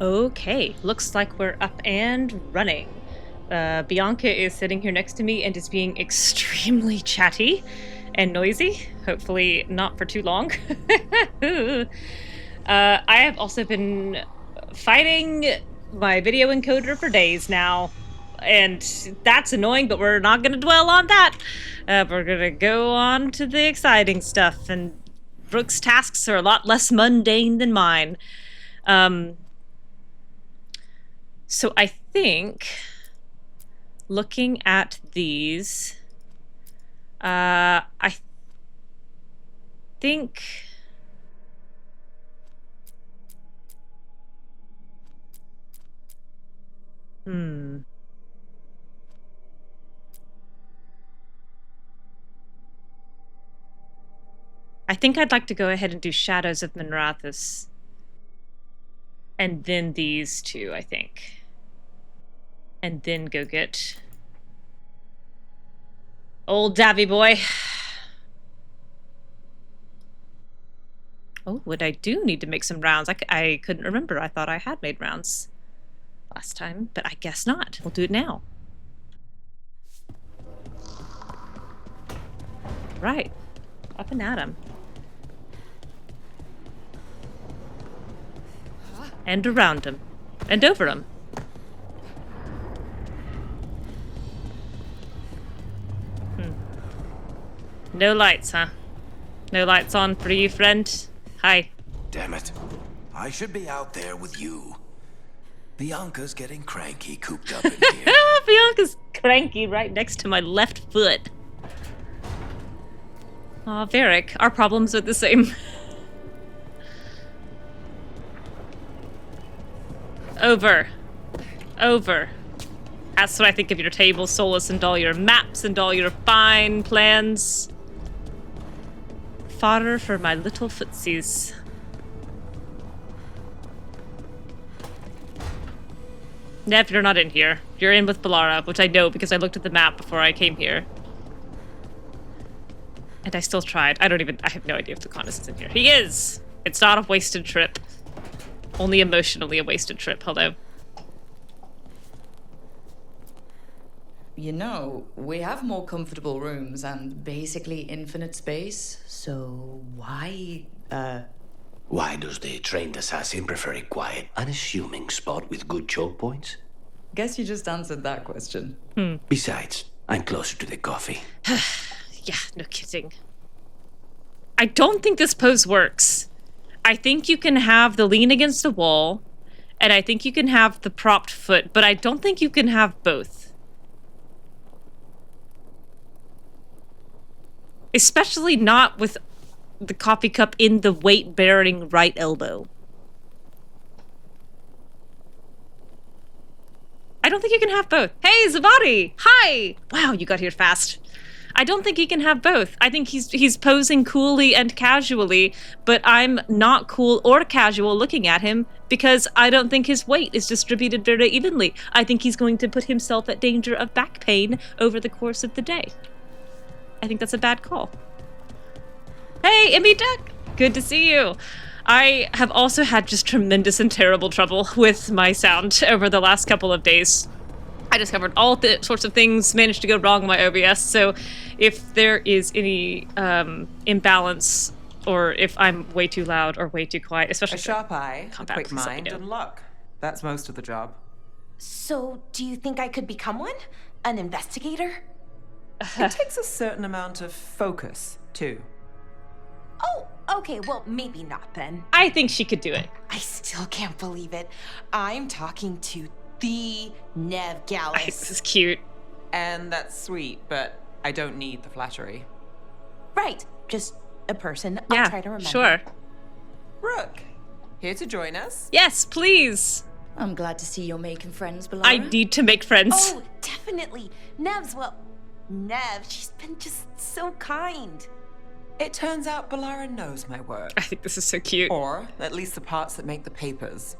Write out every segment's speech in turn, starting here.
Okay, looks like we're up and running. Bianca is sitting here next to me and is being extremely chatty and noisy. Hopefully not for too long. I have also been fighting my video encoder for days now. And that's annoying, but we're not going to dwell on that. We're going to go on to the exciting stuff. And Brooke's tasks are a lot less mundane than mine. So I think, looking at these, I think... I think I'd like to go ahead and do Shadows of Minrathous. And then these two, I think. And then go get old Davy boy. Oh, what I do need to make some rounds. I couldn't remember. I thought I had made rounds last time, but I guess not. We'll do it now. Right. Up and at 'em. And around him. And over him. No lights, huh? No lights on for you, friend? Hi. Damn it. I should be out there with you. Bianca's getting cranky cooped up in here. Bianca's cranky right next to my left foot. Aw, Varric, our problems are the same. Over. Over. That's what I think of your table, Solas, and all your maps and all your fine plans. Fodder for my little footsies. Neve, you're not in here. You're in with Bellara, which I know because I looked at the map before I came here. And I still tried. I have no idea if Lucanus is in here. He is! It's not a wasted trip. Only emotionally a wasted trip, hello. You know, we have more comfortable rooms and basically infinite space, so why, Why does the trained assassin prefer a quiet, unassuming spot with good choke points? Guess you just answered that question. Besides, I'm closer to the coffee. Yeah, no kidding. I don't think this pose works. I think you can have the lean against the wall, and I think you can have the propped foot, but I don't think you can have both. Especially not with the coffee cup in the weight-bearing right elbow. I don't think you can have both. Hey, Zavadi! Hi! Wow, you got here fast. I don't think he can have both. I think he's posing coolly and casually, but I'm not cool or casual looking at him because I don't think his weight is distributed very evenly. I think he's going to put himself at danger of back pain over the course of the day. I think that's a bad call. Hey, Immy Duck! Good to see you. I have also had just tremendous and terrible trouble with my sound over the last couple of days. I discovered all the sorts of things managed to go wrong in my OBS, so if there is any imbalance, or if I'm way too loud or way too quiet, especially... A sharp eye, a combat, quick please let me mind, know. and luck. That's most of the job. So, do you think I could become one? An investigator? It takes a certain amount of focus, too. Oh, okay, well, maybe not then. I think she could do it. I still can't believe it. I'm talking to the Neve Gallus. This is cute. And that's sweet, but I don't need the flattery. Right, just a person. Yeah, I'll try to remember. sure. Rook, here to join us? Yes, please. I'm glad to see you're making friends, Bellara. I need to make friends. Oh, definitely. Neve's, well, Neve, she's been just so kind. It turns out Bellara knows my work. I think this is so cute. Or at least the parts that make the papers.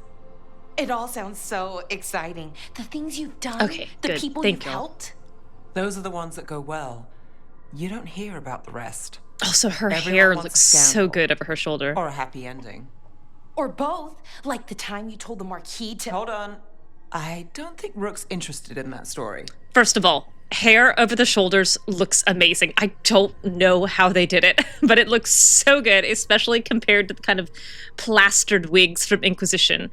It all sounds so exciting. The things you've done, Okay, the good. people Thank you've you. helped. Those are the ones that go well. You don't hear about the rest. Also, her Everyone hair wants looks a so scandal. good over her shoulder. Or a happy ending. Or both, like the time you told the Marquis to— Hold on. I don't think Rook's interested in that story. First of all, hair over the shoulders looks amazing. I don't know how they did it, but it looks so good, especially compared to the kind of plastered wigs from Inquisition.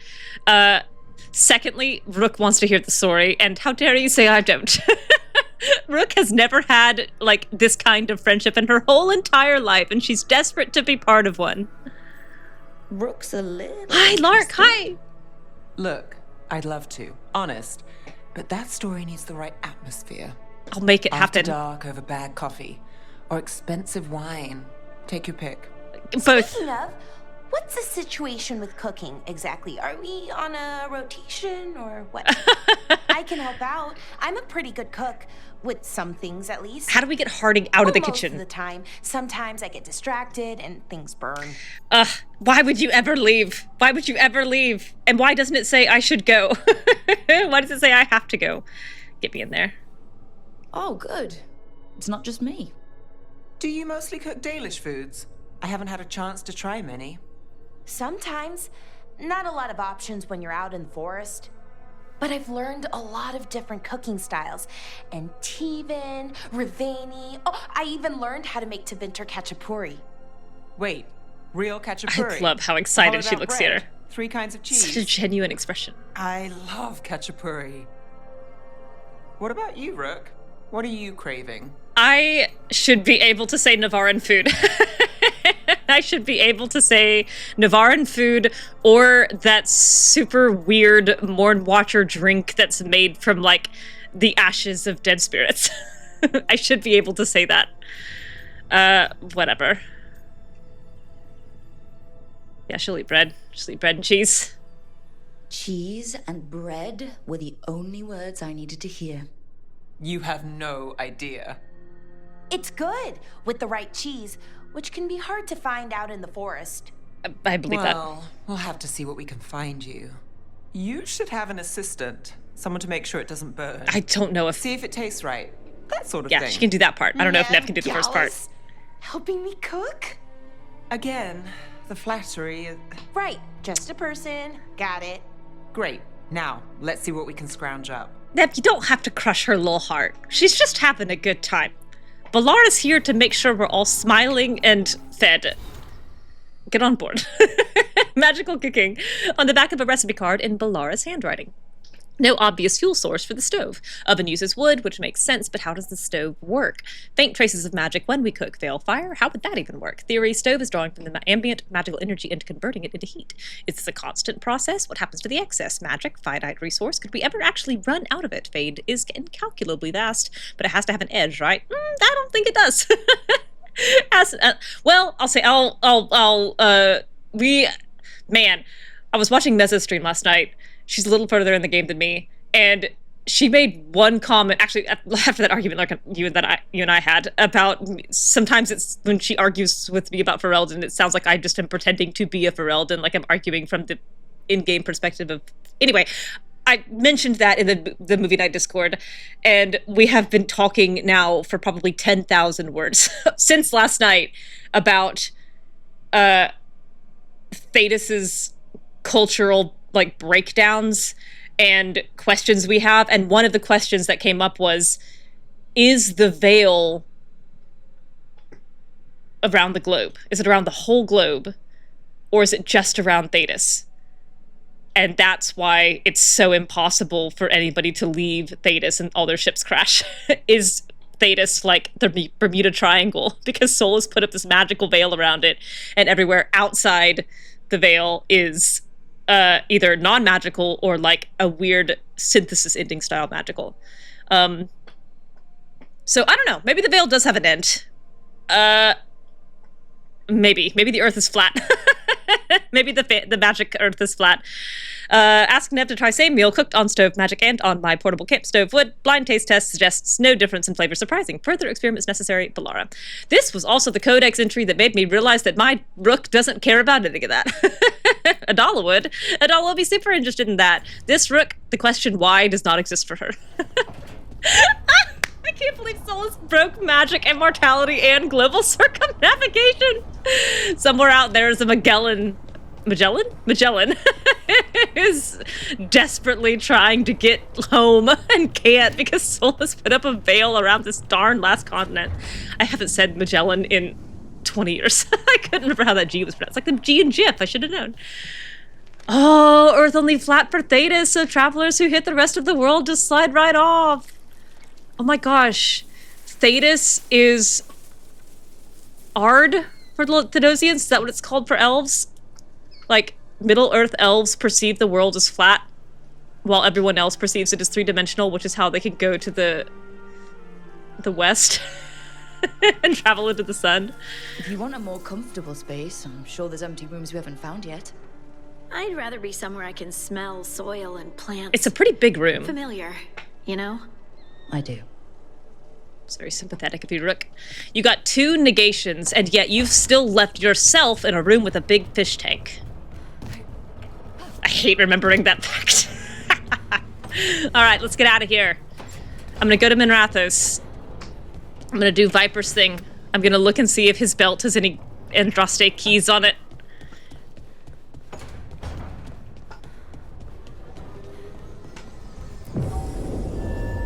Secondly, Rook wants to hear the story, and how dare you say I don't? Rook has never had, like, this kind of friendship in her whole entire life, and she's desperate to be part of one. Rook's a little... Hi, Lark, hi! Look, I'd love to, honest, but that story needs the right atmosphere. I'll make it After happen. dark over bad coffee, or expensive wine. Take your pick. Both. Speaking of, what's the situation with cooking exactly? Are we on a rotation or what? I can help out. I'm a pretty good cook, with some things at least. How do we get Harding out of the kitchen? Most of the time. Sometimes I get distracted and things burn. Why would you ever leave? Why would you ever leave? And why doesn't it say I should go? Why does it say I have to go? Get me in there. Oh, good. It's not just me. Do you mostly cook Dalish foods? I haven't had a chance to try many. Sometimes. Not a lot of options when you're out in the forest. But I've learned a lot of different cooking styles. And Tevan, Ravani. Oh, I even learned how to make Tevinter Khachapuri. Wait, real khachapuri? I love how excited she Hollowed out looks bread, here. 3 kinds of cheese. Such a genuine expression. I love khachapuri. What about you, Rook? What are you craving? I should be able to say Navaran food. I should be able to say Navaran food or that super weird Mourn Watcher drink that's made from, like, the ashes of dead spirits. I should be able to say that. Whatever. Yeah, she'll eat bread. She'll eat bread and cheese. Cheese and bread were the only words I needed to hear. You have no idea. It's good with the right cheese, which can be hard to find out in the forest. I believe that. Well, we'll have to see what we can find you. You should have an assistant. Someone to make sure it doesn't burn. I don't know if... See if it tastes right. That sort of Yeah, thing. she can do that part. I don't know if Nev can do the first part. Gallus, helping me cook? Again, the flattery. Right, just a person. Got it. Great. Now, let's see what we can scrounge up. Nev, you don't have to crush her little heart. She's just having a good time. Bellara's here to make sure we're all smiling and fed. Get on board. Magical cooking on the back of a recipe card in Bellara's handwriting. No obvious fuel source for the stove. Oven uses wood, which makes sense, but how does the stove work? Faint traces of magic when we cook. Veil fire? How would that even work? Theory, stove is drawing from the ambient magical energy and converting it into heat. Is this a constant process? What happens to the excess? Magic? Finite resource? Could we ever actually run out of it? Fade is incalculably vast, but it has to have an edge, right? I don't think it does. Well, I'll say, I was watching Mezza's stream last night. She's a little further in the game than me, and she made one comment, actually, after that argument like you and I had, about sometimes it's when she argues with me about Ferelden, it sounds like I just am pretending to be a Ferelden, like I'm arguing from the in-game perspective of... Anyway, I mentioned that in the Movie Night Discord, and we have been talking now for probably 10,000 words since last night about Thedas's cultural, like, breakdowns and questions we have, and one of the questions that came up was, is the veil around the globe? Is it around the whole globe? Or is it just around Thedas? And that's why it's so impossible for anybody to leave Thedas and all their ships crash. Is Thedas like the Bermuda Triangle? Because Solas put up this magical veil around it, and everywhere outside the veil is either non-magical or like a weird synthesis ending style magical. So I don't know. Maybe the veil does have an end. Maybe the Earth is flat. Maybe the magic Earth is flat. Ask Nev to try same meal cooked on stove magic and on my portable camp stove wood. Blind taste test suggests no difference in flavor. Surprising. Further experiments necessary. Bellara. This was also the codex entry that made me realize that my rook doesn't care about any of that. Adahla would. Adahla will be super interested in that. This rook, the question why does not exist for her. I can't believe Solas broke magic, immortality, and global circumnavigation. Somewhere out there is a Magellan Magellan is desperately trying to get home and can't because Solas put up a veil around this darn last continent. I haven't said Magellan in 20 years. I couldn't remember how that G was pronounced. Like the G in GIF, I should have known. Oh, Earth only flat for Thedas, so travelers who hit the rest of the world just slide right off. Oh my gosh. Thedas is Ard for the Thedosians? Is that what it's called for elves? Like, Middle-earth elves perceive the world as flat, while everyone else perceives it as three-dimensional, which is how they can go to the west and travel into the sun. If you want a more comfortable space, I'm sure there's empty rooms we haven't found yet. I'd rather be somewhere I can smell soil and plants. It's a pretty big room. Familiar, you know? I do. It's very sympathetic of you, Rook. You got 2 negations, and yet you've still left yourself in a room with a big fish tank. I hate remembering that fact. Alright, let's get out of here. I'm gonna go to Minrathos. I'm gonna do Viper's thing. I'm gonna look and see if his belt has any Andraste keys on it.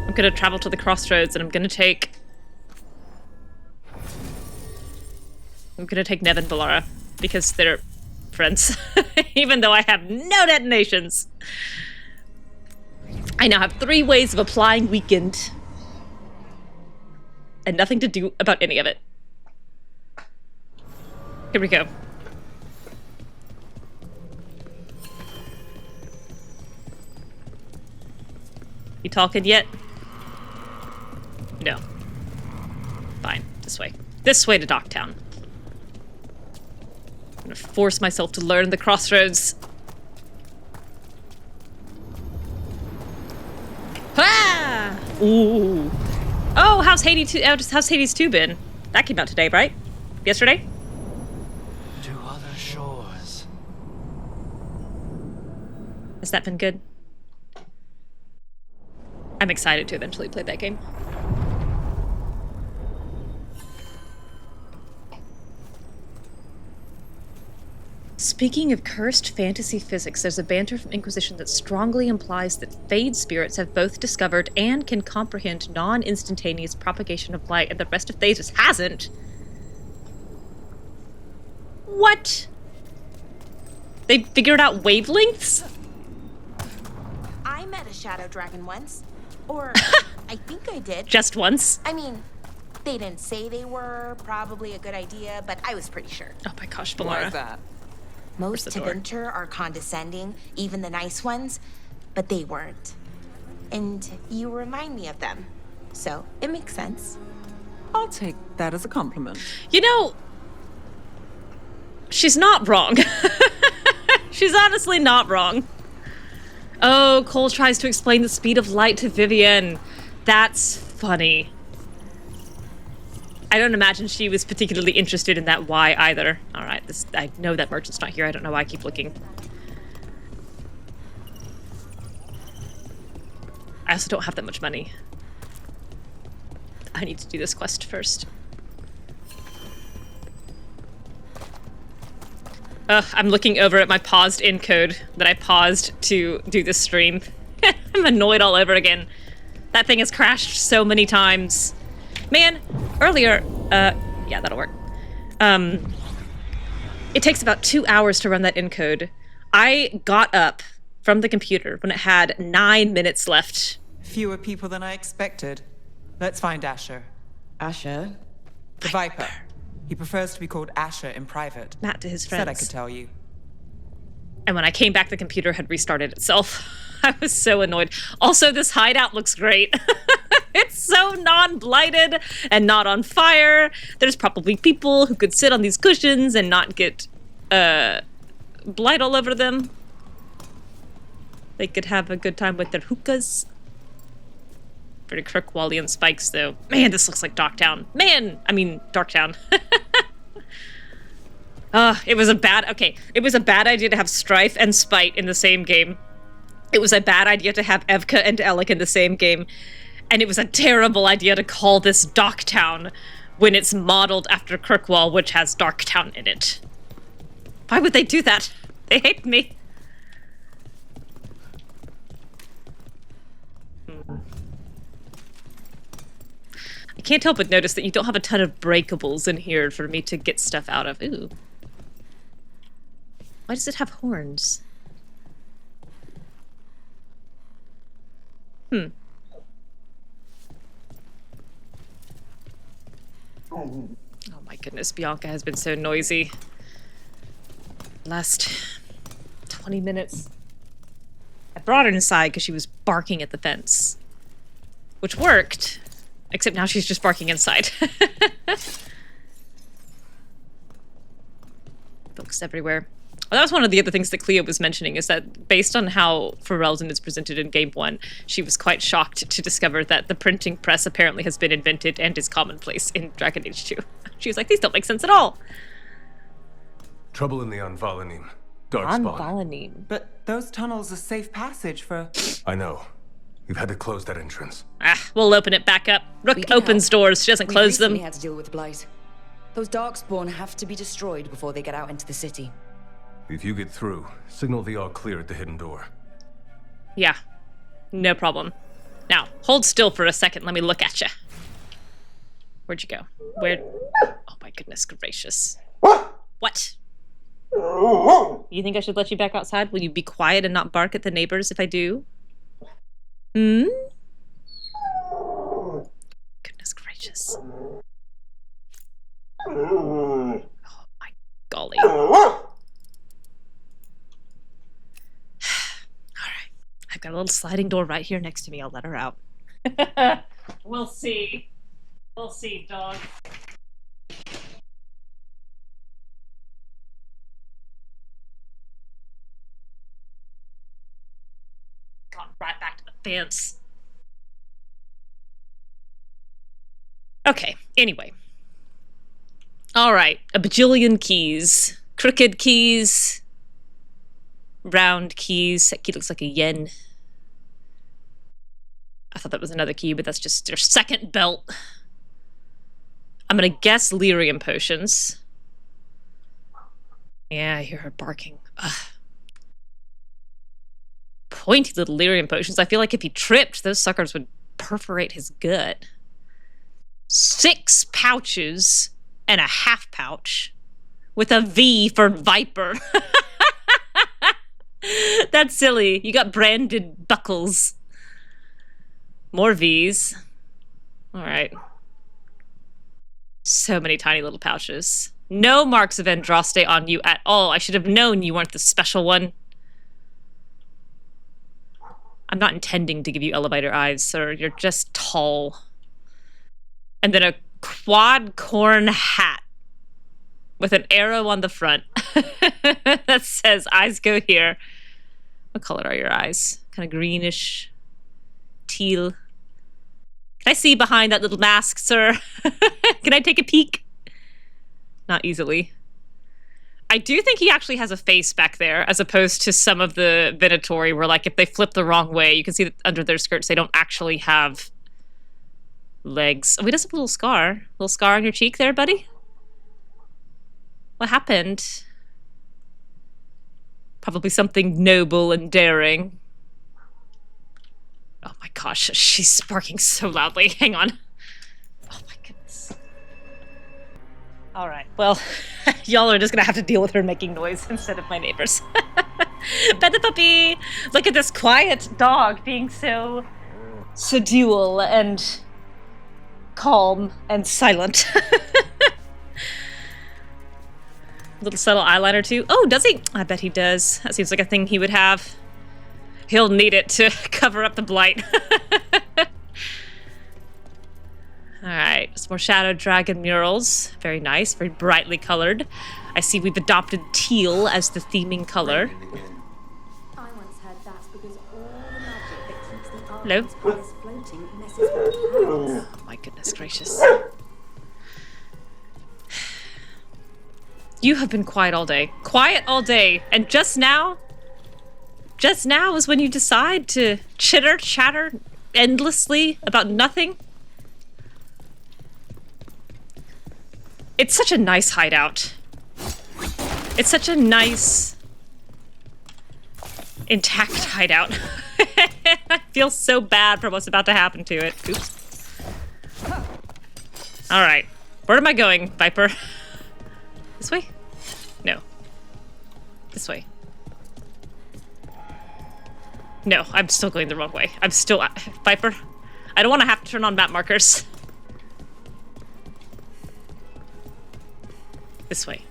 I'm gonna travel to the crossroads and I'm gonna take Neve and Bellara because they're friends, even though I have no detonations. I now have 3 ways of applying weakened and nothing to do about any of it. Here we go. You talking yet? No. Fine, this way. This way to Dock Town. I'm gonna force myself to learn the crossroads. Ah! Ooh. Oh, how's Hades 2 been? That came out today, right? Yesterday? To other shores. Has that been good? I'm excited to eventually play that game. Speaking of cursed fantasy physics, there's a banter from Inquisition that strongly implies that Fade spirits have both discovered and can comprehend non-instantaneous propagation of light, and the rest of Thedas hasn't. What? They figured out wavelengths? I met a shadow dragon once. Or, I think I did. Just once? I mean, they didn't say they were. Probably a good idea, but I was pretty sure. Oh my gosh, Why is Bellara. that? Most the door? Teventer are condescending, even the nice ones, but they weren't. And you remind me of them. So, it makes sense. I'll take that as a compliment. You know, she's not wrong. She's honestly not wrong. Oh, Cole tries to explain the speed of light to Vivienne. That's funny. I don't imagine she was particularly interested in that why either. Alright, I know that merchant's not here. I don't know why I keep looking. I also don't have that much money. I need to do this quest first. I'm looking over at my paused encode that I paused to do this stream. I'm annoyed all over again. That thing has crashed so many times. Man, earlier, yeah, that'll work. It takes about 2 hours to run that encode. I got up from the computer when it had 9 minutes left. Fewer people than I expected. Let's find Asher. Asher? The Viper. He prefers to be called Asher in private. Matt to his friends. Said I could tell you. And when I came back, the computer had restarted itself. I was so annoyed. Also, this hideout looks great. It's so non-blighted and not on fire. There's probably people who could sit on these cushions and not get blight all over them. They could have a good time with their hookahs. Pretty Kirkwallian spikes, though. Man, this looks like Dock Town. Man, I mean, Dark Town. It was a bad idea to have Strife and Spite in the same game. It was a bad idea to have Evka and Alec in the same game. And it was a terrible idea to call this Dock Town when it's modeled after Kirkwall, which has Dark Town in it. Why would they do that? They hate me. I can't help but notice that you don't have a ton of breakables in here for me to get stuff out of. Ooh. Why does it have horns? Oh my goodness, Bianca has been so noisy. Last 20 minutes. I brought her inside because she was barking at the fence. Which worked, except now she's just barking inside. Books everywhere. Well, that was one of the other things that Cleo was mentioning, is that based on how Ferelden is presented in Game 1, she was quite shocked to discover that the printing press apparently has been invented and is commonplace in Dragon Age 2. She was like, these don't make sense at all. Trouble in the Anvallanim. Darkspawn. Anvallanim. But those tunnels are safe passage for... I know. We've had to close that entrance. Ah, we'll open it back up. Rook We can opens help. doors, she doesn't close We them. recently had to deal with Blight. Those Darkspawn have to be destroyed before they get out into the city. If you get through, signal the all clear at the hidden door. Yeah, no problem. Now, hold still for a second, let me look at you. Where'd you go? Where? Oh my goodness gracious. What? You think I should let you back outside? Will you be quiet and not bark at the neighbors if I do? Goodness gracious. Oh my golly. Alright. I've got a little sliding door right here next to me. I'll let her out. We'll see. We'll see, dog. Gone right back to the fence. Okay, anyway. Alright, a bajillion keys. Crooked keys. Round keys. That key looks like a yen. I thought that was another key, but that's just their second belt. I'm gonna guess lyrium potions. Yeah, I hear her barking. Ugh. Pointy little lyrium potions. I feel like if he tripped, those suckers would perforate his gut. 6 pouches and a half pouch with a V for Viper. That's silly. You got branded buckles. More V's. Alright. So many tiny little pouches. No marks of Andraste on you at all. I should have known you weren't the special one. I'm not intending to give you elevator eyes, sir. You're just tall. And then a quad corn hat with an arrow on the front that says eyes go here. What color are your eyes? Kind of greenish, teal. Can I see behind that little mask, sir? Can I take a peek? Not easily. I do think he actually has a face back there, as opposed to some of the Venatori where, like, if they flip the wrong way, you can see that under their skirts they don't actually have legs. Oh, he does have a little scar. A little scar on your cheek there, buddy? What happened? Probably something noble and daring. Oh my gosh, she's barking so loudly. Hang on. Oh my goodness. Alright, well, y'all are just gonna have to deal with her making noise instead of my neighbors. Pet the puppy! Look at this quiet dog being so dual and calm and silent. Little subtle eyeliner too. Oh, does he? I bet he does. That seems like a thing he would have. He'll need it to cover up the blight. Alright, some more Shadow Dragon murals. Very nice, very brightly colored. I see we've adopted teal as the theming color. I once heard that's because all the magic that keeps the Hello? Argent's palace floating messes with the clouds. Oh my goodness gracious. You have been quiet all day. Quiet all day. And just now is when you decide to chatter endlessly about nothing. It's such a nice hideout. It's such a nice intact hideout. I feel so bad for what's about to happen to it. Oops. All right. Where am I going, Viper? This way? No. This way. No, I'm still going the wrong way. I'm still... Viper, I don't want to have to turn on map markers. This way.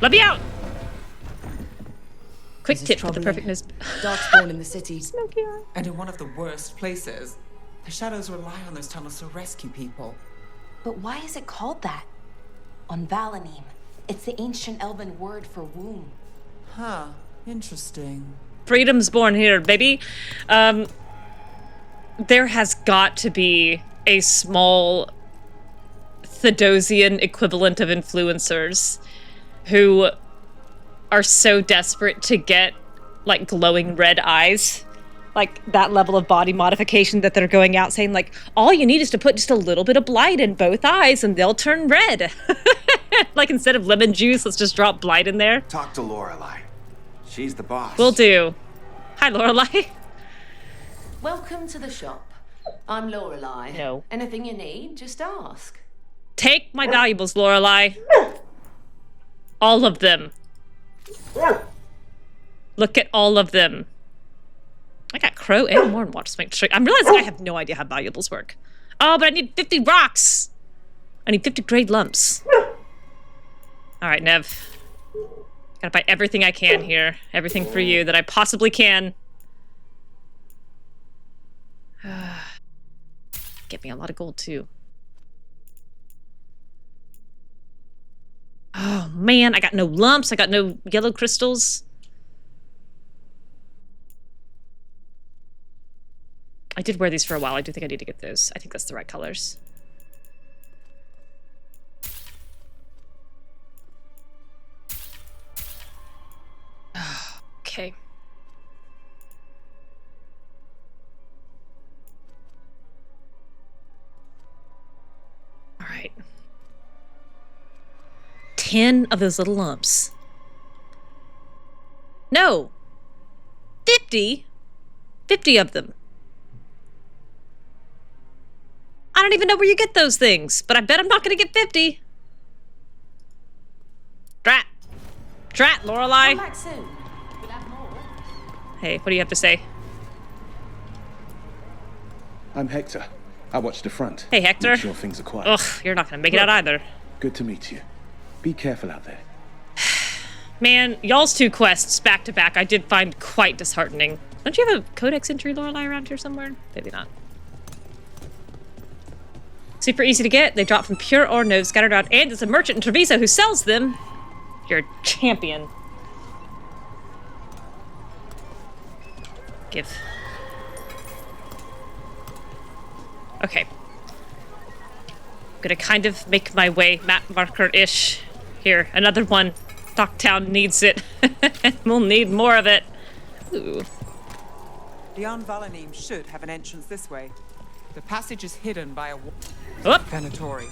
Let me out! Quick tip for the perfectness. Dark spawn in the city. Smoky eye. And in one of the worst places. The shadows rely on those tunnels to rescue people. But why is it called that? Anvallanim. It's the ancient elven word for womb. Huh. Interesting. Freedom's born here, baby. There has got to be a small Thedosian equivalent of influencers who are so desperate to get like glowing red eyes, like that level of body modification that they're going out saying like, all you need is to put just a little bit of blight in both eyes and they'll turn red. Like instead of lemon juice, let's just drop blight in there. Talk to Lorelei. She's the boss. Will do. Hi, Lorelei. Welcome to the shop. I'm Lorelei. No. Anything you need, just ask. Take my valuables, Lorelei. All of them. Look at all of them. I got Crow and Mourn Watchers. I'm realizing I have no idea how valuables work. Oh, but I need 50 rocks. I need 50 grade lumps. All right, Nev. Gotta buy everything I can here. Everything for you that I possibly can. Get me a lot of gold, too. Oh, man. I got no lumps. I got no yellow crystals. I did wear these for a while. I do think I need to get those. I think that's the right colors. Okay. All right. 10 of those little lumps. No. 50? 50 of them. I don't even know where you get those things, but I bet I'm not going to get 50. Drat. Drat, Lorelei. Come back soon. We'll have more. Hey, what do you have to say? I'm Hector. I watch the front. Hey, Hector. Make sure things are quiet. Ugh, you're not going to make it out either. Good to meet you. Be careful out there. Man, y'all's two quests back to back I did find quite disheartening. Don't you have a codex entry, Lorelei, around here somewhere? Maybe not. Super easy to get. They drop from pure ore nodes scattered around, and there's a merchant in Treviso who sells them. You're a champion. Give. Okay. I'm gonna kind of make my way map marker-ish. Here, another one. Dock Town needs it. We'll need more of it. Ooh. The Anvallanim should have an entrance this way. The passage is hidden by a Whoop. Venatori.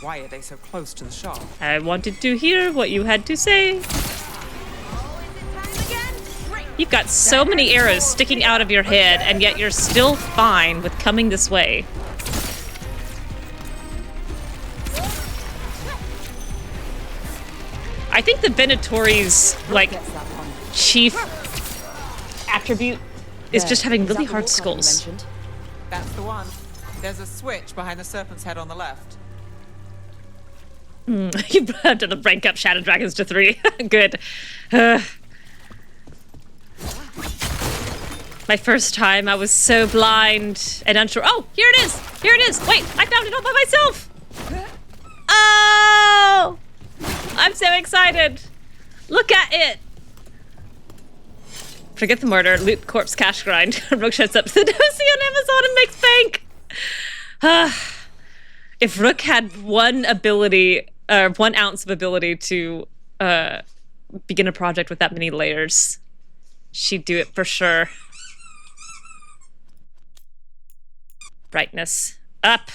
Why are they so close to the shop? I wanted to hear what you had to say. You've got so many arrows sticking out of your head, and yet you're still fine with coming this way. I think the Venatori's, like, chief attribute is just having really hard skulls. That's the one. There's a switch behind the serpent's head on the left. You've done a rank up Shadow Dragons to 3. Good. My first time, I was so blind and unsure. Oh, here it is! Here it is! Wait, I found it all by myself! Oh! I'm so excited! Look at it! Forget the murder, loot corpse cash grind. Rook shows up Thedosian on Amazon and makes bank! If Rook had one ability, 1 ounce of ability to begin a project with that many layers, she'd do it for sure. Brightness up.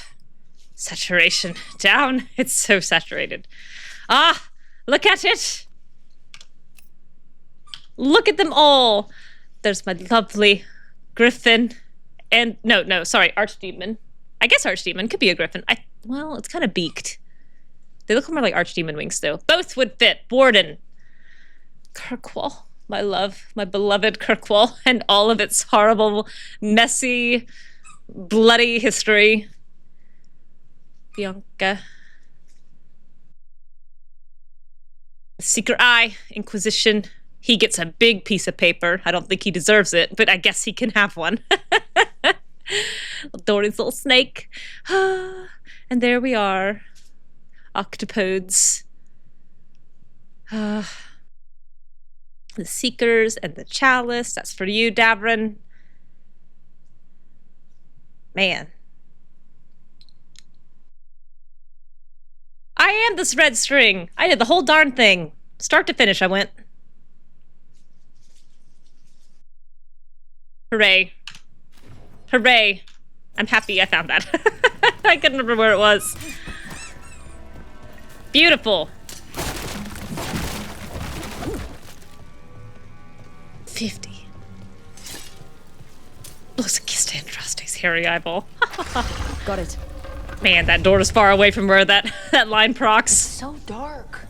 Saturation down. It's so saturated. Ah, look at it. Look at them all. There's my lovely griffin. And no, sorry, archdemon. I guess archdemon could be a griffin. Well, it's kind of beaked. They look more like archdemon wings, though. Both would fit. Borden. Kirkwall. My love. My beloved Kirkwall. And all of its horrible, messy, bloody history. Bianca. Secret Eye. Inquisition. He gets a big piece of paper. I don't think he deserves it, but I guess he can have one. Dory's little snake. And there we are. Octopodes. The Seekers and the Chalice. That's for you, Davrin. Man. I am this red string. I did the whole darn thing. Start to finish, I went. Hooray. Hooray. I'm happy I found that. I couldn't remember where it was. Beautiful. 50. Looks like Castandraste's hairy eyeball. Got it. Man, that door is far away from where that line procs. So dark.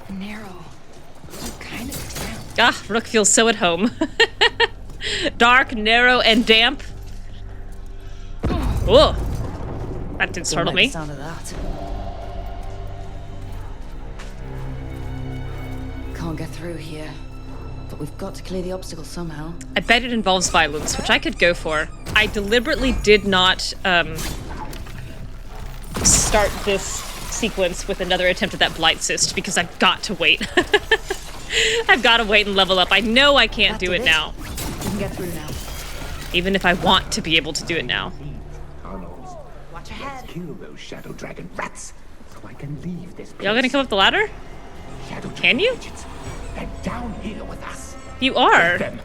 Narrow. Kind of damp. Ah, Rook feels so at home. Dark, narrow, and damp. Whoa. That did startle me. Sound of that. Can't get through here. But we've got to clear the obstacle somehow. I bet it involves violence, which I could go for. I deliberately did not start this sequence with another attempt at that Blight Cyst because I've got to wait. I've got to wait and level up. I know I can't do it now. We can get through now. Even if I want to be able to do it now. Watch ahead. Kill those shadow dragon rats so I can leave this place. Y'all gonna come up the ladder? Shadow Can you? agents, they're down here with us. You are. Let them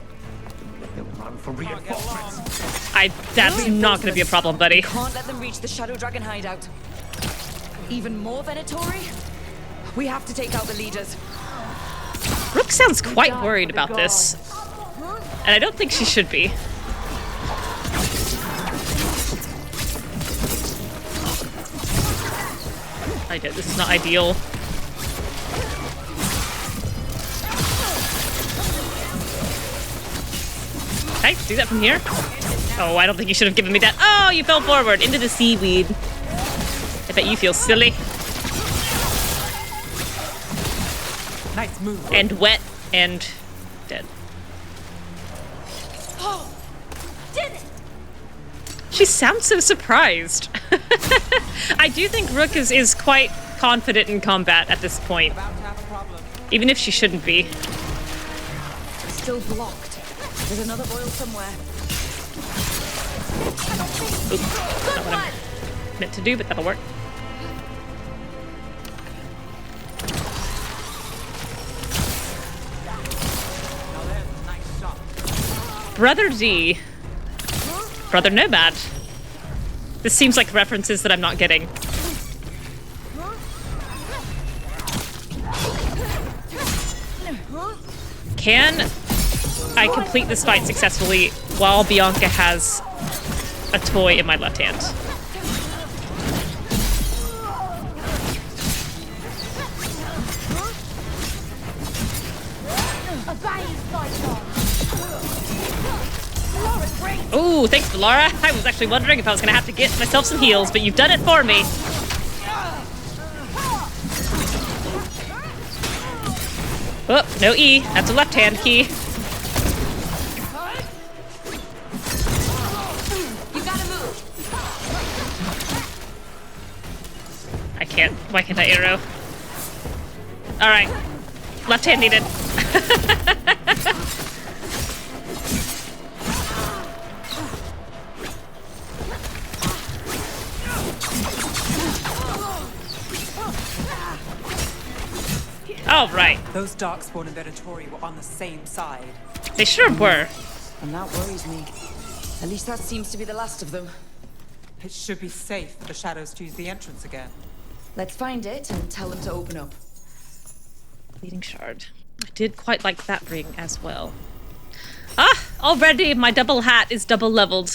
run for reinforcements. That's not gonna be a problem, buddy. Can't let them reach the Shadow Dragon hideout. Even more Venatori? We have to take out the leaders. Rook sounds quite worried about this. And I don't think she should be. This is not ideal. Okay, do that from here. Oh, I don't think you should have given me that. Oh, you fell forward into the seaweed. I bet you feel silly. Nice move. And wet and dead. Oh, did it! She sounds so surprised. I do think Rook is quite confident in combat at this point. About to have a problem. Even if she shouldn't be. Still blocked. There's another boil somewhere. Oops, not what I meant to do, but that'll work. Now there's a nice shot. Brother D. Brother Nomad. This seems like references that I'm not getting. Can I complete this fight successfully while Bianca has a toy in my left hand? Ooh, thanks, Bellara. I was actually wondering if I was going to have to get myself some heals, but you've done it for me. Oh, no E. That's a left-hand key. You gotta move. I can't. Why can't I arrow? All right. Left hand needed. All right. Those Darkspawn and Venatori were on the same side. They sure were. And that worries me. At least that seems to be the last of them. It should be safe for the shadows to use the entrance again. Let's find it and tell them to open up. Leading shard. I did quite like that ring as well. Ah! Already, my double hat is double leveled.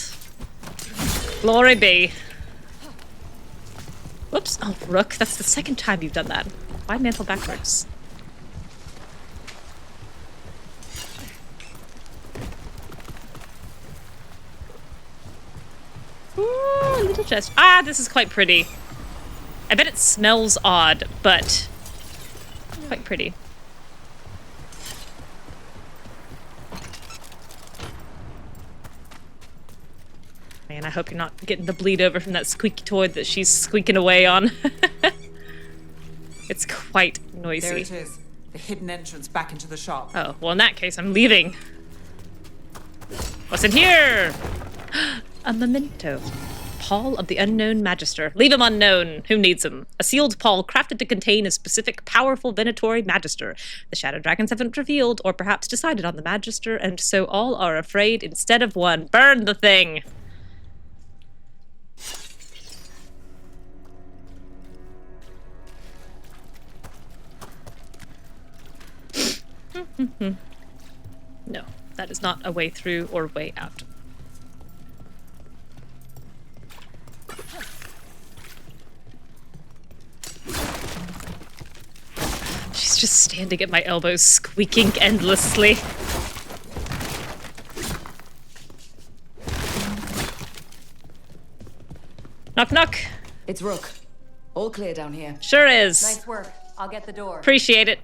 Glory be. Whoops. Oh, Rook, that's the second time you've done that. Why mantle backwards? Ooh, little chest. Ah, this is quite pretty. I bet it smells odd, but quite pretty. Man, I hope you're not getting the bleed over from that squeaky toy that she's squeaking away on. It's quite noisy. There it is. The hidden entrance back into the shop. Oh, well in that case, I'm leaving. What's in here? A memento. Pall of the Unknown Magister. Leave him unknown. Who needs him? A sealed pall crafted to contain a specific powerful Venatori Magister. The Shadow Dragons haven't revealed or perhaps decided on the Magister, and so all are afraid instead of one. Burn the thing! No, that is not a way through or way out. She's just standing at my elbows, squeaking endlessly. Knock, knock. It's Rook. All clear down here. Sure is. Nice work. I'll get the door. Appreciate it.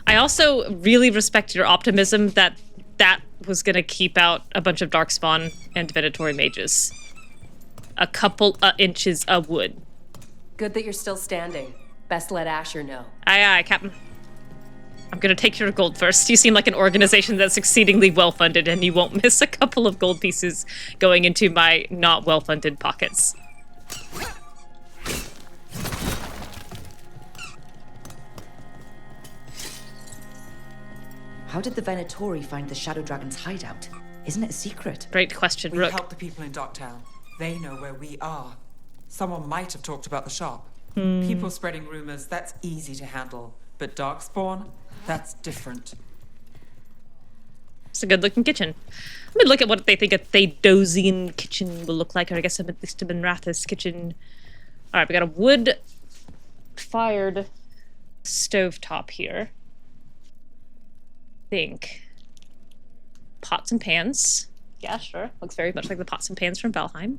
I also really respect your optimism that that was gonna keep out a bunch of Darkspawn and Venatori mages. A couple of inches of wood. Good that you're still standing. Best let Asher know. Aye, aye, Captain. I'm gonna take your gold first. You seem like an organization that's exceedingly well-funded, and you won't miss a couple of gold pieces going into my not well-funded pockets. How did the Venatori find the Shadow Dragon's hideout? Isn't it a secret? Great question, We Rook. help the people in Dock Town. They know where we are. Someone might have talked about the shop. People spreading rumors, that's easy to handle. But Darkspawn, that's different. It's a good-looking kitchen. Let me look at what they think a Thedosian kitchen will look like, or I guess at least a Benrathis kitchen. Alright, we got a wood-fired stovetop here. Think. Pots and pans. Yeah, sure. Looks very much like the pots and pans from Valheim.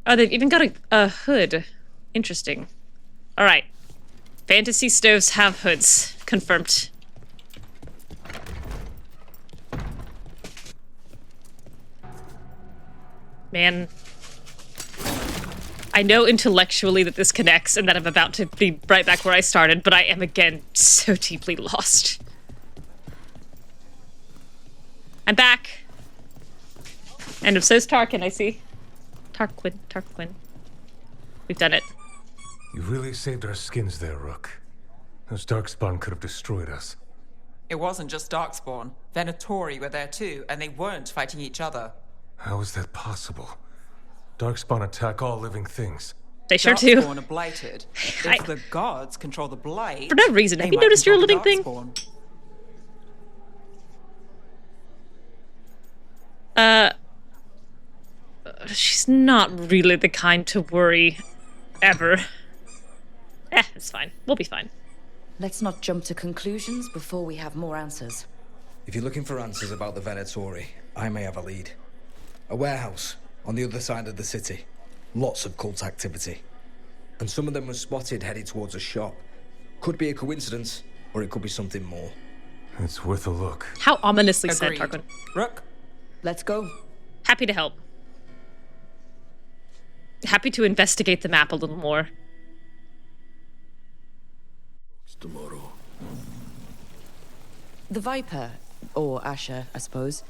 Oh, they've even got a hood. Interesting. Alright. Fantasy stoves have hoods. Confirmed. Man. I know intellectually that this connects and that I'm about to be right back where I started, but I am again so deeply lost. I'm back. And so's Tarquin, I see. Tarquin. We've done it. You really saved our skins there, Rook. Those Darkspawn could have destroyed us. It wasn't just Darkspawn. Venatori were there too, and they weren't fighting each other. How is that possible? Darkspawn attack all living things. They sure do. Darkspawn are blighted. If the gods control the blight... For no reason. they Have you might noticed you're a control living the thing? Darkspawn. She's not really the kind to worry. Ever. It's fine. We'll be fine. Let's not jump to conclusions before we have more answers. If you're looking for answers about the Venatori, I may have a lead. A warehouse on the other side of the city. Lots of cult activity. And some of them were spotted headed towards a shop. Could be a coincidence, or it could be something more. It's worth a look. How ominously said, Agreed. Tarquin. Rook? Let's go. Happy to help. Happy to investigate the map a little more. Tomorrow. The Viper, or Asher, I suppose.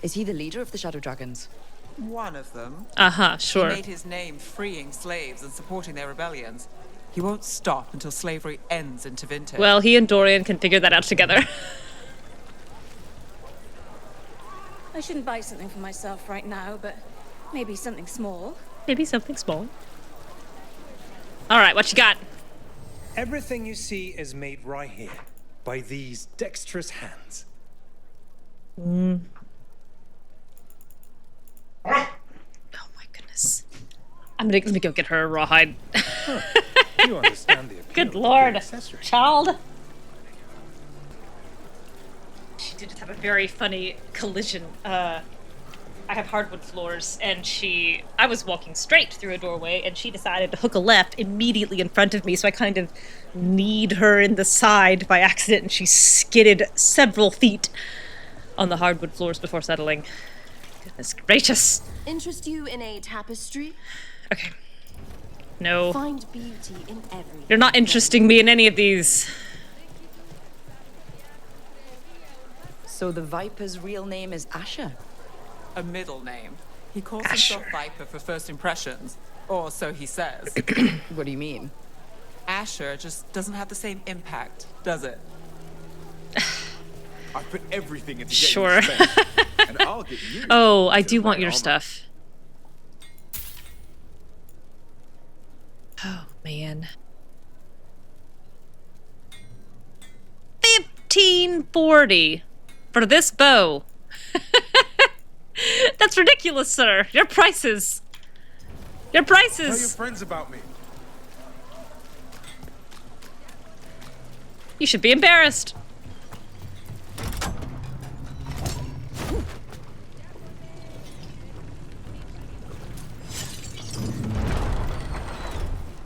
Is he the leader of the Shadow Dragons? One of them. Uh-huh, sure. He made his name freeing slaves and supporting their rebellions. He won't stop until slavery ends in Tevinter. Well, he and Dorian can figure that out together. I shouldn't buy something for myself right now, but maybe something small. Maybe something small. Alright, what you got? Everything you see is made right here, by these dexterous hands. Oh my goodness. Let me go get her a rawhide. You understand the appeal. Good lord, child. She did have a very funny collision. I have hardwood floors, and I was walking straight through a doorway, and she decided to hook a left immediately in front of me, so I kind of kneed her in the side by accident, and she skidded several feet on the hardwood floors before settling. Goodness gracious. Interest you in a tapestry? Okay. No. Find beauty in everything. You're not interesting me in any of these. So the Viper's real name is Asher? A middle name. He calls Asher. himself Viper for first impressions. Or so he says. What do you mean? Asher just doesn't have the same impact, does it? I put everything into Sure. getting you space, and I'll get you. Oh, I do want your stuff. Oh, man. 1540 for this bow. That's ridiculous, sir. Your prices. Your prices. Tell your friends about me. You should be embarrassed.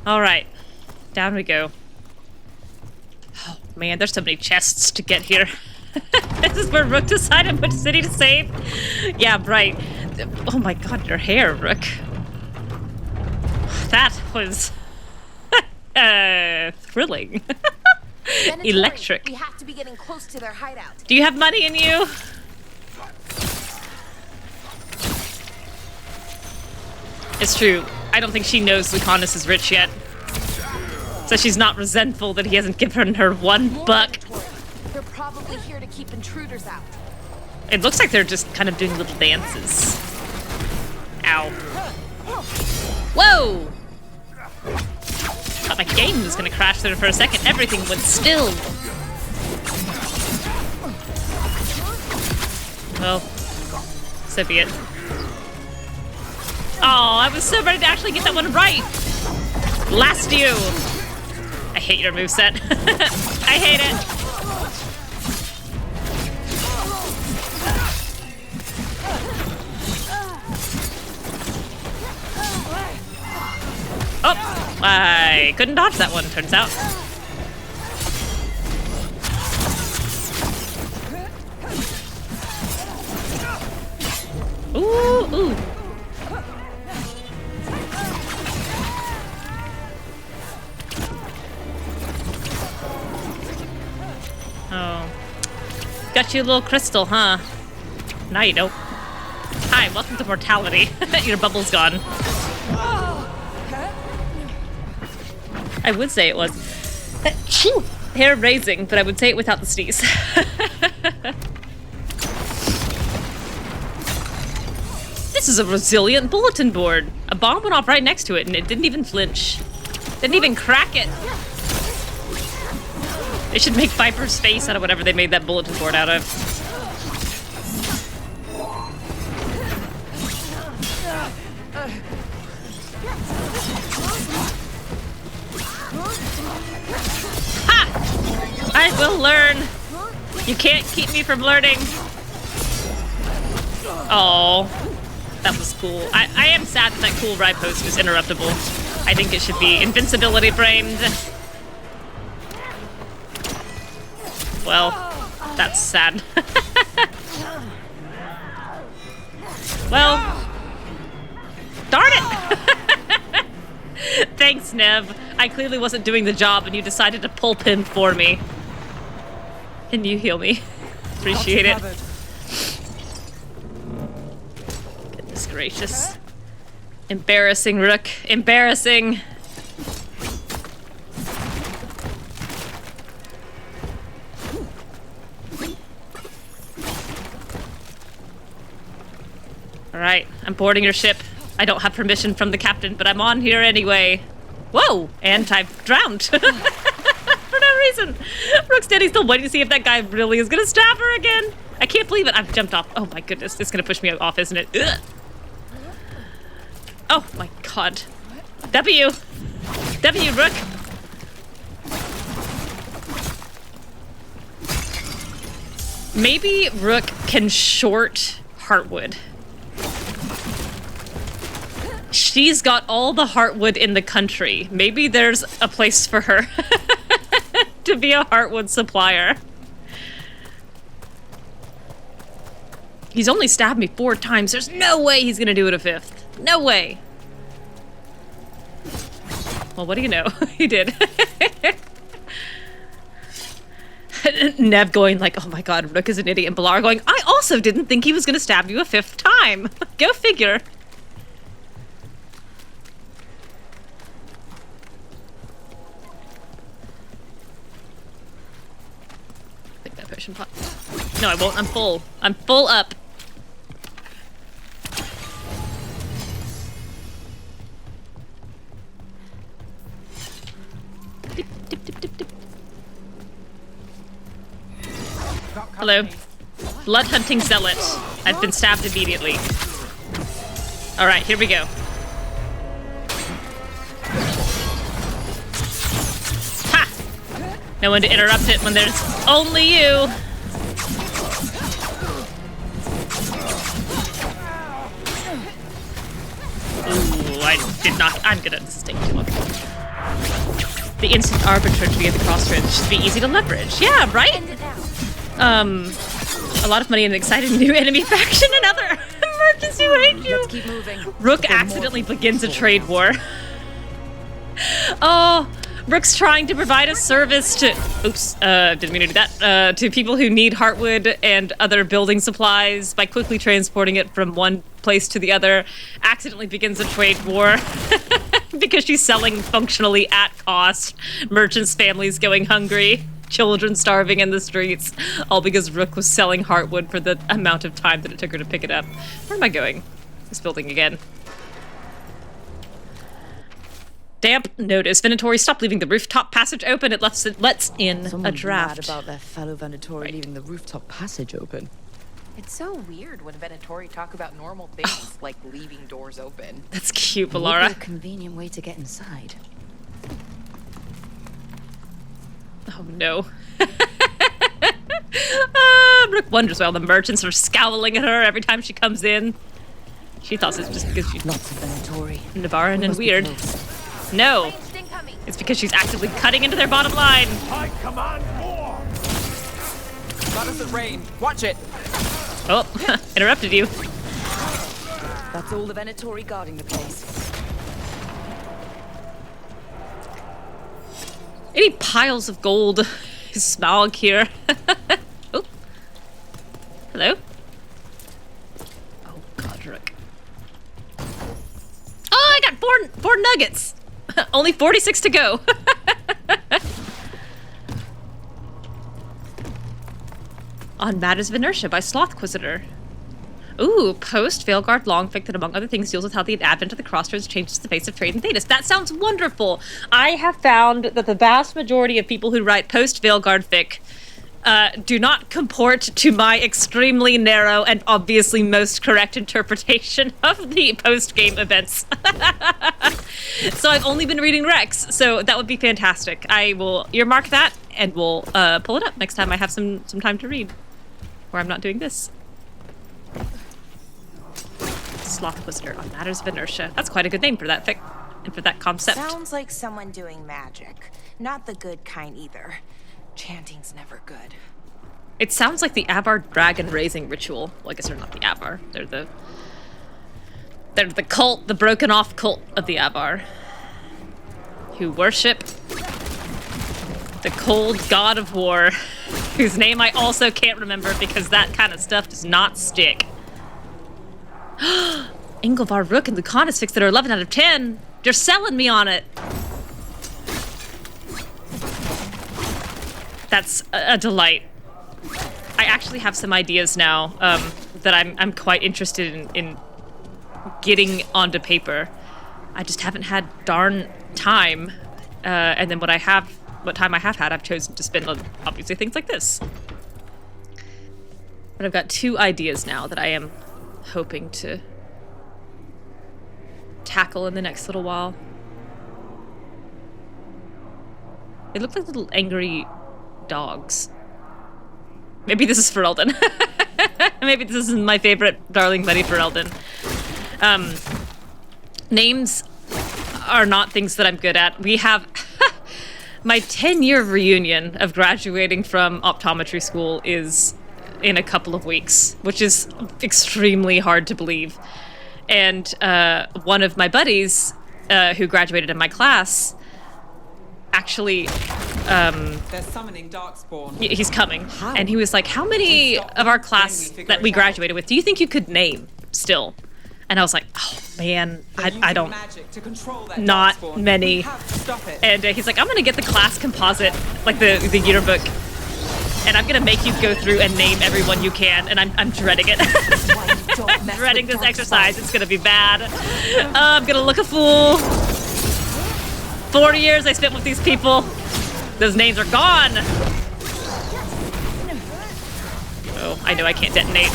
All right, down we go. Oh man, there's so many chests to get here. This is where Rook decided which city to save. Yeah, right. Oh my god, your hair, Rook. That was thrilling. Electric. We have to be getting close to their hideout. Do you have money in you? It's true. I don't think she knows Lucanus is rich yet. So she's not resentful that he hasn't given her $1. They're probably here to keep intruders out. It looks like they're just kind of doing little dances. Ow. Whoa! Thought my game was gonna crash there for a second. Everything went still. Well, so be it. Oh, I was so ready to actually get that one right. Blast you. I hate your moveset. I hate it. Oh, I couldn't dodge that one, turns out. Ooh, ooh. Oh. Got you a little crystal, huh? Now you don't. Hi, welcome to mortality. Your bubble's gone. I would say it was hair-raising, but I would say it without the sneeze. This is a resilient bulletin board. A bomb went off right next to it, and it didn't even flinch. Didn't even crack it. They should make Viper's face out of whatever they made that bulletin board out of. Ha! I will learn. You can't keep me from learning. Oh, that was cool. I am sad that cool ride post was interruptible. I think it should be invincibility framed. Well, that's sad. Well, darn it! Thanks, Neve. I clearly wasn't doing the job and you decided to pull pin for me. Can you heal me? Appreciate it. Goodness gracious. Embarrassing, Rook. Embarrassing. Alright, I'm boarding your ship. I don't have permission from the captain, but I'm on here anyway. Whoa! And I've drowned. For no reason. Rook's standing still waiting to see if that guy really is gonna stab her again. I can't believe it. I've jumped off. Oh my goodness. It's going to push me off, isn't it? Ugh. Oh my god. W, Rook. Maybe Rook can short Heartwood. She's got all the Heartwood in the country. Maybe there's a place for her to be a Heartwood supplier. He's only stabbed me 4 times. There's no way he's gonna do it a 5th. No way. Well, what do you know? He did. Neve going like, oh my god, Rook is an idiot. And Bellara going, I also didn't think he was gonna stab you a 5th time. Go figure. Take that potion pot. No, I won't. I'm full. I'm full up. Dip, dip, dip, dip, dip. Hello. Blood hunting zealot. I've been stabbed immediately. Alright, here we go. Ha! No one to interrupt it when there's only you. Ooh, I did not. I'm gonna. This is taking too long. The instant arbitrary at the crossroads should be easy to leverage. Yeah, right? A lot of money and an exciting new enemy faction and other emergency who hate you. Let's keep moving. Rook accidentally begins a trade war. Oh, Rook's trying to provide a service to... Oops, didn't mean to do that. To people who need Heartwood and other building supplies by quickly transporting it from one place to the other. Accidentally begins a trade war. Because she's selling functionally at cost. Merchants' families going hungry. Children starving in the streets. All because Rook was selling Heartwood for the amount of time that it took her to pick it up. Where am I going? This building again. Damp notice. Venatori, stop leaving the rooftop passage open. It lets in a draft. Mad about their fellow Venatori leaving the rooftop passage open. It's so weird when Venatori talk about normal things like leaving doors open. That's cute, Bellara. A convenient way to get inside. Oh no. Rook wonders why all the merchants are scowling at her every time she comes in. She thought it was just because she's lots of Venatori. Navarran and weird. No. It's because she's actively cutting into their bottom line. I command more. That doesn't rain. Watch it. Oh, interrupted you. That's all the Venatori guarding the place. Any piles of gold is smog here. Oh. Hello? Oh, God, Rook. Oh, I got four nuggets. Only 46 to go. On Matters of Inertia by Slothquisitor. Ooh, post Veilguard Longfic that among other things deals with how the advent of the crossroads changes the face of trade in Thedas. That sounds wonderful. I have found that the vast majority of people who write post Veilguard fic do not comport to my extremely narrow and obviously most correct interpretation of the post-game events. So I've only been reading Rex, so that would be fantastic. I will earmark that and we'll pull it up next time I have some time to read. Where I'm not doing this. Slothquisitor on Matters of Inertia. That's quite a good name for that fic and for that concept. Sounds like someone doing magic. Not the good kind either. Chanting's never good. It sounds like the Avar dragon raising ritual. Well, I guess they're not the Avar. They're the cult, the broken off cult of the Avar. Who worship the cold god of war, whose name I also can't remember because that kind of stuff does not stick. Ingolvar, Rook, and Lucanus fix that are 11 out of 10. You're selling me on it. That's a delight. I actually have some ideas now that I'm quite interested in getting onto paper. I just haven't had darn time. And then what time I have had, I've chosen to spend on obviously things like this. But I've got 2 ideas now that I am hoping to tackle in the next little while. They look like little angry dogs. Maybe this is for Eldon. Maybe this isn't my favorite darling buddy for Eldon. Names are not things that I'm good at. We have my 10-year reunion of graduating from optometry school is in a couple of weeks, which is extremely hard to believe. And one of my buddies who graduated in my class actually they're summoning Darkspawn. He's coming. How? And he was like, how many of our class that we graduated with do you think you could name still? And I was like, oh man, I don't, not many. And he's like, I'm gonna get the class composite, like the yearbook, and I'm gonna make you go through and name everyone you can, and I'm dreading it. I'm dreading this exercise. It's gonna be bad. I'm gonna look a fool. 4 years I spent with these people. Those names are gone. Oh, I know I can't detonate.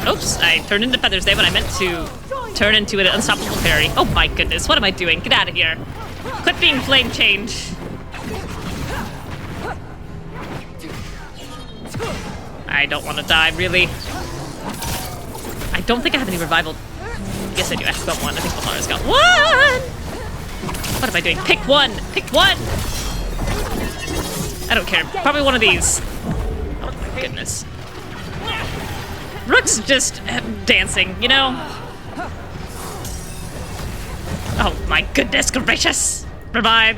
Oops, I turned into feathers there, but I meant to turn into an unstoppable fairy. Oh my goodness, what am I doing? Get out of here. Quit being flame change. I don't want to die, really. I don't think I have any revival. Yes, I do. I've got 1. I think Bellara's got 1! What am I doing? Pick 1! Pick 1! I don't care. Probably one of these. Oh my goodness. Rook's just dancing, you know? Oh my goodness gracious! Revive!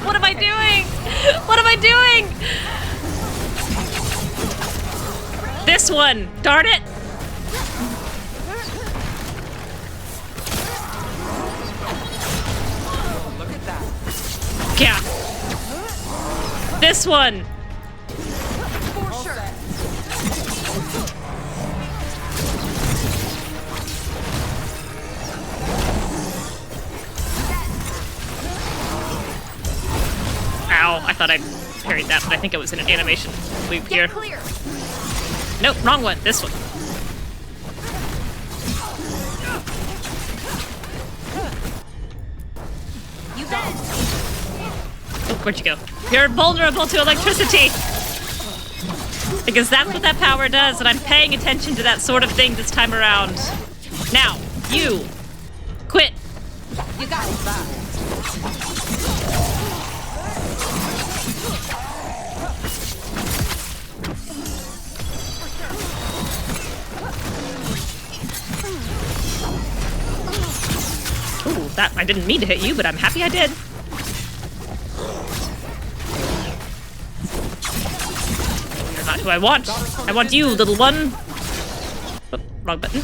What am I doing? What am I doing? This one! Darn it! Look at that. Yeah. This one! For sure. Ow, I thought I parried that, but I think it was in an animation loop here. Clear. Nope, wrong one. This one. You bet. Oh, where'd you go? You're vulnerable to electricity! Because that's what that power does, and I'm paying attention to that sort of thing this time around. Now, you! Quit! You got it. Ooh, that I didn't mean to hit you, but I'm happy I did. You're not who I want. I want you, little one. Oh, wrong button.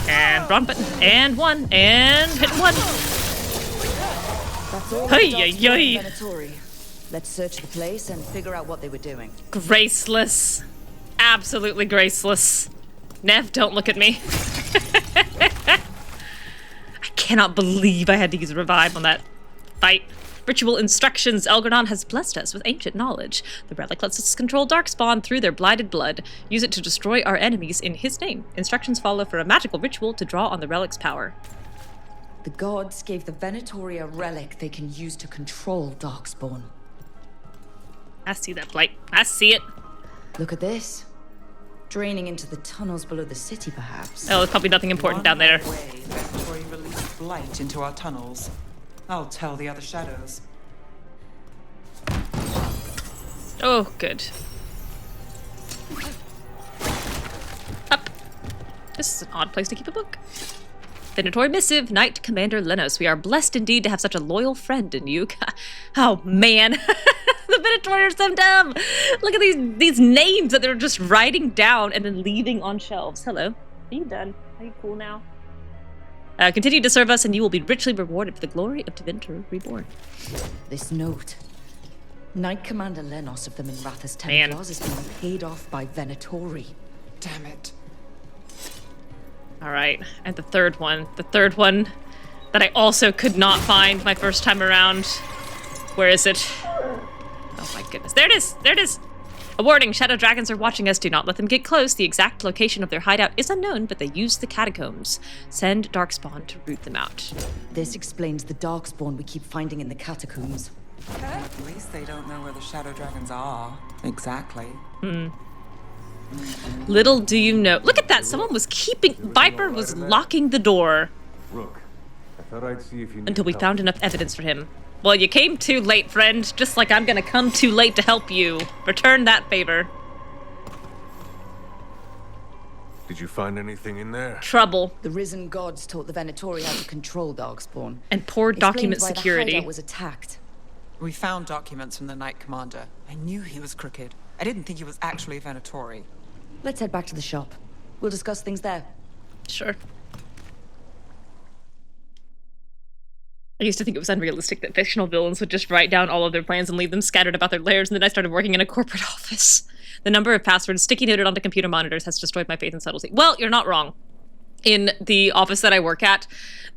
And wrong button. And 1. And hit 1. Hey. Let's search the place and figure out what they were doing. Graceless. Absolutely graceless. Nev, don't look at me. I cannot believe I had to use revive on that fight. Ritual instructions. Elgranon has blessed us with ancient knowledge. The relic lets us control darkspawn through their blighted blood. Use it to destroy our enemies in his name. Instructions follow for a magical ritual to draw on the relic's power. The gods gave the Venatori a relic they can use to control darkspawn. I see that blight. I see it. Look at this. Draining into the tunnels below the city, perhaps. Oh, there's probably nothing important down there. Venatori released blight into our tunnels. I'll tell the other shadows. Oh, good. Up. This is an odd place to keep a book. Venatori missive, Knight Commander Lenos. We are blessed indeed to have such a loyal friend in you. Oh man, the Venatori are so dumb. Look at these names that they're just writing down and then leaving on shelves. Hello, are you done? Are you cool now? Continue to serve us and you will be richly rewarded for the glory of Tevinter Reborn. This note. Knight Commander Lenos of the Minrathous Templars is being paid off by Venatori. Damn it. All right, and the third one that I also could not find my first time around. Where is it? Oh my goodness. There it is! There it is! A warning, shadow dragons are watching us. Do not let them get close. The exact location of their hideout is unknown, but they use the catacombs. Send Darkspawn to root them out. This explains the Darkspawn we keep finding in the catacombs. At least they don't know where the shadow dragons are. Exactly. Little do you know. Look at that! Someone was keeping... Viper was locking the door. Rook, I thought I'd see if you until we found enough evidence for him. Well, you came too late, friend. Just like I'm gonna come too late to help you. Return that favor. Did you find anything in there? Trouble. The risen gods taught the Venatori how to control Darkspawn. And poor document Explains why security. The hideout was attacked. We found documents from the Knight Commander. I knew he was crooked. I didn't think he was actually a Venatori. Let's head back to the shop. We'll discuss things there. Sure. I used to think it was unrealistic that fictional villains would just write down all of their plans and leave them scattered about their lairs, and then I started working in a corporate office. The number of passwords sticky noted onto computer monitors has destroyed my faith in subtlety. Well, you're not wrong. In the office that I work at,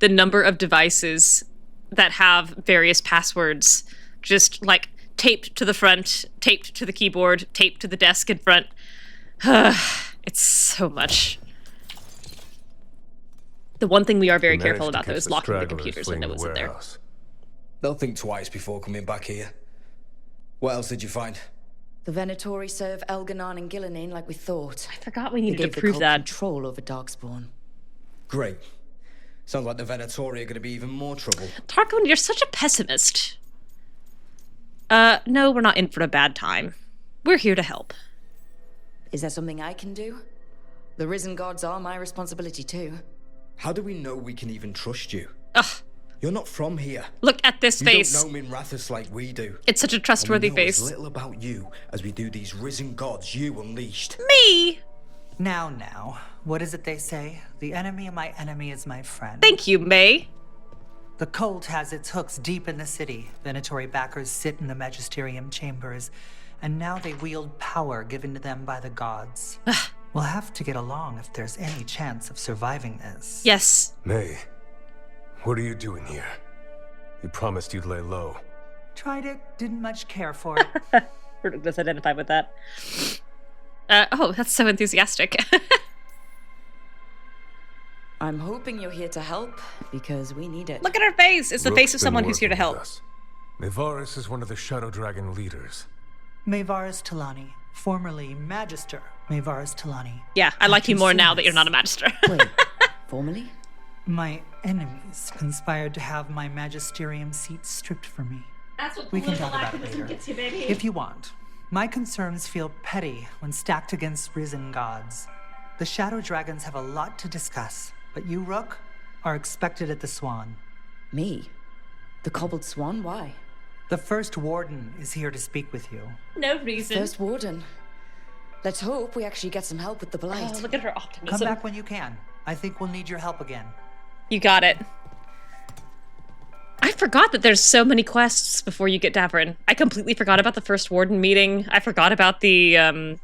the number of devices that have various passwords just like taped to the front, taped to the keyboard, taped to the desk in front. It's so much. The one thing we are very careful about, though, is locking the computers and know what's in there. They'll think twice before coming back here. What else did you find? The Venatori serve Elganon and Gillenane like we thought. I forgot we needed They to gave the prove cult that. control over Darkspawn. Great. Sounds like the Venatori are going to be even more trouble. Tarquin, you're such a pessimist. No, we're not in for a bad time. We're here to help. Is there something I can do? The risen gods are my responsibility too. How do we know we can even trust you? Ugh. You're not from here. Look at this face. You don't know Minrathous like we do. It's such a trustworthy and we know face. as little about you as we do these risen gods you unleashed. Me! Now, what is it they say? The enemy of my enemy is my friend. Thank you, May. The cult has its hooks deep in the city. Venatori backers sit in the magisterium chambers, and now they wield power given to them by the gods. We'll have to get along if there's any chance of surviving this. Yes. May, what are you doing here? You promised you'd lay low. Tried it, didn't much care for it. Rook does identify with that. Oh, that's so enthusiastic. I'm hoping you're here to help, because we need it. Look at her face! It's the Rook's face of been someone who's here to working help. with us. Maevaris is one of the Shadow Dragon leaders. Maevaris Talani, formerly Magister Maevaris Talani. Yeah, I like you more now that you're not a magister. Wait, formerly? My enemies conspired to have my magisterium seat stripped from me. That's what we can talk about it later. Gets you, baby. If you want. My concerns feel petty when stacked against risen gods. The Shadow Dragons have a lot to discuss, but you, Rook, are expected at the Swan. Me? The Cobbled Swan? Why? The First Warden is here to speak with you. No reason. First Warden. Let's hope we actually get some help with the Blight. Oh, look at her optimism. Come back when you can. I think we'll need your help again. You got it. I forgot that there's so many quests before you get Davrin. I completely forgot about the First Warden meeting. I forgot about the,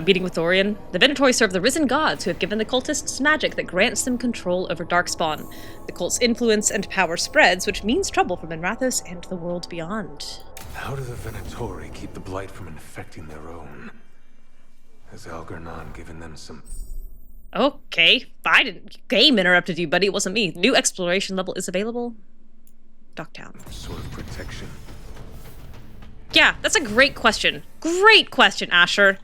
meeting with Dorian. The Venatori serve the risen gods who have given the cultists magic that grants them control over Darkspawn. The cult's influence and power spreads, which means trouble for Minrathous and the world beyond. How do the Venatori keep the Blight from infecting their own? Has Algernon given them some... Okay, I didn't... Game interrupted you, buddy. It wasn't me. New exploration level is available. Dock Town. sort of protection? Yeah, that's a great question. Great question, Asher.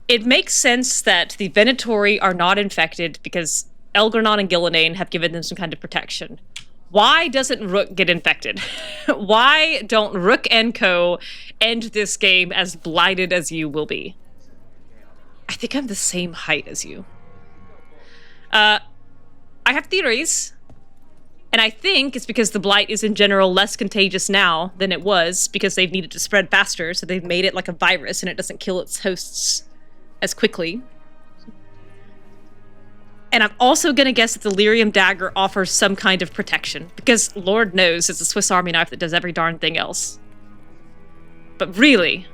It makes sense that the Venatori are not infected because Elgarnon and Gillenane have given them some kind of protection. Why doesn't Rook get infected? Why don't Rook and Co. end this game as blighted as you will be? I think I'm the same height as you. I have theories. And I think it's because the blight is in general less contagious now than it was because they've needed to spread faster, so they've made it like a virus and it doesn't kill its hosts as quickly. And I'm also gonna guess that the Lyrium Dagger offers some kind of protection, because Lord knows it's a Swiss Army knife that does every darn thing else. But really,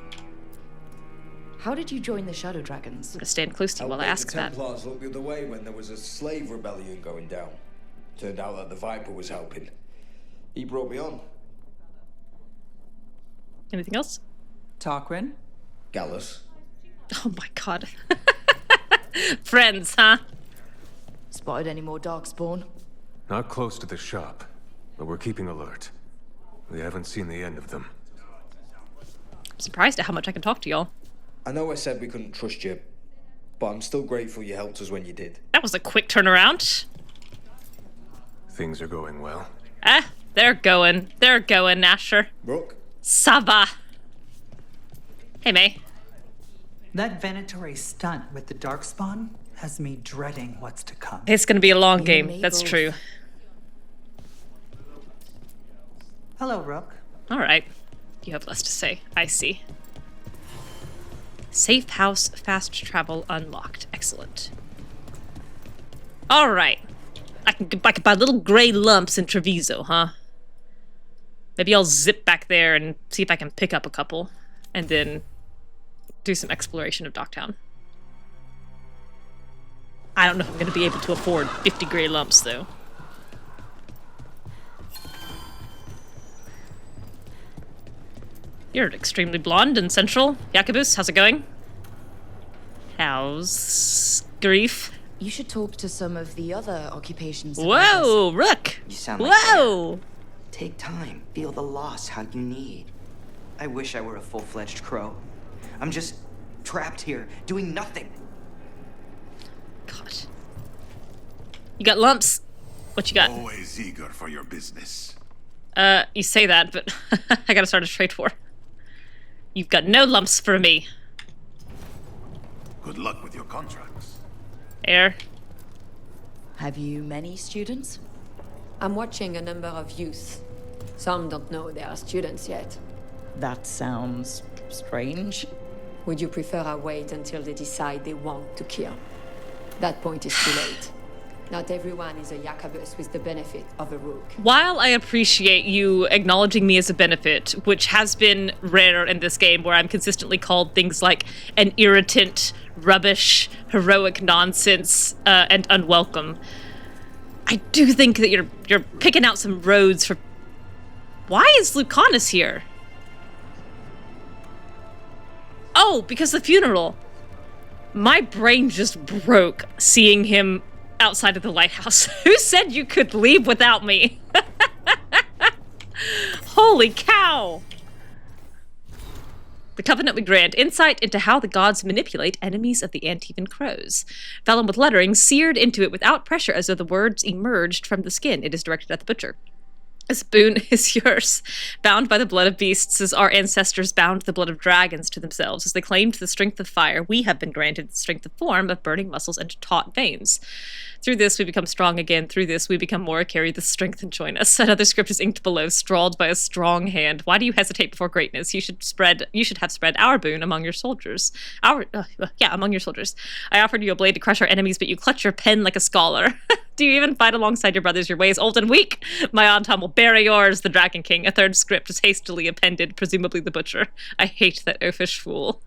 How did you join the Shadow Dragons? I'm gonna stand close to you while I ask the that. Templars looked the other way when there was a slave rebellion going down. Turned out that the Viper was helping. He brought me on. Anything else? Tarquin? Gallus. Oh my god. Friends, huh? Spotted any more Darkspawn? Not close to the shop, but we're keeping alert. We haven't seen the end of them. I'm surprised at how much I can talk to y'all. I know I said we couldn't trust you, but I'm still grateful you helped us when you did. That was a quick turnaround. Things are going well. They're going, Asher. Rook? Sava. Hey, May. That Venatori stunt with the Darkspawn has me dreading what's to come. It's gonna be a long game, that's true. Hello, Rook. Alright. You have less to say. I see. Safe house, fast travel unlocked. Excellent. Alright. I can buy little gray lumps in Treviso, huh? Maybe I'll zip back there and see if I can pick up a couple. And then do some exploration of Dock Town. I don't know if I'm going to be able to afford 50 gray lumps, though. You're extremely blonde and central. Jacobus, how's it going? How's grief? You should talk to some of the other occupations. Whoa, Rook! You sound like Whoa! Take time. Feel the loss how you need. I wish I were a full-fledged crow. I'm just trapped here, doing nothing. God. You got lumps. What you got? Always eager for your business. You say that, but I gotta start a trade war. You've got no lumps for me. Good luck with your contracts. Air. Have you many students? I'm watching a number of youth. Some don't know they are students yet. That sounds strange. Would you prefer I wait until they decide they want to kill? That point is too late. Not everyone is a Jacobus with the benefit of a Rook. While I appreciate you acknowledging me as a benefit, which has been rare in this game, where I'm consistently called things like an irritant, rubbish, heroic nonsense, and unwelcome, I do think that you're picking out some roads for... Why is Lucanus here? Oh, because the funeral. My brain just broke seeing him outside of the lighthouse. Who said you could leave without me? Holy cow! The Covenant we grant insight into how the gods manipulate enemies of the Antivan crows. Vellum with lettering seared into it without pressure as though the words emerged from the skin. It is directed at the butcher. This boon is yours. Bound by the blood of beasts as our ancestors bound the blood of dragons to themselves. As they claimed the strength of fire, we have been granted the strength of form, of burning muscles and taut veins. Through this we become strong again. Through this we become more. Carry the strength and join us. Another script is inked below, scrawled by a strong hand. Why do you hesitate before greatness? You should have spread our boon among your soldiers. Among your soldiers. I offered you a blade to crush our enemies, but you clutch your pen like a scholar. Do you even fight alongside your brothers? Your ways old and weak? My Anton will bury yours, the Dragon King. A third script is hastily appended, presumably the butcher. I hate that oafish fool.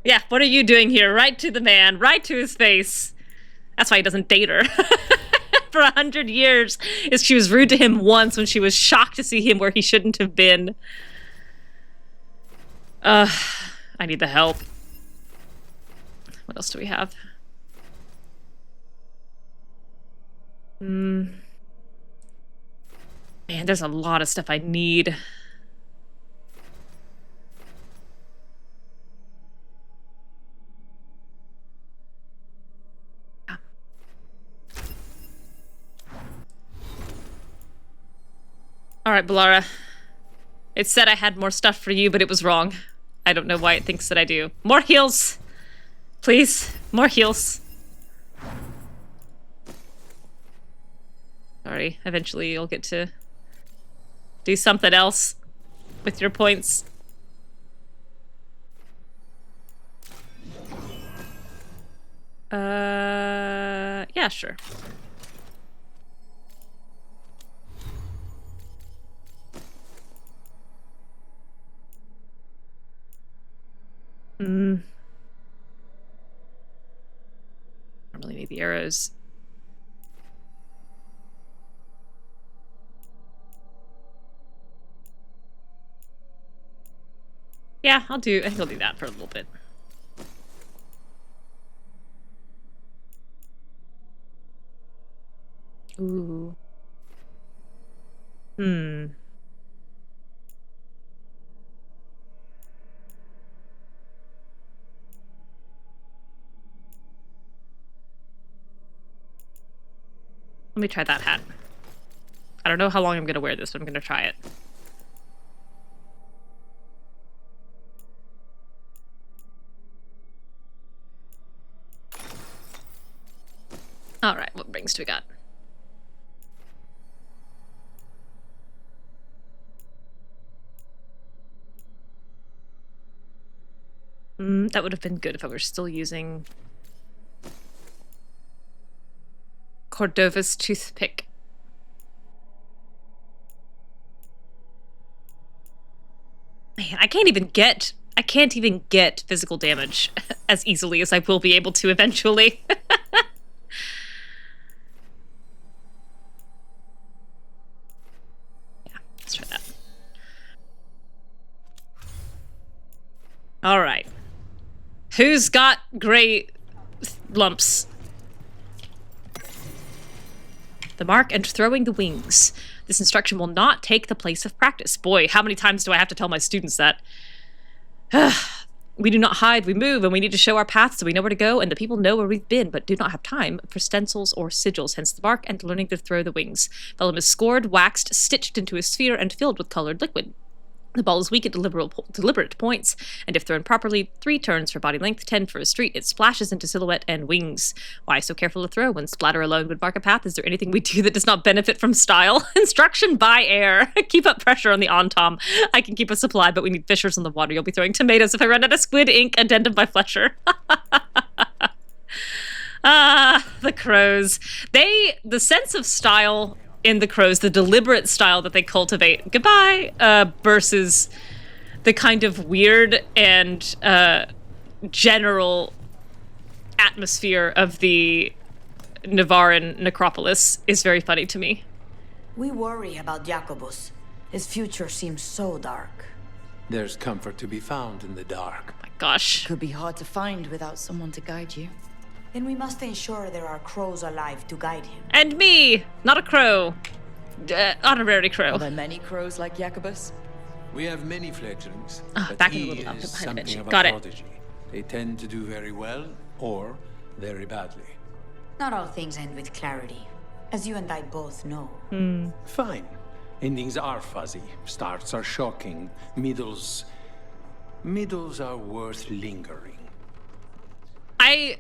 Yeah, what are you doing here? Right to the man, right to his face. That's why he doesn't date her. For 100 years. She was rude to him once when she was shocked to see him where he shouldn't have been. I need the help. What else do we have? Man, there's a lot of stuff I need. Alright, Bellara. It said I had more stuff for you, but it was wrong. I don't know why it thinks that I do. More heals! Please, more heals. Sorry, eventually you'll get to do something else with your points. Yeah, sure. I really need the arrows. Yeah, I think I'll do that for a little bit. Ooh. Let me try that hat. I don't know how long I'm gonna wear this, but I'm gonna try it. Alright, what rings do we got? That would have been good if I were still using Cordova's toothpick. Man, I can't even get physical damage as easily as I will be able to eventually. Yeah, let's try that. All right. Who's got gray lumps? The mark and throwing the wings. This instruction will not take the place of practice. Boy, how many times do I have to tell my students that? We do not hide, we move, and we need to show our paths so we know where to go, and the people know where we've been, but do not have time for stencils or sigils, hence the mark and learning to throw the wings. Vellum is scored, waxed, stitched into a sphere, and filled with colored liquid. The ball is weak at deliberate points, and if thrown properly, 3 turns for body length, 10 for a street, it splashes into silhouette and wings. Why so careful to throw when splatter alone would mark a path? Is there anything we do that does not benefit from style? Instruction by air. Keep up pressure on the on-tom. I can keep a supply, but we need fishers on the water. You'll be throwing tomatoes if I run out of squid ink. Addendum by Fletcher. The crows. The sense of style in the crows, the deliberate style that they cultivate, versus the kind of weird and general atmosphere of the Nevarin necropolis is very funny to me. We worry about Jacobus. His future seems so dark. There's comfort to be found in the dark. My gosh. Could be hard to find without someone to guide you. Then we must ensure there are crows alive to guide him. And me! Not a crow. Honorary crow. Are there many crows like Jacobus? We have many fledglings, but back in he the little is behind the bench. something of a Got it. prodigy. They tend to do very well, or very badly. Not all things end with clarity, as you and I both know. Fine. Endings are fuzzy. Starts are shocking. Middles are worth lingering. I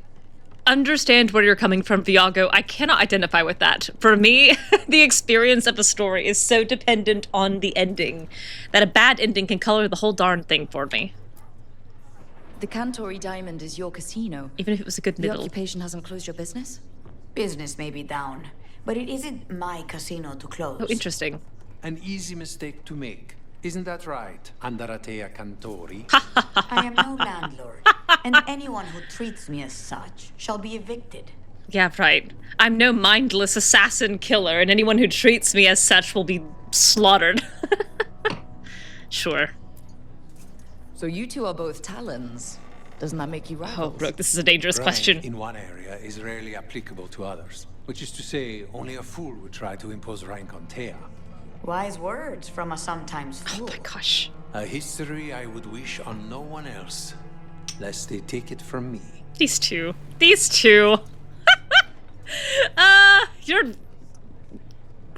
understand where you're coming from, Viago. I cannot identify with that. For me, the experience of a story is so dependent on the ending that a bad ending can color the whole darn thing for me. The Cantori Diamond is your casino. Even if it was a good middle. The occupation hasn't closed your business? Business may be down, but it isn't my casino to close. Oh, interesting. An easy mistake to make. Isn't that right, Andarattea Cantori? I am no landlord, and anyone who treats me as such shall be evicted. Yeah, right. I'm no mindless assassin killer, and anyone who treats me as such will be slaughtered. Sure. So you two are both Talons. Doesn't that make you rivals? Oh, Rook, this is a dangerous Rank question. in one area is rarely applicable to others. Which is to say, only a fool would try to impose rank on Teia. Wise words from a sometimes fool. Oh my gosh. A history I would wish on no one else, lest they take it from me. These two. You're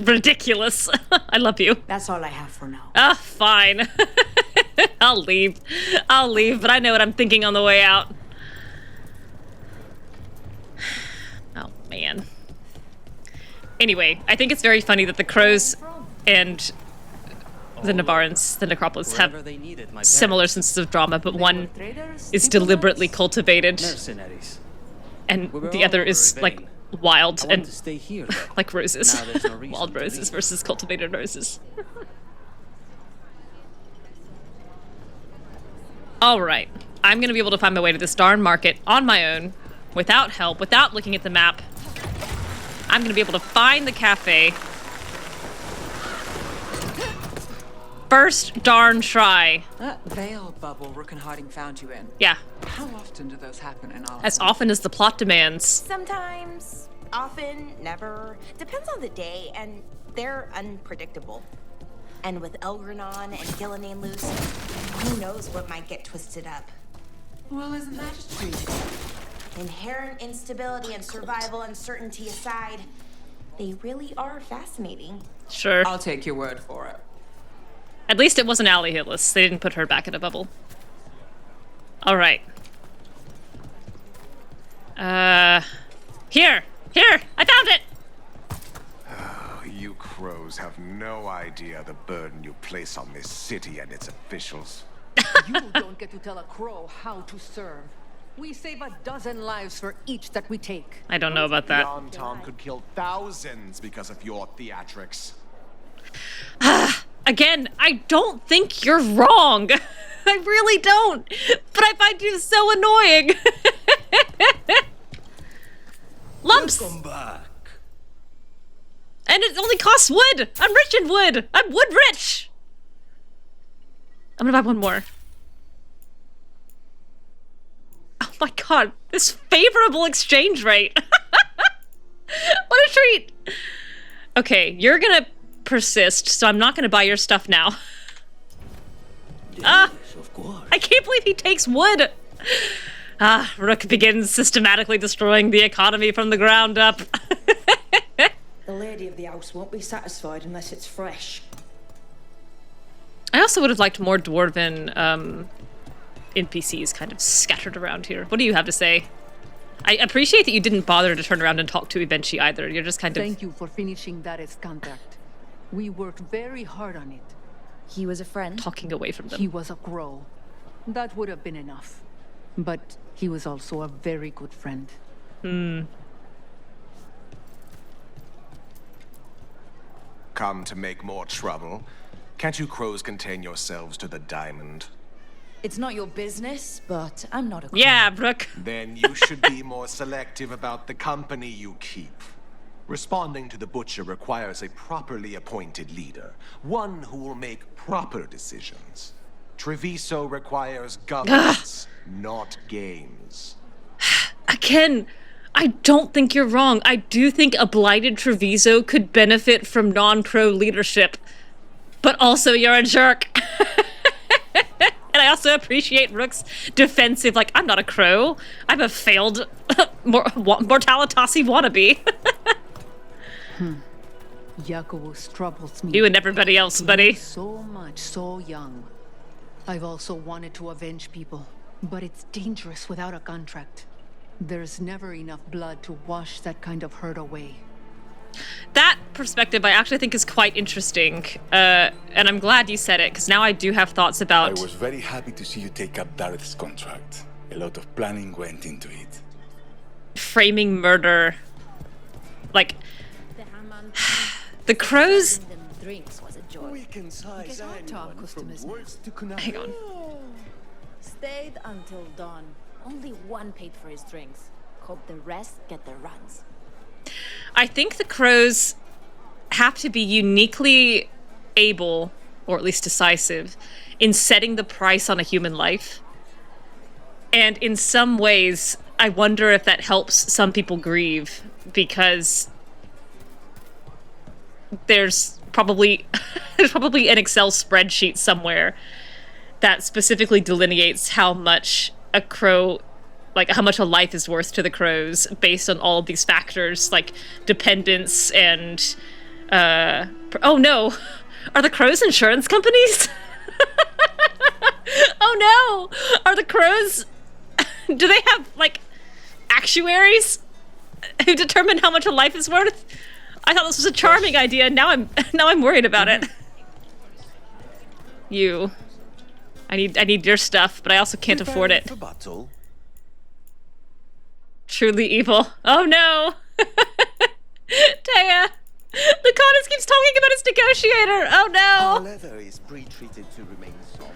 ridiculous. I love you. That's all I have for now. Fine. I'll leave, but I know what I'm thinking on the way out. Oh, man. Anyway, I think it's very funny that the crows and the Nevarans, the necropolis, have similar senses of drama, but one is deliberately cultivated, and the other is, like, wild and like roses. Wild roses versus cultivated roses. All right. I'm gonna be able to find my way to this darn market on my own, without help, without looking at the map. I'm gonna be able to find the cafe. First darn try. That veil bubble Rook and Harding found you in. Yeah. How often do those happen in our As often as the plot demands. Sometimes, often, never. Depends on the day, and they're unpredictable. And with Elgranon and Gillenane loose, who knows what might get twisted up. Well, isn't that a treat? Inherent instability and survival uncertainty aside, they really are fascinating. Sure. I'll take your word for it. At least it wasn't Allie Hillis. They didn't put her back in a bubble. Alright. Here! Here! I found it! Oh, you crows have no idea the burden you place on this city and its officials. You don't get to tell a crow how to serve. We save 12 lives for each that we take. I don't know about that. Tom could kill thousands because of your theatrics. Again, I don't think you're wrong. I really don't. But I find you so annoying. Lumps. Welcome back. And it only costs wood. I'm rich in wood. I'm wood rich. I'm gonna buy one more. Oh my god, this favorable exchange rate. What a treat. Okay, you're gonna persist, so I'm not gonna buy your stuff now. Yes, of course. I can't believe he takes wood. Rook begins systematically destroying the economy from the ground up. The lady of the house won't be satisfied unless it's fresh. I also would have liked more dwarven NPCs kind of scattered around here. What do you have to say? I appreciate that you didn't bother to turn around and talk to Evenchi either. You're just kind of... Thank you for finishing that contract. We worked very hard on it. He was a friend? Talking away from them. He was a crow. That would have been enough. But he was also a very good friend. Come to make more trouble? Can't you crows contain yourselves to the diamond? It's not your business, but I'm not a crow. Yeah, Brooke. Then you should be more selective about the company you keep. Responding to the Butcher requires a properly appointed leader, one who will make proper decisions. Treviso requires governance, not games. Again, I don't think you're wrong. I do think a blighted Treviso could benefit from non-pro leadership. But also, you're a jerk. And I also appreciate Rook's defensive, like, I'm not a crow. I'm a failed Mortalitasi wannabe. Jacobus troubles me. You and everybody else, buddy. So much, so young. I've also wanted to avenge people, but it's dangerous without a contract. There's never enough blood to wash that kind of hurt away. That perspective I actually think is quite interesting, and I'm glad you said it, because now I do have thoughts about... I was very happy to see you take up Dareth's contract. A lot of planning went into it. Framing murder. Like... The crows... We can size anyone from dwarves to Hang on. Stayed until dawn. Only one paid for his drinks. Hope the rest get their runs. I think the crows have to be uniquely able, or at least decisive, in setting the price on a human life. And in some ways, I wonder if that helps some people grieve, because there's probably an Excel spreadsheet somewhere that specifically delineates how much a crow, like how much a life is worth to the crows based on all of these factors, like dependence and oh no, are the crows insurance companies? Oh no, are the crows, do they have like actuaries who determine how much a life is worth? I thought this was a charming idea. Now I'm worried about it. You. I need your stuff, but I also can't afford it. Truly evil. Oh no! Teia! Lucanus keeps talking about his negotiator! Oh no! Leather is pre-treated to remain soft.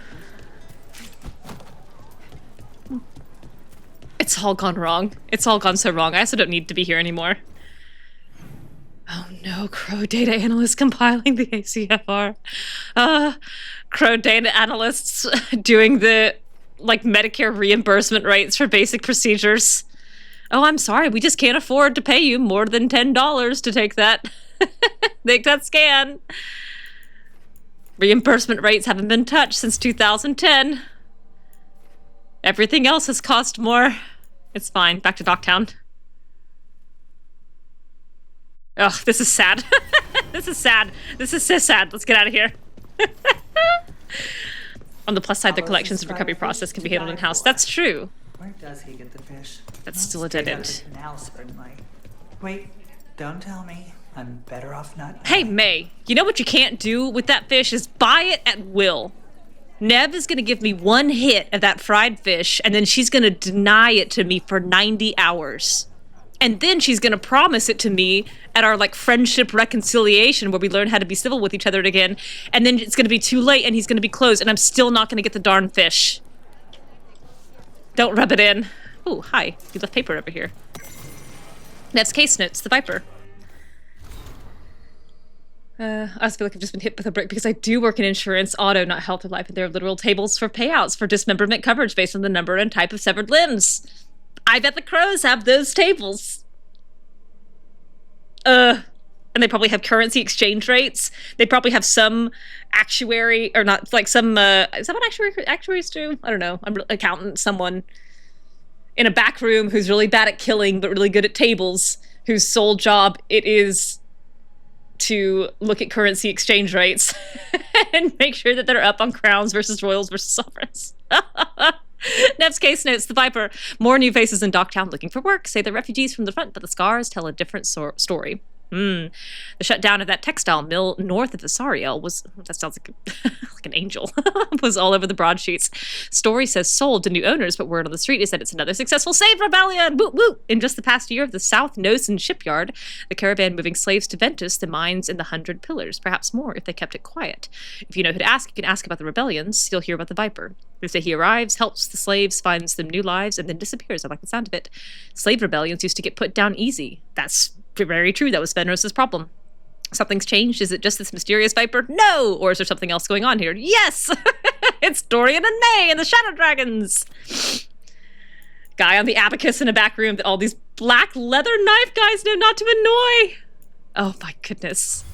It's all gone wrong. It's all gone so wrong. I also don't need to be here anymore. Oh no, Crow data analysts compiling the ACFR. Crow data analysts doing the, like, Medicare reimbursement rates for basic procedures. Oh, I'm sorry, we just can't afford to pay you more than $10 to take that scan. Reimbursement rates haven't been touched since 2010. Everything else has cost more. It's fine. Back to Dock Town. Ugh, this is sad. This is sad. This is so sad. Let's get out of here. On the plus side, the collections and recovery process can be handled in-house. That's true. Where does he get the fish? That's still a dead end. Now, certainly. Wait, don't tell me. I'm better off not. Hey, May, you know what you can't do with that fish is buy it at will. Neve is gonna give me one hit of that fried fish, and then she's gonna deny it to me for 90 hours. And then she's gonna promise it to me at our, like, friendship reconciliation where we learn how to be civil with each other again. And then it's gonna be too late and he's gonna be closed and I'm still not gonna get the darn fish. Don't rub it in. Ooh, hi. You left paper over here. Neve's case notes, the Viper. I also feel like I've just been hit with a brick because I do work in insurance, auto, not health or life, and there are literal tables for payouts for dismemberment coverage based on the number and type of severed limbs. I bet the Crows have those tables. And they probably have currency exchange rates. They probably have some actuary, or not, like some, is that what actuaries do? I don't know. I'm an accountant, someone in a back room who's really bad at killing but really good at tables, whose sole job it is to look at currency exchange rates and make sure that they're up on crowns versus royals versus sovereigns. Neve's case notes, the Viper. More new faces in Dock Town looking for work. Say the refugees from the front, but the scars tell a different story. The shutdown of that textile mill north of the Sariel was, that sounds like, like an angel, was all over the broadsheets. Story says sold to new owners, but word on the street is that it's another successful slave rebellion. Woo woo! In just the past year of the South Nosen shipyard, the caravan moving slaves to Ventus, the mines in the 100 Pillars, perhaps more if they kept it quiet. If you know who to ask, you can ask about the rebellions. You'll hear about the Viper. They say he arrives, helps the slaves, finds them new lives, and then disappears. I like the sound of it. Slave rebellions used to get put down easy. That's very true. That was Fenris's problem. Something's changed. Is it just this mysterious Viper? No! Or is there something else going on here? Yes! It's Dorian and May and the Shadow Dragons! Guy on the abacus in a back room that all these black leather knife guys know not to annoy! Oh my goodness.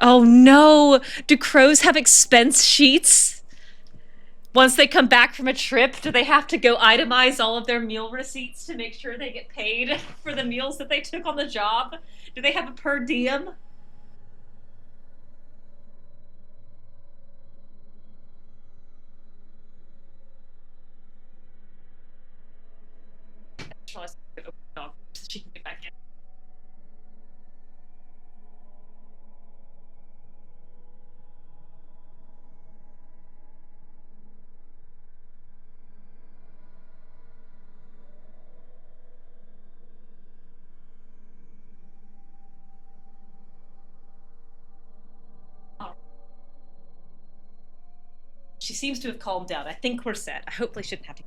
Oh no! Do crows have expense sheets? Once they come back from a trip, do they have to go itemize all of their meal receipts to make sure they get paid for the meals that they took on the job? Do they have a per diem? She can get back in. She seems to have calmed down. I think we're set. I hopefully shouldn't have to.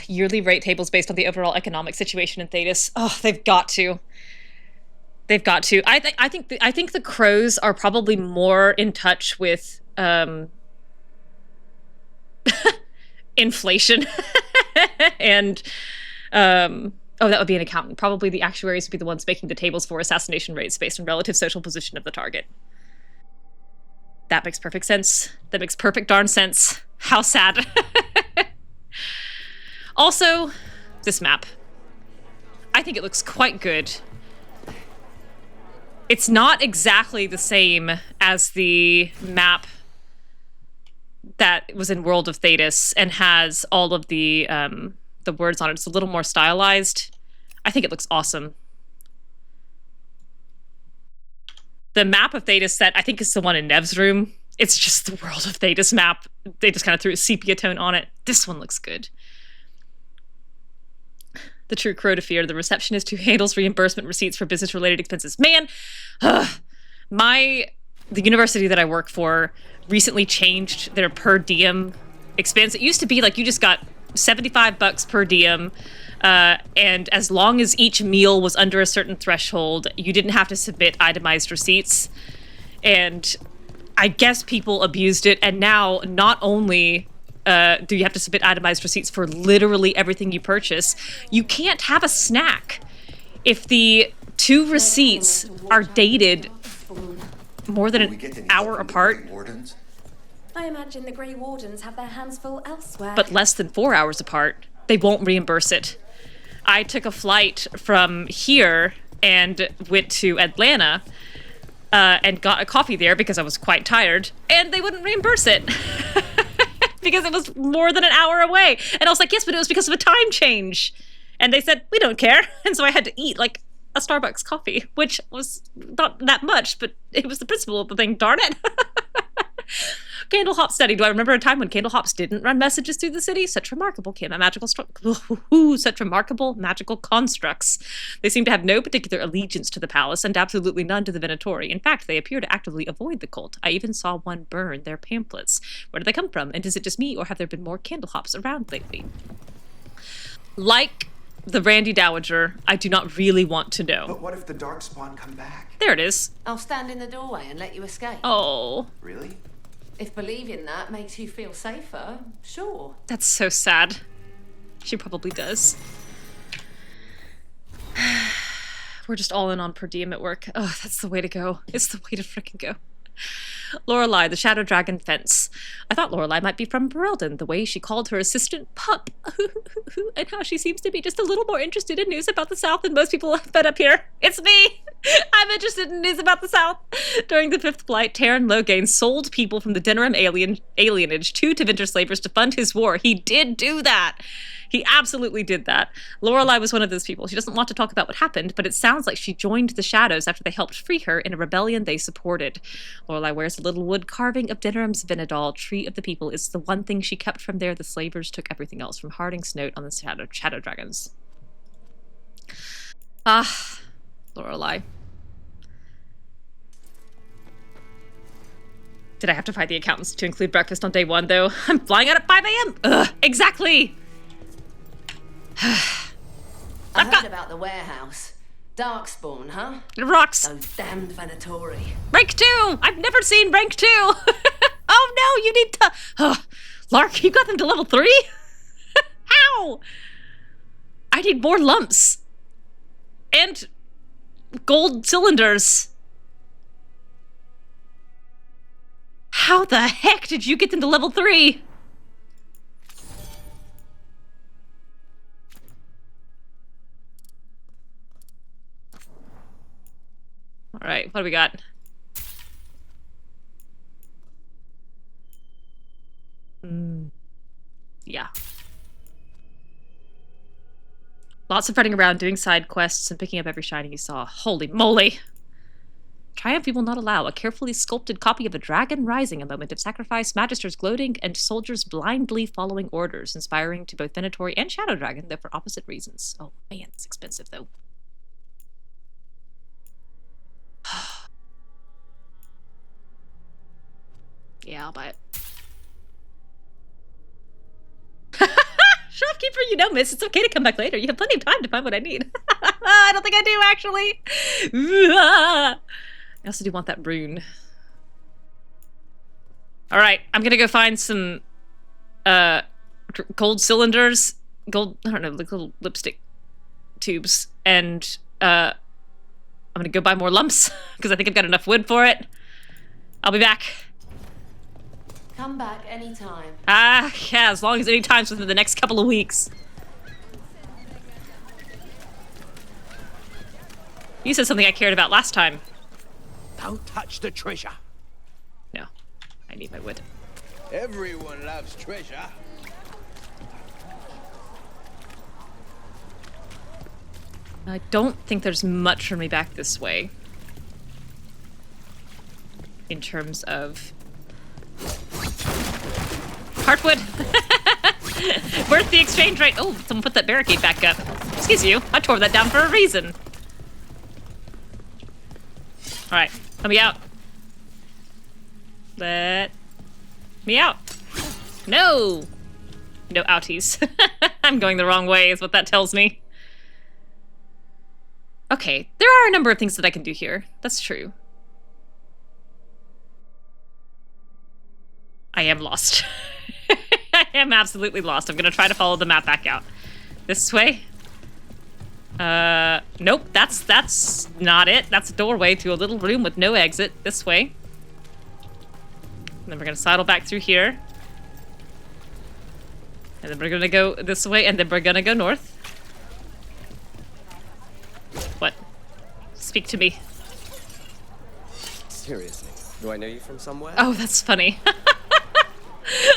Yearly rate tables based on the overall economic situation in Thedas. Oh, they've got to. They've got to. I think the Crows are probably more in touch with inflation and oh, that would be an accountant. Probably the actuaries would be the ones making the tables for assassination rates based on relative social position of the target. That makes perfect sense. That makes perfect darn sense. How sad. Also, this map. I think it looks quite good. It's not exactly the same as the map that was in World of Thedas and has all of the words on it. It's a little more stylized. I think it looks awesome. The map of Thedas that I think is the one in Nev's room. It's just the World of Thedas map. They just kind of threw a sepia tone on it. This one looks good. The true crow to fear, the receptionist who handles reimbursement receipts for business-related expenses. Man, the university that I work for recently changed their per diem expense. It used to be like you just got $75 per diem, and as long as each meal was under a certain threshold, you didn't have to submit itemized receipts. And I guess people abused it, and now not only do you have to submit itemized receipts for literally everything you purchase, you can't have a snack if the 2 receipts are dated more than an hour apart. I imagine the Grey Wardens have their hands full elsewhere. But less than 4 hours apart. They won't reimburse it. I took a flight from here and went to Atlanta and got a coffee there because I was quite tired, and they wouldn't reimburse it because it was more than an hour away. And I was like, yes, but it was because of a time change. And they said, we don't care. And so I had to eat like a Starbucks coffee, which was not that much, but it was the principle of the thing, darn it. Candle Hop study. Do I remember a time when Candle Hops didn't run messages through the city? Such remarkable magical constructs. They seem to have no particular allegiance to the palace and absolutely none to the Venatori. In fact, they appear to actively avoid the cult. I even saw one burn their pamphlets. Where do they come from? And is it just me, or have there been more Candle Hops around lately? Like the Randy Dowager, I do not really want to know. But what if the Darkspawn come back? There it is. I'll stand in the doorway and let you escape. Oh. Really? If believing that makes you feel safer, sure. That's so sad. She probably does. We're just all in on per diem at work. Oh, that's the way to go. It's the way to frickin' go. Lorelei, the Shadow Dragon Fence. I thought Lorelei might be from Berelden, the way she called her assistant pup. And how she seems to be just a little more interested in news about the South than most people have been up here. It's me! I'm interested in news about the South. During the 5th Blight, Lorelei and Loghain sold people from the Denerim alienage to Tevinter slavers to fund his war. He did do that! He absolutely did that. Lorelei was one of those people. She doesn't want to talk about what happened, but it sounds like she joined the Shadows after they helped free her in a rebellion they supported. Lorelei wears a little wood carving of Denerim's Vinadal, Tree of the People. It's the one thing she kept from there. The slavers took everything else, from Harding's note on the Shadow Dragons. Ah, Lorelei. Did I have to fight the accountants to include breakfast on day 1, though? I'm flying out at 5 a.m. Ugh, exactly! I heard about the warehouse. Darkspawn, huh? Rocks. Those damned Venatori. Rank 2! I've never seen rank 2! Oh no, you need to... Lark, you got them to level 3? How? I need more lumps. And gold cylinders. How the heck did you get them to level 3? All right, what do we got? Yeah. Lots of running around, doing side quests, and picking up every shiny you saw. Holy moly! Triumph we will not allow. A carefully sculpted copy of a dragon rising, a moment of sacrifice, magisters gloating, and soldiers blindly following orders, inspiring to both Venatori and Shadow Dragon, though for opposite reasons. Oh man, it's expensive though. Yeah, I'll buy it. Shopkeeper, you know, miss, it's okay to come back later. You have plenty of time to find what I need. I don't think I do, actually. I also do want that rune. All right, I'm gonna go find some gold cylinders, gold, I don't know, like little lipstick tubes, and I'm gonna go buy more lumps because I think I've got enough wood for it. I'll be back. Come back anytime. Ah, yeah, as long as any time's within the next couple of weeks. You said something I cared about last time. Don't touch the treasure. No, I need my wood. Everyone loves treasure. I don't think there's much for me back this way. In terms of... Heartwood! Worth the exchange rate! Oh, someone put that barricade back up. Excuse you, I tore that down for a reason. Alright, let me out. Let me out. No! No outies. I'm going the wrong way is what that tells me. Okay, there are a number of things that I can do here. That's true. I am lost. I am absolutely lost. I'm gonna try to follow the map back out. This way? Nope, that's not it. That's a doorway to a little room with no exit. This way. And then we're gonna sidle back through here. And then we're gonna go this way, and then we're gonna go north. What? Speak to me. Seriously, do I know you from somewhere? Oh, that's funny.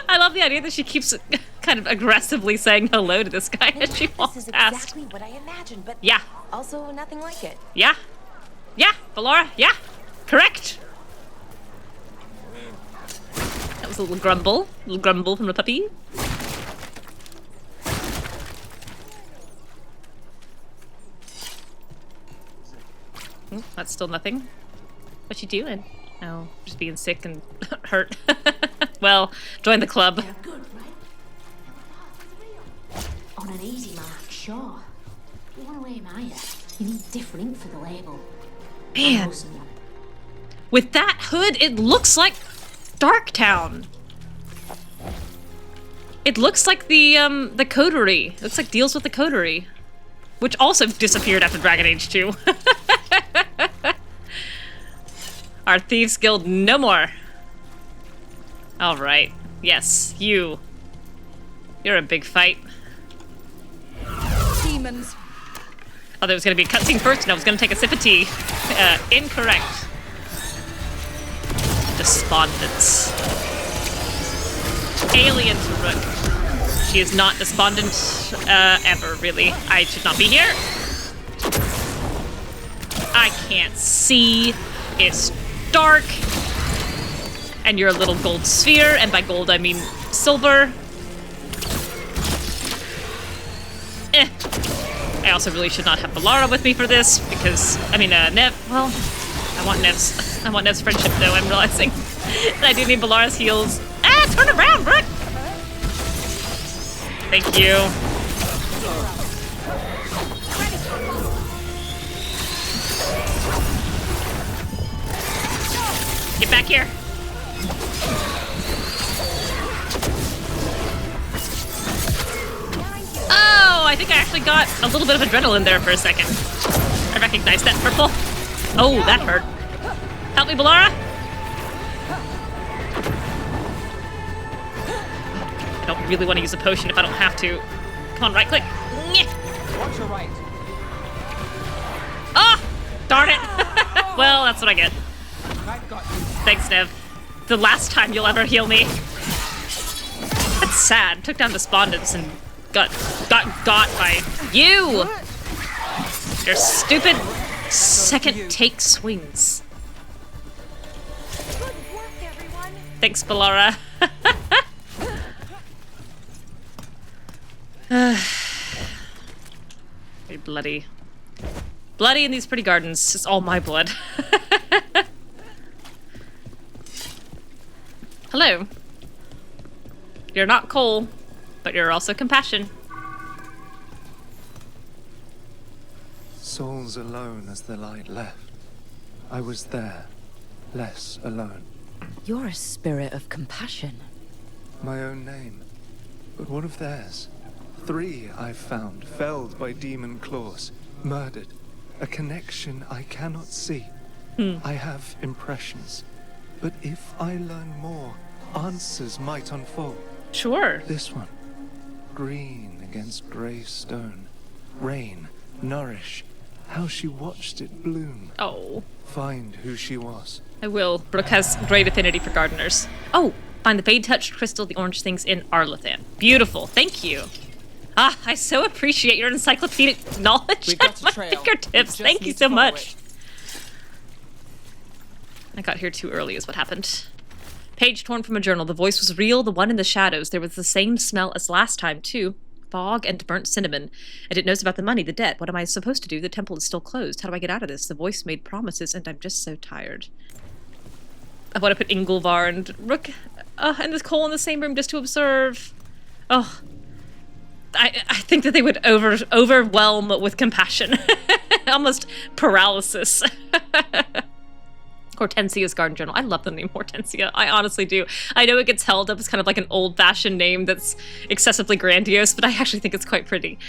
I love the idea that she keeps kind of aggressively saying hello to this guy as she walks This is past. exactly what I imagined, but yeah, also nothing like it. yeah, yeah, Bellara, yeah, correct. That was a little grumble from the puppy. That's still nothing. What you doing? Oh, just being sick and hurt. Well, join the club. You're good, right? On an easy mark, sure. You want to aim higher, you need different ink for the label. Man, with that hood, it looks like Dark Town. It looks like the Coterie. It looks like deals with the Coterie, which also disappeared after Dragon Age 2. Our Thieves Guild no more. Alright. Yes, you. You're a big fight. Demons. Oh, there was gonna be a cutscene first and I was gonna take a sip of tea. Incorrect. Despondence. Alien to Rook. She is not despondent, ever, really. I should not be here. I can't see. It's dark. And you're a little gold sphere, and by gold I mean silver. I also really should not have Bellara with me for this, because, I mean, Neve, well, I want Nev's friendship, though, I'm realizing. And I do need Bellara's heals. Ah, turn around, Rook! Thank you. Get back here. Oh, I think I actually got a little bit of adrenaline there for a second. I recognize that purple. Oh, that hurt. Help me, Bellara. I don't really want to use a potion if I don't have to. Come on, right click. Watch your right. Oh, darn it. Well, that's what I get. Thanks, Nev. The last time you'll ever heal me. That's sad. Took down Despondence and got by you. Your stupid second take swings. Thanks, Bellara. Very bloody. Bloody in these pretty gardens. It's all my blood. Hello. You're not coal, but you're also compassion. Souls alone as the light left. I was there, less alone. You're a spirit of compassion. My own name, but what of theirs? 3 I've found, felled by demon claws, murdered. A connection I cannot see. I have impressions, but if I learn more, answers might unfold. Sure. This one, green against grey stone, rain, nourish, how she watched it bloom. Oh. Find who she was. I will. Brooke has great affinity for gardeners. Oh, find the fade-touched crystal, the orange things in Arlathan. Beautiful. Thank you. Ah, I so appreciate your encyclopedic knowledge at my fingertips. Thank you so much. I got here too early is what happened. Page torn from a journal. The voice was real, the one in the shadows. There was the same smell as last time, too. Fog and burnt cinnamon. And it knows about the money, the debt. What am I supposed to do? The temple is still closed. How do I get out of this? The voice made promises, and I'm just so tired. I want to put Ingolvar and Rook and this Cole in the same room just to observe. Oh, I think that they would overwhelm with compassion. Almost paralysis. Hortensia's garden journal. I love the name Hortensia. I honestly do. I know it gets held up as kind of like an old-fashioned name that's excessively grandiose, but I actually think it's quite pretty.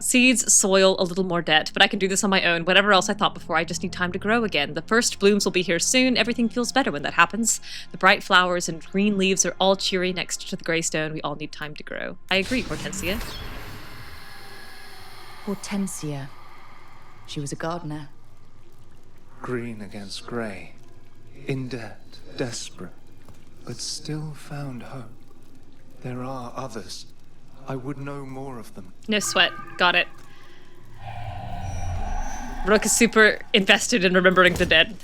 Seeds, soil, a little more debt, but I can do this on my own. Whatever else I thought before, I just need time to grow again. The first blooms will be here soon. Everything feels better when that happens. The bright flowers and green leaves are all cheery next to the gray stone. We all need time to grow. I agree, Hortensia. Hortensia. She was a gardener. Green against grey. In debt, desperate, but still found hope. There are others. I would know more of them. No sweat. Got it. Rook is super invested in remembering the dead.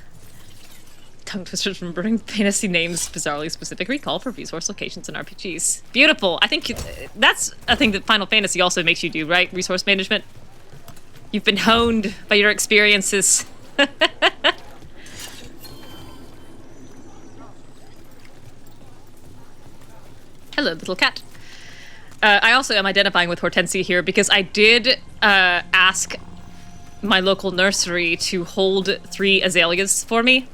Tongue twisters remembering fantasy names, bizarrely specific recall for resource locations in RPGs. Beautiful. I think that's a thing that Final Fantasy also makes you do, right? Resource management. You've been honed by your experiences. Hello, little cat. I also am identifying with Hortensia here because I did ask my local nursery to hold 3 azaleas for me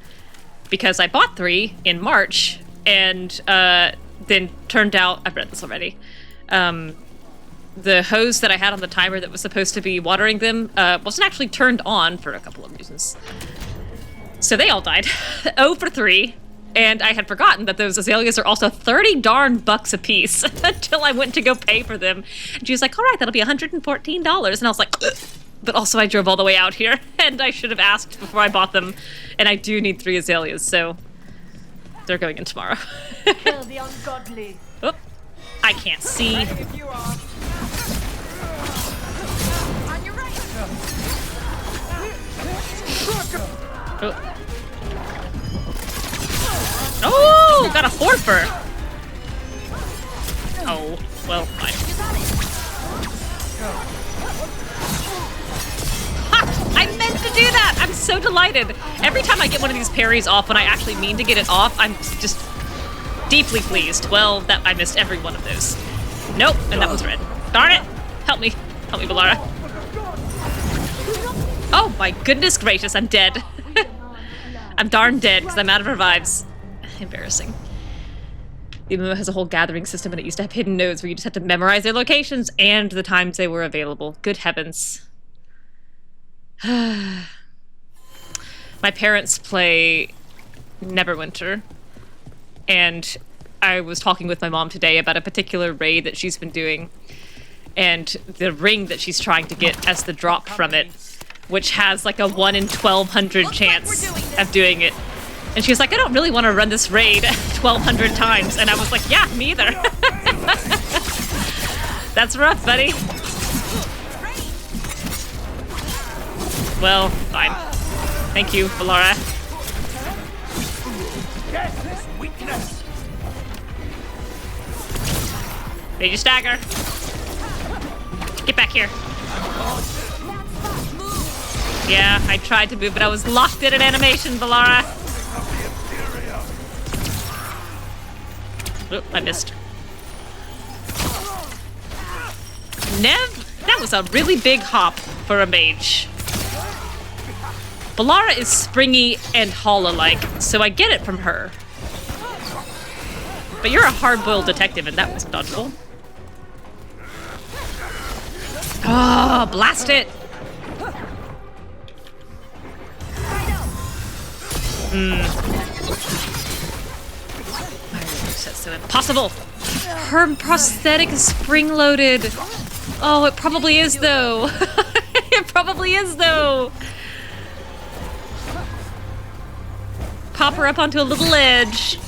because I bought 3 in March and then turned out, I've read this already, the hose that I had on the timer that was supposed to be watering them wasn't actually turned on for a couple of reasons. So they all died. 0 for 3. And I had forgotten that those azaleas are also 30 darn bucks a piece until I went to go pay for them. And she was like, all right, that'll be $114. And I was like, ugh. But also I drove all the way out here and I should have asked before I bought them. And I do need 3 azaleas, so they're going in tomorrow. Kill the ungodly. Oh, I can't see. If you are. On your right. Oh. Oh, got a forfer. Oh, well, fine. Ha! I meant to do that! I'm so delighted. Every time I get one of these parries off when I actually mean to get it off, I'm just deeply pleased. Well, that I missed every one of those. Nope, and that was red. Darn it! Help me. Help me, Bellara. Oh my goodness gracious, I'm dead. I'm darn dead because I'm out of revives. Embarrassing. The MMO has a whole gathering system and it used to have hidden nodes where you just had to memorize their locations and the times they were available. Good heavens. My parents play Neverwinter and I was talking with my mom today about a particular raid that she's been doing and the ring that she's trying to get as the drop from it, which has like a 1 in 1,200 chance of doing it. And she was like, I don't really want to run this raid 1,200 times. And I was like, yeah, me either. That's rough, buddy. Well, fine. Thank you, Bellara. Made you stagger. Get back here. Yeah, I tried to move, but I was locked in an animation, Bellara. Oh, I missed. Neve, that was a really big hop for a mage. Bellara is springy and hollow-like, so I get it from her. But you're a hard-boiled detective, and that wasn't dodgeable. Oh, blast it! That's so impossible. Her prosthetic is spring-loaded. Oh, it probably is, though. It probably is, though. Pop her up onto a little ledge.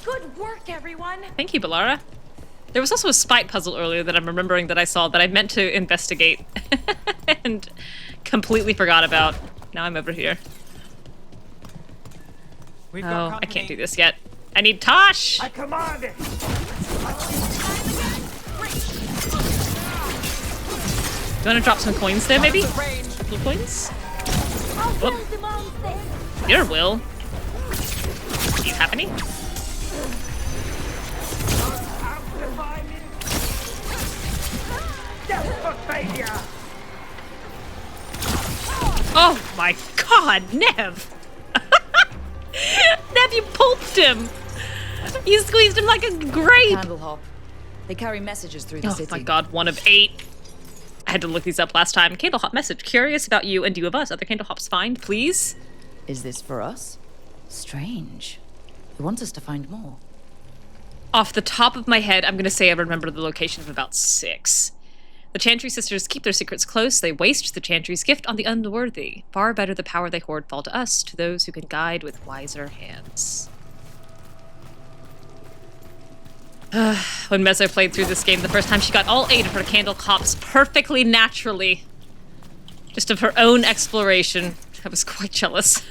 Good work, everyone. Thank you, Bellara. There was also a spite puzzle earlier that I'm remembering that I saw that I meant to investigate and completely forgot about. Now I'm over here. Oh, I can't do this yet. I need Tosh! I command it! Do you want to drop some coins there, maybe? Blue coins? Whoop. Your will. Do you have any? Oh my god, Neve! Neve, you pulped him! You squeezed him like a grape! Candlehop. They carry messages through the city. Oh my god, 1 of 8. I had to look these up last time. Candlehop message. Curious about you and you of us. Other Candlehops find, please? Is this for us? Strange. He wants us to find more. Off the top of my head, I'm gonna say I remember the location of about 6. The Chantry sisters keep their secrets close. They waste the Chantry's gift on the unworthy. Far better the power they hoard fall to us, to those who can guide with wiser hands. When Mezzo played through this game the first time, she got all 8 of her Candlehops perfectly naturally. Just of her own exploration. I was quite jealous.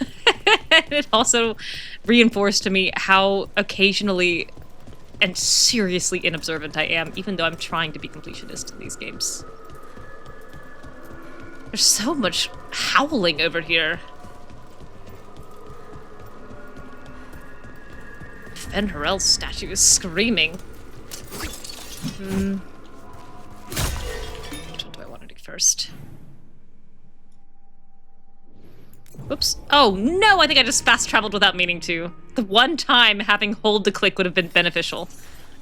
It also reinforced to me how occasionally and seriously inobservant I am, even though I'm trying to be completionist in these games. There's so much howling over here. Fen Harel's statue is screaming. Which one do I want to do first? Oops. Oh no, I think I just fast traveled without meaning to. The one time having hold to click would have been beneficial.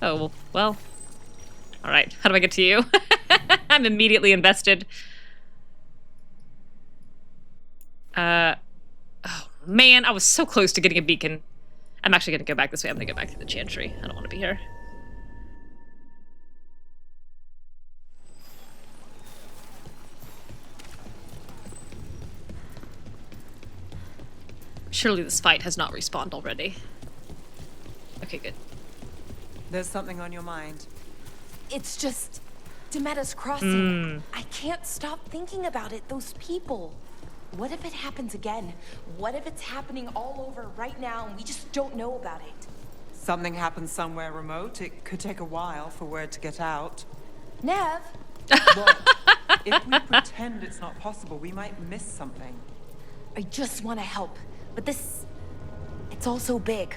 Oh, well. Alright, how do I get to you? I'm immediately invested. Oh man, I was so close to getting a beacon. I'm actually gonna go back this way. I'm gonna go back to the Chantry. I don't want to be here. Surely this fight has not respawned already. Okay, good. There's something on your mind. It's just Demetta's Crossing. I can't stop thinking about it. Those people. What if it happens again? What if it's happening all over right now and we just don't know about it? Something happens somewhere remote. It could take a while for word to get out. Nev? What? If we pretend it's not possible, we might miss something. I just want to help. But this... it's all so big.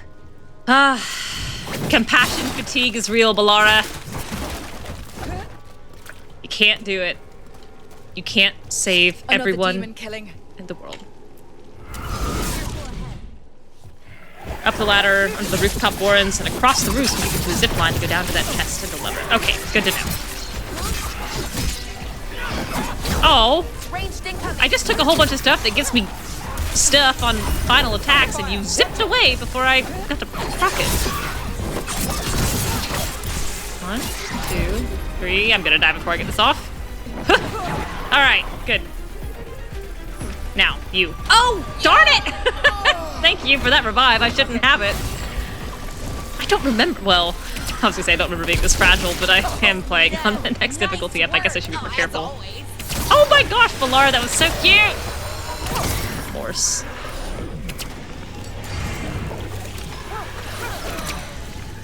Compassion fatigue is real, Bellara. You can't do it. You can't save everyone in the world. Up the ladder, under the rooftop warrens, and across the roofs, we can do a zip line to go down to that chest and deliver. Okay, good to know. Oh! I just took a whole bunch of stuff that gives me stuff on final attacks, and you zipped away before I got to proc it. 1, 2, 3. I'm gonna die before I get this off. Alright, good. Now, you. Oh, darn it! Thank you for that revive. I shouldn't have it. I don't remember. Well, I was gonna say I don't remember being this fragile, but I am playing on the next difficulty up. I guess I should be more careful. Oh my gosh, Bellara, that was so cute! Horse.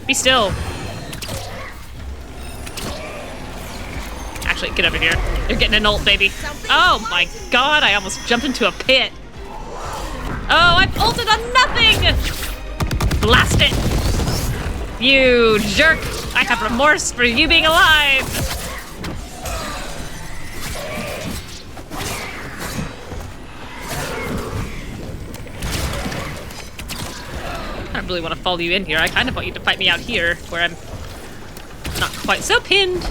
Be still. Actually, get over here. You're getting an ult, baby. Oh my god, I almost jumped into a pit. Oh, I've ulted on nothing! Blast it! You jerk! I have remorse for you being alive! I don't really want to follow you in here. I kind of want you to fight me out here, where I'm not quite so pinned.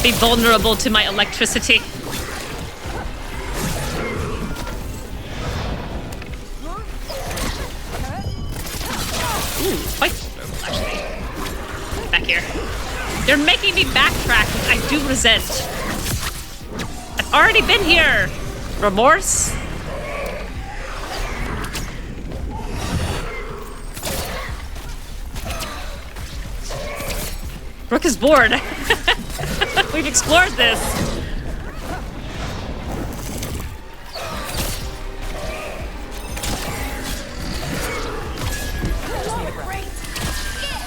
Be vulnerable to my electricity. Ooh, quite vulnerable, actually. Back here. You're making me backtrack, which I do resent. I've already been here. Remorse? Rook is bored. We've explored this.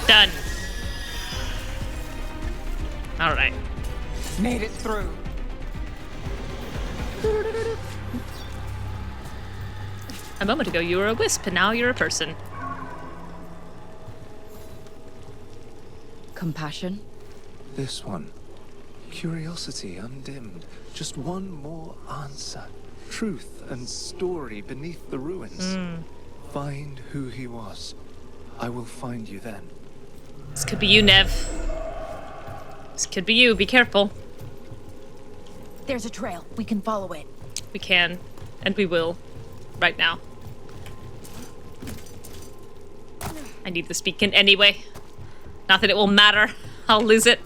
Done. All right. Made it through. A moment ago, you were a wisp, and now you're a person. Compassion? This one. Curiosity undimmed. Just one more answer. Truth and story beneath the ruins. Find who he was. I will find you then. This could be you, Nev. This could be you. Be careful. There's a trail. We can follow it. We can, and we will. Right now. I need this beacon anyway. Not that it will matter. I'll lose it.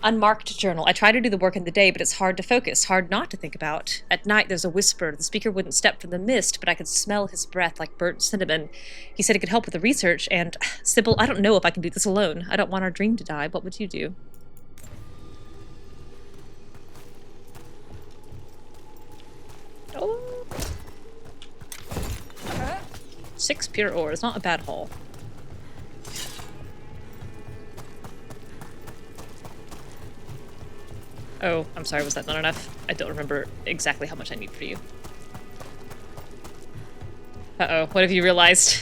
Unmarked journal. I try to do the work in the day, but it's hard to focus, hard not to think about. At night, there's a whisper. The speaker wouldn't step from the mist, but I could smell his breath like burnt cinnamon. He said it could help with the research, and Sybil, I don't know if I can do this alone. I don't want our dream to die. What would you do? Oh. 6 pure ore. It's not a bad haul. Oh, I'm sorry, was that not enough? I don't remember exactly how much I need for you. Uh-oh, what have you realized?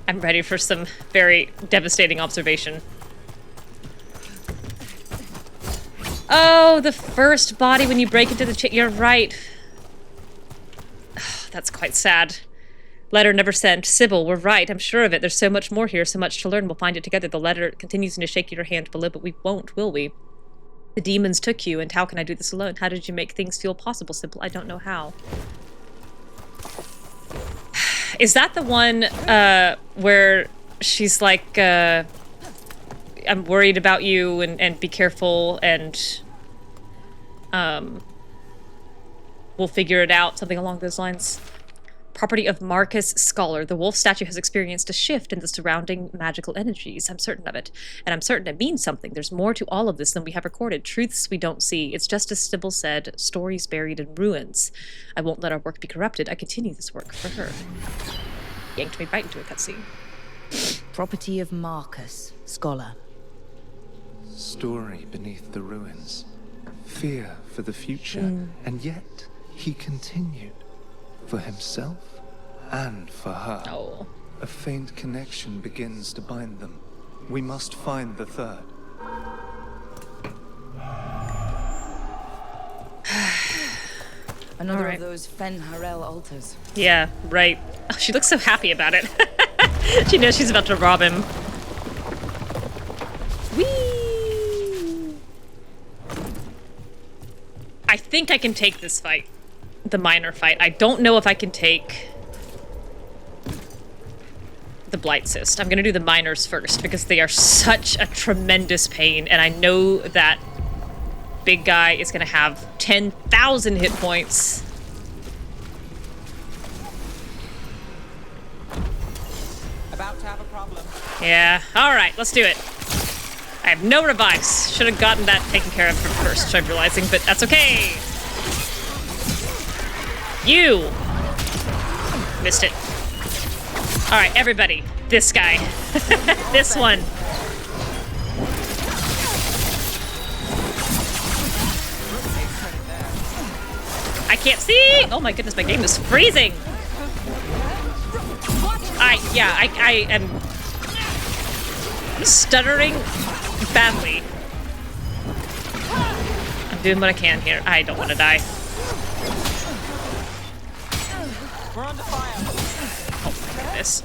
I'm ready for some very devastating observation. Oh, the first body when you break into the you're right. That's quite sad. Letter never sent. Sybil, we're right. I'm sure of it. There's so much more here, so much to learn. We'll find it together. The letter continues to shake your hand below, but we won't, will we? The demons took you, and how can I do this alone? How did you make things feel possible, Sybil? I don't know how. Is that the one where she's like, I'm worried about you, and be careful, and we'll figure it out, something along those lines? Property of Marcus Scholar. The wolf statue has experienced a shift in the surrounding magical energies. I'm certain of it. And I'm certain it means something. There's more to all of this than we have recorded. Truths we don't see. It's just as Sybil said, stories buried in ruins. I won't let our work be corrupted. I continue this work for her. Yanked me right into a cutscene. Property of Marcus Scholar. Story beneath the ruins. Fear for the future. And yet, he continued. For himself and for her. Oh. A faint connection begins to bind them. We must find the third. Another of those Fen Harel altars. Yeah, right. Oh, she looks so happy about it. She knows she's about to rob him. Whee! I think I can take this fight. The minor fight. I don't know if I can take the Blight Cyst. I'm gonna do the minors first because they are such a tremendous pain, and I know that big guy is gonna have 10,000 hit points. About to have a problem. Yeah, alright, let's do it. I have no revives. Should have gotten that taken care of first, I'm realizing, but that's okay. You! Missed it. Alright, everybody. This guy. This one. I can't see! Oh my goodness, my game is freezing! I am stuttering badly. I'm doing what I can here. I don't want to die. We're under fire. Oh my goodness.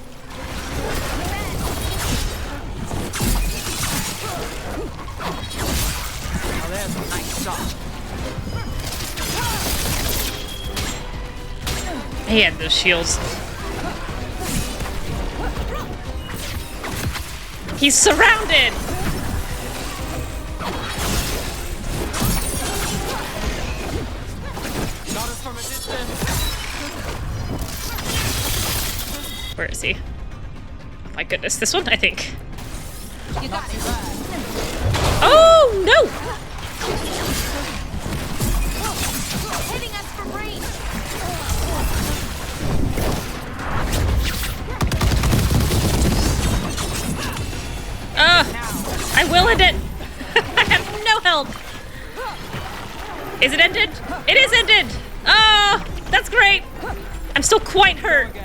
Now there's a nice shot. Man, those shields. He's surrounded! Shot us from a distance. Where is he? Oh my goodness, this one, I think. You got it. Oh, no! Hitting us from range. I willed it! I had Is it ended? It is ended! Oh, that's great! I'm still quite hurt.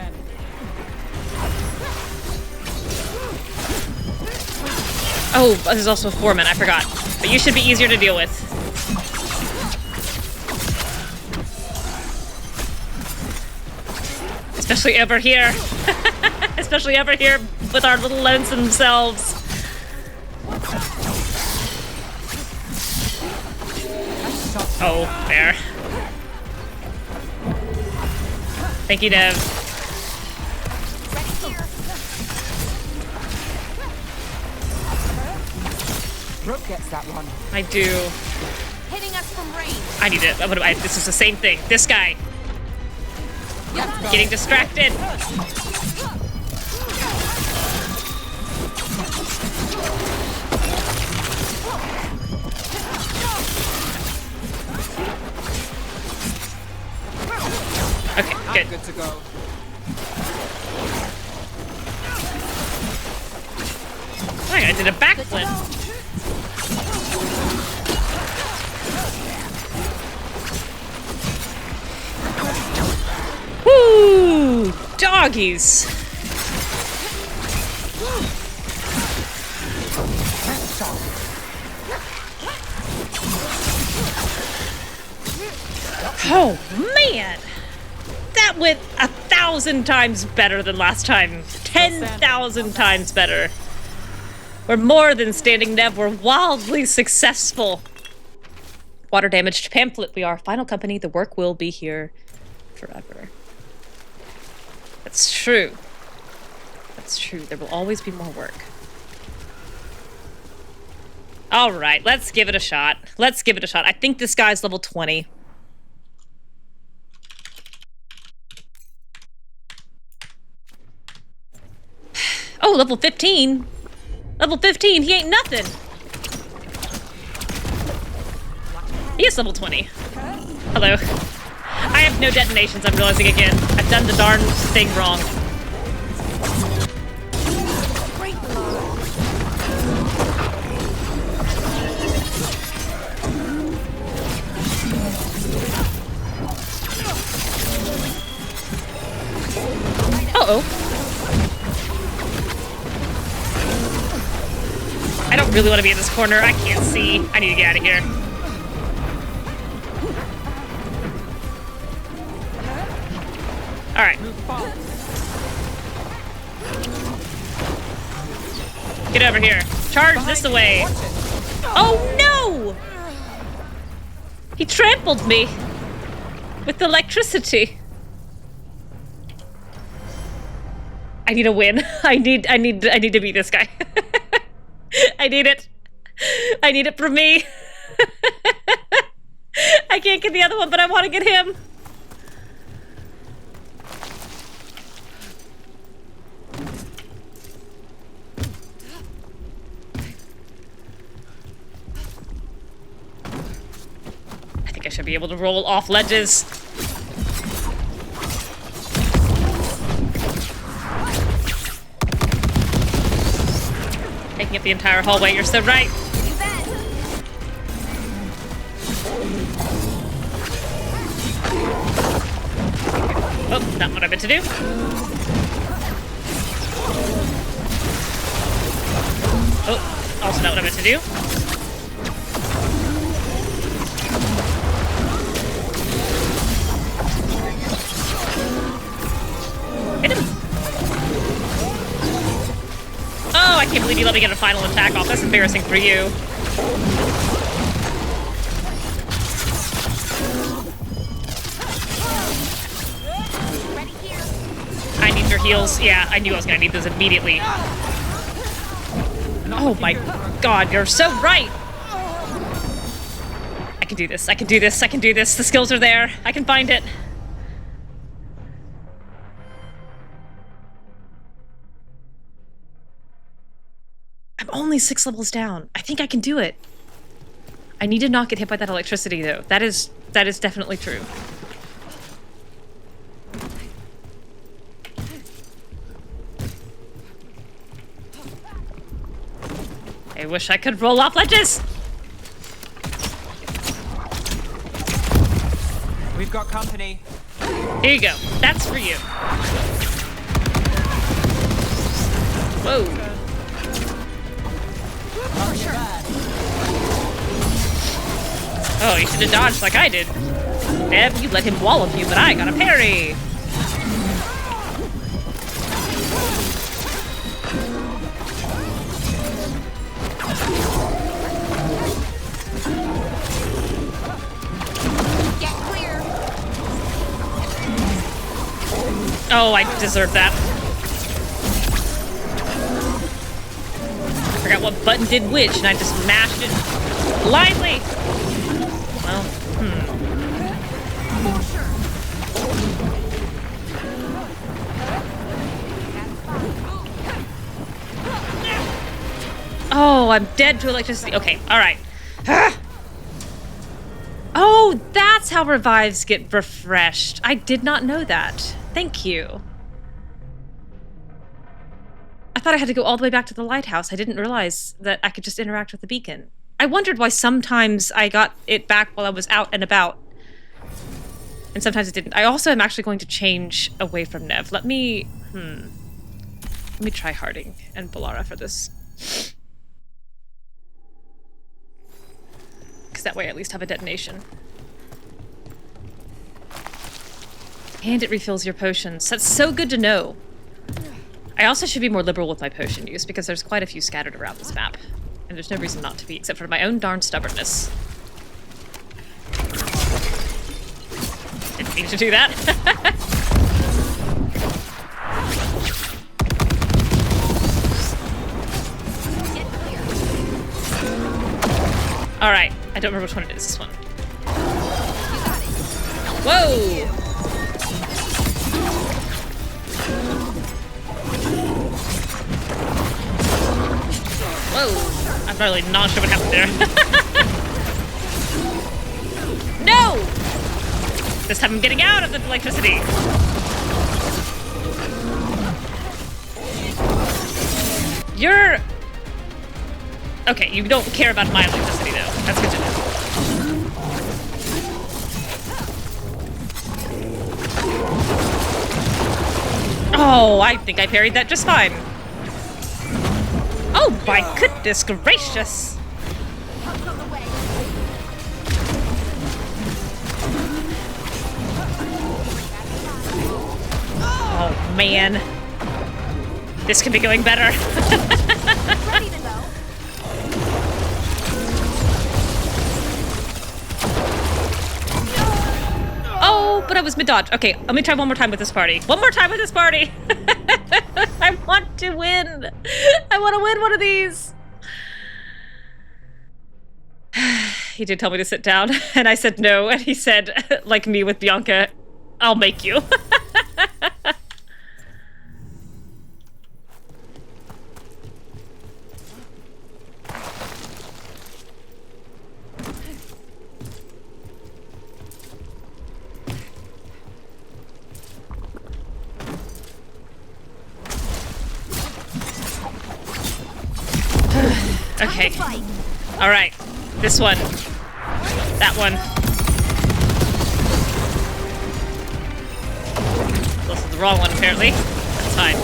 Oh, there's also 4 men, I forgot. But you should be easier to deal with. Especially over here. Especially over here with our little lonesome selves. Oh, there. Thank you, Neve. Rook gets that one. I do. Hitting us from range. I need it. This is the same thing. This guy. Getting distracted. Okay, good. Good to go. I did a backflip. Woo! Doggies. Oh, man! That went 1,000 times better than last time. 10,000 times better. We're more than standing Neve, we're wildly successful. Water damaged pamphlet, we are final company, the work will be here forever. That's true. That's true, there will always be more work. Alright, let's give it a shot. Let's give it a shot. I think this guy's level 20. Oh, level 15. Level 15, he ain't nothing. He is level 20. Hello. I have no detonations, I'm realizing again. I've done the darn thing wrong. Uh-oh. I don't really want to be in this corner. I can't see. I need to get out of here. Alright. Get over here. Charge this away. Oh no! He trampled me with electricity. I need a win. I need to beat this guy. I need it. I need it for me. I can't get the other one, but I want to get him. I think I should be able to roll off ledges. Taking up the entire hallway, you're so right. Oh, not what I meant to do. Oh, also not what I meant to do. Hit him. Oh, I can't believe you let me get a final attack off. That's embarrassing for you. I need your heals. Yeah, I knew I was gonna need those immediately. Oh my god, you're so right! I can do this, I can do this, I can do this. The skills are there. I can find it. I'm only 6 levels down. I think I can do it. I need to not get hit by that electricity, though. That is definitely true. I wish I could roll off ledges! We've got company. Here you go. That's for you. Whoa. Oh, you should have dodged like I did. Neve, you let him wallop you, but I got a parry. Get clear. Oh, I deserve that. I forgot what button did which, and I just mashed it blindly. Well, Oh, I'm dead to electricity. Okay, alright. Oh, that's how revives get refreshed. I did not know that. Thank you. I thought I had to go all the way back to the lighthouse. I didn't realize that I could just interact with the beacon. I wondered why sometimes I got it back while I was out and about. And sometimes it didn't. I also am actually going to change away from Neve. Let me try Harding and Bellara for this. Because that way I at least have a detonation. And it refills your potions. That's so good to know. I also should be more liberal with my potion use because there's quite a few scattered around this map. And there's no reason not to be, except for my own darn stubbornness. Didn't mean to do that. Alright, I don't remember which one it is, this one. Whoa! Whoa! I'm really not sure what happened there. No! This time I'm getting out of the electricity. You're... Okay, you don't care about my electricity though. That's good to know. Oh, I think I parried that just fine. Oh my goodness gracious! Oh man. This could be going better. Ready to go. Oh, but I was mid-dodge. Okay, let me try one more time with this party. One more time with this party! I want to win! I want to win one of these! He did tell me to sit down, and I said no, and he said, like me with Bianca, I'll make you. Okay. Alright. This one. That one. This is the wrong one, apparently. That's fine.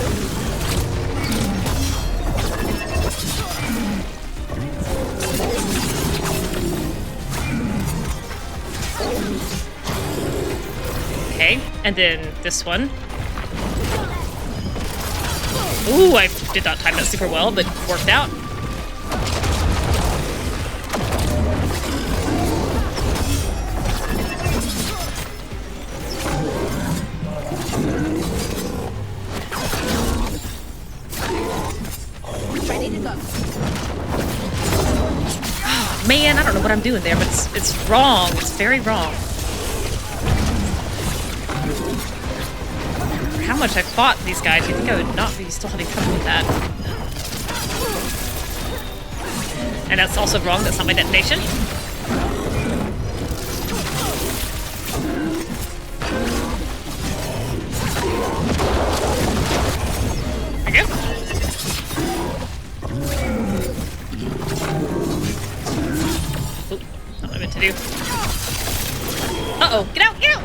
Okay, and then this one. Ooh, I did not time that super well, but worked out. Ready to go. Oh, man, I don't know what I'm doing there, but it's wrong. It's very wrong. For how much I fought these guys, you think I would not be still having trouble with that. And that's also wrong. That's not my detonation. There you go. Oop, not what I meant to do. Uh-oh, get out, get out!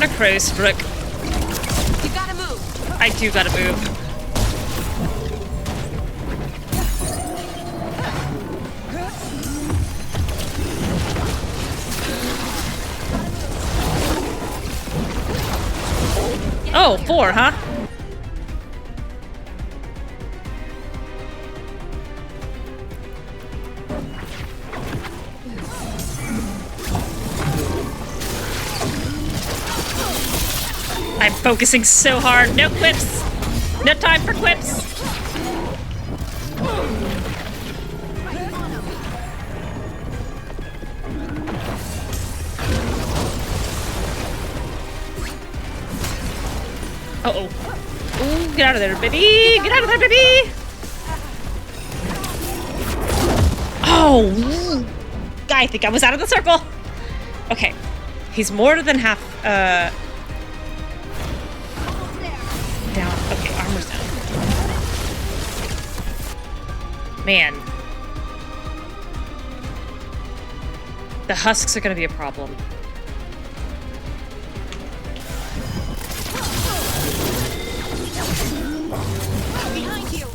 in a crow's rook. You gotta move. I do gotta move. Oh, 4, huh? I'm focusing so hard. No quips. No time for quips. Uh-oh. Ooh, get out of there, baby! Get out of there, baby! Oh! I think I was out of the circle! Okay. He's more than half, down. Okay, armor's down. Man. The husks are gonna be a problem. Behind you.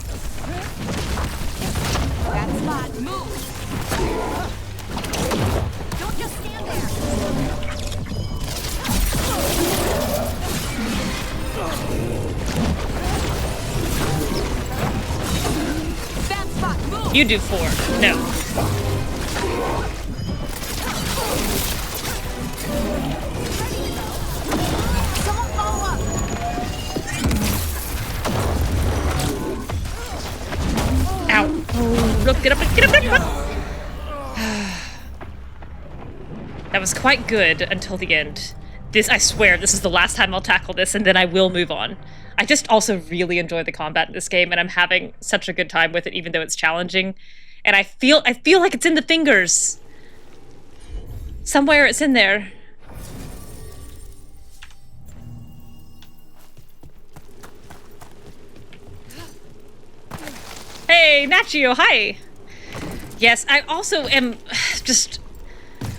That spot. Move. Don't just stand there. That spot. Move. You do 4. No. Someone follow up. Ow. Oh, look, get up, get up, get up! That was quite good until the end. This, I swear, this is the last time I'll tackle this, and then I will move on. I just also really enjoy the combat in this game, and I'm having such a good time with it, even though it's challenging. And I feel like it's in the fingers. Somewhere it's in there. Hey, Nachio, hi! Yes, I also am just...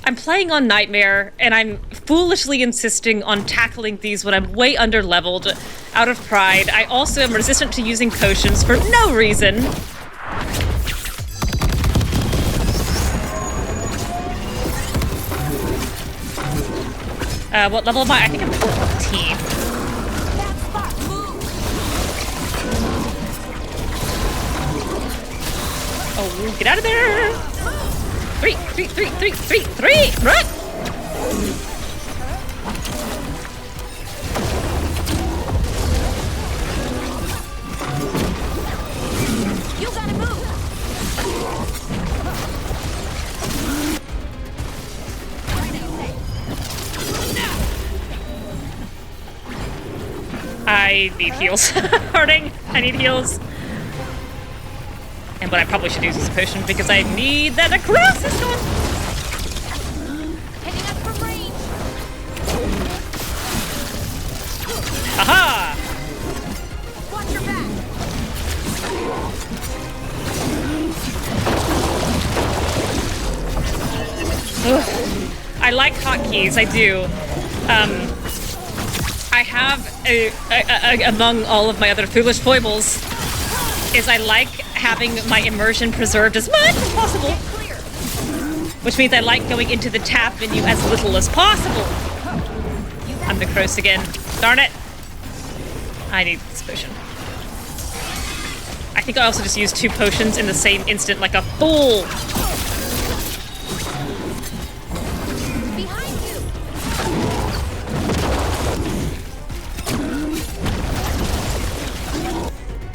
I'm playing on Nightmare, and I'm foolishly insisting on tackling these when I'm way under-leveled, out of pride. I also am resistant to using potions for no reason. What level am I? I think I'm 14. Oh, get out of there! 3, run! You gotta move. I need heals. Hurting. I need heals. And what I probably should use is a potion because I need that necrosis going. Heading up from range. Aha! Watch your back. Ugh. I like hotkeys, I do. I have among all of my other foolish foibles is I like having my immersion preserved as much as possible. Which means I like going into the tab menu as little as possible. I'm the Crows again. Darn it. I need this potion. I think I also just used 2 potions in the same instant like a fool.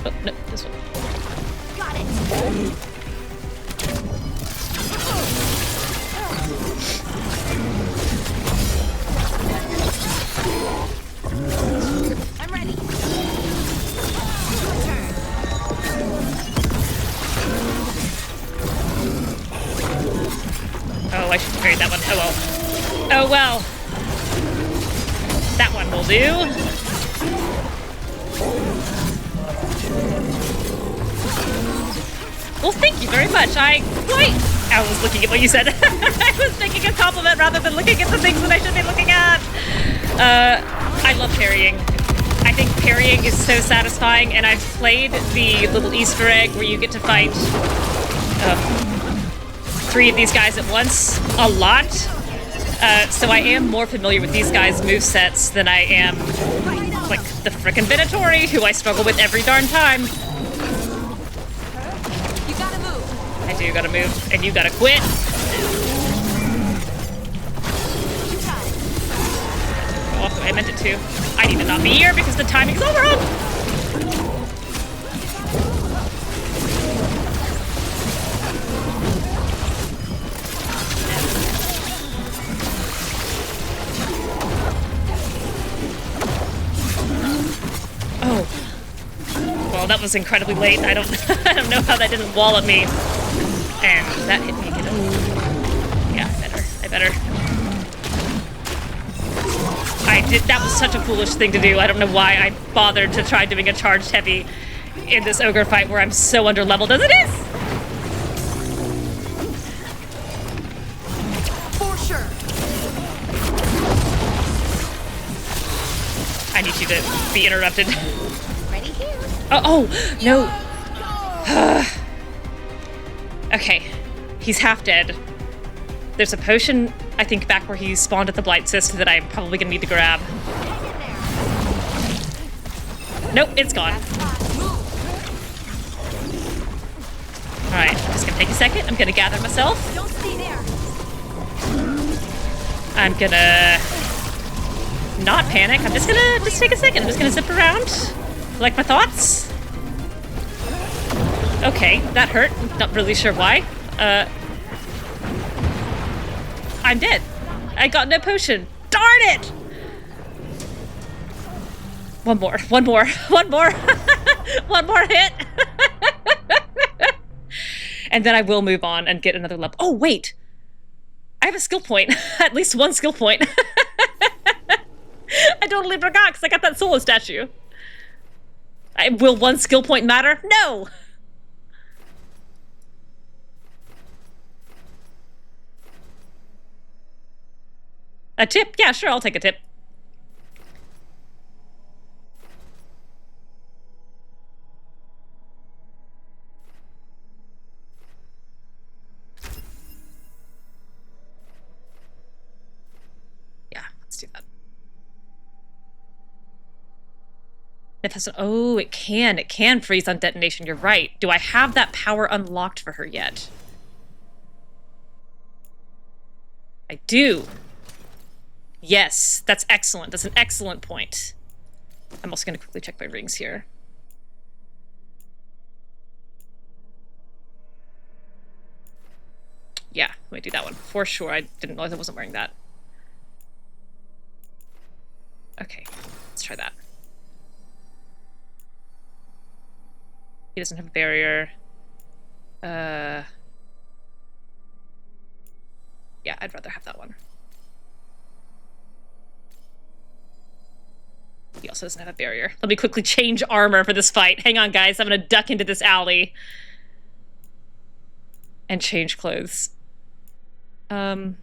Oh, no, this one. Got it. I'm ready. Oh, I should have carried that one. Oh well. Oh well. That one will do. Well, thank you very much. I was looking at what you said. I was making a compliment rather than looking at the things that I should be looking at. I love parrying. I think parrying is so satisfying, and I've played the little Easter egg where you get to fight 3 of these guys at once a lot. So I am more familiar with these guys' movesets than I am, like, the frickin' Venatori, who I struggle with every darn time. You gotta move. I do gotta move, and you gotta quit. Oh, I meant it too. I need to not be here because the timing's overrun! Oh. Well, that was incredibly late. I don't I don't know how that didn't wallop me. And that hit me again. Yeah, I better. That was such a foolish thing to do. I don't know why I bothered to try doing a charged heavy in this ogre fight where I'm so underleveled as it is. For sure. I need you to be interrupted. Ready here. Oh, no. Okay, he's half dead. There's a potion, I think, back where he spawned at the Blight Cyst that I'm probably gonna need to grab. Nope, it's gone. Alright, I'm just gonna take a second. I'm gonna gather myself. Don't stay there. I'm gonna not panic. I'm just gonna take a second. I'm just gonna zip around. Collect my thoughts. Okay, that hurt. Not really sure why. I'm dead. I got no potion. Darn it! One more. One more hit. And then I will move on and get another level. Oh, wait. I have a skill point. At least one skill point. I totally forgot because I got that Solas statue. Will one skill point matter? No! A tip? Yeah, sure, I'll take a tip. Yeah, let's do that. Oh, it can freeze on detonation, you're right. Do I have that power unlocked for her yet? I do. Yes, that's excellent. That's an excellent point. I'm also going to quickly check my rings here. Yeah, let me do that one. For sure, I didn't realize I wasn't wearing that. Okay, let's try that. He doesn't have a barrier. Yeah, I'd rather have that one. He also doesn't have a barrier. Let me quickly change armor for this fight. Hang on, guys. I'm gonna duck into this alley. And change clothes. I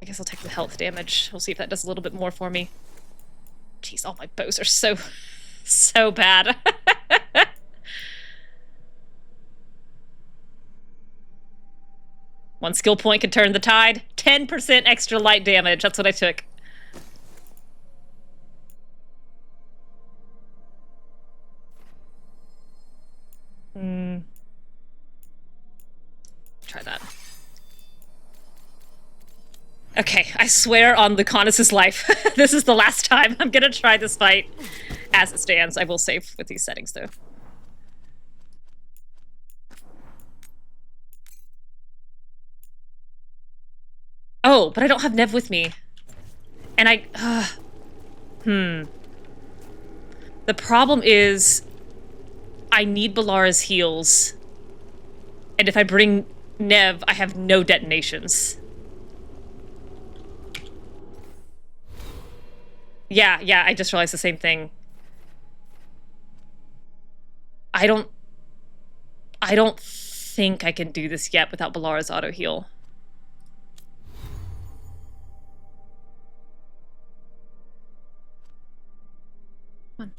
guess I'll take the health damage. We'll see if that does a little bit more for me. Jeez, all my bows are so bad. One skill point could turn the tide. 10% extra light damage. That's what I took. Try that. Okay, I swear on Lucanus's life, this is the last time I'm gonna try this fight. As it stands, I will save with these settings, though. Oh, but I don't have Neve with me. And The problem is I need Bellara's heals. And if I bring Neve, I have no detonations. Yeah, I just realized the same thing. I don't think I can do this yet without Bellara's auto heal. Come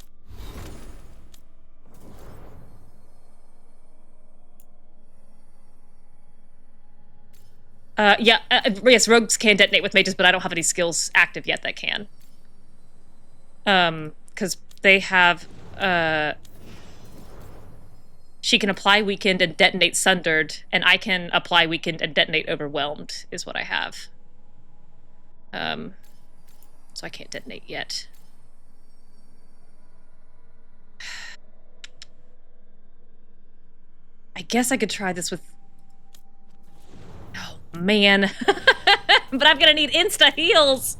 on. Yes, rogues can detonate with mages, but I don't have any skills active yet that can. Because they have, she can apply weakened and detonate sundered, and I can apply weakened and detonate overwhelmed, is what I have. So I can't detonate yet. I guess I could try this with... Oh, man. But I'm gonna need insta heals!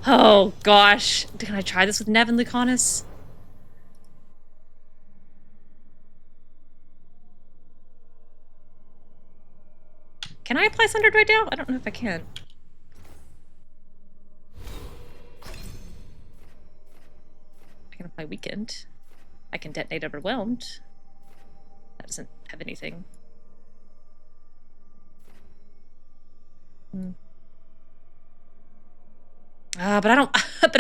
Oh, gosh. Can I try this with Neve and Loghain? Can I apply Sundered right now? I don't know if I can. I can apply Weakened. I can detonate Overwhelmed. That doesn't have anything. But I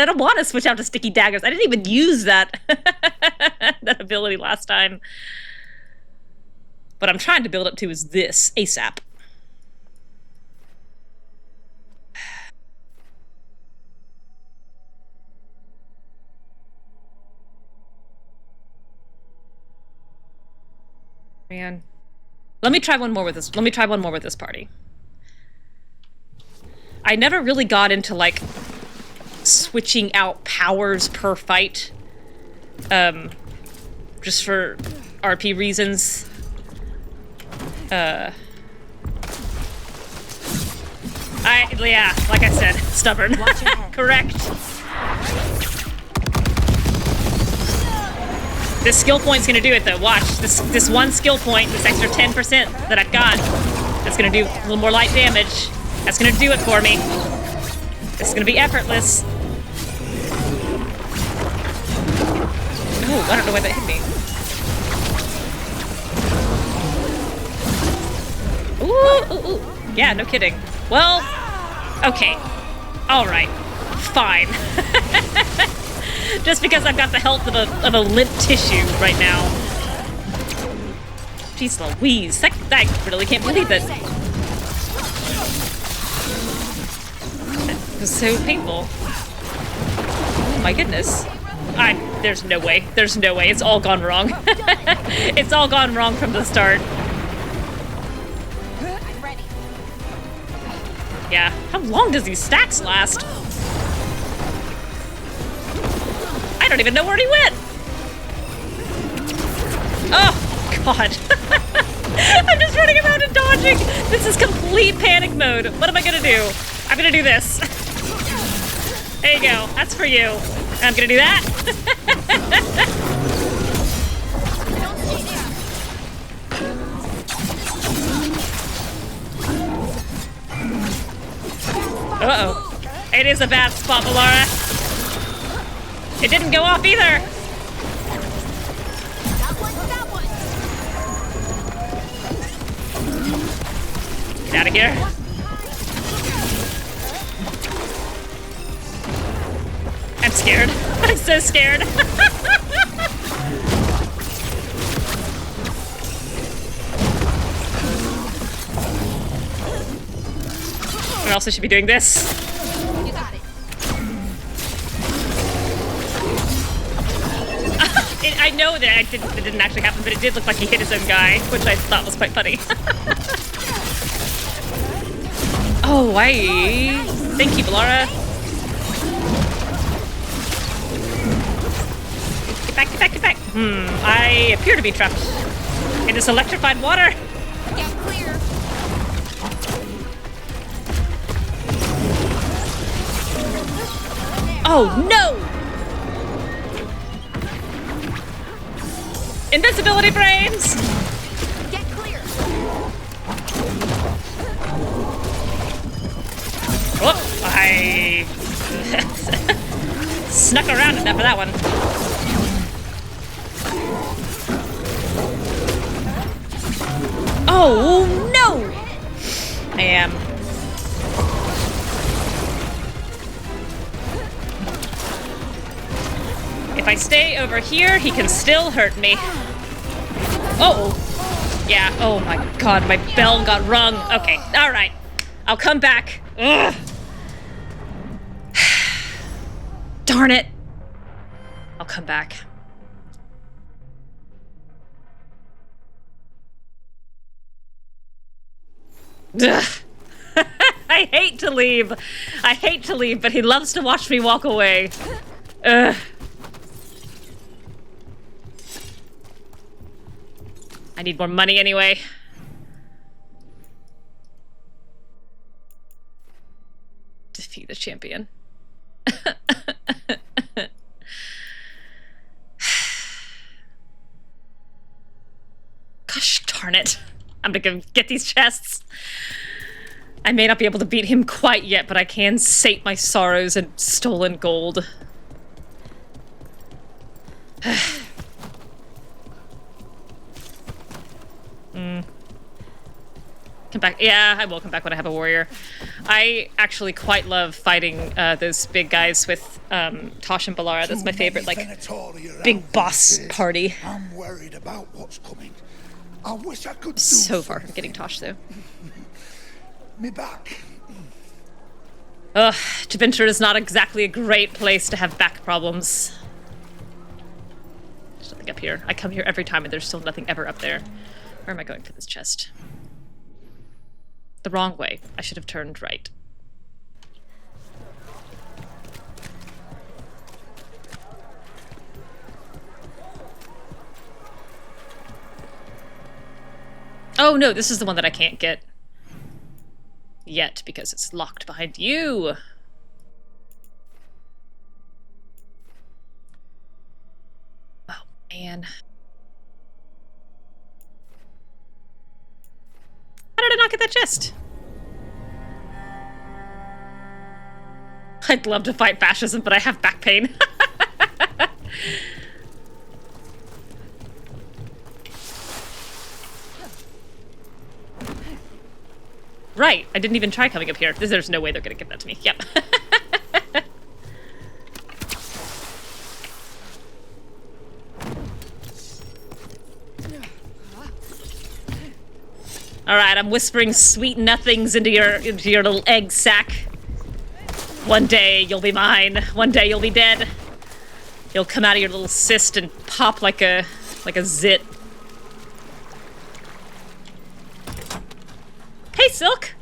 don't want to switch out to Sticky Daggers. I didn't even use that that ability last time. What I'm trying to build up to is this ASAP. Man. Let me try one more with this. Let me try one more with this party. I never really got into, like, switching out powers per fight. Just for RP reasons. Yeah, like I said, stubborn. Correct. This skill point's gonna do it though. Watch, this one skill point, this extra 10% that I've got, that's gonna do a little more light damage. That's gonna do it for me. This is gonna be effortless. Oh, I don't know why that hit me. Ooh. Yeah, no kidding. Well, okay. Alright. Fine. Just because I've got the health of a limp tissue right now. Jeez Louise. I really can't believe it. That was so painful. Oh my goodness. There's no way. There's no way. It's all gone wrong. It's all gone wrong from the start. Yeah. How long does these stacks last? I don't even know where he went. Oh, God. I'm just running around and dodging. This is complete panic mode. What am I gonna do? I'm gonna do this. There you go. That's for you. I'm gonna do that. Uh-oh. It is a bad spot, Bellara. It didn't go off either. Get out of here. I'm scared. I'm so scared. I also should be doing this. You got it. I know that it didn't actually happen, but it did look like he hit his own guy, which I thought was quite funny. Oh, thank you, Bellara. Get back, get back, get back. I appear to be trapped in this electrified water. Get clear. Oh, no! Invincibility frames! Get clear. Oh, I snuck around enough for that one. Oh, no! I am. If I stay over here, he can still hurt me. Oh! Yeah, oh my god, my bell got rung. Okay, alright. I'll come back. Ugh. Darn it. I'll come back. Ugh. I hate to leave. I hate to leave, but he loves to watch me walk away. Ugh. I need more money anyway. Defeat the champion. Gosh darn it. I'm gonna go get these chests. I may not be able to beat him quite yet, but I can sate my sorrows in stolen gold. Come back. Yeah, I will come back when I have a warrior. I actually quite love fighting those big guys with Tosh and Bellara. That's my favorite, like, big boss party. I'm worried about what's coming. I wish I could do so far from getting Tosh, though. Me back. Ugh, Treviso is not exactly a great place to have back problems. There's nothing up here. I come here every time and there's still nothing ever up there. Where am I going for this chest? The wrong way. I should have turned right. Oh no, this is the one that I can't get yet because it's locked behind you. Oh man. How did I not get that chest? I'd love to fight fascism, but I have back pain. Right, I didn't even try coming up here. There's no way they're gonna give that to me. Yep. Alright, I'm whispering sweet nothings into your little egg sack. One day you'll be mine. One day you'll be dead. You'll come out of your little cyst and pop like a zit. Hey, Silk!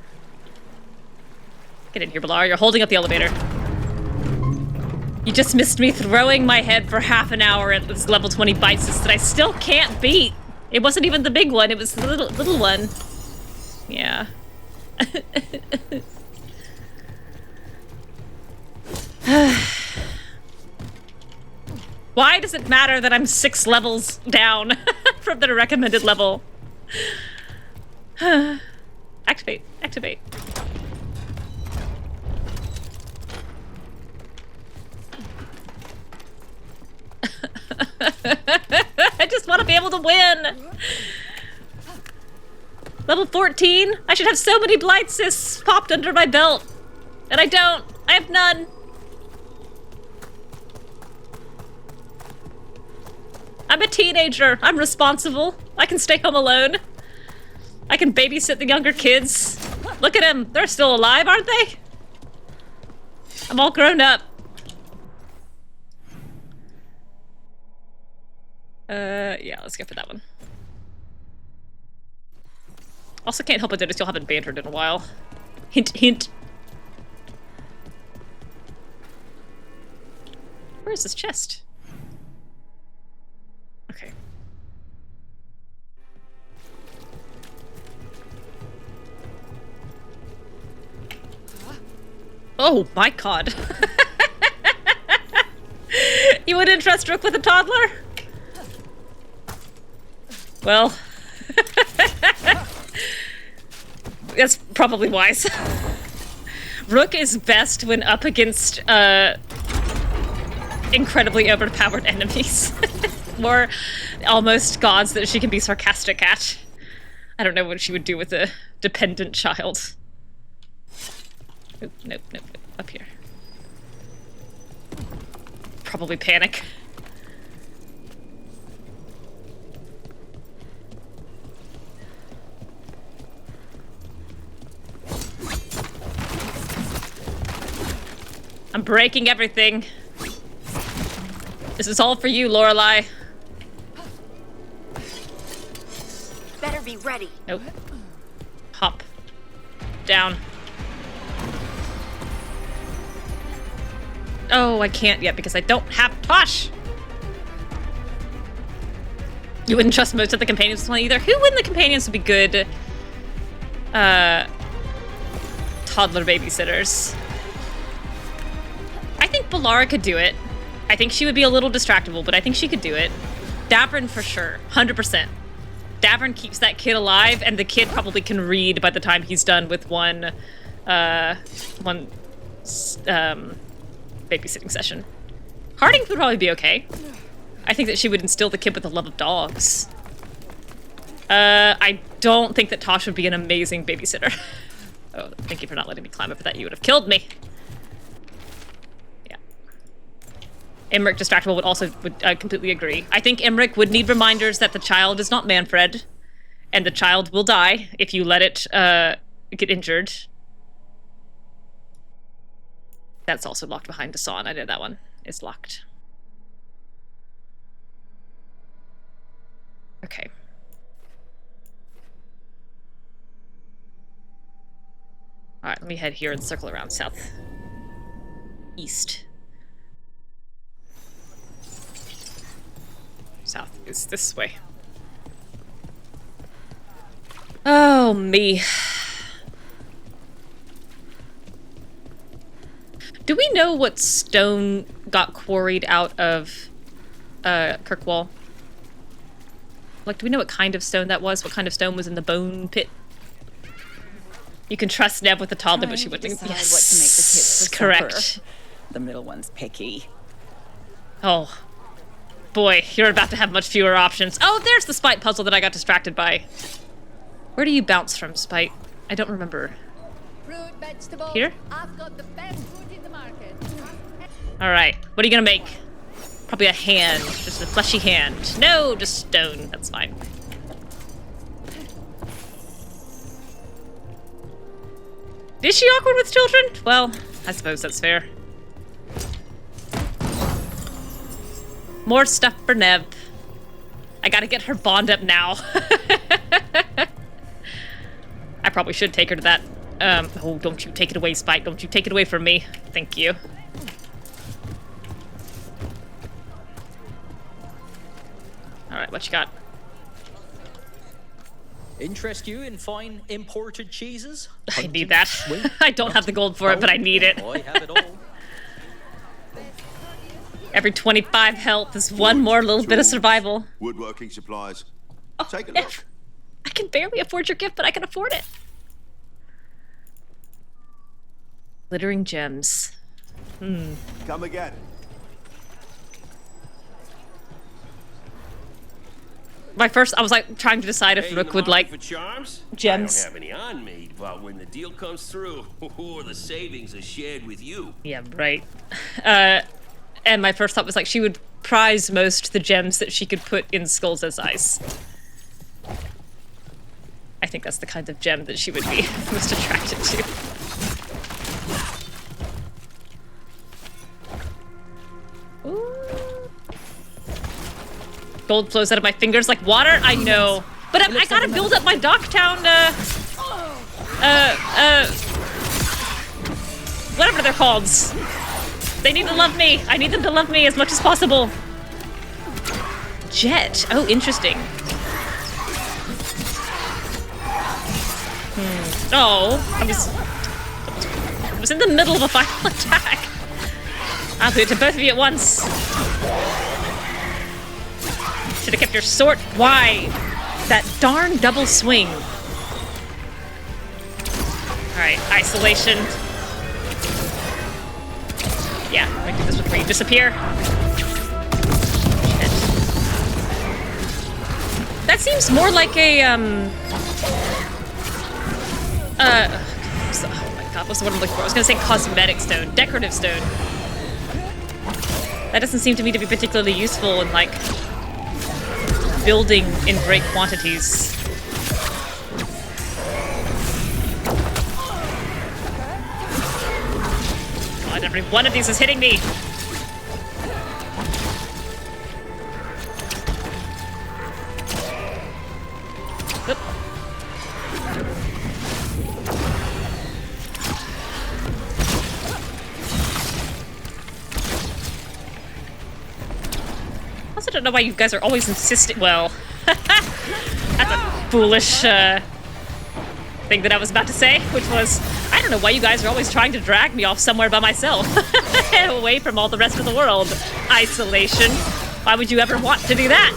Get in here, Bellara. You're holding up the elevator. You just missed me throwing my head for half an hour at this level 20 Blight Cyst that I still can't beat. It wasn't even the big one, it was the little one. Yeah. Why does it matter that I'm 6 levels down from the recommended level? Activate, activate. I just want to be able to win. Level 14? I should have so many Blight Cysts popped under my belt. And I don't. I have none. I'm a teenager. I'm responsible. I can stay home alone. I can babysit the younger kids. Look at them. They're still alive, aren't they? I'm all grown up. Yeah, let's go for that one. Also can't help but notice y'all haven't bantered in a while. Hint, hint. Where is this chest? Okay. Oh my god. You wouldn't trust Rook with a toddler? Well, that's probably wise. Rook is best when up against incredibly overpowered enemies. Or almost gods that she can be sarcastic at. I don't know what she would do with a dependent child. Nope, nope, nope, nope. Up here. Probably panic. I'm breaking everything. This is all for you, Lorelei. Better be ready. Nope. Hop. Down. Oh, I can't yet because I don't have Tosh! You wouldn't trust most of the companions either. Who in the companions would be good toddler babysitters? I think Bellara could do it. I think she would be a little distractible, but I think she could do it. Davrin for sure, 100%. Davrin keeps that kid alive, and the kid probably can read by the time he's done with one babysitting session. Harding would probably be okay. I think that she would instill the kid with a love of dogs. I don't think that Tosh would be an amazing babysitter. Oh, thank you for not letting me climb over that. You would have killed me. Yeah. Imric distractible would completely agree. I think Imric would need reminders that the child is not Manfred, and the child will die if you let it get injured. That's also locked behind Dasan. I know that one is locked. Okay. Alright, let me head here and circle around south. East. South is this way. Oh, me. Do we know what stone got quarried out of Kirkwall? Like, do we know what kind of stone that was? What kind of stone was in the bone pit? You can trust Neve with the toddler, but she wouldn't. Decide Yes, what to make the kids for correct. supper. The middle one's picky. Oh, boy, you're about to have much fewer options. Oh, there's the Spite puzzle that I got distracted by. Where do you bounce from, Spite? I don't remember. Fruit, vegetables. Here? I've got the best food in the market. All right, what are you gonna make? Probably a hand, just a fleshy hand. No, just stone. That's fine. Is she awkward with children? Well, I suppose that's fair. More stuff for Neve. I gotta get her bond up now. I probably should take her to that. Oh, don't you take it away, Spike. Don't you take it away from me. Thank you. Alright, what you got? Interest you in fine imported cheeses? I need that. I don't have the gold for it, but I need it. I have it all. Every 25 health is one more little bit of survival. Woodworking supplies. Take a Neve, look. I can barely afford your gift, but I can afford it. Glittering gems. Come again. My first, I was like trying to decide if Rook would like for charms? gems. I don't have any on me, but when the deal comes through, the savings are shared with you. Yeah, right. And my first thought was like she would prize most the gems that she could put in Skulls as eyes. I think that's the kind of gem that she would be most attracted to. Ooh. Gold flows out of my fingers like water? I know. But I gotta build up my Dock Town, whatever they're called. They need to love me. I need them to love me as much as possible. Jet. Oh, interesting. Oh, I was in the middle of a final attack. I'll do it to both of you at once. Should have kept your sword. Why? That darn double swing. Alright, isolation. Yeah, let me do this before you disappear. Shit. That seems more like a, oh my god, what's the word I'm looking for? I was gonna say cosmetic stone, decorative stone. That doesn't seem to me to be particularly useful in, like, building in great quantities. God, every one of these is hitting me! Oop. I also don't know why you guys are always insisting. Well, that's a foolish thing that I was about to say, which was, I don't know why you guys are always trying to drag me off somewhere by myself, away from all the rest of the world. Isolation. Why would you ever want to do that?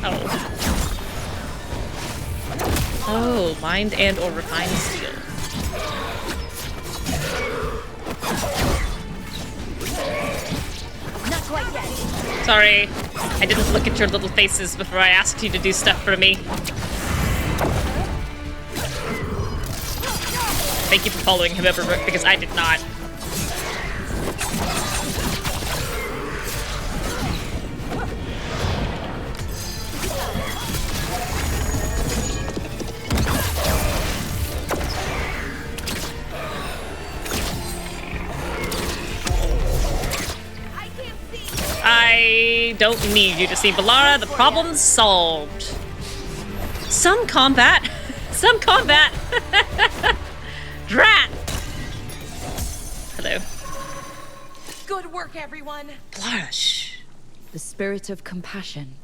Oh. Oh, mined and or refined steel. Not quite yet. Sorry, I didn't look at your little faces before I asked you to do stuff for me. Thank you for following whoever, because I did not. I don't need you to see Bellara. The problem's solved. Some combat. Some combat. Drat. Hello. Good work, everyone. Blush. The spirit of compassion.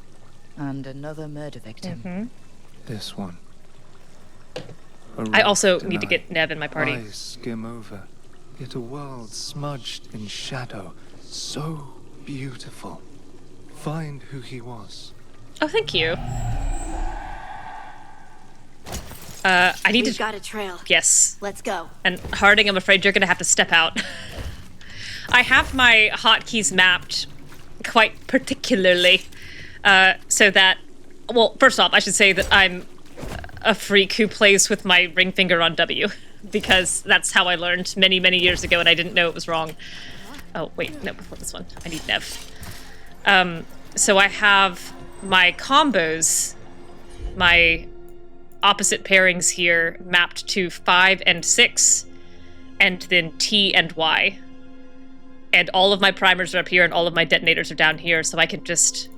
And another murder victim. Mm-hmm. This one. I also need to get Neve in my party. Eyes skim over, yet a world smudged in shadow, so beautiful. Find who he was. Oh, thank you. I need We've to. got a trail. Yes. Let's go. And Harding, I'm afraid you're gonna have to step out. I have my hotkeys mapped quite particularly, so that, well, first off, I should say that I'm a freak who plays with my ring finger on W, because that's how I learned many, many years ago, and I didn't know it was wrong. Oh, wait, no, before this one. I need Neve. So I have my combos, my opposite pairings here, mapped to 5 and 6, and then T and Y. And all of my primers are up here, and all of my detonators are down here, so I can just,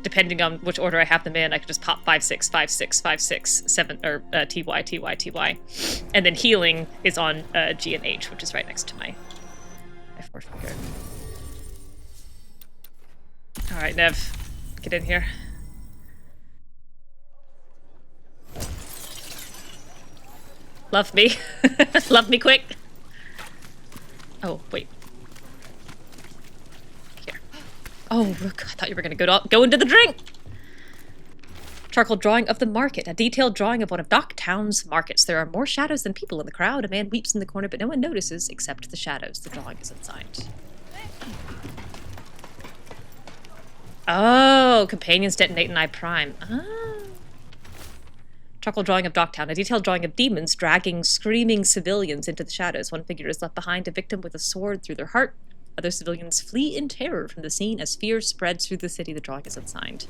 depending on which order I have them in, I can just pop 5, 6, 5, 6, 5, 6, 7, or TY, TY, TY. And then healing is on G and H, which is right next to my force finger. Alright, Neve, get in here. Love me. Love me quick. Oh, wait. Here. Oh, Rook, I thought you were gonna go into the drink! Charcoal drawing of the market. A detailed drawing of one of Dock Town's markets. There are more shadows than people in the crowd. A man weeps in the corner, but no one notices except the shadows. The drawing is unsigned. Oh, companions detonate in I prime. Ah. Charcoal drawing of Dock Town. A detailed drawing of demons dragging screaming civilians into the shadows. One figure is left behind, a victim with a sword through their heart. Other civilians flee in terror from the scene as fear spreads through the city. The drawing is unsigned.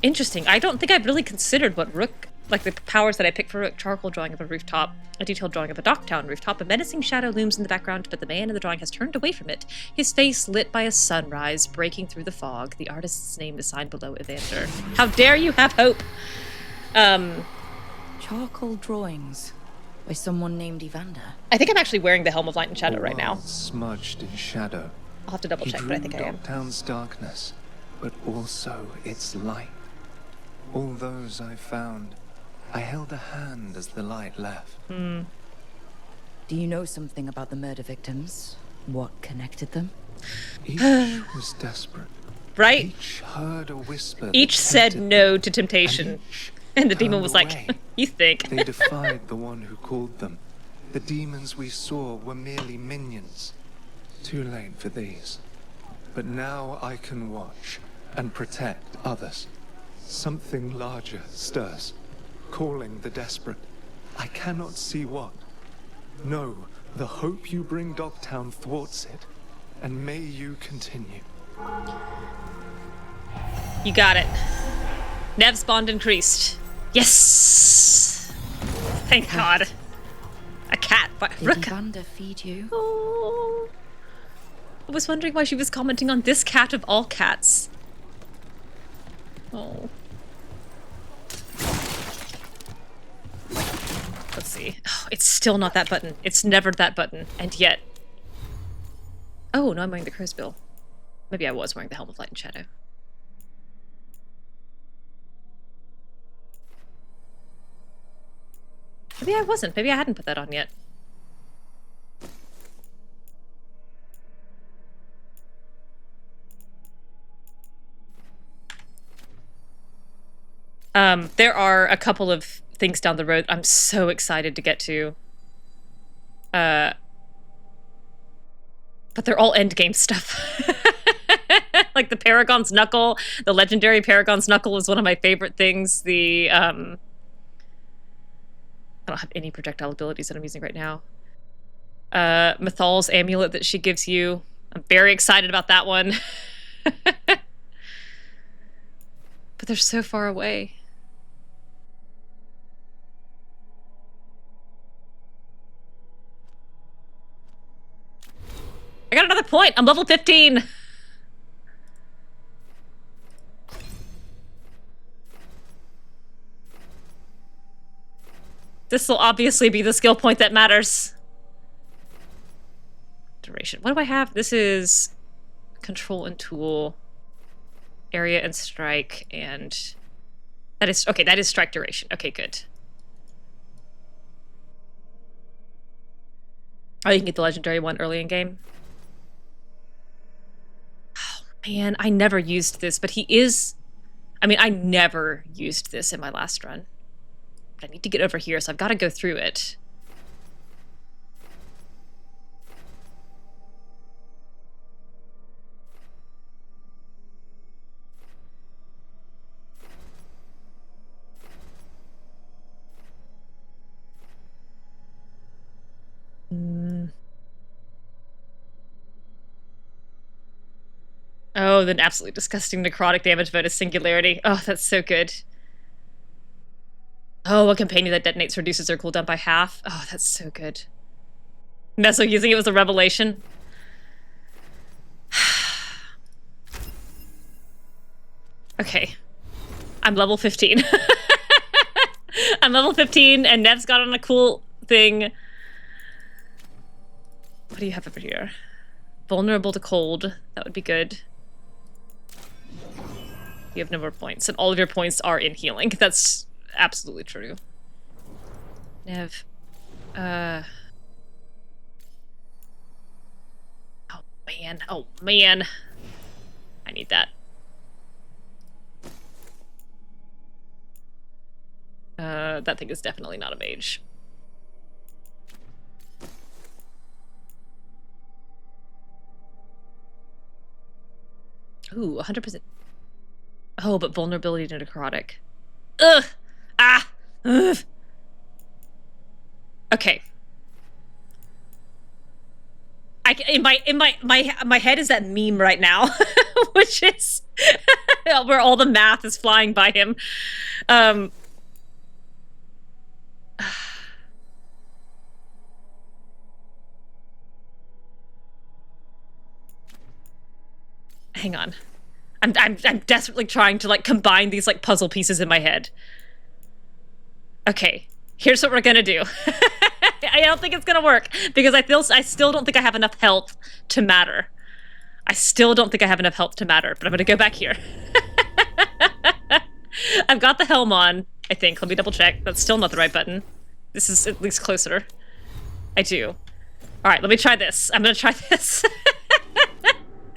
Interesting. I don't think I've really considered what Rook, like the powers that I pick for Rook. Charcoal drawing of a rooftop, a detailed drawing of a Dock Town rooftop. A menacing shadow looms in the background, but the man in the drawing has turned away from it, his face lit by a sunrise breaking through the fog. The artist's name is signed below, Evander. How dare you have hope? Charcoal drawings by someone named Evander. I think I'm actually wearing the Helm of Light and Shadow right now. Smudged in shadow. I'll have to double check, but I think I am. Dock Town's darkness, but also its light. All those I found, I held a hand as the light left. Do you know something about the murder victims? What connected them? Each was desperate. Right? Each heard a whisper. Each said no to temptation. And the demon was like, you think? They defied the one who called them. The demons we saw were merely minions. Too late for these. but now I can watch and protect others. Something larger stirs, calling the desperate. I cannot see what. No, the hope you bring Dock Town thwarts it, and may you continue. You got it. Nev's bond increased. Yes! Thank God. A cat. Did Evander feed you? Oh. I was wondering why she was commenting on this cat of all cats. Oh. Let's see. Oh, it's still not that button. It's never that button. And yet... Oh, no, I'm wearing the crow's bill. Maybe I was wearing the Helm of Light and Shadow. Maybe I wasn't. Maybe I hadn't put that on yet. There are a couple of things down the road I'm so excited to get to. But they're all endgame stuff. Like the Paragon's Knuckle, the legendary Paragon's Knuckle is one of my favorite things. The, I don't have any projectile abilities that I'm using right now. Mythal's amulet that she gives you. I'm very excited about that one. But they're so far away. I got another point. I'm level 15. This will obviously be the skill point that matters. Duration. What do I have? This is control and tool, area and strike, and that is okay. That is strike duration. Okay, good. Oh, you can get the legendary one early in game. Oh man, I never used this, but he is. I mean, I never used this in my last run. But I need to get over here, so I've got to go through it. Oh, the absolutely disgusting necrotic damage bonus singularity. Oh, that's so good. Oh, a companion that detonates reduces their cooldown by half. Oh, that's so good. Meso using it was a revelation. Okay. I'm level 15. I'm level 15 and Nev's got on a cool thing. What do you have over here? Vulnerable to cold. That would be good. You have no more points, and all of your points are in healing. That's absolutely true. Nev. Oh man. Oh man. I need that. That thing is definitely not a mage. Ooh, 100%. Oh, but vulnerability to necrotic. Ugh! Ah! Ugh! Okay. My head is that meme right now, which is where all the math is flying by him. Hang on. I'm desperately trying to like combine these like puzzle pieces in my head. Okay, here's what we're gonna do. I don't think it's gonna work because I still don't think I have enough health to matter. I still don't think I have enough health to matter, but I'm gonna go back here. I've got the helm on, I think. Let me double check. That's still not the right button. This is at least closer. I do. All right, let me try this. I'm gonna try this.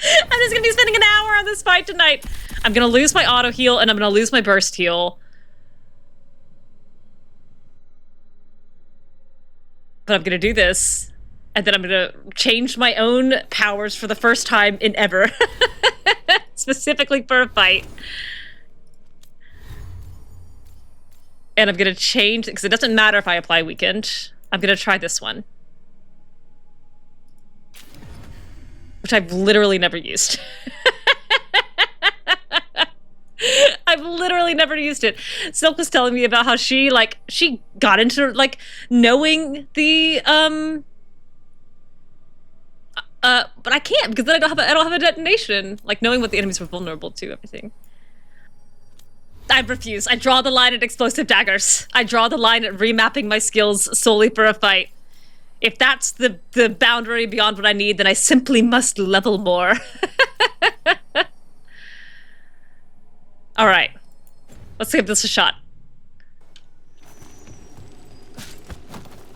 I'm just gonna be spending an hour on this fight tonight. I'm gonna lose my auto heal and I'm gonna lose my burst heal. But I'm gonna do this And then I'm gonna change my own powers for the first time in ever. Specifically for a fight. And I'm gonna change, because it doesn't matter if I apply weakened. I'm gonna try this one. Which I've literally never used. I've literally never used it. Silk was telling me about how she got into, like, knowing the, but I can't, because then I don't have a detonation. Like, knowing what the enemies were vulnerable to, everything. I refuse. I draw the line at explosive daggers. I draw the line at remapping my skills solely for a fight. If that's the boundary beyond what I need, then I simply must level more. Alright. Let's give this a shot.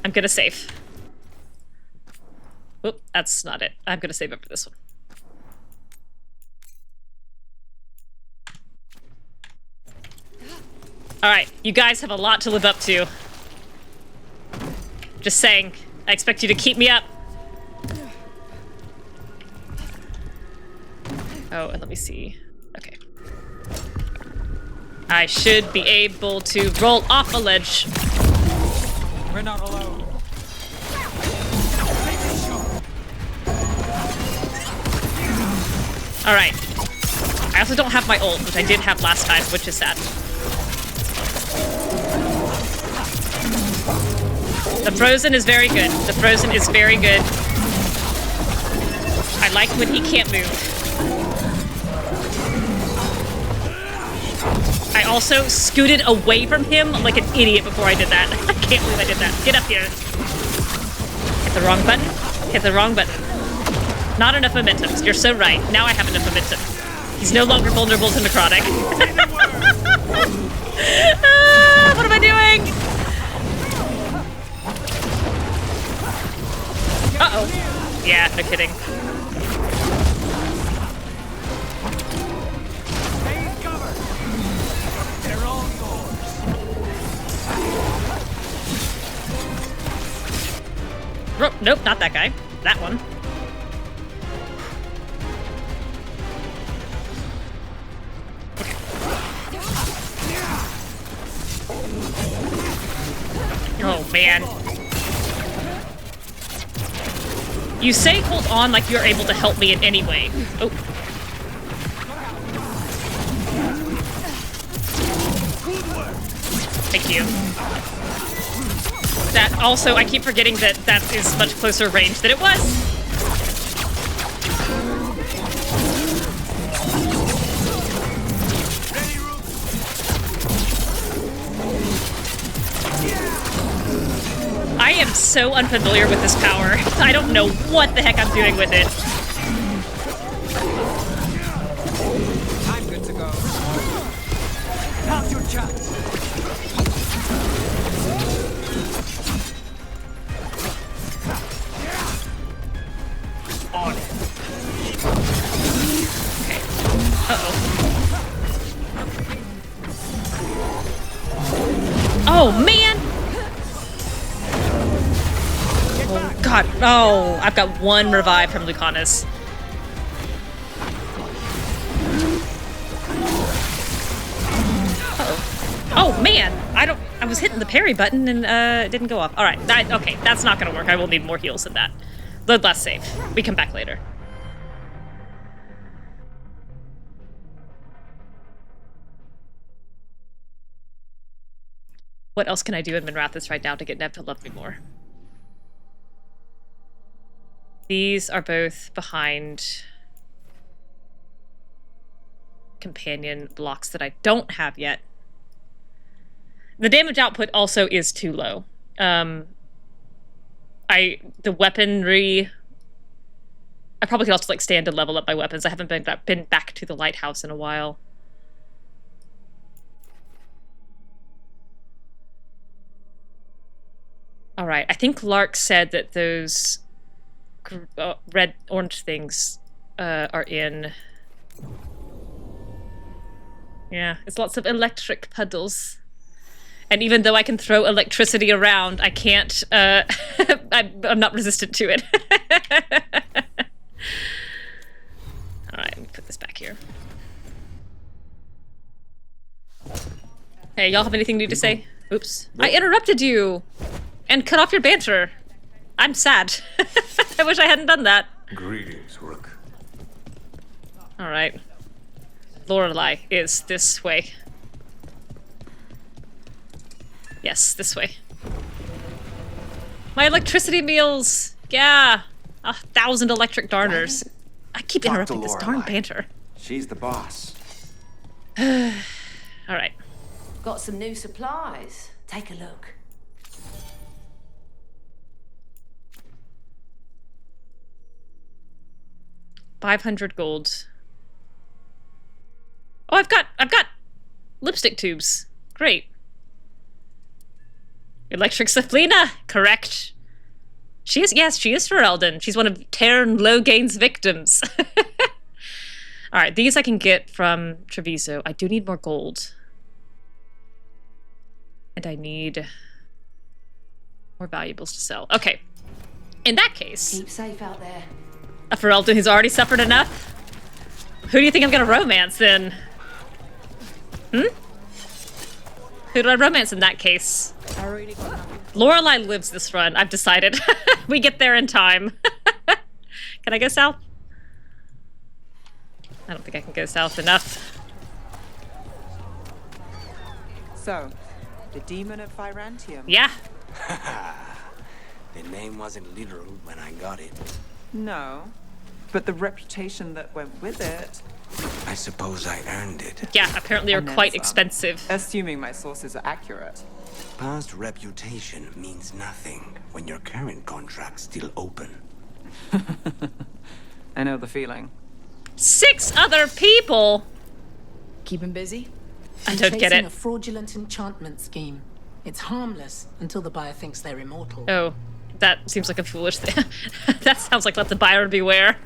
I'm gonna save. Oop, that's not it. I'm gonna save it for this one. Alright, you guys have a lot to live up to. Just saying. I expect you to keep me up. Oh, and let me see. Okay. I should be able to roll off a ledge. We're not alone. Alright. I also don't have my ult, which I did have last time, which is sad. The Frozen is very good. The Frozen is very good. I like when he can't move. I also scooted away from him like an idiot before I did that. I can't believe I did that. Get up here. Hit the wrong button. Hit the wrong button. Not enough momentum. You're so right. Now I have enough momentum. He's no longer vulnerable to necrotic. What am I doing? Uh-oh. Yeah, no kidding. Nope, not that guy. That one. Oh, man. You say hold on like you're able to help me in any way. Oh. Thank you. That also, I keep forgetting that that is much closer range than it was. I am so unfamiliar with this power. I don't know what the heck I'm doing with it. I'm good to go. Now's your chance. On it. Okay. Uh-oh. Oh, man! Oh, God. Oh, I've got one revive from Lucanus. Uh-oh. Oh, man! I was hitting the parry button and it didn't go off. Alright, okay, that's not gonna work. I will need more heals than that. Let's save. We come back later. What else can I do in Minrathous right now to get Neve to love me more? These are both behind companion blocks that I don't have yet. The damage output also is too low. The weaponry... I probably could also like stand to level up my weapons. I haven't been back to the Lighthouse in a while. Alright, I think Lark said that those red, orange things are in... Yeah, it's lots of electric puddles. And even though I can throw electricity around, I can't, I'm not resistant to it. Alright, let me put this back here. Hey, y'all have anything new to say? Oops. I interrupted you! And cut off your banter. I'm sad. I wish I hadn't done that. Greetings, Rook. Alright. Lorelei is this way. Yes, this way. My electricity meals! Yeah! 1,000 electric darters. I keep interrupting this darn banter. She's the boss. Alright. Got some new supplies. Take a look. $500 gold. Oh, I've got lipstick tubes. Great. Electric Cephalina, correct. She is Ferelden. She's one of Tarquin Loghain's victims. Alright, these I can get from Treviso. I do need more gold. And I need more valuables to sell. Okay. In that case... Keep safe out there. A Ferelden who's already suffered enough? Who do you think I'm gonna romance then? Who do I romance in that case? Lorelei lives this run, I've decided. We get there in time. Can I go south? I don't think I can go south enough. So, the demon of Virantium. Yeah. The name wasn't literal when I got it. No, but the reputation that went with it. I suppose I earned it. Yeah, apparently are quite expensive. Assuming my sources are accurate. Past reputation means nothing when your current contract's still open. I know the feeling. 6 other people! Keep him busy? I don't get it. A fraudulent enchantment scheme. It's harmless until the buyer thinks they're immortal. Oh, that seems like a foolish thing. That sounds like let the buyer beware.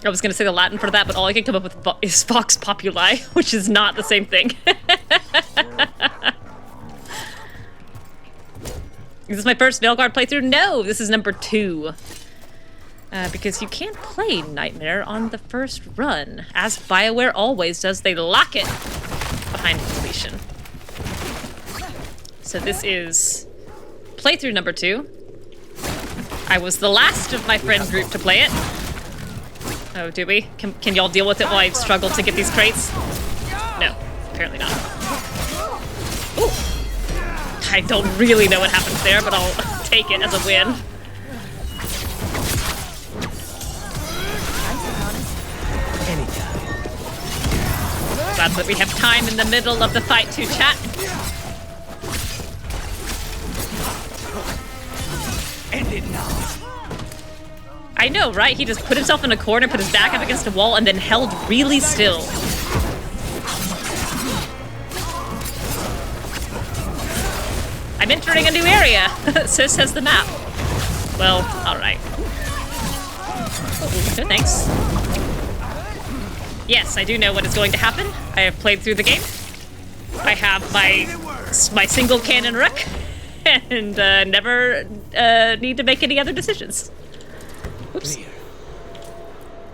I was going to say the Latin for that, but all I can come up with is Vox Populi, which is not the same thing. Is this my first Veilguard playthrough? No, this is number 2. Because you can't play Nightmare on the first run. As BioWare always does, they lock it behind completion. So this is playthrough number 2. I was the last of my friend group to play it. Oh, do we? Can y'all deal with it while I struggle to get these crates? No, apparently not. Ooh. I don't really know what happens there, but I'll take it as a win. Glad that we have time in the middle of the fight to chat. End it now. I know, right? He just put himself in a corner, put his back up against a wall, and then held really still. I'm entering a new area, so says the map. Well, alright. Oh, no thanks. Yes, I do know what is going to happen. I have played through the game. I have my single cannon Rook, and never need to make any other decisions. Oops.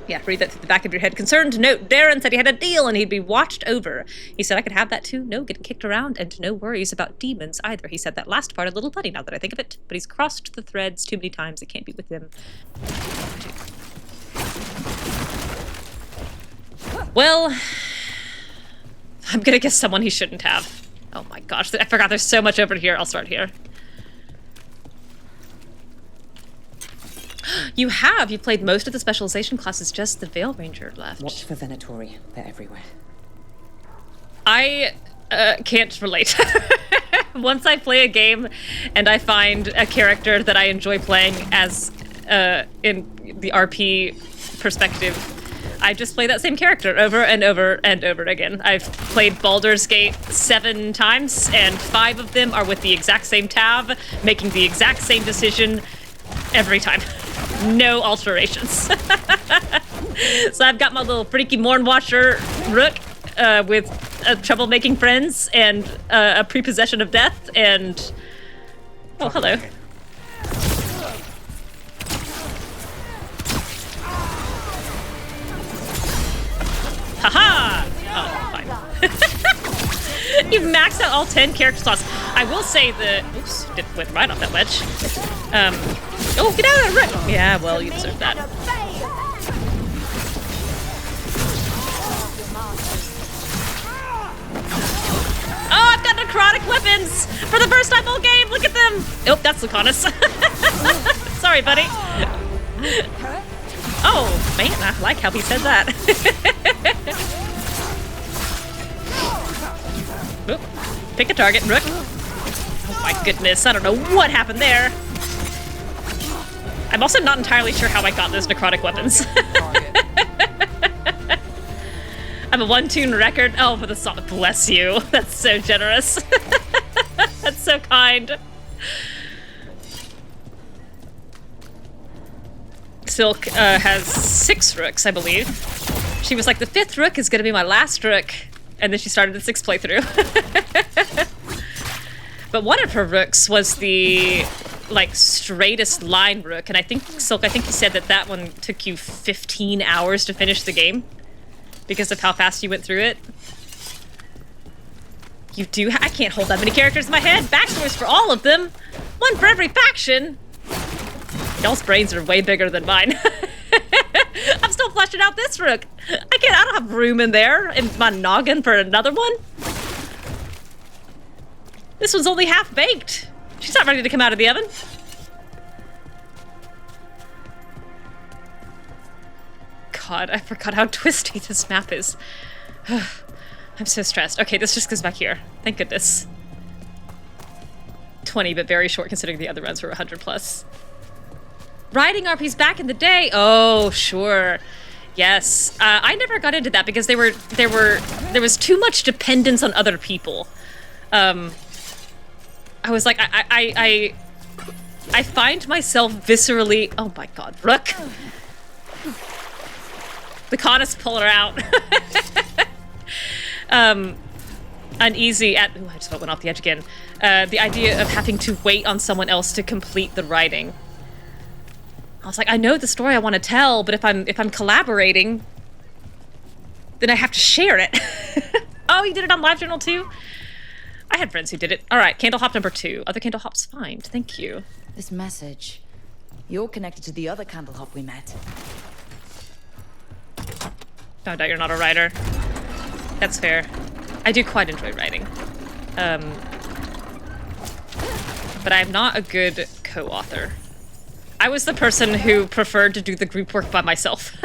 Yeah, read that through the back of your head. Concerned note, Darren said he had a deal and he'd be watched over. He said I could have that too. No getting kicked around and no worries about demons either. He said that last part a little funny now that I think of it, but he's crossed the threads too many times. It can't be with him. Well, I'm gonna guess someone he shouldn't have. Oh my gosh, I forgot there's so much over here. I'll start here. You played most of the specialization classes, just the Veil Ranger left. Watch for Venatori, they're everywhere. I can't relate. Once I play a game and I find a character that I enjoy playing as in the RP perspective, I just play that same character over and over and over again. I've played Baldur's Gate 7 times, and 5 of them are with the exact same tab, making the exact same decision every time. No alterations. So I've got my little freaky Mourn Watcher Rook with trouble making friends and a prepossession of death and... Oh, hello. Haha! Oh, fine. You've maxed out all 10 character slots. I will say oops, went right off that ledge. Oh, get out of there, Rook! Yeah, well, you deserve that. Oh, I've got necrotic weapons! For the first time all game, look at them! Oh, that's Lucanus. Sorry, buddy. Oh, man, I like how he said that. Oop, pick a target, Rook. Oh my goodness, I don't know what happened there. I'm also not entirely sure how I got those necrotic weapons. I'm a one-tune record. Oh, for the song. Bless you. That's so generous. That's so kind. Silk has 6 rooks, I believe. She was like, the 5th rook is going to be my last rook. And then she started the 6th playthrough. But one of her rooks was the, like, straightest line rook. And I think, Silk, I think you said that one took you 15 hours to finish the game. Because of how fast you went through it. You do I can't hold that many characters in my head. Backstories for all of them. One for every faction. Y'all's brains are way bigger than mine. I'm still fleshing out this rook. I don't have room in there in my noggin for another one. This one's only half baked. She's not ready to come out of the oven. God, I forgot how twisty this map is. I'm so stressed. Okay, this just goes back here. Thank goodness. 20, but very short considering the other runs were 100 plus. Riding RPs back in the day. Oh, sure. Yes. I never got into that because there was too much dependence on other people. I was like, I find myself viscerally... Oh my god, Rook. The con is pulling her out. Uneasy at... Ooh, I just went off the edge again. The idea of having to wait on someone else to complete the writing. I was like, I know the story I want to tell, but if I'm collaborating, then I have to share it. Oh, you did it on LiveJournal too? I had friends who did it. All right, candle hop number 2. Other candle hops, fine. Thank you. This message. You're connected to the other candle hop we met. No doubt you're not a writer. That's fair. I do quite enjoy writing. But I'm not a good co-author. I was the person who preferred to do the group work by myself.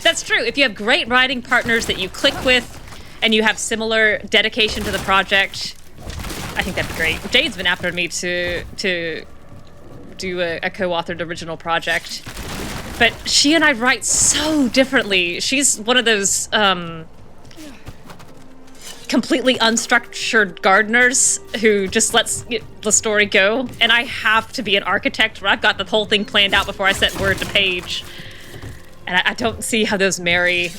That's true. If you have great writing partners that you click with, and you have similar dedication to the project, I think that'd be great. Jade's been after me to do a co-authored original project. But she and I write so differently. She's one of those completely unstructured gardeners who just lets the story go. And I have to be an architect where I've got the whole thing planned out before I set word to page. And I don't see how those marry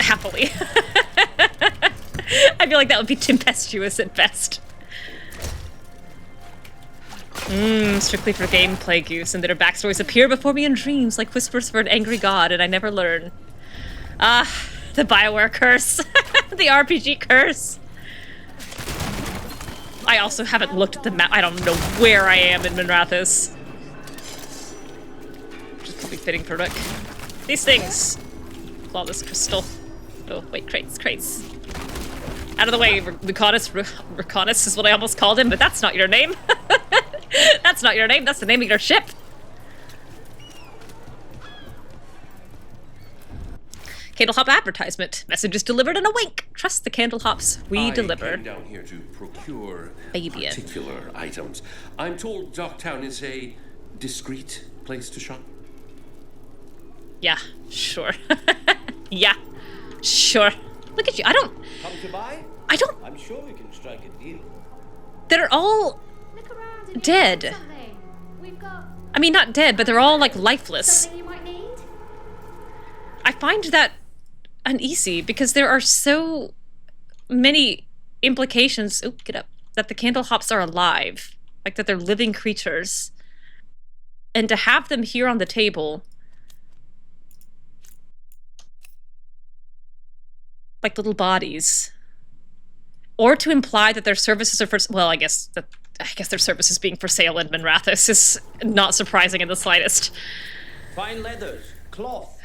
happily. I feel like that would be tempestuous at best. Strictly for gameplay goose, and their backstories appear before me in dreams like whispers for an angry god, and I never learn. Ah, the BioWare curse. The RPG curse. I also haven't looked at the map. I don't know where I am in Minrathous. Which is probably fitting for Rook. These things. Flawless crystal. Oh, wait, crates. Out of the way, Reconus is what I almost called him, but that's not your name. That's not your name, that's the name of your ship. Candle hop advertisement. Messages delivered in a wink. Trust the candle hops we deliver. I came down here to procure Baby particular items. I'm told Dock Town is a discreet place to shop. Yeah, sure. Yeah, sure. Look at you. Come to buy? I'm sure we can strike a deal. They're all dead. I mean, not dead, but they're all like lifeless. I find that uneasy because there are so many implications. Oh, get up. That the candle hops are alive. Like that they're living creatures. And to have them here on the table, like little bodies, or to imply that their services are for, well, I guess their services being for sale in Minrathous is not surprising in the slightest. Fine leathers, cloth.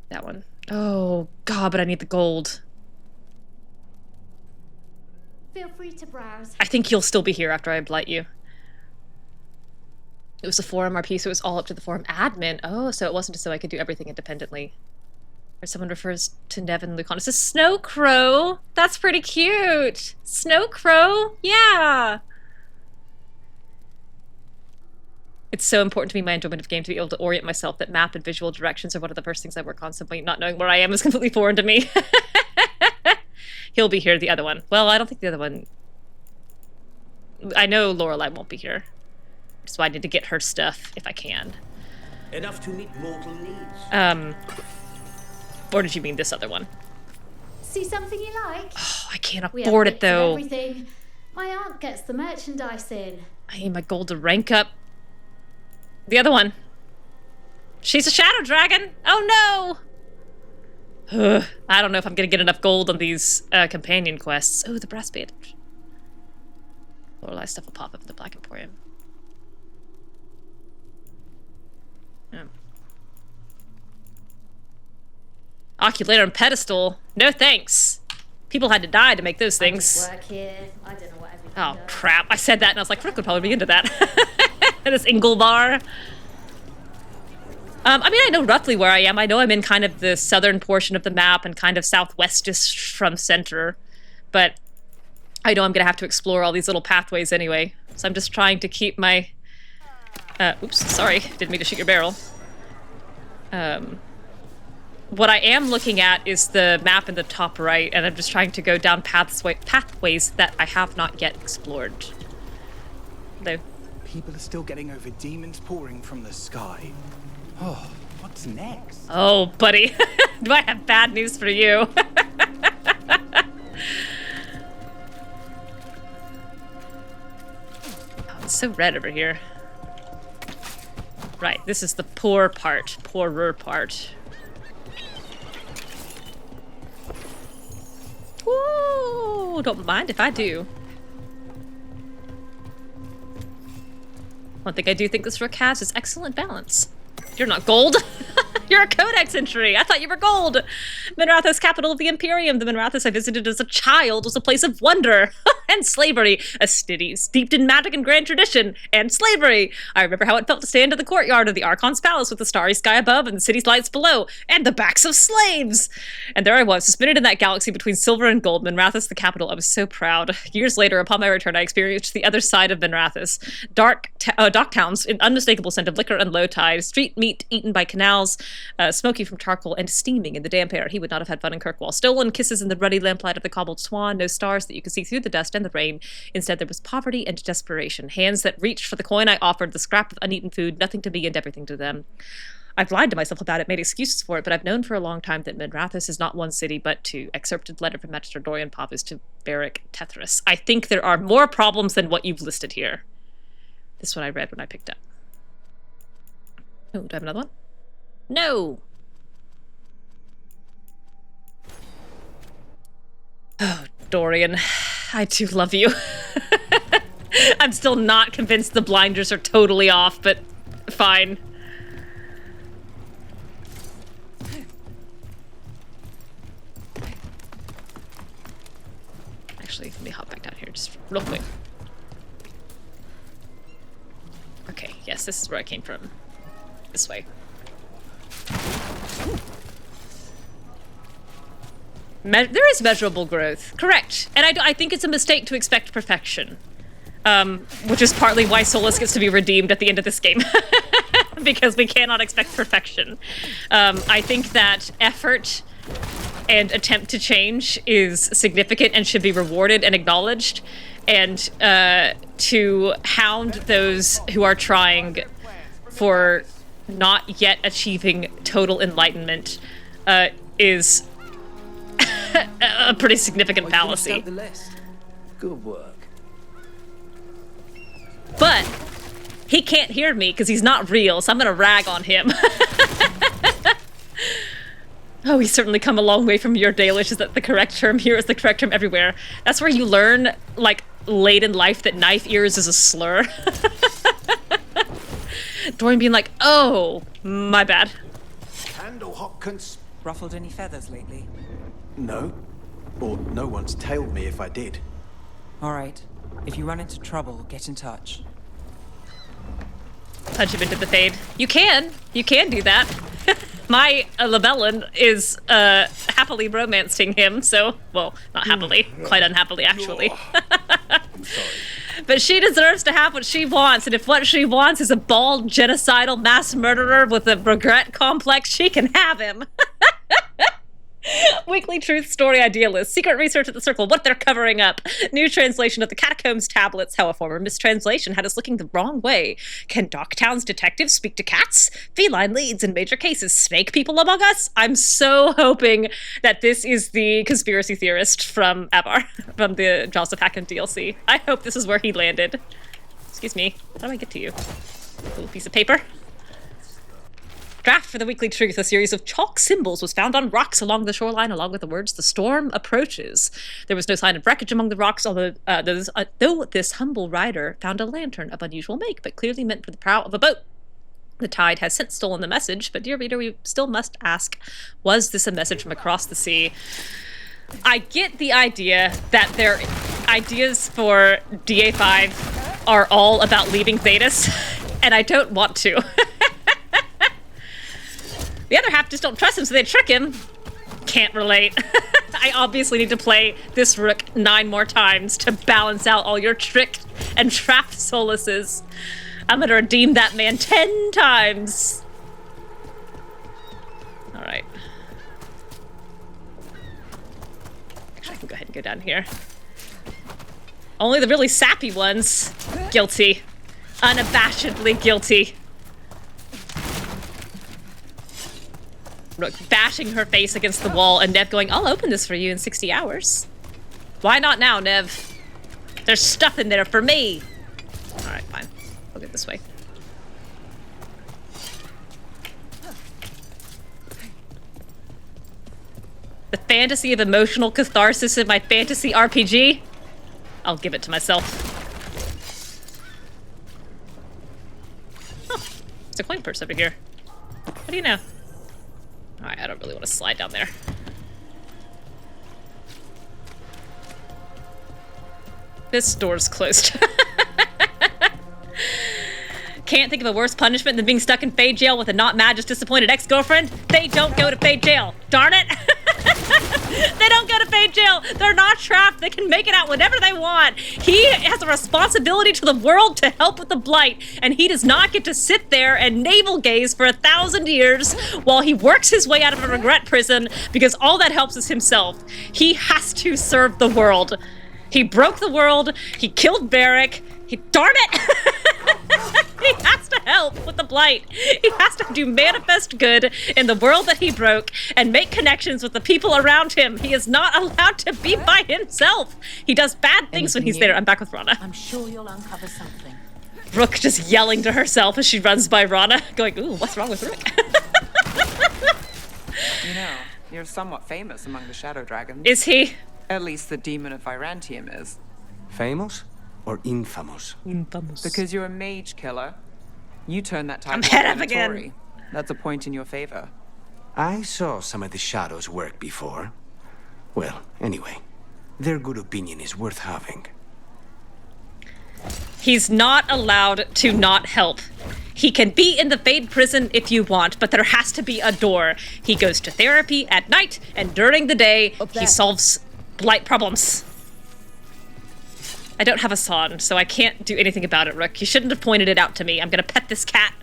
That one. Oh god, but I need the gold. Feel free to browse. I think you'll still be here after I blight you. It was a forum RP, so it was all up to the forum admin. Oh, so it wasn't as though I could do everything independently. Or someone refers to Neve and Loghain as a snow crow. That's pretty cute. Snow crow? Yeah. It's so important to me, my enjoyment of game, to be able to orient myself, that map and visual directions are one of the first things I work on. Simply not knowing where I am is completely foreign to me. He'll be here, the other one. Well, I don't think the other one... I know Lorelei won't be here. So I need to get her stuff, if I can. Enough to meet mortal needs. Or did you mean this other one? See something you like? Oh, I can't We afford have it, bits of though. everything. My aunt gets the merchandise in. I need my gold to rank up. The other one. She's a shadow dragon! Oh no! Ugh, I don't know if I'm gonna get enough gold on these companion quests. Oh, the brass bandage. Lorelei stuff will pop up in the Black Emporium. Oculator and pedestal? No thanks. People had to die to make those things. Work here. I don't know what everything Oh does. crap, I said that and I was like, Rook would probably be into that. This Inglebar. I mean, I know roughly where I am. I know I'm in kind of the southern portion of the map and kind of southwestish from center. But I know I'm gonna have to explore all these little pathways anyway. So I'm just trying to keep my... oops, sorry. Didn't mean to shoot your barrel. What I am looking at is the map in the top right, and I'm just trying to go down pathways that I have not yet explored. Though. People are still getting over demons pouring from the sky. Oh, what's next? Oh, buddy. Do I have bad news for you? Oh, it's so red over here. Right, this is the poor part. Poorer part. Woo! Don't mind if I do. One thing I do think this Rook has is excellent balance. You're not gold. You're a codex entry. I thought you were gold. Minrathous, capital of the Imperium. The Minrathous I visited as a child was a place of wonder and slavery. A city steeped in magic and grand tradition and slavery. I remember how it felt to stand in the courtyard of the Archon's palace with the starry sky above and the city's lights below and the backs of slaves. And there I was, suspended in that galaxy between silver and gold. Minrathous, the capital. I was so proud. Years later, upon my return, I experienced the other side of Minrathous. Dock towns, an unmistakable scent of liquor and low tide, street meat eaten by canals, smoky from charcoal, and steaming in the damp air. He would not have had fun in Kirkwall. Stolen kisses in the ruddy lamplight of the cobbled swan, no stars that you could see through the dust and the rain. Instead, there was poverty and desperation. Hands that reached for the coin I offered, the scrap of uneaten food, nothing to me and everything to them. I've lied to myself about it, made excuses for it, but I've known for a long time that Minrathous is not one city, but two. Excerpted letter from Magister Dorian Pavus to Barrack Tethras. I think there are more problems than what you've listed here. This one I read when I picked up. Oh, do I have another one? No! Oh, Dorian. I do love you. I'm still not convinced the blinders are totally off, but fine. Actually, let me hop back down here just real quick. Okay, yes, this is where I came from. This way. There is measurable growth, correct. And I think it's a mistake to expect perfection. Which is partly why Solas gets to be redeemed at the end of this game. Because we cannot expect perfection. I think that effort and attempt to change is significant and should be rewarded and acknowledged. And to hound those who are trying for not yet achieving total enlightenment is a pretty significant fallacy. The list. Good work. But he can't hear me because he's not real, so I'm gonna rag on him. Oh, he's certainly come a long way from your Dalish. Is that the correct term here? Is the correct term everywhere? That's where you learn, like, late in life that knife ears is a slur. Dorian being like, oh, my bad. Handle Hopkins. Ruffled any feathers lately? No. Or no one's tailed me if I did. All right. If you run into trouble, get in touch. Punch him into the Thade. You can do that. My Lavellan is happily romancing him, so, well, not happily, quite unhappily, actually. I'm sorry. But she deserves to have what she wants, and if what she wants is a bald, genocidal mass murderer with a regret complex, she can have him. Weekly Truth Story Idealist. Secret research at the Circle. What they're covering up. New translation of the Catacombs tablets. How a former mistranslation had us looking the wrong way. Can Dock Town's detectives speak to cats? Feline leads in major cases. Snake people among us? I'm so hoping that this is the conspiracy theorist from Avar, from the Jaws of Hacken DLC. I hope this is where he landed. Excuse me. How do I get to you? A little piece of paper. Draft for the Weekly Truth. A series of chalk symbols was found on rocks along the shoreline, along with the words, "The storm approaches." There was no sign of wreckage among the rocks, though this humble rider found a lantern of unusual make, but clearly meant for the prow of a boat. The tide has since stolen the message, but dear reader, we still must ask, was this a message from across the sea? I get the idea that their ideas for DA5 are all about leaving Thedas, and I don't want to. The other half just don't trust him, so they trick him. Can't relate. I obviously need to play this Rook 9 more times to balance out all your trick and trap Solases. I'm gonna redeem that man 10 times. Alright. Actually, I can go ahead and go down here. Only the really sappy ones. Guilty. Unabashedly guilty. Rook bashing her face against the wall, and Neve going, I'll open this for you in 60 hours. Why not now, Neve? There's stuff in there for me. Alright, fine. I'll get this way. The fantasy of emotional catharsis in my fantasy RPG? I'll give it to myself. Oh, there's a coin purse over here. What do you know? Alright, I don't really want to slide down there. This door's closed. Can't think of a worse punishment than being stuck in Fade Jail with a not mad, just disappointed ex-girlfriend. They don't go to Fade Jail. Darn it! They don't go to Fade Jail. They're not trapped. They can make it out whenever they want. He has a responsibility to the world to help with the Blight, and he does not get to sit there and navel gaze for 1,000 years while he works his way out of a regret prison, because all that helps is himself. He has to serve the world. He broke the world. He killed Varric. Darn it! He has to help with the Blight. He has to do manifest good in the world that he broke and make connections with the people around him. He is not allowed to be by himself. He does bad things when he's there. I'm back with Rana. I'm sure you'll uncover something. Rook just yelling to herself as she runs by Rana, going, ooh, what's wrong with Rook? You know, you're somewhat famous among the Shadow Dragons. Is he? At least the Demon of Virantium is. Famous or infamous? Infamous. Because you're a mage killer. You turn that title I'm head up into again. Tory. That's a point in your favor. I saw some of the Shadows work before. Well, anyway, their good opinion is worth having. He's not allowed to not help. He can be in the Fade prison if you want, but there has to be a door. He goes to therapy at night, and during the day, he solves Blight problems. I don't have a son, so I can't do anything about it, Rook. You shouldn't have pointed it out to me. I'm gonna pet this cat.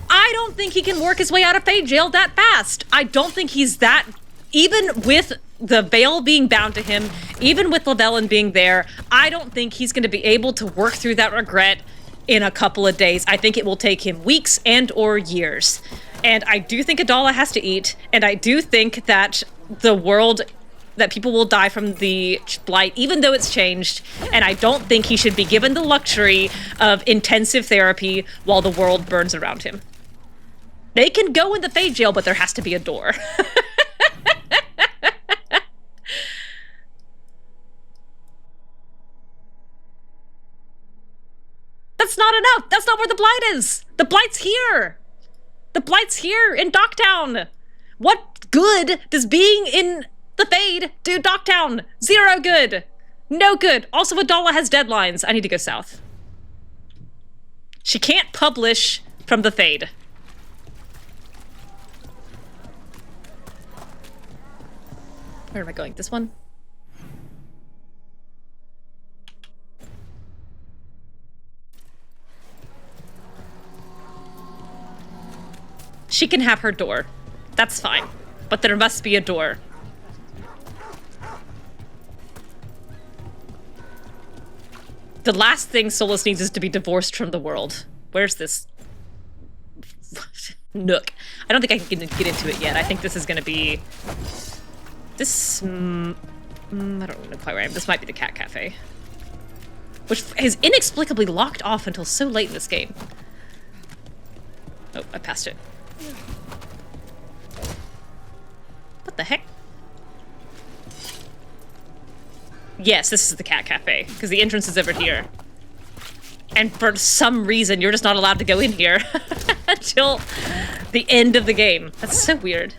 I don't think he can work his way out of Fade Jail that fast. I don't think he's that... Even with the veil being bound to him, even with Lavellan being there, I don't think he's gonna be able to work through that regret in a couple of days. I think it will take him weeks and or years. And I do think Adahla has to eat, and I do think that that people will die from the blight, even though it's changed, and I don't think he should be given the luxury of intensive therapy while the world burns around him. They can go in the Fade jail, but there has to be a door. That's not enough! That's not where the blight is! The blight's here! The blight's here in Dock Town! What good does being in the Fade do Dock Town? Zero good! No good! Also, Adahla has deadlines. I need to go south. She can't publish from the Fade. Where am I going? This one? She can have her door. That's fine. But there must be a door. The last thing Solas needs is to be divorced from the world. Where's this nook? I don't think I can get into it yet. I think this is going to be... This... I don't know quite where I am. This might be the cat cafe. Which is inexplicably locked off until so late in this game. Oh, I passed it. What the heck? Yes, this is the cat cafe, because the entrance is over here. And for some reason, you're just not allowed to go in here until the end of the game. That's so weird.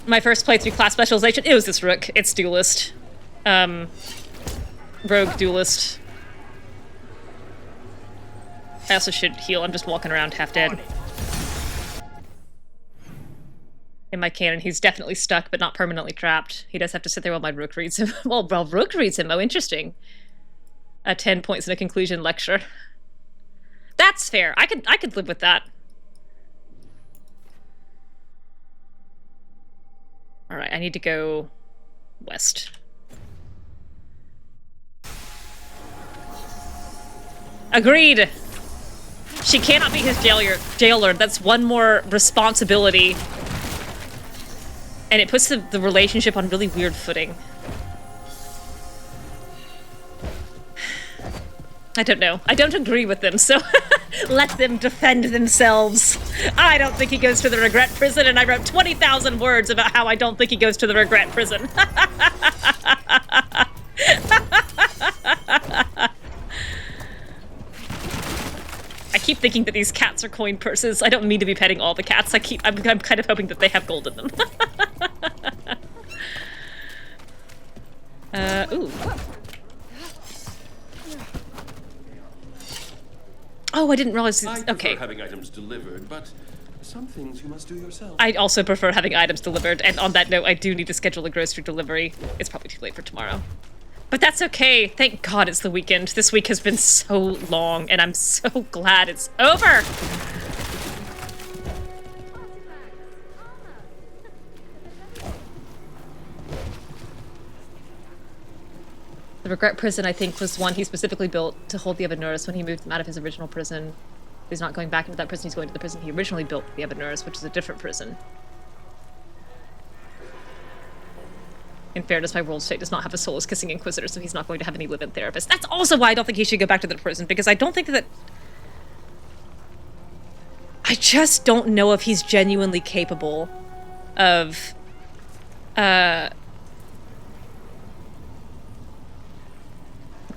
My first playthrough class specialization, it was this Rook. It's duelist. Rogue duelist. I also should heal. I'm just walking around half dead. In my canon, he's definitely stuck, but not permanently trapped. He does have to sit there while my Rook reads him. Well, Rook reads him. Oh, interesting. 10 points in a conclusion lecture. That's fair. I could live with that. All right, I need to go west. Agreed. She cannot be his jailer. That's one more responsibility. And it puts the relationship on really weird footing. I don't know. I don't agree with them, so let them defend themselves. I don't think he goes to the regret prison, and I wrote 20,000 words about how I don't think he goes to the regret prison. I keep thinking that these cats are coin purses. I don't mean to be petting all the cats. I'm kind of hoping that they have gold in them. Ooh. Oh, I didn't realize it's... Okay. I prefer having items delivered, but some things you must do yourself. I also prefer having items delivered, and on that note, I do need to schedule a grocery delivery. It's probably too late for tomorrow. But that's okay. Thank God it's the weekend. This week has been so long, and I'm so glad it's over. The regret prison, I think, was one he specifically built to hold the Avenuris when he moved them out of his original prison. He's not going back into that prison, he's going to the prison he originally built for the Avenuris, which is a different prison. In fairness, my world state does not have a Solas kissing Inquisitor, so he's not going to have any live-in therapist. That's also why I don't think he should go back to the prison, because I don't think that... I just don't know if he's genuinely capable of...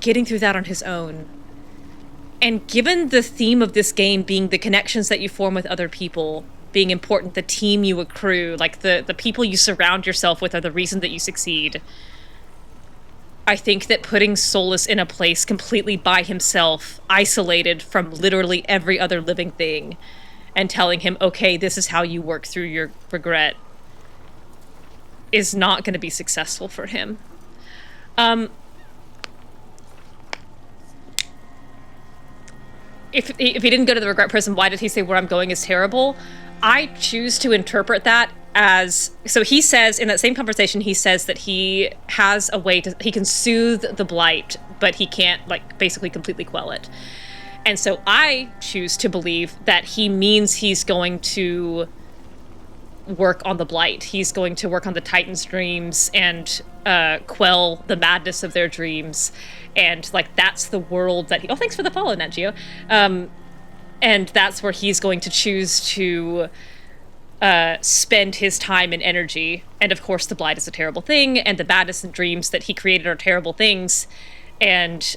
getting through that on his own. And given the theme of this game being the connections that you form with other people being important, the team you accrue, like the people you surround yourself with are the reason that you succeed. I think that putting Solas in a place completely by himself, isolated from literally every other living thing, and telling him, okay, this is how you work through your regret, is not going to be successful for him. If he didn't go to the regret prison, why did he say where I'm going is terrible? I choose to interpret that so he says in that same conversation, he says that he has a way he can soothe the blight, but he can't like basically completely quell it. And so I choose to believe that he means he's going to work on the blight. He's going to work on the Titans' dreams and quell the madness of their dreams. And like that's the world that oh, thanks for the follow, Nat Geo. And that's where he's going to choose to spend his time and energy. And of course, the blight is a terrible thing, and the madness and dreams that he created are terrible things. And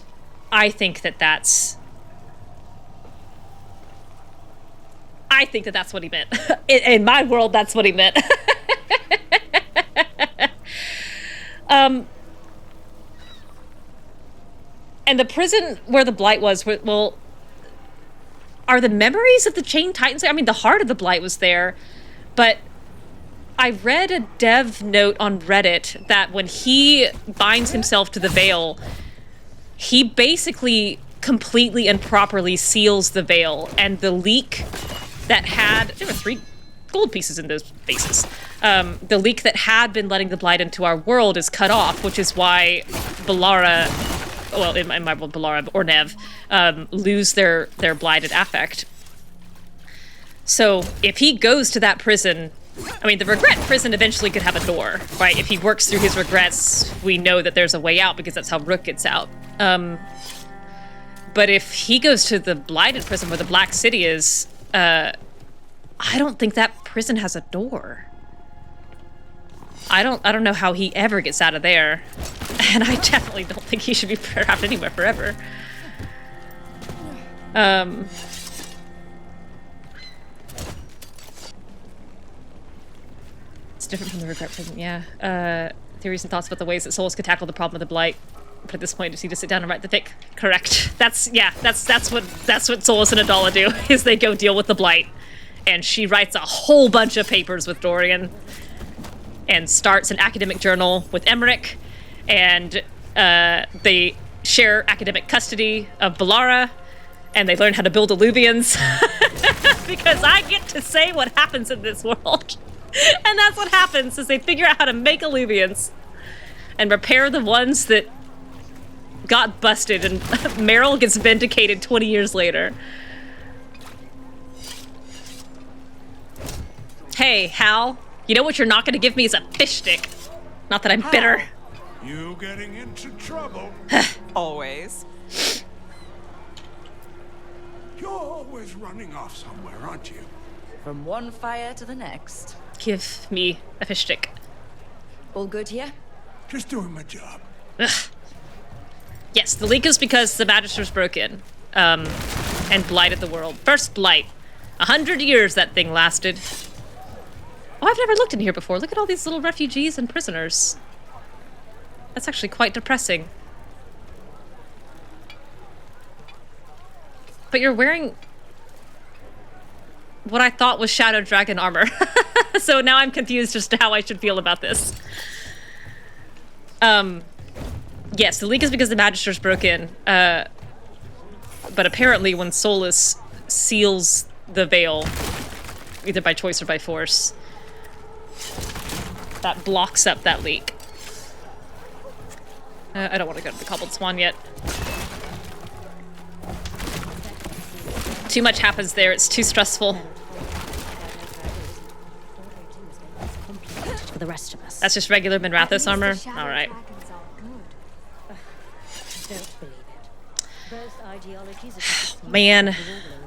I think that that's what he meant. In my world, that's what he meant. And the prison where the blight was, well, are the memories of the Chained Titans there? I mean, the heart of the blight was there, but I read a dev note on Reddit that when he binds himself to the veil, he basically completely and properly seals the veil, and the leak that there were 3 gold pieces in those bases. The leak that had been letting the blight into our world is cut off, which is why Bellara, well, in my world, Bellara or Neve, lose their blighted affect. So if he goes to that prison, I mean, the regret prison eventually could have a door, right? If he works through his regrets, we know that there's a way out because that's how Rook gets out. But if he goes to the blighted prison where the Black City is, I don't think that prison has a door. I don't know how he ever gets out of there. And I definitely don't think he should be trapped anywhere forever. It's different from the regret prison, yeah. Theories and thoughts about the ways that Solas could tackle the problem of the blight. But at this point, does he just sit down and write the fic? Correct. That's what Solas and Adahla do, is they go deal with the blight. And she writes a whole bunch of papers with Dorian and starts an academic journal with Emmerich, and they share academic custody of Bellara, and they learn how to build alluvians because I get to say what happens in this world. And that's what happens, is they figure out how to make alluvians and repair the ones that got busted, and Meryl gets vindicated 20 years later. Hey, Hal, you know what you're not going to give me is a fish stick. Not that I'm bitter. You getting into trouble? Always. You're always running off somewhere, aren't you? From one fire to the next. Give me a fish stick. All good here? Just doing my job. Ugh. Yes, the leak is because the Magisters broke in and blighted the world. First blight. 100 years that thing lasted. Oh, I've never looked in here before. Look at all these little refugees and prisoners. That's actually quite depressing. But you're wearing what I thought was Shadow Dragon armor. So now I'm confused as to how I should feel about this. Yes, the leak is because the Magisters broke in. But apparently when Solas seals the veil, either by choice or by force, that blocks up that leak. I don't want to go to the Cobbled Swan yet. Too much happens there, it's too stressful. For the rest of us. That's just regular Minrathos armor? Alright. Don't believe it. Both ideologies are just Man. in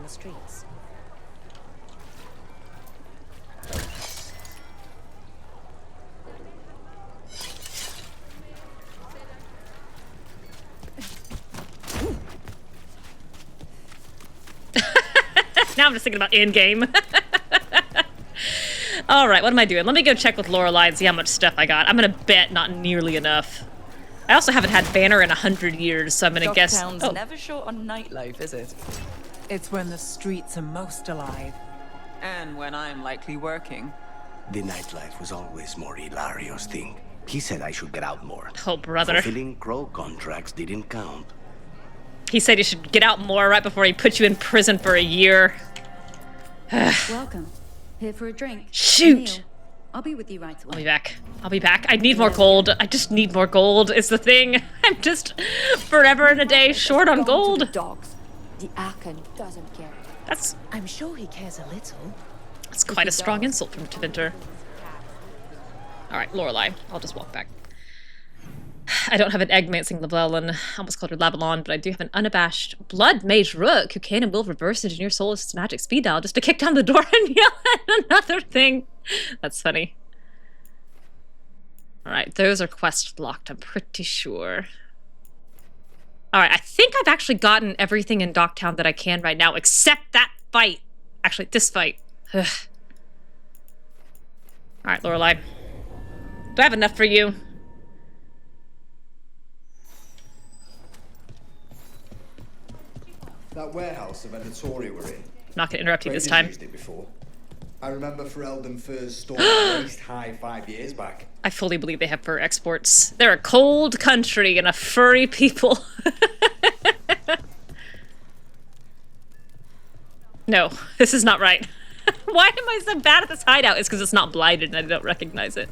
the streets. Now I'm just thinking about in-game. Alright, what am I doing? Let me go check with Lorelei and see how much stuff I got. I'm gonna bet not nearly enough. I also haven't had Banner in 100 years, so I'm gonna guess... Dock Town's never short on nightlife, is it? It's when the streets are most alive. And when I'm likely working. The nightlife was always more Hilario's thing. He said I should get out more. Oh, brother. Fulfilling Crow contracts didn't count. He said you should get out more right before he put you in prison for a year. Welcome. Here for a drink. Shoot! I'll be with you right away. I'll be back. I'll be back. I need more gold. I just need more gold is the thing. I'm just forever and a day short on gold. Dogs. The Archon doesn't care. That's... I'm sure he cares a little. That's quite a strong insult from Tevinter. Alright, Lorelei. I'll just walk back. I don't have an egg-mancing Lavellan. I almost called her Lavellan, but I do have an unabashed blood mage Rook who can and will reverse engineer Solas' magic speed dial just to kick down the door and yell at another thing. That's funny. Alright, those are quest locked, I'm pretty sure. Alright, I think I've actually gotten everything in Dock Town that I can right now, except that fight. Actually, this fight. Ugh. Alright, Lorelei. Do I have enough for you? That warehouse of Toterie we're in. I'm not going to interrupt you this Traders time. used it before. I remember Ferelden Fur's store waist high 5 years back. I fully believe they have fur exports. They're a cold country and a furry people. No, this is not right. Why am I so bad at this hideout? It's because it's not blighted and I don't recognize it.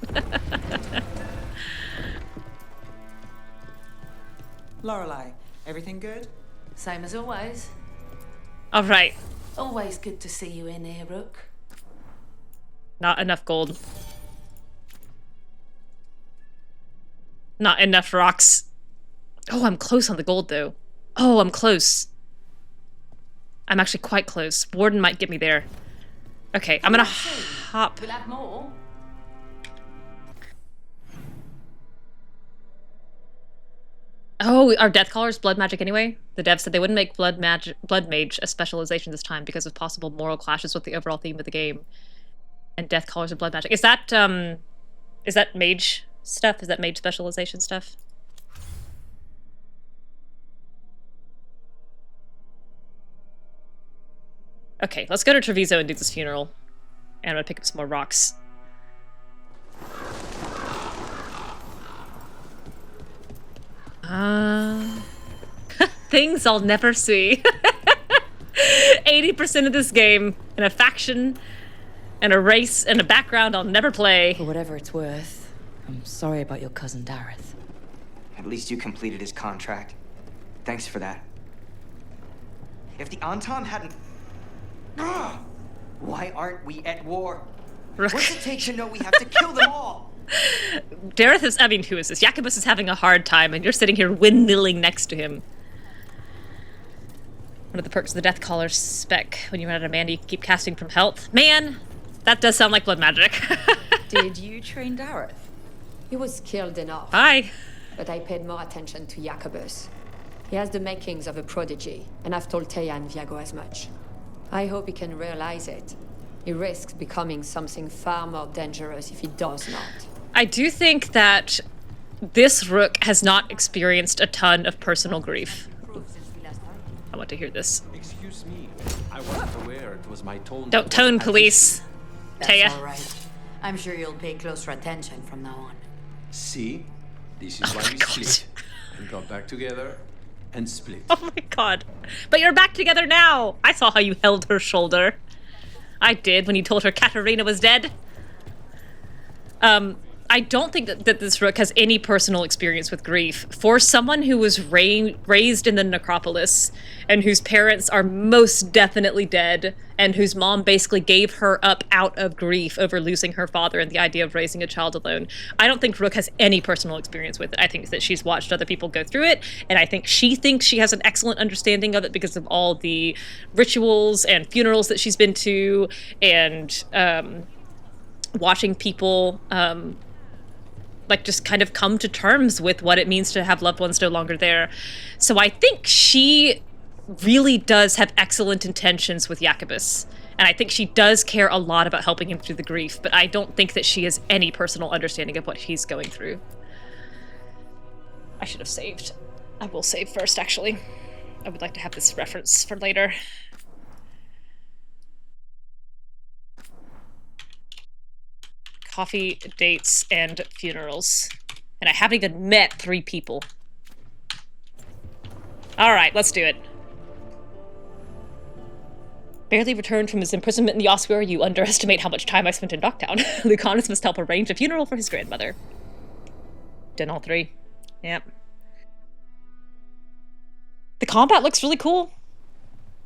Lorelei, everything good? Same as always. All right. Always good to see you in here, Rook. Not enough gold. Not enough rocks. Oh, I'm close on the gold, though. Oh, I'm close. I'm actually quite close. Warden might get me there. Okay, I'm gonna hop. We'll have more. Oh, are Death Callers blood magic anyway? The devs said they wouldn't make blood mage a specialization this time because of possible moral clashes with the overall theme of the game. And Death Callers are blood magic. Is that mage stuff? Is that mage specialization stuff? Okay, let's go to Treviso and do this funeral. And I'm gonna pick up some more rocks. Things I'll never see. 80% of this game in a faction and a race and a background I'll never play. For whatever it's worth, I'm sorry about your cousin Dareth. At least you completed his contract. Thanks for that. If the Anton hadn't... Why aren't we at war? Rook. What's it take to know we have to kill them all? Dareth is, I mean, who is this? Jacobus is having a hard time and you're sitting here windmilling next to him. One of the perks of the Death Caller's spec. When you run out of mana, you can keep casting from health. Man, that does sound like blood magic. Did you train Dareth? He was skilled enough. Hi. But I paid more attention to Jacobus. He has the makings of a prodigy, and I've told Teia and Viago as much. I hope he can realize it. He risks becoming something far more dangerous if he does not. I do think that this Rook has not experienced a ton of personal grief. I want to hear this. Excuse me. I wasn't aware it was my tone. Don't tone police, Teia. That's all right. I'm sure you'll pay closer attention from now on. See? This is why we split. And got back together and split. Oh my god. But you're back together now! I saw how you held her shoulder. I did when you told her Katerina was dead. I don't think that this Rook has any personal experience with grief. For someone who was raised in the necropolis and whose parents are most definitely dead and whose mom basically gave her up out of grief over losing her father and the idea of raising a child alone, I don't think Rook has any personal experience with it. I think that she's watched other people go through it, and I think she thinks she has an excellent understanding of it because of all the rituals and funerals that she's been to and watching people like just kind of come to terms with what it means to have loved ones no longer there. So I think she really does have excellent intentions with Jacobus. And I think she does care a lot about helping him through the grief, but I don't think that she has any personal understanding of what he's going through. I should have saved. I will save first, actually. I would like to have this reference for later. Coffee, dates, and funerals. And I haven't even met 3 people. Alright, let's do it. Barely returned from his imprisonment in the Ossuary, you underestimate how much time I spent in Dock Town. Lucanus must help arrange a funeral for his grandmother. Done all three. Yep. The combat looks really cool.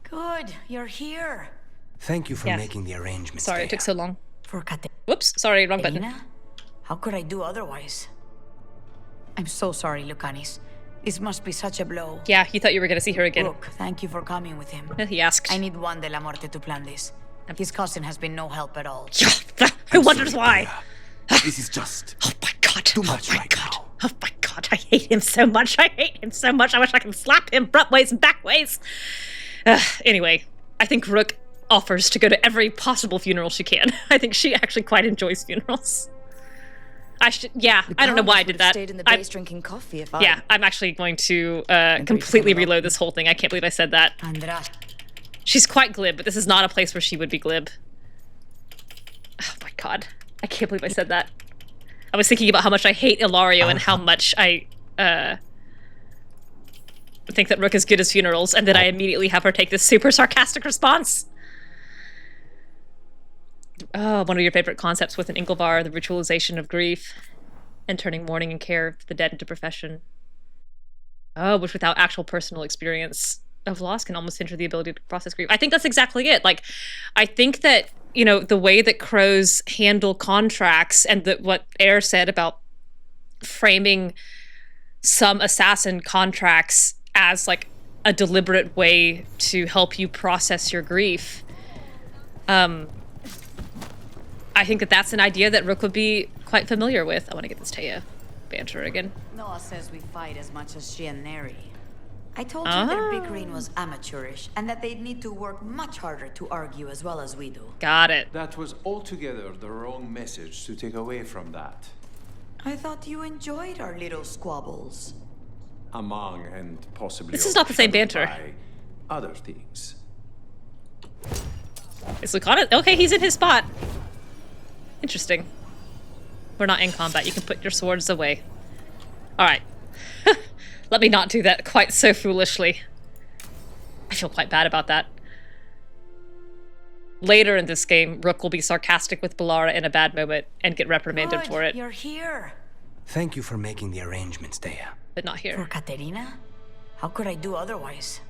Good, you're here. Thank you for making the arrangements. Sorry, it took so long. For Caterina. Whoops, sorry, wrong button. How could I do otherwise? I'm so sorry, Lucanus. This must be such a blow. Yeah, you thought you were going to see her again. Rook, thank you for coming with him. He asked. I need Juan de la Muerte to plan this. His cousin has been no help at all. Who wonders why? This is just... Oh my god. Too much right now. Oh my god, I hate him so much. I hate him so much. I wish I could slap him front ways and back ways. Anyway, I think Rook offers to go to every possible funeral she can. I think she actually quite enjoys funerals. I don't know why I did that. Stayed in the base drinking coffee if Yeah, I'm actually going to completely reload this whole thing. I can't believe I said that. She's quite glib, but this is not a place where she would be glib. Oh my god. I can't believe I said that. I was thinking about how much I hate Ilario and how much I think that Rook is good as funerals, and then I immediately have her take this super sarcastic response. Oh, one of your favorite concepts with an Inglevar, the ritualization of grief, and turning mourning and care of the dead into profession. Oh, which without actual personal experience of loss can almost hinder the ability to process grief. I think that's exactly it. Like, I think that, you know, the way that crows handle contracts and what Air said about framing some assassin contracts as like a deliberate way to help you process your grief. I think that that's an idea that Rook would be quite familiar with. I want to get this Teia banter again. Noah says we fight as much as she and Neri. I told you their bickering was amateurish, and that they'd need to work much harder to argue as well as we do. Got it. That was altogether the wrong message to take away from that. I thought you enjoyed our little squabbles. Among and possibly This is not the same banter. by other things. Is Lucanus? Okay, he's in his spot. Interesting. We're not in combat. You can put your swords away. Alright. Let me not do that quite so foolishly. I feel quite bad about that. Later in this game, Rook will be sarcastic with Bellara in a bad moment and get reprimanded for it. You're here. Thank you for making the arrangements, Teia. But not here. For Caterina? How could I do otherwise?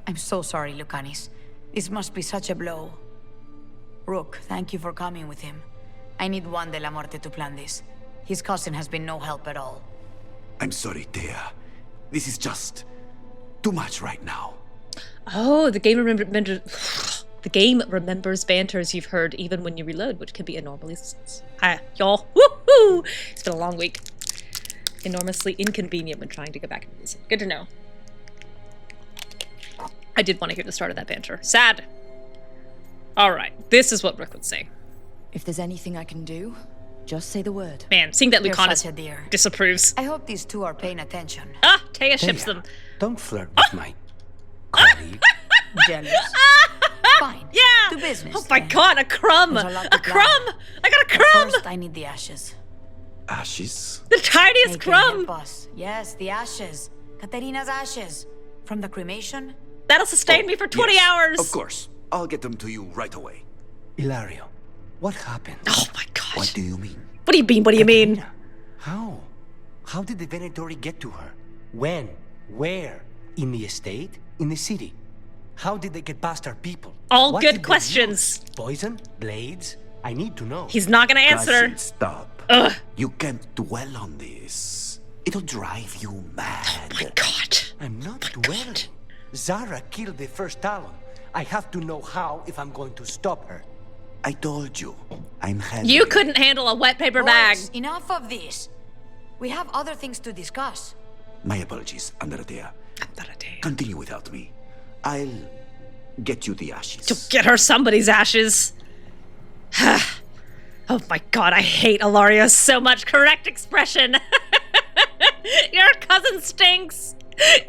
I'm so sorry, Lucanus. This must be such a blow. Rook, thank you for coming with him. I need Juan de la Muerte to plan this. His cousin has been no help at all. I'm sorry, Teia. This is just too much right now. Oh, the game remembers banters you've heard even when you reload, which can be enormously... Hi, y'all. Woohoo! It's been a long week. Enormously inconvenient when trying to go back and listen. Good to know. I did want to hear the start of that banter. Sad. Alright, this is what Rook would say. If there's anything I can do, just say the word. Man, seeing that You're Lucanus such a dear. disapproves. I hope these two are paying attention. Ah, Teia ships them. Don't flirt with my colleague. Jealous. Fine. Yeah. To business. Oh my god, a crumb. There's a lot to plan. Crumb. I got a crumb. First, I need the ashes. Ashes? The tiniest Make it crumb. help us. Yes, the ashes. Caterina's ashes. From the cremation. That'll sustain me for 20 yes, hours. Of course. I'll get them to you right away. Ilario, what happened? Oh my god. What do you mean? What do you mean? What do you mean? How? How did the Venatori get to her? When? Where? In the estate? In the city? How did they get past our people? All What good did they questions. use? Poison? Blades? I need to know. He's not gonna answer. Cousin, stop. Ugh. You can't dwell on this. It'll drive you mad. Oh my god. I'm not dwelling. Zara killed the first Talon. I have to know how if I'm going to stop her. I told you. I'm handling You couldn't handle a wet paper bag. Boys, enough of this. We have other things to discuss. My apologies, Andratea. Continue without me. I'll get you the ashes. To get her somebody's ashes. Oh my god, I hate Ilario so much. Correct expression. Your cousin stinks.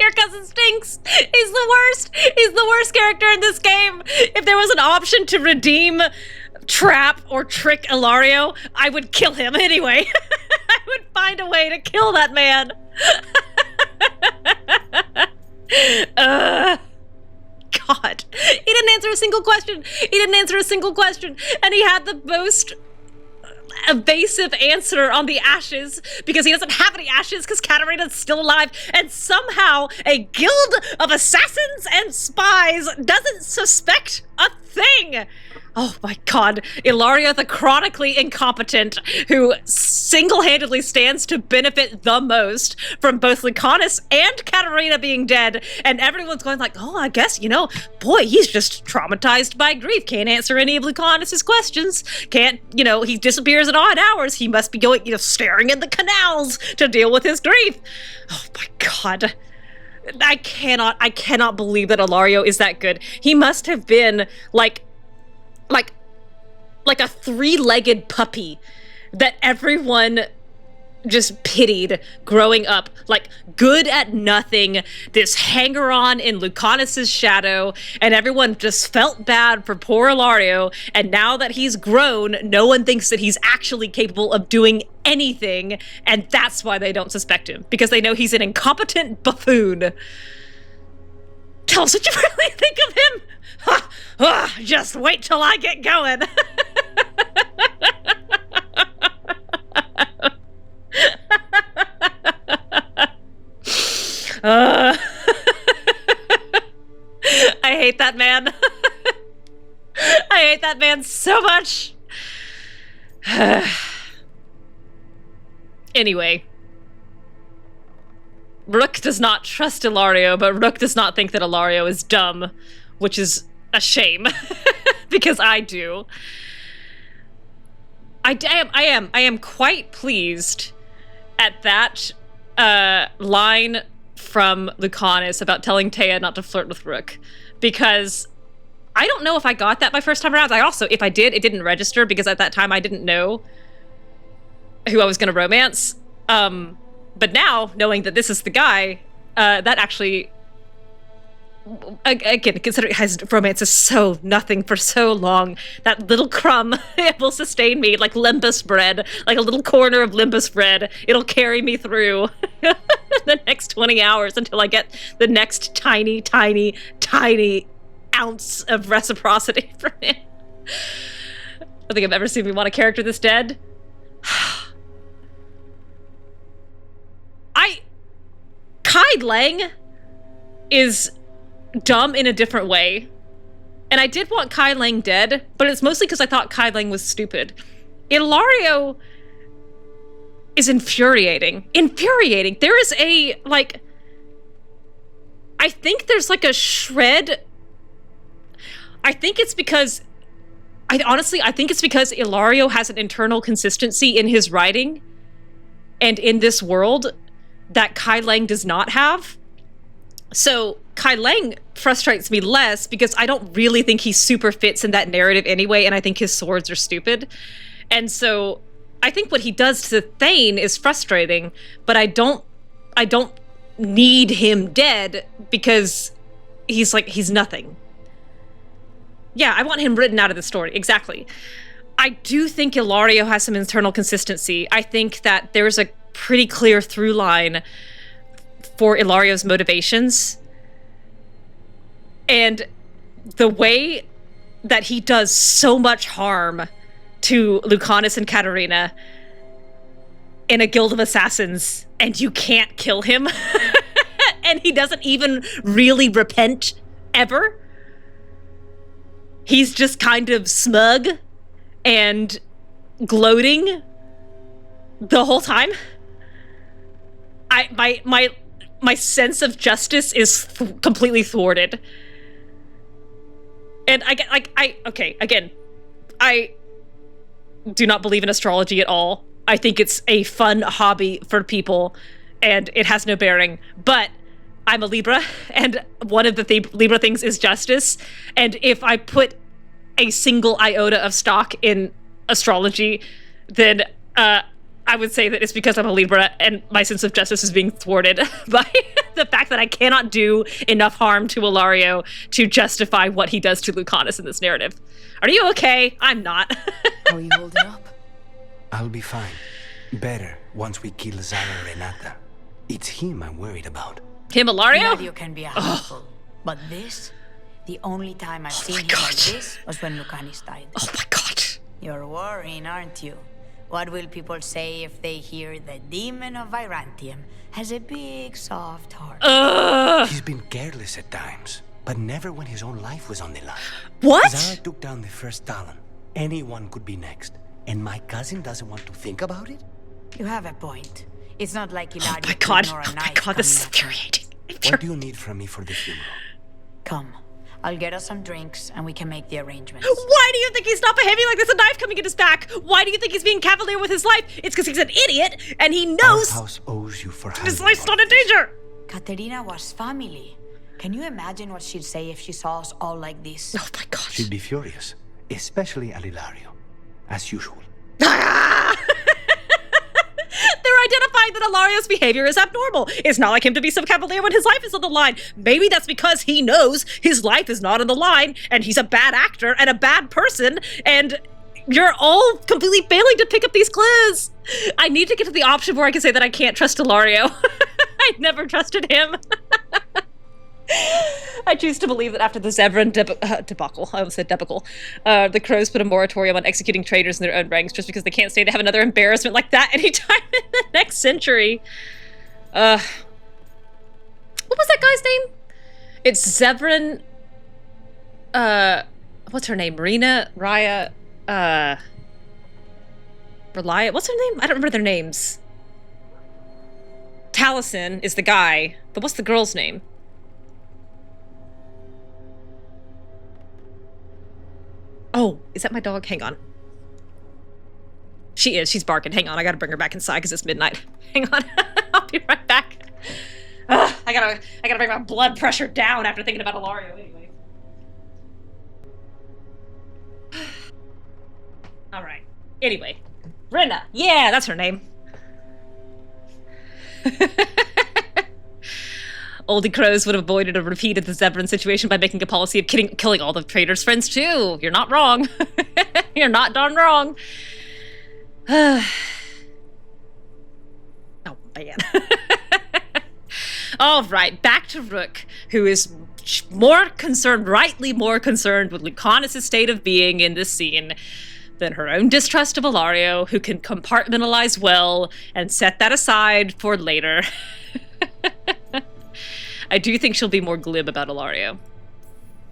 Your cousin stinks. He's the worst. He's the worst character in this game. If there was an option to redeem, trap, or trick Ilario, I would kill him anyway. I would find a way to kill that man. God. He didn't answer a single question. He didn't answer a single question. And he had the most evasive answer on the ashes because he doesn't have any ashes because Catarina's still alive, and somehow a guild of assassins and spies doesn't suspect a thing. Oh my god, Ilario the chronically incompetent who single-handedly stands to benefit the most from both Lucanus and Catarina being dead, and everyone's going like, oh, I guess, boy, he's just traumatized by grief, can't answer any of Lucanus's questions, can't, he disappears at odd hours, he must be going, staring in the canals to deal with his grief. Oh my god. I cannot believe that Ilario is that good. He must have been like a three-legged puppy that everyone just pitied growing up, like good at nothing, this hanger-on in Lucanus's shadow, and everyone just felt bad for poor Ilario, and now that he's grown, no one thinks that he's actually capable of doing anything, and that's why they don't suspect him, because they know he's an incompetent buffoon. Tell us what you really think of him! Just wait till I get going. I hate that man. I hate that man so much. Anyway. Rook does not trust Ilario, but Rook does not think that Ilario is dumb, which is a shame, because I do. I am quite pleased at that line from Lucanus about telling Teia not to flirt with Rook, because I don't know if I got that my first time around. I also, if I did, it didn't register because at that time I didn't know who I was going to romance. But now, knowing that this is the guy, that actually, again, considering his romance is so nothing for so long, that little crumb, it will sustain me like limbus bread, like a little corner of limbus bread. It'll carry me through the next 20 hours until I get the next tiny, tiny, tiny ounce of reciprocity from him. I don't think I've ever seen me want a character this dead. Kai Lang is dumb in a different way. And I did want Kai Lang dead, but it's mostly because I thought Kai Lang was stupid. Ilario is infuriating. Infuriating. There is a, I think there's like a shred. I think it's because Ilario has an internal consistency in his writing and in this world that Kai Lang does not have. So Kai Lang frustrates me less because I don't really think he super fits in that narrative anyway, and I think his swords are stupid. And so I think what he does to Thane is frustrating, but I don't need him dead because he's nothing. Yeah, I want him written out of the story, exactly. I do think Ilario has some internal consistency. I think that there's a pretty clear through line for Ilario's motivations. And the way that he does so much harm to Lucanus and Catarina in a guild of assassins, and you can't kill him, and he doesn't even really repent ever. He's just kind of smug and gloating the whole time. My sense of justice is completely thwarted. And I do not believe in astrology at all. I think it's a fun hobby for people, and it has no bearing. But I'm a Libra, and one of the Libra things is justice. And if I put a single iota of stock in astrology, then I would say that it's because I'm a Libra and my sense of justice is being thwarted by the fact that I cannot do enough harm to Ilario to justify what he does to Lucanus in this narrative. Are you okay? I'm not. How are you holding up? I'll be fine. Better once we kill Zara Renata. It's him I'm worried about. Him, Ilario? Ilario can be a handful, but this The only time I've seen him like this was when Lucanis died. Oh my god. You're worrying, aren't you? What will people say if they hear the demon of Virantium has a big, soft heart? He's been careless at times, but never when his own life was on the line. What? Zara took down the first Talon. Anyone could be next. And my cousin doesn't want to think about it? You have a point. It's not like Ilario my could god. ignore a Oh my knife god, this is coming infuriating. What do you need from me for the funeral? Come. I'll get us some drinks and we can make the arrangements. Why do you think he's not behaving like there's a knife coming in his back? Why do you think he's being cavalier with his life? It's because he's an idiot and he knows Our house owes you for his life's not in danger. Caterina was family. Can you imagine what she'd say if she saw us all like this? Oh my god. She'd be furious, especially at Ilario, as usual. They're identifying that Ilario's behavior is abnormal. It's not like him to be so cavalier when his life is on the line. Maybe that's because he knows his life is not on the line, and he's a bad actor and a bad person, and you're all completely failing to pick up these clues. I need to get to the option where I can say that I can't trust Ilario. I never trusted him. I choose to believe that after the Zevran debacle, I almost said debacle, the Crows put a moratorium on executing traitors in their own ranks just because they can't stay to have another embarrassment like that anytime in the next century. What was that guy's name? It's Zevran, what's her name? Raya, Relia, what's her name? I don't remember their names. Taliesin is the guy, but what's the girl's name? Oh, is that my dog? Hang on. She is. She's barking. Hang on. I gotta bring her back inside because it's midnight. Hang on. I'll be right back. Ugh, I gotta bring my blood pressure down after thinking about Ilario anyway. All right. Anyway, Brenna. Yeah, that's her name. Oldie Crows would have avoided a repeat of the Zevran situation by making a policy of killing all the traitors' friends too. You're not wrong. You're not darn wrong. Oh, man. All right, back to Rook, who is rightly more concerned with Lucanis' state of being in this scene than her own distrust of Ilario, who can compartmentalize well and set that aside for later. I do think she'll be more glib about Ilario.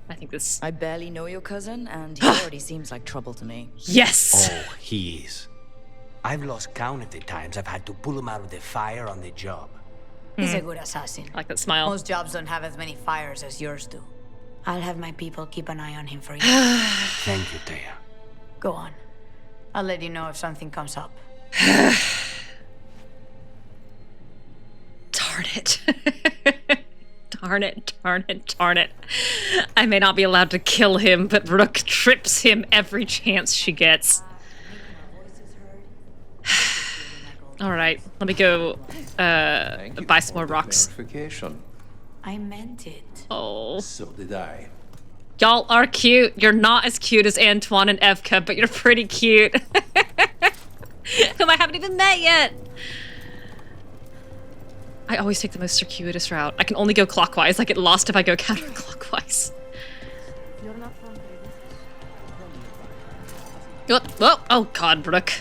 I think this... I barely know your cousin, and he already seems like trouble to me. Yes! Oh, he is. I've lost count of the times I've had to pull him out of the fire on the job. He's a good assassin. I like that smile. Most jobs don't have as many fires as yours do. I'll have my people keep an eye on him for you. Thank you, Teia. Go on. I'll let you know if something comes up. Darn it. Darn it, darn it, darn it. I may not be allowed to kill him, but Rook trips him every chance she gets. All right, let me go buy some more rocks. I meant it. Oh. So did I. Y'all are cute. You're not as cute as Antoine and Evka, but you're pretty cute. Whom I haven't even met yet. I always take the most circuitous route. I can only go clockwise. I get lost if I go counterclockwise. Oh god, Rook.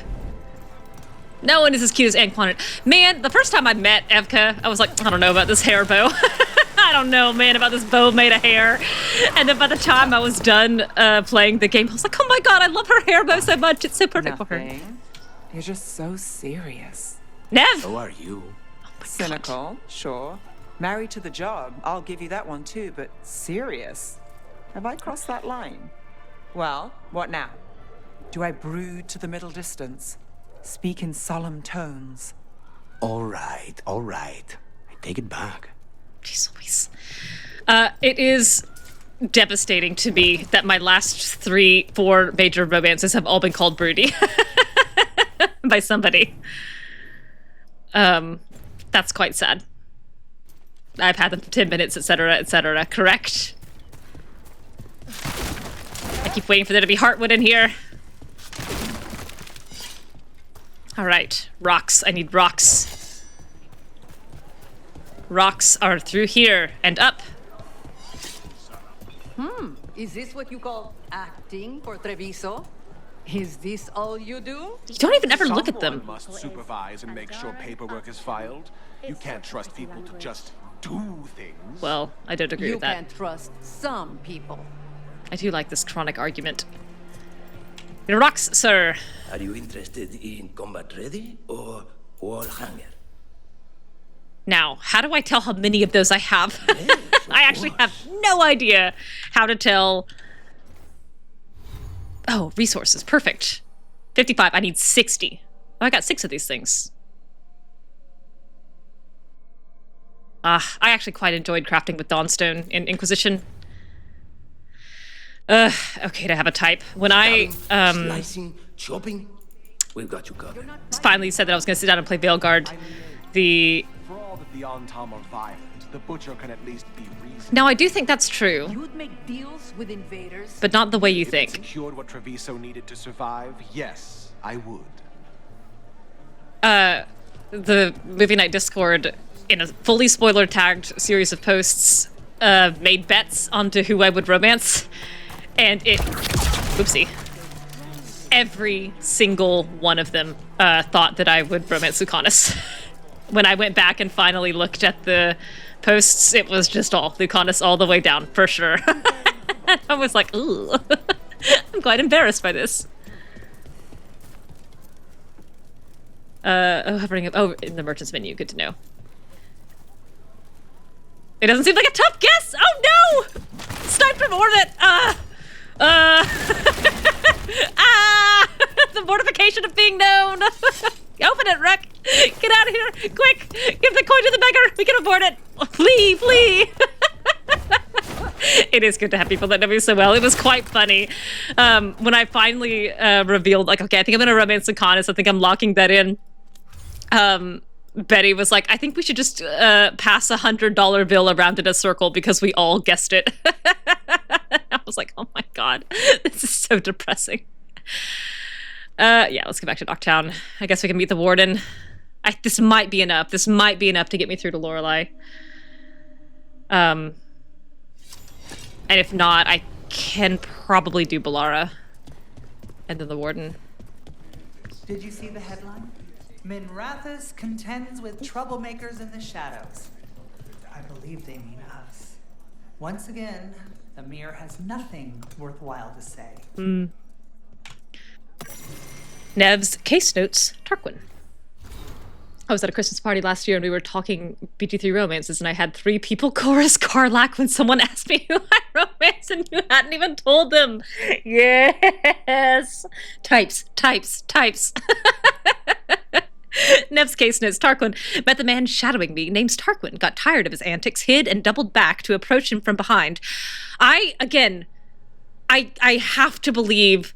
No one is as cute as Antoine. Man, the first time I met Evka, I was like, I don't know about this hair bow. I don't know, man, about this bow made of hair. And then by the time I was done playing the game, I was like, oh my god, I love her hair bow so much. It's so perfect for her. You're just so serious. Nev! So are you. Cynical, sure. Married to the job, I'll give you that one too, but serious? Have I crossed that line? Well, what now? Do I brood to the middle distance? Speak in solemn tones? All right, all right. I take it back. Jeez Louise. It is devastating to me that my last 3-4 major romances have all been called broody. By somebody. That's quite sad. I've had them for 10 minutes, etc., correct? I keep waiting for there to be Heartwood in here. Alright, rocks. I need rocks. Rocks are through here and up. Is this what you call acting for Treviso? Is this all you do? You don't even ever look at them. Someone must supervise and make sure paperwork is filed. You can't trust people to just do things. Well, I don't agree with that. You can't trust some people. I do like this chronic argument. It rocks, sir. Are you interested in combat ready or wall hanger? Now, how do I tell how many of those I have? I actually have no idea how to tell. Oh, resources. Perfect. 55. I need 60. Oh, I got 6 of these things. I actually quite enjoyed crafting with Dawnstone in Inquisition. Okay to have a type. When I, Slicing, chopping, we've got you covered. finally said that I was going to sit down and play Veilguard, the... For all that the Antam are violent, the Butcher can at least be reasonable. Now, I do think that's true, You'd make deals with invaders? but not the way you If it think. secured what Treviso needed to survive, yes, I would. The Movie Night Discord, in a fully spoiler-tagged series of posts, made bets onto who I would romance, and it... Oopsie. Every single one of them thought that I would romance Lucanus. When I went back and finally looked at the posts, it was just all Lucanus all the way down, for sure. I was like, ooh. I'm quite embarrassed by this. In the merchant's menu, good to know. It doesn't seem like a tough guess! Oh no! Sniped from orbit! The mortification of being known! Open it, Wreck! Get out of here! Quick! Give the coin to the beggar! We can afford it! Flee! Flee! It is good to have people that know me so well. It was quite funny. When I finally revealed, like, okay, I think I'm gonna romance Lucanus. I think I'm locking that in. Betty was like, I think we should just pass $100 bill around in a circle because we all guessed it. I was like, oh my god, this is so depressing. Yeah, let's get back to Dock Town. I guess we can meet the warden. This might be enough. This might be enough to get me through to Lorelei. And if not, I can probably do Bellara. And then the warden. Did you see the headline? Minrathous contends with troublemakers in the shadows. I believe they mean us. Once again, the mirror has nothing worthwhile to say. Nev's case notes, Tarquin. I was at a Christmas party last year and we were talking BT3 romances and I had 3 people chorus Karlak when someone asked me who I romance and you hadn't even told them. Yes! Types. Nev's case notes, Tarquin. Met the man shadowing me, name's Tarquin. Got tired of his antics, hid and doubled back to approach him from behind. I have to believe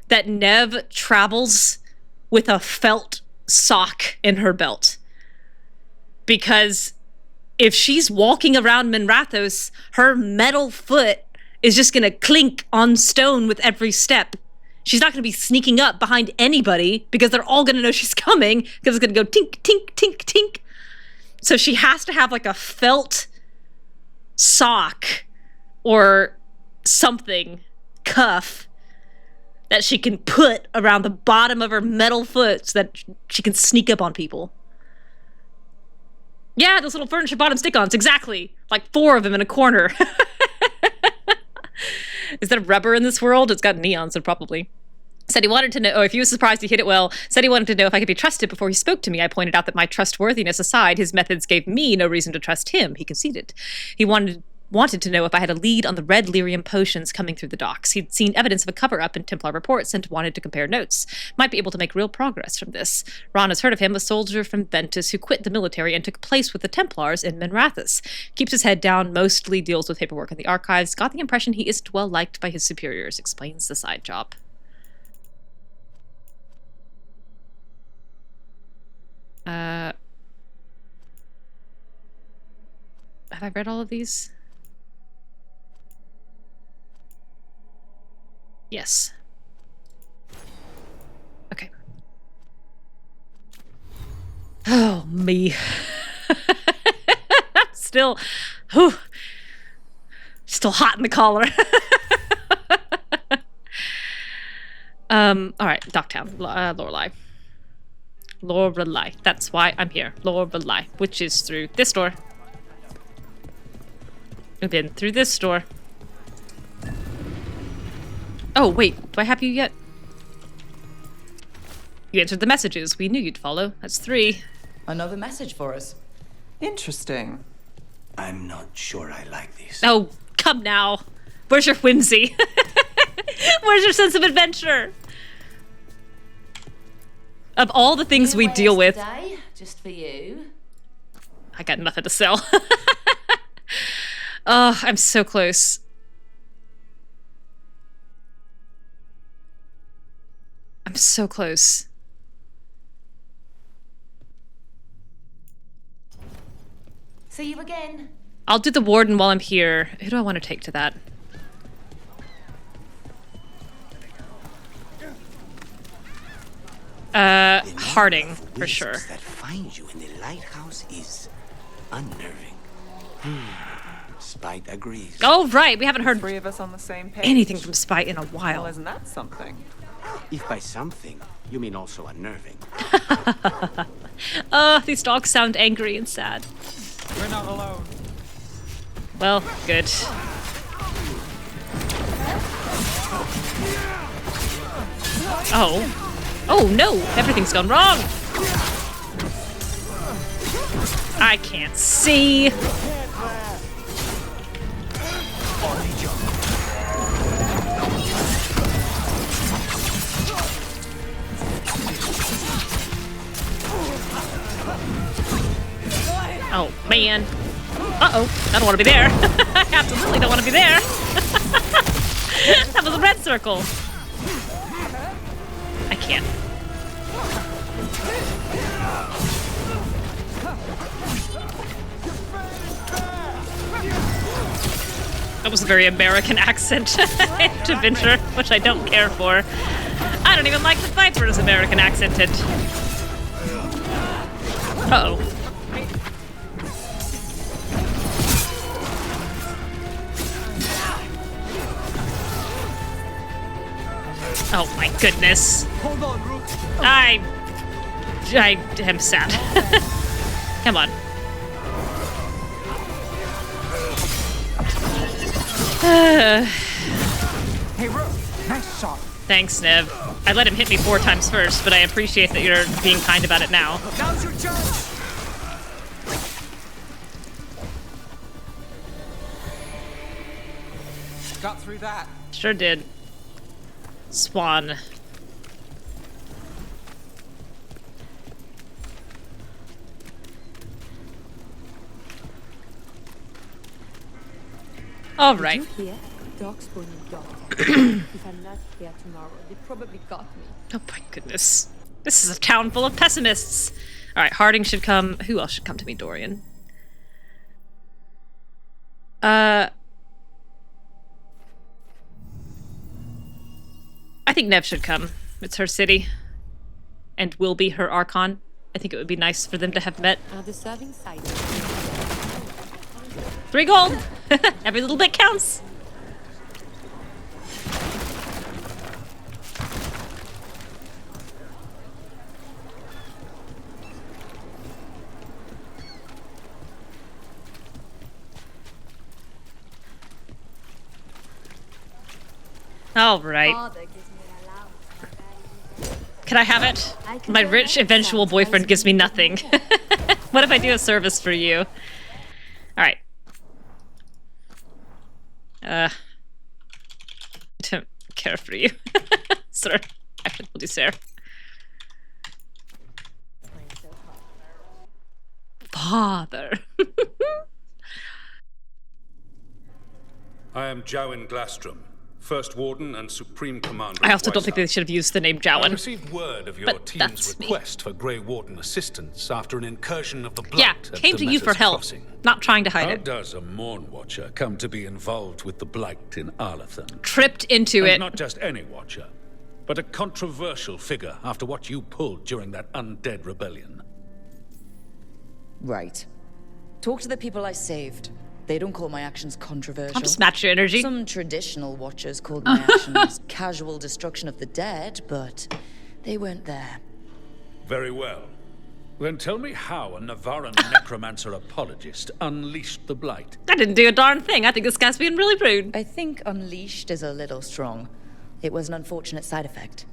that Neve travels with a felt sock in her belt. Because if she's walking around Minrathous, her metal foot is just gonna clink on stone with every step. She's not gonna be sneaking up behind anybody because they're all gonna know she's coming because it's gonna go tink, tink, tink, tink. So she has to have like a felt sock or something, cuff, that she can put around the bottom of her metal foot so that she can sneak up on people. Yeah, those little furniture bottom stick-ons, exactly. Like 4 of them in a corner. Is there rubber in this world? It's got neon, so probably. Said he wanted to know, if he was surprised he hit it well, said he wanted to know if I could be trusted before he spoke to me. I pointed out that my trustworthiness aside, his methods gave me no reason to trust him. He conceded. He wanted to know if I had a lead on the red lyrium potions coming through the docks. He'd seen evidence of a cover-up in Templar reports and wanted to compare notes. Might be able to make real progress from this. Ron has heard of him, a soldier from Ventus who quit the military and took place with the Templars in Minrathous. Keeps his head down, mostly deals with paperwork in the archives. Got the impression he isn't well liked by his superiors. Explains the side job. Have I read all of these? Yes. Okay. Oh, Still hot in the collar. All right, Dock Town, Lorelei. Lorelei. That's why I'm here. Lorelei, which is through this door. And then through this door. Oh, wait. Do I have you yet? You answered the messages. We knew you'd follow. That's 3. Another message for us. Interesting. I'm not sure I like this. Oh, come now. Where's your whimsy? Where's your sense of adventure? Of all the things we deal with. Today, just for you. I got nothing to sell. Oh, I'm so close. I'm so close. See you again. I'll do the warden while I'm here. Who do I want to take to that? Harding, for sure. That finds you in the lighthouse is unnerving. Spite agrees. Oh, right. We haven't heard 3 of us on the same page. anything from Spite in a while. Well, isn't that something? If by something, you mean also unnerving. These dogs sound angry and sad. We're not alone. Well, good. Oh. Oh no! Everything's gone wrong! I can't see! Oh, man. Uh-oh. I don't want to be there. I absolutely don't want to be there. That was a red circle. I can't. That was a very American accent to venture, which I don't care for. I don't even like the Viper's American accented. Uh-oh. Oh my goodness. Hold on, Rook. I am sad. Come on. Hey, Rook. Nice shot. Thanks, Neve. I let him hit me 4 times first, but I appreciate that you're being kind about it now. Now's your chance. Got through that. Sure did. Swan. All right. Did you hear? Dogs put me down. If I'm not here tomorrow, they probably got me. Oh my goodness. This is a town full of pessimists. All right, Harding should come. Who else should come to me, Dorian? I think Neve should come. It's her city. And will be her Archon. I think it would be nice for them to have met. Are the serving side? 3 gold! Every little bit counts! All right. Can I have it? My rich eventual boyfriend gives me nothing. What if I do a service for you? All right. I don't care for you, sir. I will do, sir. Father. I am Jowen Glastrom, First Warden and Supreme Commander. I also don't think they should have used the name Jowen. I received word of your team's request for Grey Warden assistance after an incursion of the Blight Yeah, came to you for help, Crossing. not trying to hide How it. does a Mourn Watcher come to be involved with the Blight in Arlathan? Tripped into And it. not just any Watcher, but a controversial figure after what you pulled during that undead rebellion. Right. Talk to the people I saved. They don't call my actions controversial. I'll just match your energy. Some traditional watchers called my actions casual destruction of the dead, but they weren't there. Very well. Then tell me how a Navaran necromancer apologist unleashed the blight. I didn't do a darn thing. I think this guy's being really rude. I think unleashed is a little strong. It was an unfortunate side effect.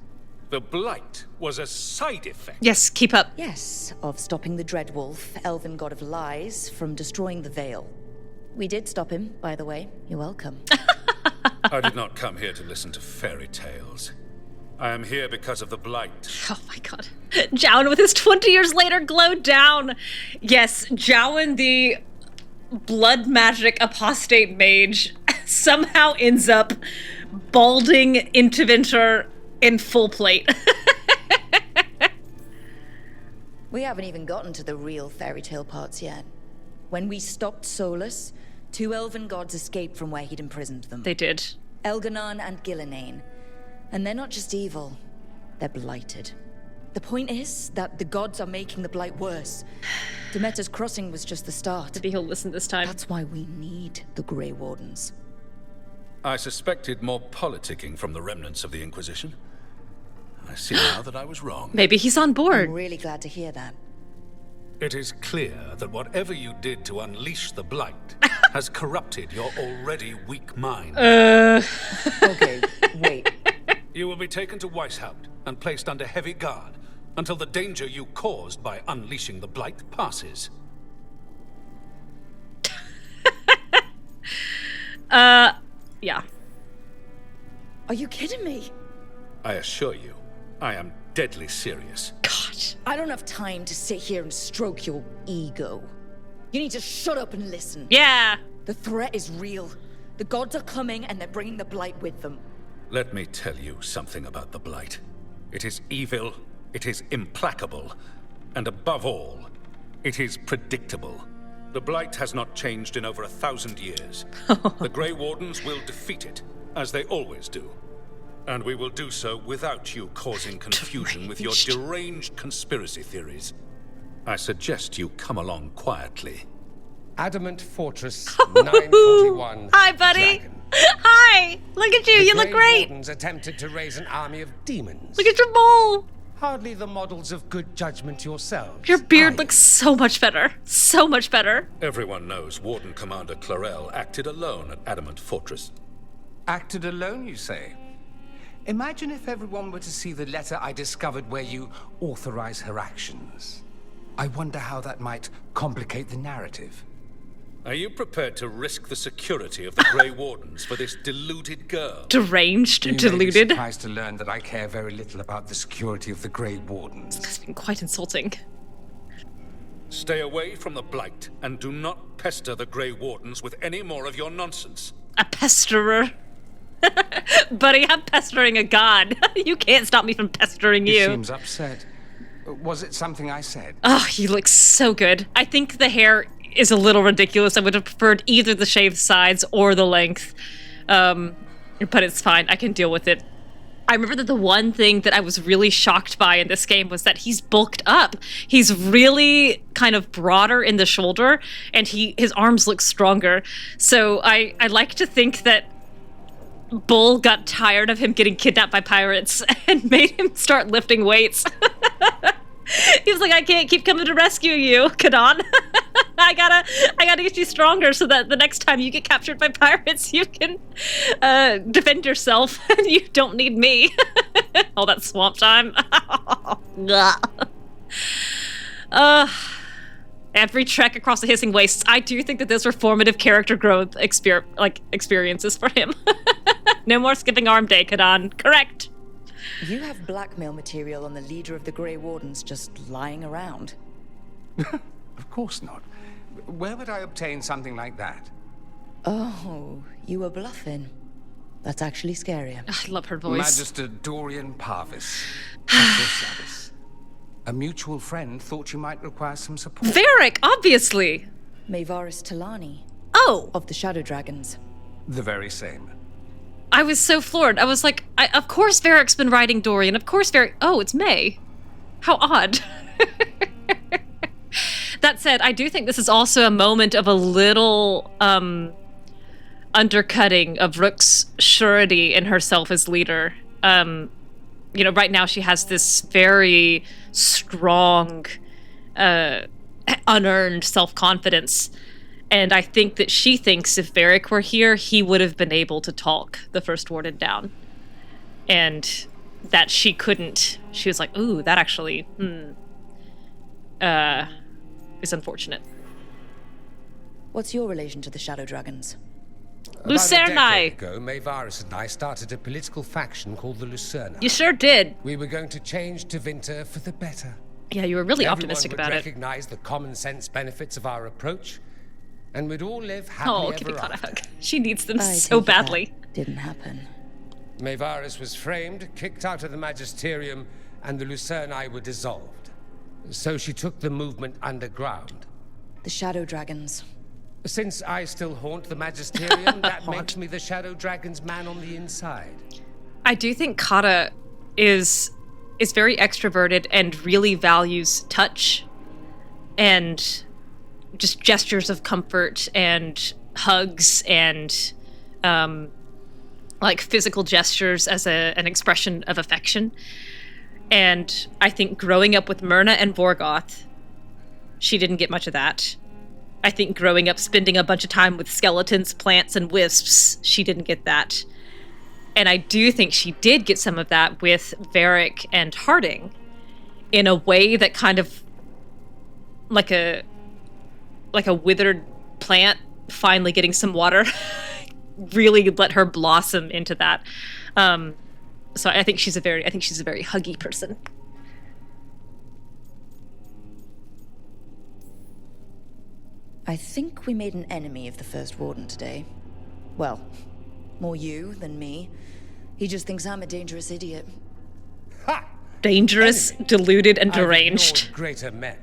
The blight was a side effect. Yes, keep up. Yes, of stopping the Dreadwolf, elven god of lies, from destroying the Veil. We did stop him, by the way. You're welcome. I did not come here to listen to fairy tales. I am here because of the blight. Oh my god. Jowan with his 20 years later glow down. Yes, Jowan the blood magic apostate mage somehow ends up balding interventor in full plate. We haven't even gotten to the real fairy tale parts yet. When we stopped Solas, 2 elven gods escaped from where he'd imprisoned them. They did. Elganon and Gillenane. And they're not just evil, they're blighted. The point is that the gods are making the blight worse. Demeter's crossing was just the start. Maybe he'll listen this time. That's why we need the Grey Wardens. I suspected more politicking from the remnants of the Inquisition. I see now that I was wrong. Maybe he's on board. I'm really glad to hear that. It is clear that whatever you did to unleash the blight has corrupted your already weak mind. Okay, wait. You will be taken to Weishaupt and placed under heavy guard until the danger you caused by unleashing the blight passes. Yeah. Are you kidding me? I assure you, I am deadly serious. God. I don't have time to sit here and stroke your ego. You need to shut up and listen. Yeah. The threat is real. The gods are coming and they're bringing the blight with them. Let me tell you something about the blight. It is evil, it is implacable, and above all, it is predictable. The blight has not changed in over 1,000 years. The Grey Wardens will defeat it, as they always do. And we will do so without you causing confusion with your deranged conspiracy theories. I suggest you come along quietly. Adamant Fortress 941. Hi, buddy. Dragon. Hi. Look at you. You look Grey great. Wardens attempted to raise an army of demons. Look at your bowl. Hardly the models of good judgment yourselves. Your beard looks so much better. So much better. Everyone knows Warden Commander Clarel acted alone at Adamant Fortress. Acted alone, you say? Imagine if everyone were to see the letter I discovered where you authorize her actions. I wonder how that might complicate the narrative. Are you prepared to risk the security of the Grey Wardens for this deluded girl? Deranged, you deluded. May be surprised to learn that I care very little about the security of the Grey Wardens. This has been quite insulting. Stay away from the blight and do not pester the Grey Wardens with any more of your nonsense. A pesterer. Buddy, I'm pestering a god. You can't stop me from pestering you. He seems upset. Was it something I said? Oh, he looks so good. I think the hair is a little ridiculous. I would have preferred either the shaved sides or the length. But it's fine. I can deal with it. I remember that the one thing that I was really shocked by in this game was that he's bulked up. He's really kind of broader in the shoulder, and his arms look stronger. So I like to think that Bull got tired of him getting kidnapped by pirates and made him start lifting weights. He was like, I can't keep coming to rescue you, Kadon. I gotta get you stronger so that the next time you get captured by pirates, you can defend yourself and you don't need me. All that swamp time. Every trek across the hissing wastes, I do think that those were formative character growth experiences for him. No more skipping arm day, Kadon. Correct. You have blackmail material on the leader of the Grey Wardens just lying around. Of course not. Where would I obtain something like that? Oh, you were bluffing. That's actually scarier. I love her voice. Magister Dorian Parvis. At your service. A mutual friend thought you might require some support. Varric, obviously. Maevaris Talani. Oh. Of the Shadow Dragons. The very same. I was so floored. I was like, of course Varric's been riding Dorian. Of course Varric. Oh, it's May. How odd. That said, I do think this is also a moment of a little undercutting of Rook's surety in herself as leader. You know, right now she has this very strong, unearned self-confidence. And I think that she thinks if Varric were here, he would have been able to talk the First Warden down. And that she couldn't. She was like, ooh, that actually, is unfortunate. What's your relation to the Shadow Dragons? Lucerni! About a decade ago, Maevaris and I started a political faction called the Lucerni. You sure did. We were going to change Tevinter for the better. Yeah, you were really optimistic about it. Everyone would recognize the common sense benefits of our approach, and we'd all live happily ever after. She needs them so badly. Didn't happen. Maevaris was framed, kicked out of the Magisterium, and the Lucerni were dissolved. So she took the movement underground. The Shadow Dragons. Since I still haunt the Magisterium, that makes me the Shadow Dragon's man on the inside. I do think Kata is very extroverted and really values touch and just gestures of comfort and hugs and like physical gestures as an expression of affection. And I think growing up with Myrna and Vorgoth, she didn't get much of that. I think growing up spending a bunch of time with skeletons, plants, and wisps, she didn't get that. And I do think she did get some of that with Varric and Harding in a way that kind of like a withered plant finally getting some water really let her blossom into that. So I think she's a very huggy person. I think we made an enemy of the First Warden today. Well, more you than me. He just thinks I'm a dangerous idiot. Ha! Dangerous, enemy. Deluded, and I've deranged. ignored greater men.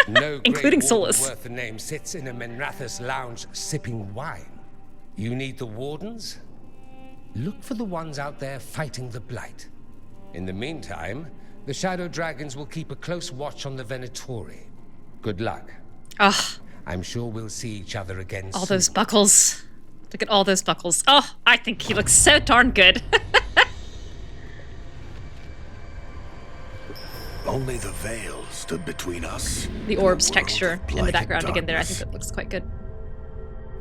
No including great warden Solas. worth the name sits in a Menrathus lounge sipping wine. You need the wardens? Look for the ones out there fighting the Blight. In the meantime, the Shadow Dragons will keep a close watch on the Venatori. Good luck. Ugh. I'm sure we'll see each other again All soon. those buckles. Look at all those buckles. Oh, I think he looks so darn good. Only the veil stood between us. The orb's texture in the background darkness. again there, I think that looks quite good.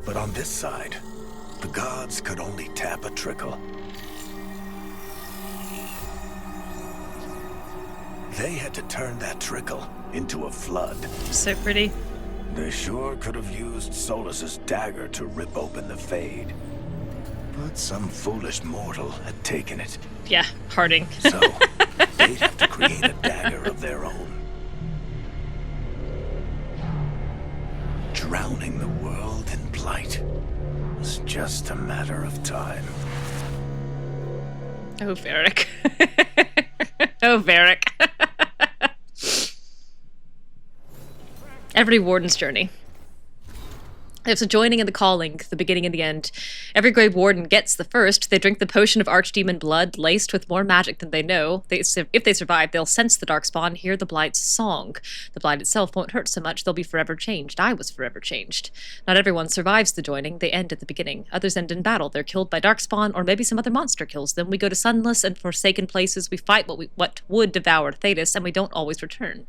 But on this side, the gods could only tap a trickle. They had to turn that trickle into a flood. So pretty. They sure could have used Solas's dagger to rip open the Fade. But some foolish mortal had taken it. Yeah, Harding. So, they'd have to create a dagger of their own. Drowning the world in blight was just a matter of time. Oh, Varric. Oh, Varric. Every warden's journey. There's a joining and the calling, the beginning and the end. Every Grey Warden gets the first. They drink the potion of archdemon blood, laced with more magic than they know. If they survive, they'll sense the Darkspawn, hear the Blight's song. The Blight itself won't hurt so much, they'll be forever changed. I was forever changed. Not everyone survives the joining, they end at the beginning. Others end in battle, they're killed by Darkspawn, or maybe some other monster kills them. We go to sunless and forsaken places, we fight what would devour Thedas, and we don't always return.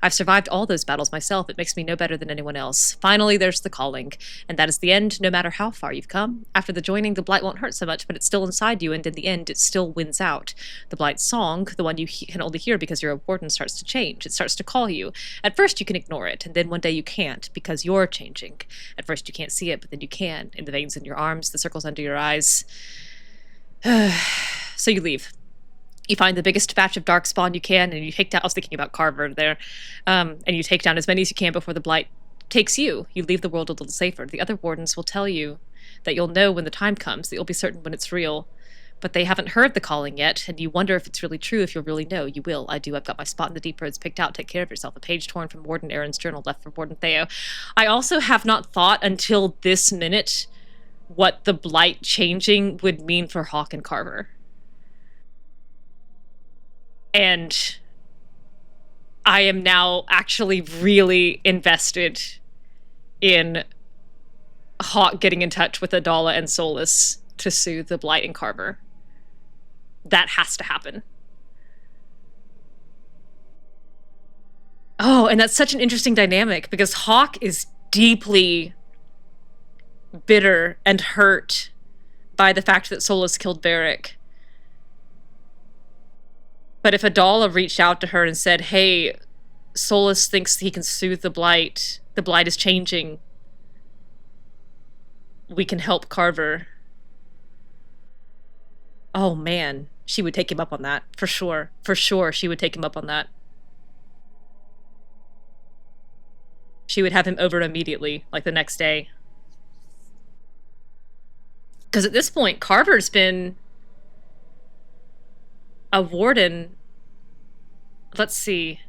I've survived all those battles myself, it makes me no better than anyone else. Finally, there's the calling. And that is the end, no matter how far you've come. After the joining, the Blight won't hurt so much, but it's still inside you, and in the end, it still wins out. The Blight's song, the one you can only hear because you're a warden, starts to change. It starts to call you. At first, you can ignore it, and then one day you can't, because you're changing. At first, you can't see it, but then you can. In the veins in your arms, the circles under your eyes. So you leave. You find the biggest batch of Darkspawn you can, and you take down... I was thinking about Carver there. And you take down as many as you can before the Blight takes you. You leave the world a little safer. The other wardens will tell you that you'll know when the time comes, that you'll be certain when it's real. But they haven't heard the calling yet, and you wonder if it's really true, if you'll really know. You will. I do. I've got my spot in the Deep Roads picked out. Take care of yourself. A page torn from Warden Aaron's journal, left from Warden Theo. I also have not thought until this minute what the Blight changing would mean for Hawk and Carver. And I am now actually really invested in Hawk getting in touch with Adahla and Solas to soothe the Blight and Carver. That has to happen. Oh, and that's such an interesting dynamic because Hawk is deeply bitter and hurt by the fact that Solas killed Varric. But if Adahla reached out to her and said, hey, Solas thinks he can soothe the Blight is changing, we can help Carver. Oh man, she would take him up on that, for sure. For sure, she would take him up on that. She would have him over immediately, like the next day. Because at this point, Carver's been a warden. Let's see.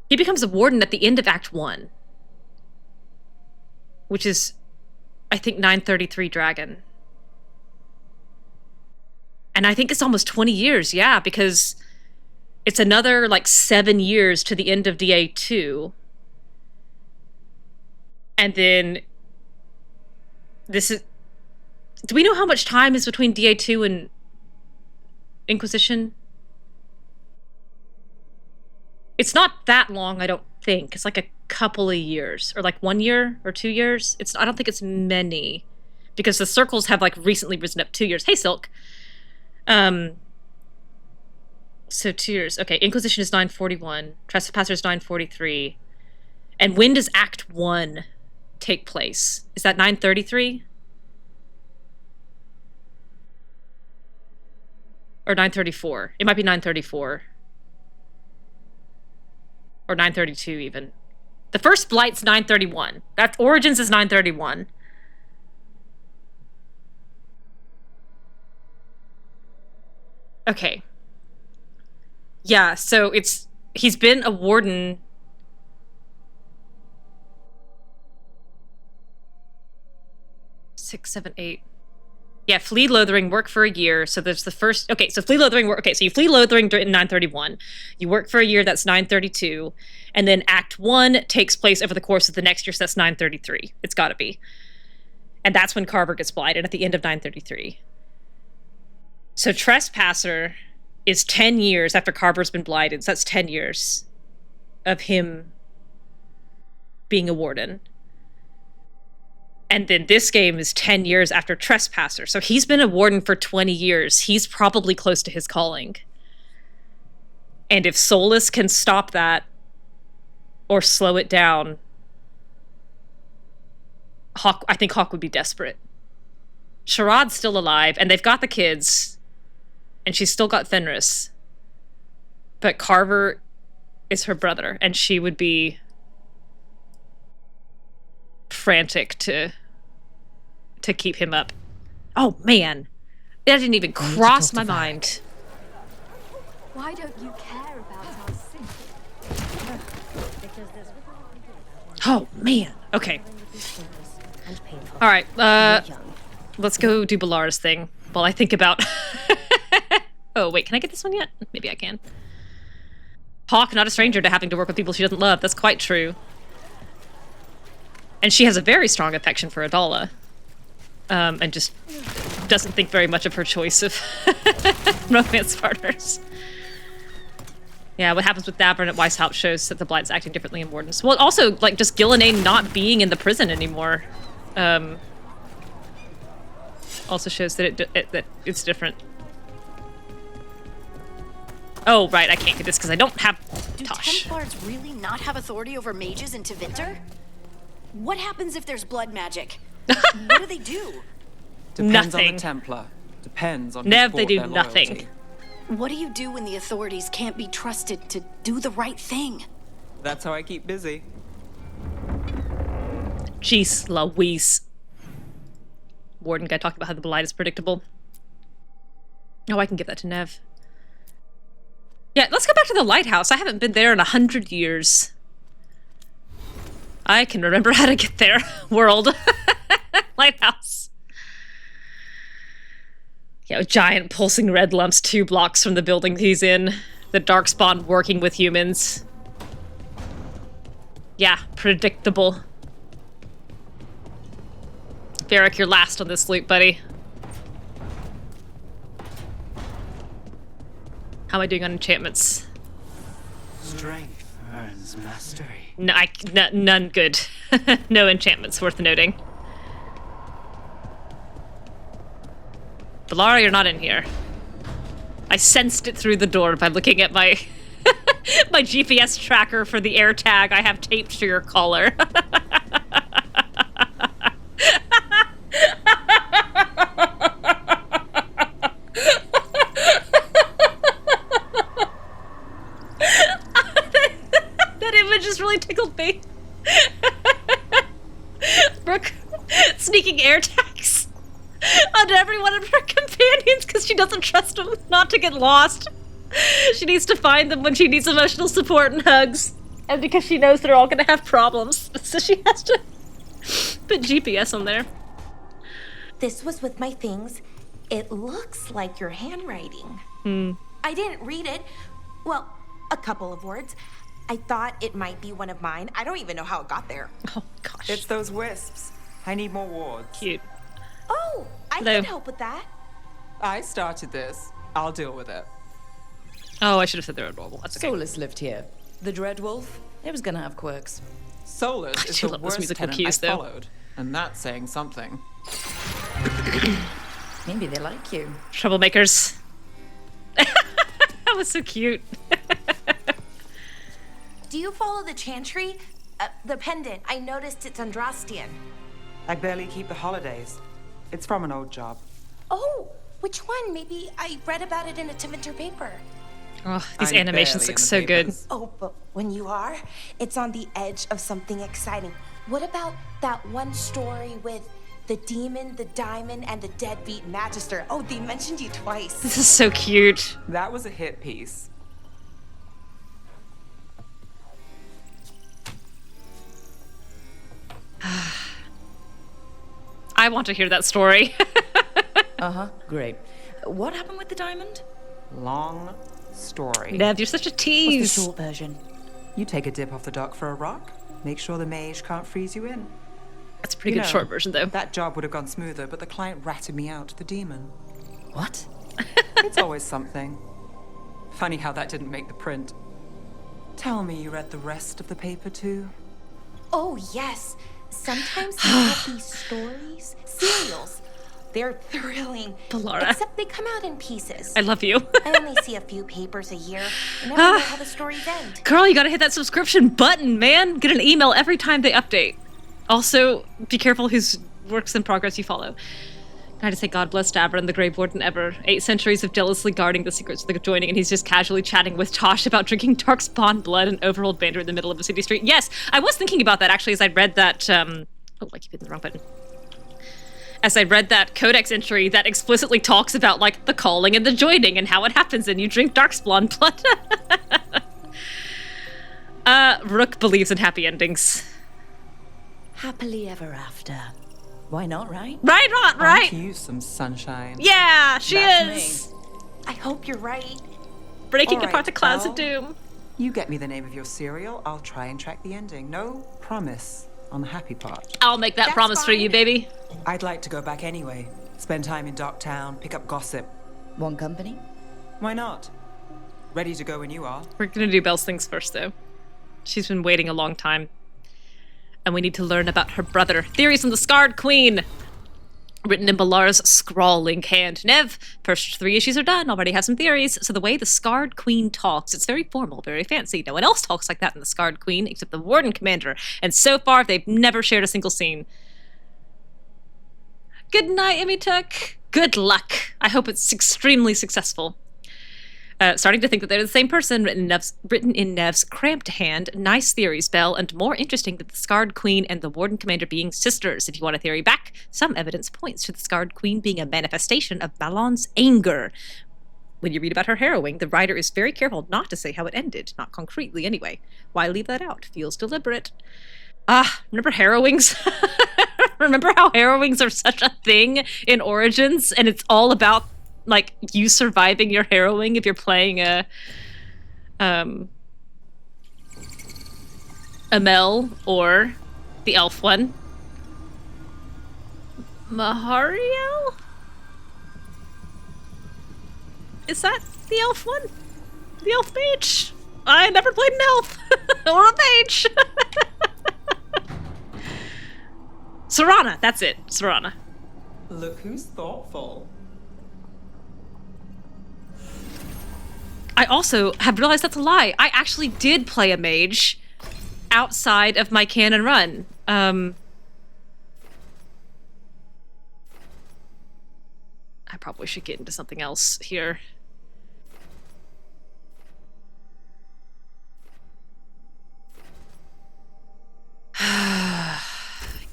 He becomes a warden at the end of Act 1. Which is, I think, 933 Dragon. And I think it's almost 20 years, yeah, because it's another, like, 7 years to the end of DA2. And then this is... Do we know how much time is between DA2 and Inquisition? It's not that long, I don't think. It's like a couple of years, or like 1 year or 2 years. I don't think it's many, because the circles have like recently risen up 2 years. Hey, Silk. So 2 years. Okay, Inquisition is 941. Trespasser is 943. And when does Act 1 take place? Is that 933? Or 934? It might be 934. Or 932 even. The first Blight's 931. That Origins is 931. Okay. Yeah, so he's been a warden. Six, 7, 8. Yeah, Flee Lothering, work for a year. So there's the first... Okay, so Flee Lothering... Okay, so you Flee Lothering in 931. You work for a year, that's 932. And then Act 1 takes place over the course of the next year, so that's 933. It's gotta be. And that's when Carver gets blighted, at the end of 933. So Trespasser is 10 years after Carver's been blighted. So that's 10 years of him being a warden. And then this game is 10 years after Trespasser. So he's been a warden for 20 years. He's probably close to his calling. And if Solas can stop that or slow it down, I think Hawk would be desperate. Sharad's still alive, and they've got the kids, and she's still got Fenris. But Carver is her brother, and she would be frantic to keep him up. Oh man, that didn't even cross my mind. Why don't you care about our sin? Oh man. Okay. All right. Let's go do Bellara's thing while I think about. Oh wait, can I get this one yet? Maybe I can. Hawk, not a stranger to having to work with people she doesn't love. That's quite true. And she has a very strong affection for Adahla. And just doesn't think very much of her choice of romance partners. Yeah, what happens with Davrin at Weishaupt shows that the Blight's acting differently in Wardens. Well, also, like, just Gillenane not being in the prison anymore also shows that that it's different. Oh, right, I can't get this because I don't have Tosh. Do Templars really not have authority over mages in Tevinter? What happens if there's blood magic? What do they do? Depends Nothing. on the Templar. Depends on Nev, who they fought do their nothing. loyalty. What do you do when the authorities can't be trusted to do the right thing? That's how I keep busy. Jeez Louise. Warden guy talked about how the Blight is predictable. Oh, I can give that to Nev. Yeah, let's go back to the Lighthouse. I haven't been there in 100 years. I can remember how to get there. World. Lighthouse. Yeah, giant pulsing red lumps 2 blocks from the building he's in. The Darkspawn working with humans. Yeah, predictable. Varric, you're last on this loop, buddy. How am I doing on enchantments? Strength earns mastery. No, none good. No enchantments worth noting. Bellara, you're not in here. I sensed it through the door by looking at my my GPS tracker for the air tag I have taped to your collar. That image just really tickled me. Brooke sneaking air tags onto every one of her companions because she doesn't trust them not to get lost. She needs to find them when she needs emotional support and hugs. And because she knows they're all gonna have problems. So she has to put GPS on there. This was with my things. It looks like your handwriting. I didn't read it. Well, a couple of words. I thought it might be one of mine. I don't even know how it got there. Oh, gosh. It's those wisps. I need more wards. Cute. Oh, I can help with that. I started this. I'll deal with it. Oh, I should have said they were adorable. That's okay. Solas lived here. The Dread Wolf. It was gonna have quirks. Solas is the worst tenant I followed. And that's saying something. Maybe they like you. Troublemakers. That was so cute. Do you follow the chantry? The pendant. I noticed it's Andrastian. I barely keep the holidays. It's from an old job. Oh, which one? Maybe I read about it in a Tevinter paper. Oh, these animations look so good. Oh, but when you are, it's on the edge of something exciting. What about that one story with the demon, the diamond, and the deadbeat magister? Oh, they mentioned you twice. This is so cute. That was a hit piece. I want to hear that story. Great. What happened with the diamond? Long story. Nev, you're such a tease. What's the short version? You take a dip off the dock for a rock. Make sure the mage can't freeze you in. That's a pretty good short version, though. That job would have gone smoother, but the client ratted me out to the demon. What? It's always something. Funny how that didn't make the print. Tell me you read the rest of the paper, too? Oh, yes. Sometimes they have these stories, serials. They're thrilling. Bellara. Except they come out in pieces. I love you. I only see a few papers a year. I never know how the stories end. Girl, you gotta hit that subscription button, man. Get an email every time they update. Also, be careful whose works in progress you follow. I just say God bless Davrin, the Grey Warden ever. 8 centuries of jealously guarding the secrets of the joining, and he's just casually chatting with Tosh about drinking Darkspawn blood and overhauled banter in the middle of a city street. Yes, I was thinking about that actually as I read that, oh, I keep hitting the wrong button. As I read that codex entry that explicitly talks about, like, the calling and the joining and how it happens and you drink Darkspawn blood. Rook believes in happy endings. Happily ever after. Why not, right? Right. Aren't you some sunshine? Yeah, she That's is. me. I hope you're right. Breaking All apart right, the clouds of well, doom. You get me the name of your cereal, I'll try and track the ending. No promise on the happy part. I'll make that promise for you, baby. I'd like to go back anyway. Spend time in Dock Town, pick up gossip. One company? Why not? Ready to go when you are. We're gonna do Belle's things first, though. She's been waiting a long time. And we need to learn about her brother. Theories from the Scarred Queen. Written in Bellara's scrawling hand. Nev, first 3 issues are done. Already have some theories. So the way the Scarred Queen talks, it's very formal, very fancy. No one else talks like that in the Scarred Queen except the Warden Commander. And so far, they've never shared a single scene. Good night, Emituk. Good luck. I hope it's extremely successful. Starting to think that they're the same person, written in Nev's cramped hand. Nice theories, Belle, and more interesting than the Scarred Queen and the Warden Commander being sisters. If you want a theory back, some evidence points to the Scarred Queen being a manifestation of Balon's anger. When you read about her harrowing, the writer is very careful not to say how it ended, not concretely anyway. Why leave that out? Feels deliberate. Remember harrowings? Remember how harrowings are such a thing in Origins, and it's all about like you surviving your harrowing if you're playing a Amel or the elf one. Mahariel? Is that the elf one? The elf mage? I never played an elf or a mage. Serana, that's it. Serana. Look who's thoughtful. I also have realized that's a lie. I actually did play a mage outside of my canon run. I probably should get into something else here.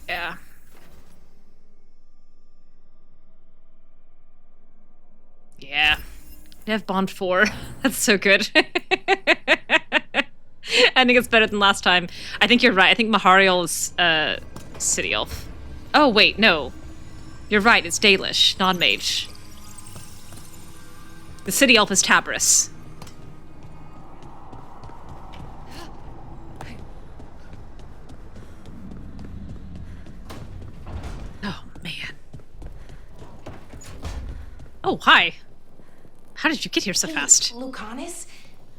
Yeah. Yeah. Dev Bond 4. That's so good. I think it's better than last time. I think you're right. I think Mahariel is City Elf. Oh, wait, no. You're right, it's Dalish, non-mage. The City Elf is Tabris. Oh, man. Oh, hi. How did you get here so fast? Lucanus,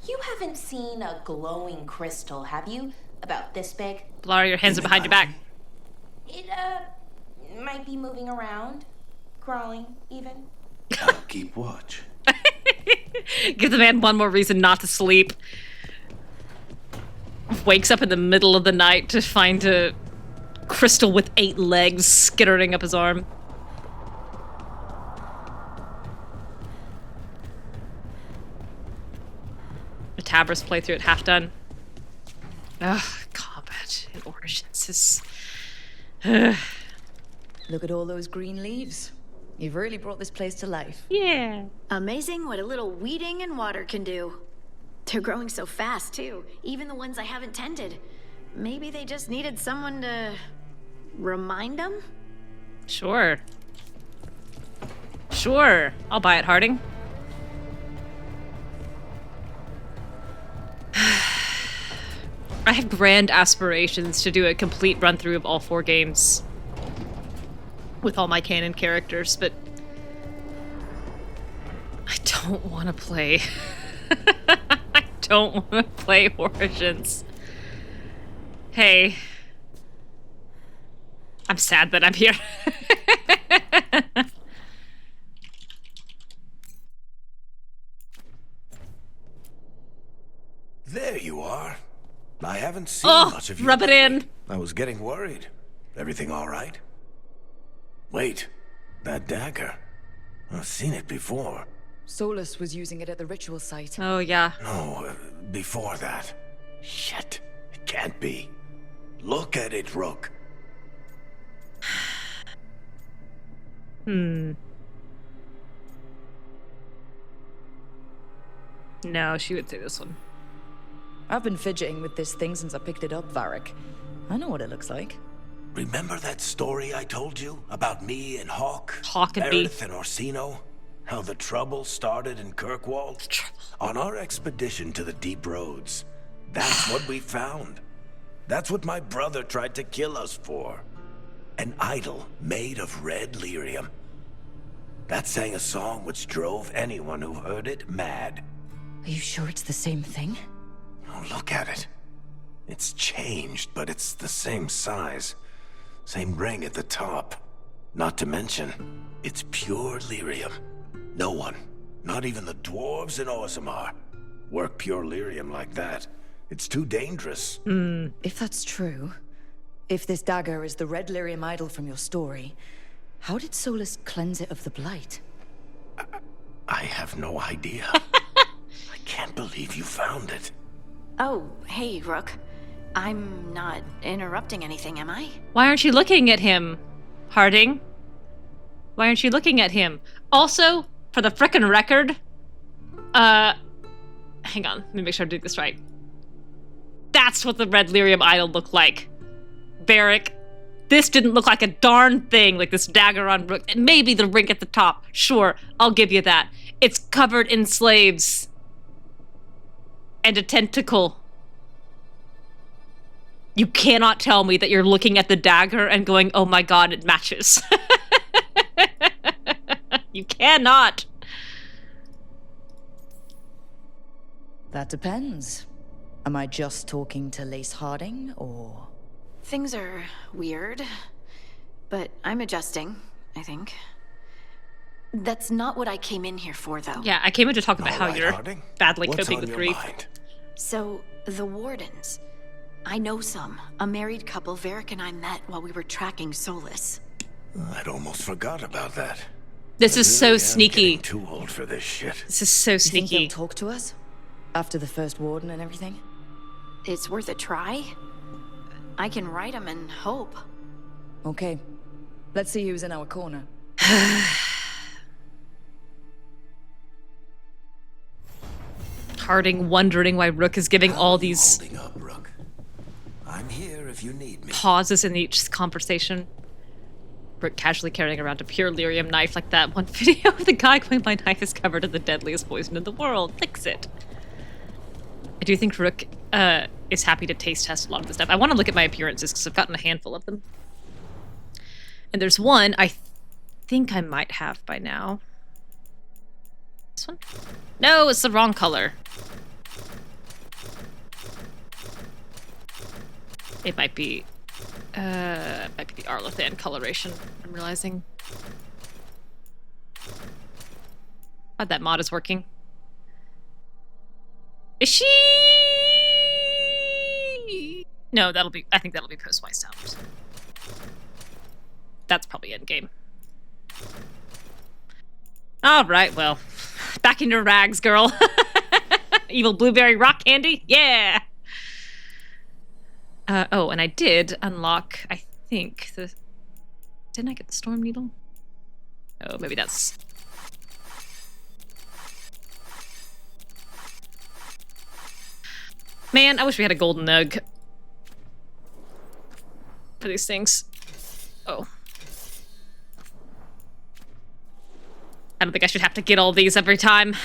you haven't seen a glowing crystal, have you? About this big? Bellara, your hands are behind your back. It, might be moving around. Crawling, even. I'll keep watch. Give the man one more reason not to sleep. Wakes up in the middle of the night to find a crystal with 8 legs skittering up his arm. The Tabris playthrough at half done. Ugh, combat and origins is... Look at all those green leaves. You've really brought this place to life. Yeah. Amazing what a little weeding and water can do. They're growing so fast, too. Even the ones I haven't tended. Maybe they just needed someone to remind them? Sure. Sure. I'll buy it, Harding. I have grand aspirations to do a complete run-through of all 4 games with all my canon characters, but I don't want to play. I don't want to play Origins. Hey. I'm sad that I'm here. There you are. I haven't seen much of you. Rub it in. I was getting worried. Everything all right? Wait, that dagger. I've seen it before. Solas was using it at the ritual site. Oh, yeah. No, before that. Shit, it can't be. Look at it, Rook. No, she would say this one. I've been fidgeting with this thing since I picked it up, Varric. I know what it looks like. Remember that story I told you about me and Hawk? Hawkeby. Meredith and Orsino? How the trouble started in Kirkwall? On our expedition to the deep roads, that's what we found. That's what my brother tried to kill us for. An idol made of red lyrium. That sang a song which drove anyone who heard it mad. Are you sure it's the same thing? Oh, look at it. It's changed, but it's the same size. Same ring at the top. Not to mention, it's pure lyrium. No one, not even the dwarves in Orzammar, work pure lyrium like that. It's too dangerous. If that's true, if this dagger is the red lyrium idol from your story, how did Solas cleanse it of the blight? I have no idea. I can't believe you found it. Oh, hey, Rook. I'm not interrupting anything, am I? Why aren't you looking at him, Harding? Why aren't you looking at him? Also, for the frickin' record, hang on, let me make sure I'm doing this right. That's what the red lyrium idol looked like. Varric, this didn't look like a darn thing, like this dagger on Rook. And maybe the ring at the top. Sure, I'll give you that. It's covered in slaves. and a tentacle. You cannot tell me that you're looking at the dagger and going, oh my god, it matches. You cannot. That depends. Am I just talking to Lace Harding, or...? Things are weird, but I'm adjusting, I think. That's not what I came in here for, though. Yeah, I came in to talk about how you're badly What's coping on with your grief. mind? So, the Wardens. I know some. A married couple Varric and I met while we were tracking Solas. I'd almost forgot about that. This is so am sneaky. getting too old for this shit. This is so You think sneaky. he'll talk to us? After the first warden and everything? It's worth a try. I can write him and hope. Okay. Let's see who's in our corner. Harding wondering why Rook is giving all these Holding up, Rook. I'm here if you need me. pauses in each conversation. Rook casually carrying around a pure lyrium knife like that one video of the guy going, my knife is covered in the deadliest poison in the world. Fix it. I do think Rook is happy to taste test a lot of the stuff. I want to look at my appearances because I've gotten a handful of them. And there's one I think I might have by now. This one? No, it's the wrong color. It might be the Arlathan coloration, I'm realizing. Glad that mod is working. Is she? No, I think that'll be post-wise towers. That's probably endgame. Alright, well. Back in your rags, girl. Evil blueberry rock candy? Yeah! Oh, and I did unlock, I think, the... Didn't I get the Storm Needle? Oh, maybe that's... Man, I wish we had a golden nug for these things. Oh. I don't think I should have to get all these every time.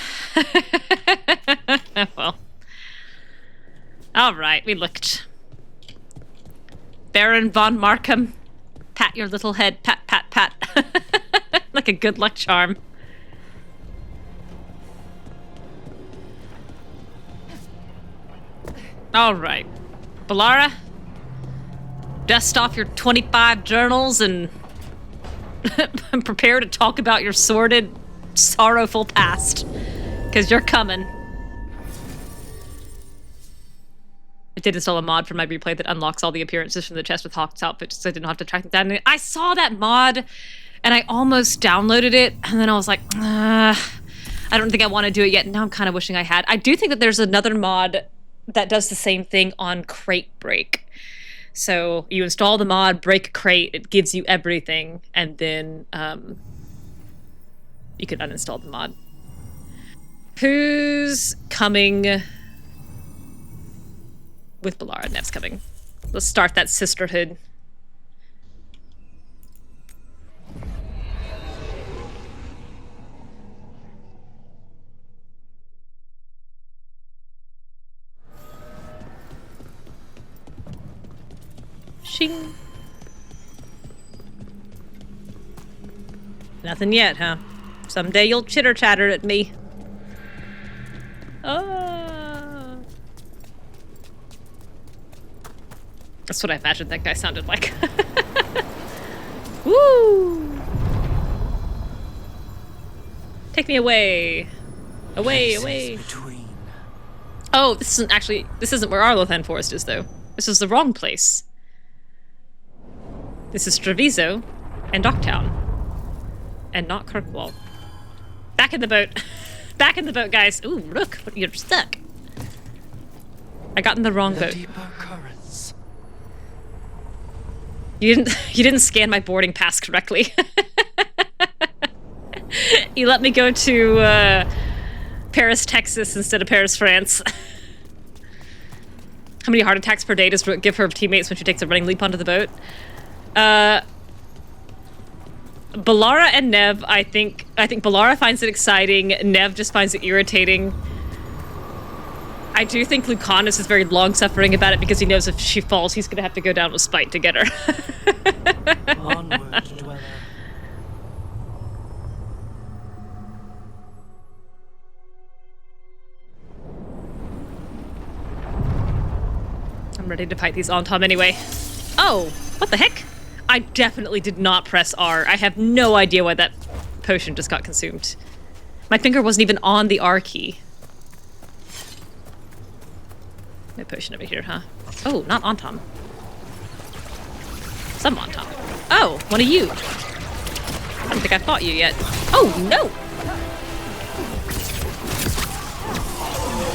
Well. Alright, we looked. Baron von Markham. Pat your little head. Pat, pat, pat. Like a good luck charm. Alright. Bellara, dust off your 25 journals and prepare to talk about your sordid, sorrowful past. Because you're coming. I did install a mod for my replay that unlocks all the appearances from the chest with Hawk's outfit so I didn't have to track them down. And I saw that mod and I almost downloaded it and then I was like, I don't think I want to do it yet. Now I'm kind of wishing I had. I do think that there's another mod that does the same thing on Crate Break. So you install the mod, break a crate, it gives you everything, and then you can uninstall the mod. Who's coming with Bellara? Nev's coming. Let's start that sisterhood. Shing. Nothing yet, huh? Someday you'll chitter-chatter at me. That's what I imagined that guy sounded like. Woo! Take me away. Away, away. Oh, this isn't where Arlathan Forest is, though. This is the wrong place. This is Treviso and Dock Town. And not Kirkwall. Back in the boat. Back in the boat, guys. Ooh, Rook, you're stuck. I got in the wrong boat. Deeper currents. You didn't scan my boarding pass correctly. You let me go to Paris, Texas instead of Paris, France. How many heart attacks per day does Rook give her teammates when she takes a running leap onto the boat? Bellara and Neve, I think Bellara finds it exciting. Neve just finds it irritating. I do think Lucanus is very long-suffering about it because he knows if she falls, he's gonna have to go down with spite to get her. Onward, dweller. I'm ready to fight these Antom anyway. Oh, what the heck? I definitely did not press R. I have no idea why that potion just got consumed. My finger wasn't even on the R key. No potion over here, huh? Oh, not Antom. Some Antom. Oh, one of you. I don't think I fought you yet. Oh, no!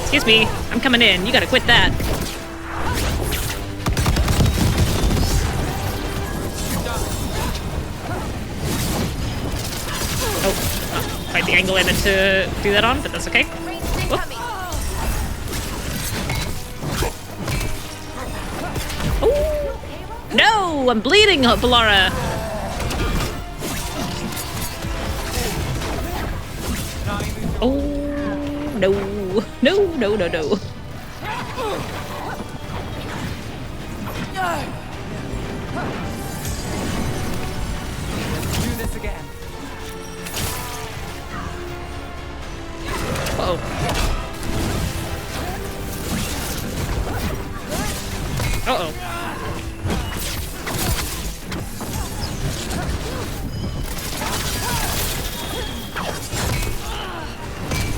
Excuse me, I'm coming in. You gotta quit that. Oh, quite the angle I meant to do that on, but that's okay. Whoop. Oh! No! I'm bleeding, Bellara! Oh, no. No, no, no, no. Do this again. Uh-oh. Uh-oh.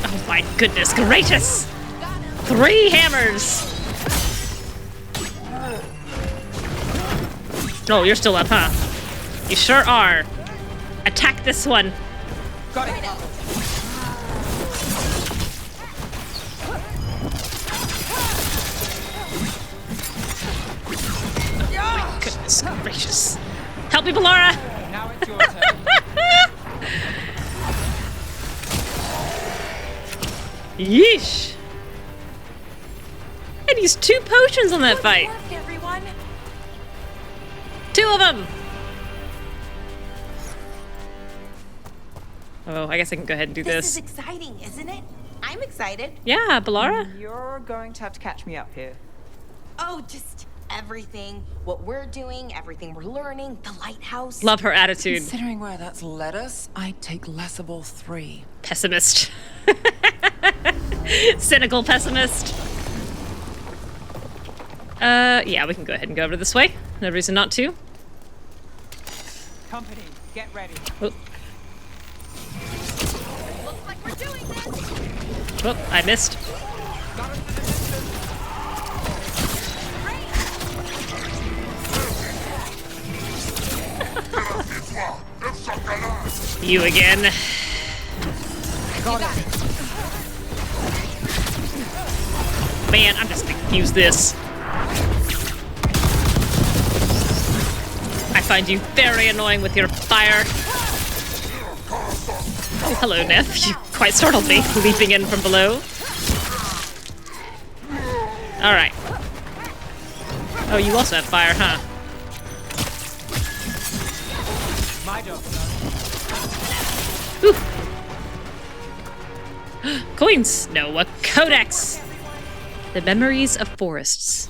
Oh my goodness gracious! 3 hammers! Oh, you're still up, huh? You sure are. Attack this one. Got it. Goodness gracious. Help me, Bellara! Now it's your turn. Yeesh! I used 2 potions on that fight. Work, everyone. 2 of them! Oh, I guess I can go ahead and do This this. is exciting, isn't it? I'm excited. Yeah, Bellara? You're going to have to catch me up here. Oh, just everything. What we're doing, everything we're learning, the lighthouse. Love her attitude. Considering where that's led us, I'd take less of all 3. Pessimist. Cynical pessimist. Yeah, we can go ahead and go over this way. No reason not to. Company, get ready. Oh. Looks like we're doing this. Oh, I missed. You again. Got it. Man, I'm just gonna use this. I find you very annoying with your fire. Oh, hello, Neve. You quite startled me, leaping in from below. Alright. Oh, you also have fire, huh? My job. Coins! No, a codex! The Memories of Forests.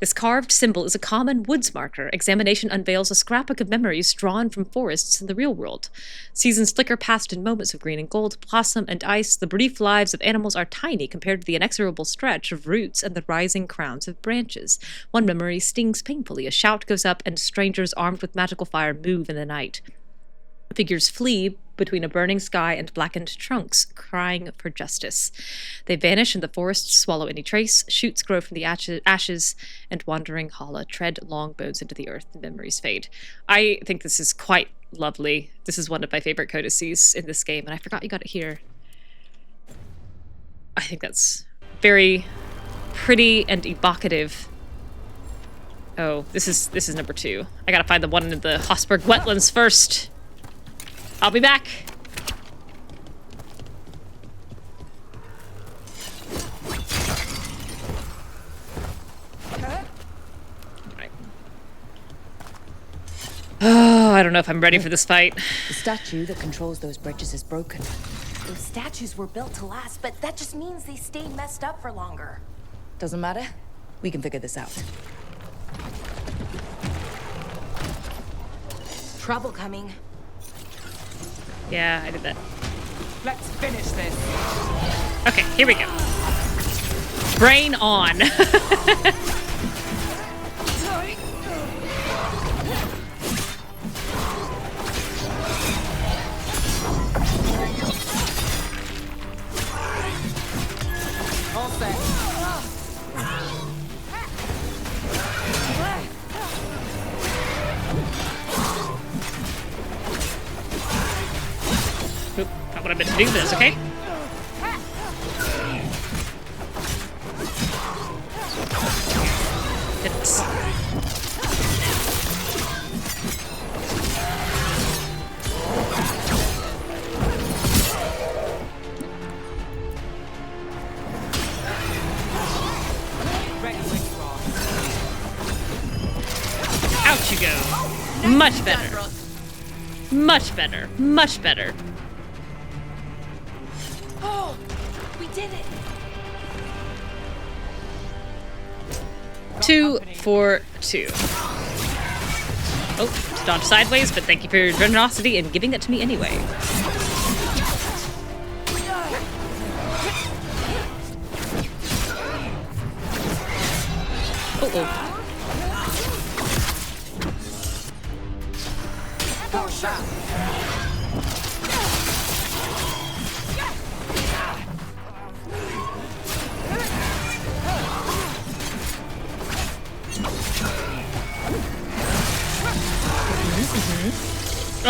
This carved symbol is a common woods marker. Examination unveils a scrapbook of memories drawn from forests in the real world. Seasons flicker past in moments of green and gold, blossom and ice. The brief lives of animals are tiny compared to the inexorable stretch of roots and the rising crowns of branches. One memory stings painfully. A shout goes up, and strangers armed with magical fire move in the night. Figures flee between a burning sky and blackened trunks, crying for justice. They vanish, and the forests swallow any trace. Shoots grow from the ashes, and wandering Hala tread long bones into the earth, and memories fade. I think this is quite lovely. This is one of my favorite codices in this game, and I forgot you got it here. I think that's very pretty and evocative. Oh, this is number 2. I gotta find the one in the Hosberg wetlands first. I'll be back. Right. Oh, I don't know if I'm ready for this fight. The statue that controls those bridges is broken. Those statues were built to last, but that just means they stay messed up for longer. Doesn't matter. We can figure this out. Trouble coming. Yeah, I did that. Let's finish this. Okay, here we go. Brain on. All set. Oop, not what I meant to do this, okay? It's... Out you go. Much better. Much better. Much better. Oh, we did it. 2 for 2. Oh, dodge sideways, but thank you for your generosity and giving that to me anyway. Uh-oh.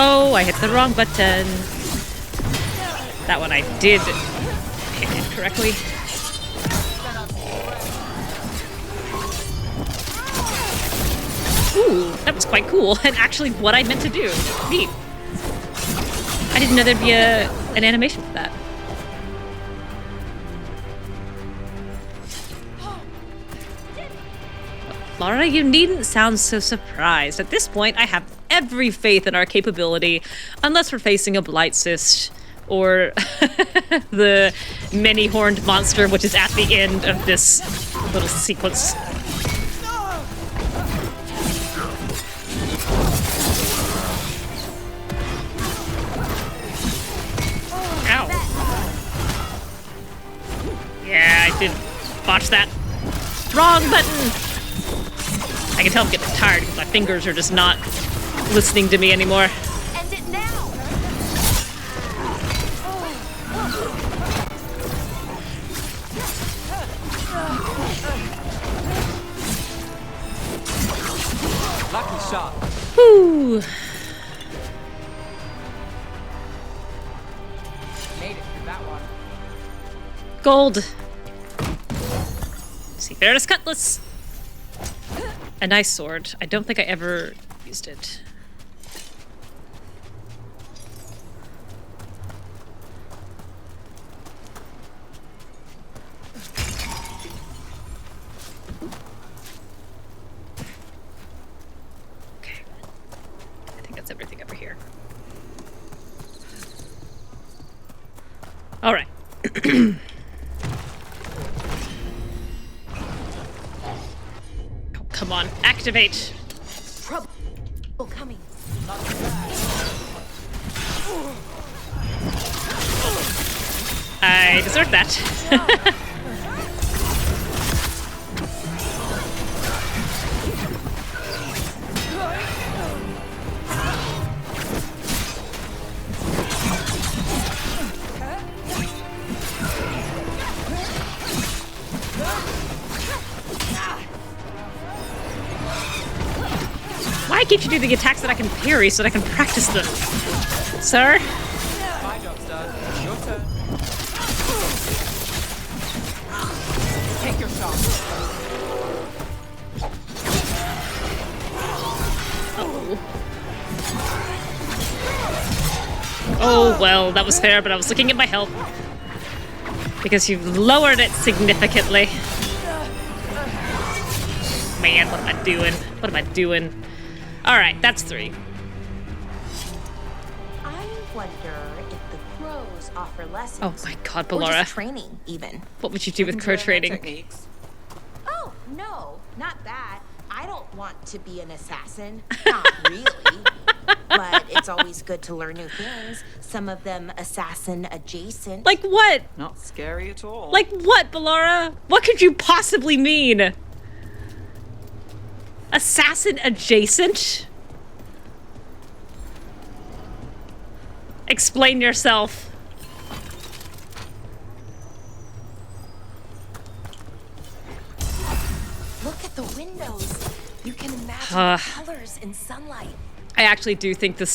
Oh, I hit the wrong button. That one I did hit it correctly. Ooh, that was quite cool, and actually what I meant to do. Neat. I didn't know there'd be an animation for that. Laura, you needn't sound so surprised. At this point, I have every faith in our capability, unless we're facing a blight cyst or the many-horned monster, which is at the end of this little sequence. Ow. Yeah, I did botch that. Wrong button! I can tell I'm getting tired because my fingers are just not listening to me anymore. End it now. Lucky shot. Whew. Made it through that one. Gold. Seafair's Cutlass. A nice sword. I don't think I ever used it. Okay. I think that's everything over here. All right. Come on, activate. Trouble coming. I deserve that. Why can't you do the attacks that I can parry so that I can practice them? Sir? My job's done. Your turn. Take your shot. Oh, well, that was fair, but I was looking at my health. Because you've lowered it significantly. Man, what am I doing? What am I doing? Alright, that's 3. I wonder if the crows offer lessons. Oh my god, Or Bellara. just training, even. What would you do with crow training? Techniques. No, not that. I don't want to be an assassin. Not really. But it's always good to learn new things. Some of them assassin adjacent. Like what? Not scary at all. Like what, Bellara? What could you possibly mean? Assassin adjacent? Explain yourself. Look at the windows. You can imagine the colors in sunlight. I actually do think the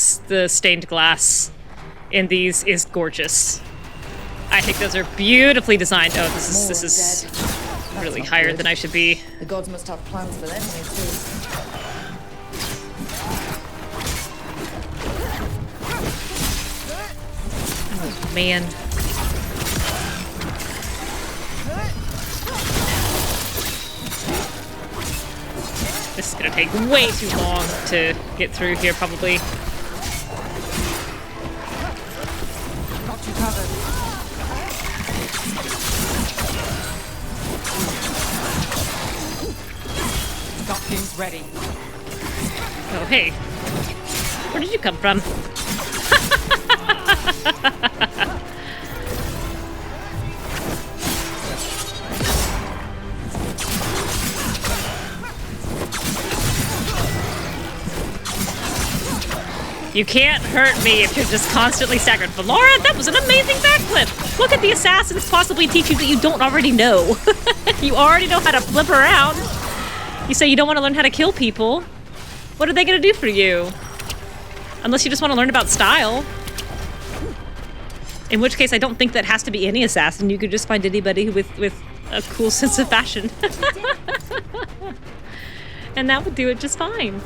stained glass in these is gorgeous. I think those are beautifully designed. Oh, this is really higher than I should be. The gods must have plans for them here too. Oh, man. This is gonna take way too long to get through here, probably. Got you covered. Stockings ready. Oh, hey. Where did you come from? You can't hurt me if you're just constantly staggered. Bellara, that was an amazing backflip! Look at the assassins possibly teach you that you don't already know. You already know how to flip around. You say you don't want to learn how to kill people. What are they going to do for you? Unless you just want to learn about style. In which case, I don't think that has to be any assassin. You could just find anybody with a cool sense of fashion. And that would do it just fine.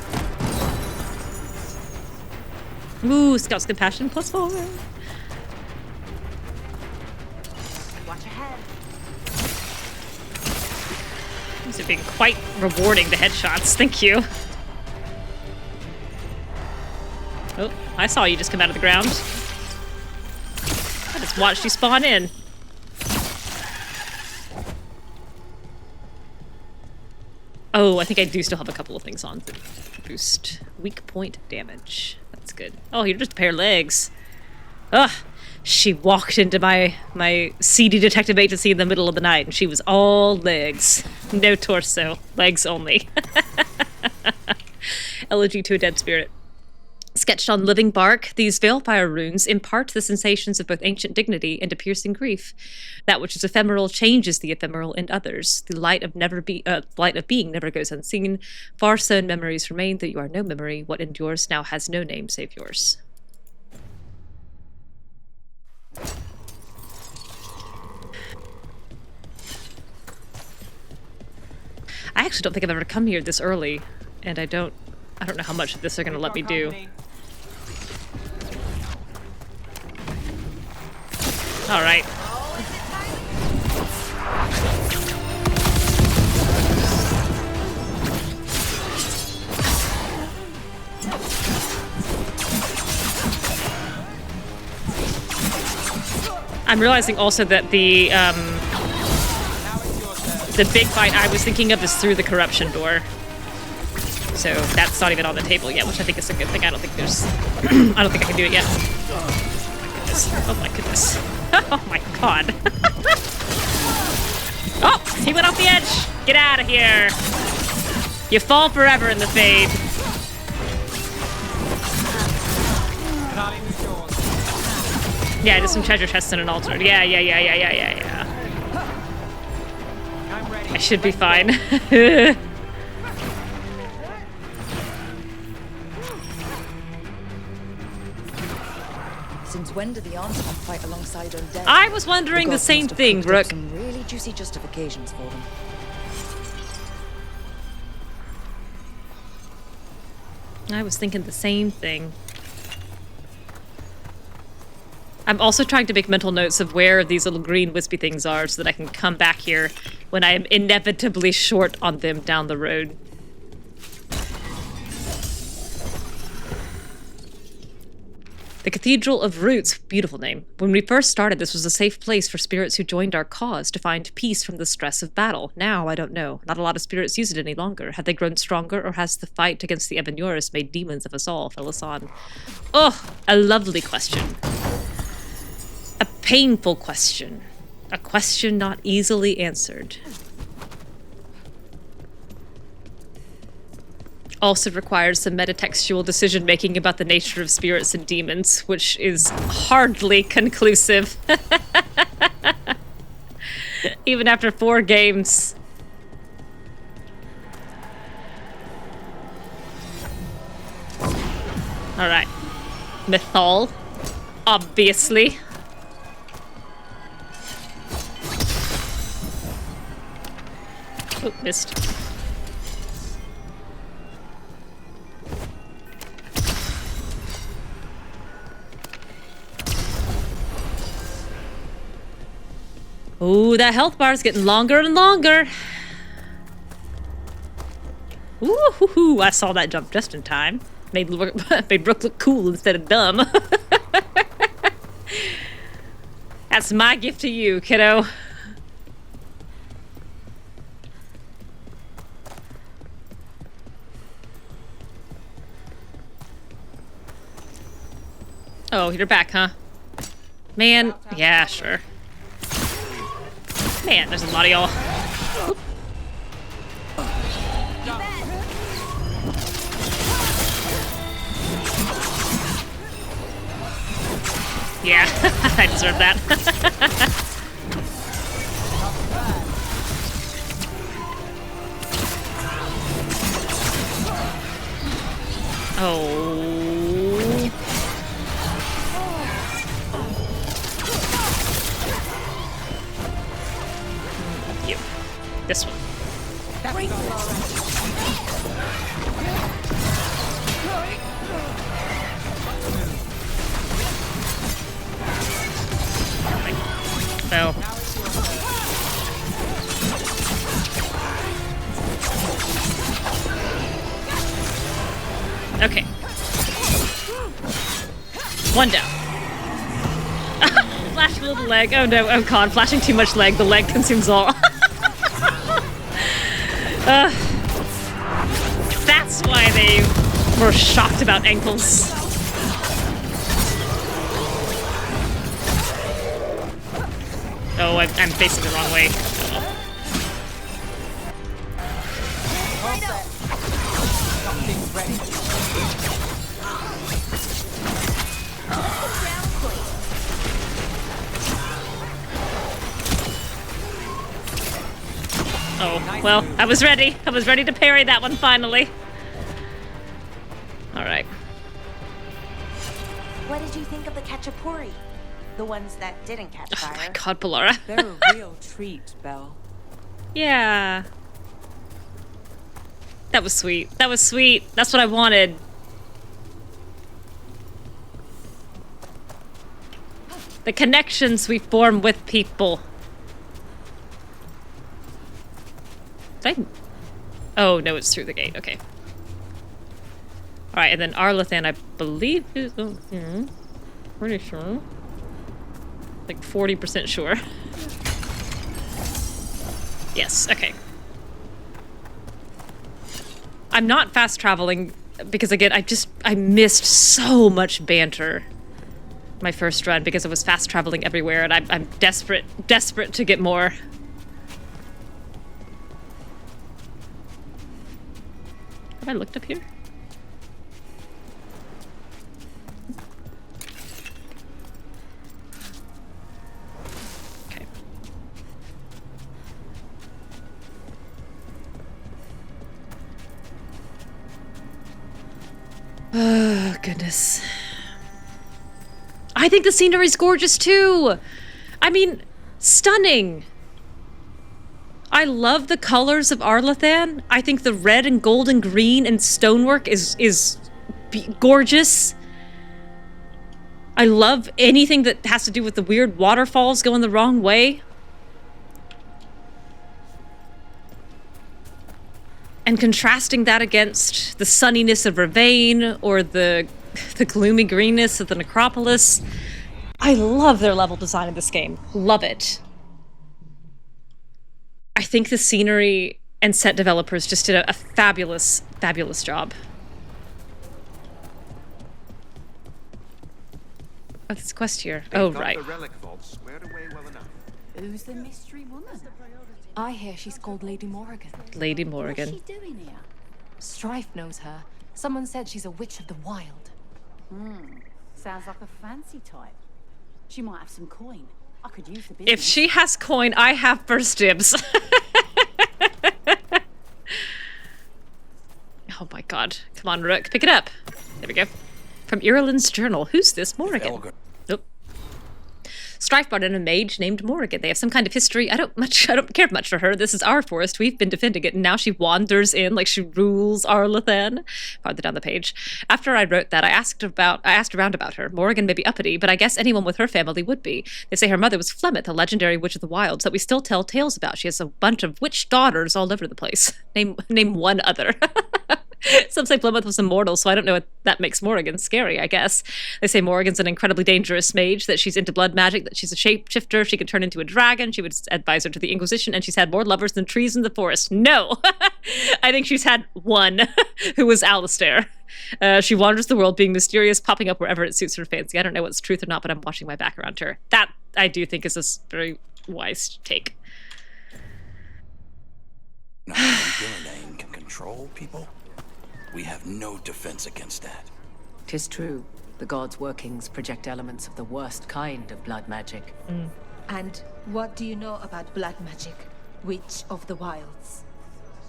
Ooh, Scout's Compassion +4. Watch ahead. These are being quite rewarding, the headshots. Thank you. Oh, I saw you just come out of the ground. I just watched you spawn in. Oh, I think I do still have a couple of things on that boost weak point damage. That's good. Oh, you're just a pair of legs. Ugh. She walked into my seedy detective agency in the middle of the night, and she was all legs. No torso. Legs only. Elegy to a Dead Spirit. Sketched on living bark, these Veilfire runes impart the sensations of both ancient dignity and a piercing grief. That which is ephemeral changes the ephemeral in others. The light of being never goes unseen. Far sown memories remain, though you are no memory. What endures now has no name save yours. I actually don't think I've ever come here this early, and I don't know how much of this they're gonna let me do. All right. I'm realizing also that the big fight I was thinking of is through the corruption door. So that's not even on the table yet, which I think is a good thing. I don't think there's... I don't think I can do it yet. Oh my goodness. Oh my god. Oh! He went off the edge! Get out of here! You fall forever in the fade. Yeah, just some treasure chests and an altar. Yeah. I should be fine. Since when did the Armstrong fight alongside undead? I was wondering the same thing, Rook. Some really juicy justifications for them. I was thinking the same thing. I'm also trying to make mental notes of where these little green wispy things are so that I can come back here when I am inevitably short on them down the road. The Cathedral of Roots, beautiful name. When we first started, this was a safe place for spirits who joined our cause to find peace from the stress of battle. Now, I don't know. Not a lot of spirits use it any longer. Have they grown stronger, or has the fight against the Evanuris made demons of us all? Felisan. Oh, a lovely question. A painful question. A question not easily answered. Also requires some metatextual decision-making about the nature of spirits and demons, which is hardly conclusive. Even after 4 games. Alright. Mythal. Obviously. Oh, missed. Ooh, that health bar is getting longer and longer. Ooh, hoo, hoo. I saw that jump just in time. Made Brooke look cool instead of dumb. That's my gift to you, kiddo. Oh, you're back, huh? Man, yeah, sure. Man, there's a lot of y'all. Yeah, I deserve that. Oh. You. This one. No. Okay. One down. Flash a little leg. Oh no, oh god, flashing too much leg. The leg consumes all. That's why they were shocked about ankles. Oh, I'm facing the wrong way. Oh, well, I was ready. I was ready to parry that one finally. All right. What did you think of the Cachapuri? The ones that didn't catch fire. Oh my god, Bellara. They're a real treat, Belle. Yeah. That was sweet. That was sweet. That's what I wanted. The connections we form with people. Oh, no, it's through the gate. Okay. Alright, and then Arlathan, I believe is... Oh, yeah. Pretty sure. Like 40% sure. Yes, okay. I'm not fast traveling because, again, I missed so much banter my first run because I was fast traveling everywhere, and I'm desperate to get more. Have I looked up here? Okay. Oh, goodness. I think the scenery's gorgeous too. I mean, stunning. I love the colors of Arlathan. I think the red and gold and green and stonework is gorgeous. I love anything that has to do with the weird waterfalls going the wrong way. And contrasting that against the sunniness of Ravane or the The gloomy greenness of the necropolis. I love their level design in this game. Love it. I think the scenery and set developers just did a fabulous, fabulous job. Oh, this quest here. Oh, right. The relic vault squared away well enough. Who's the mystery woman? I hear she's called Lady Morrigan. Lady Morrigan. What's she doing here? Strife knows her. Someone said she's a witch of the wild. Sounds like a fancy type. She might have some coin. I could use the business. If she has coin, I have first dibs. Oh my god. Come on, Rook. Pick it up. There we go. From Ireland's journal. Who's this Morrigan? Veilguard. Nope. Strife brought in a mage named Morrigan. They have some kind of history. I don't care much for her. This is our forest. We've been defending it, and now she wanders in like she rules Arlathan. Farther down the page. After I wrote that, I asked around about her. Morrigan may be uppity, but I guess anyone with her family would be. They say her mother was Flemeth, a legendary witch of the wilds that we still tell tales about. She has a bunch of witch daughters all over the place. Name one other. Some say Plymouth was immortal, so I don't know what that makes Morrigan scary, I guess. They say Morrigan's an incredibly dangerous mage, that she's into blood magic, that she's a shapeshifter, she can turn into a dragon, she would advise her to the Inquisition, and she's had more lovers than trees in the forest. No! I think she's had one, who was Alistair. She wanders the world being mysterious, popping up wherever it suits her fancy. I don't know what's truth or not, but I'm watching my back around her. That, I do think, is a very wise take. Gillian can control people? We have no defense against that. 'Tis true. The gods' workings project elements of the worst kind of blood magic. And what do you know about blood magic, witch of the wilds?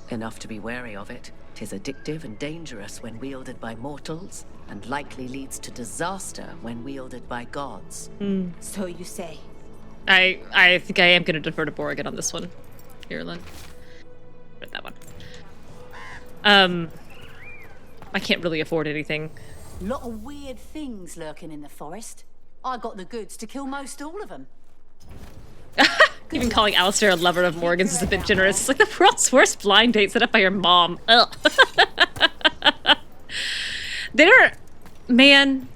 Enough to be wary of it. 'Tis addictive and dangerous when wielded by mortals, and likely leads to disaster when wielded by gods. So you say. I think I am going to defer to Morrigan on this one. Ireland. Read that one. I can't really afford anything. Lot of weird things lurking in the forest. I got the goods to kill most all of them. Even calling Alistair a lover of Morrigan's is a bit generous. It's like the world's worst blind date set up by your mom. Ugh. Man,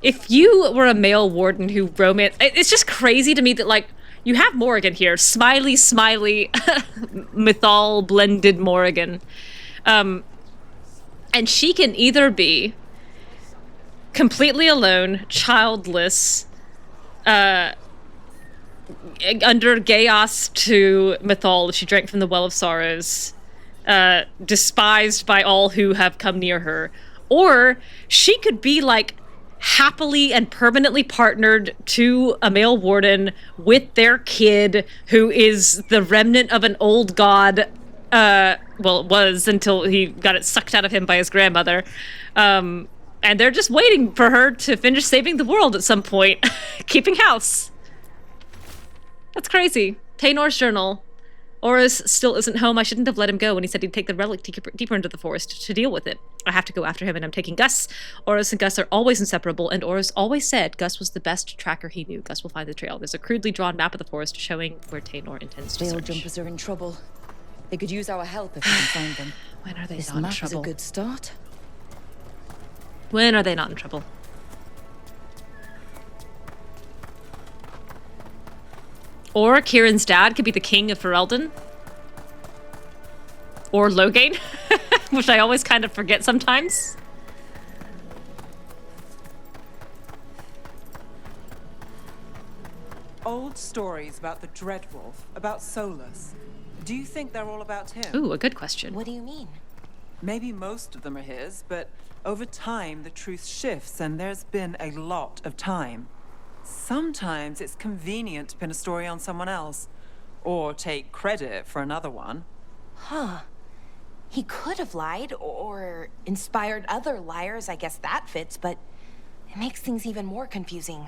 if you were a male warden who it's just crazy to me that, like, you have Morrigan here. Smiley, mythol blended Morrigan. And she can either be completely alone, childless, under Gaios to Mythol, she drank from the Well of Sorrows, despised by all who have come near her. Or she could be, like, happily and permanently partnered to a male warden with their kid, who is the remnant of an old god. Well, it was until he got it sucked out of him by his grandmother. And they're just waiting for her to finish saving the world at some point. Keeping house. That's crazy. Teynor's journal. Oris still isn't home. I shouldn't have let him go when he said he'd take the relic deeper into the forest to deal with it. I have to go after him, and I'm taking Gus. Oris and Gus are always inseparable, and Oris always said Gus was the best tracker he knew. Gus will find the trail. There's a crudely drawn map of the forest showing where Teynor intends to Veil search. jumpers are in trouble. They could use our help if we can find them. When are they this not in map trouble? is a good start. When are they not in trouble? Or Kieran's dad could be the king of Ferelden. Or Loghain, which I always kind of forget sometimes. Old stories about the Dreadwolf, about Solas. Do you think they're all about him? Ooh, a good question. What do you mean? Maybe most of them are his, but over time the truth shifts, and there's been a lot of time. Sometimes it's convenient to pin a story on someone else, or take credit for another one. Huh. He could have lied, or inspired other liars. I guess that fits, but it makes things even more confusing.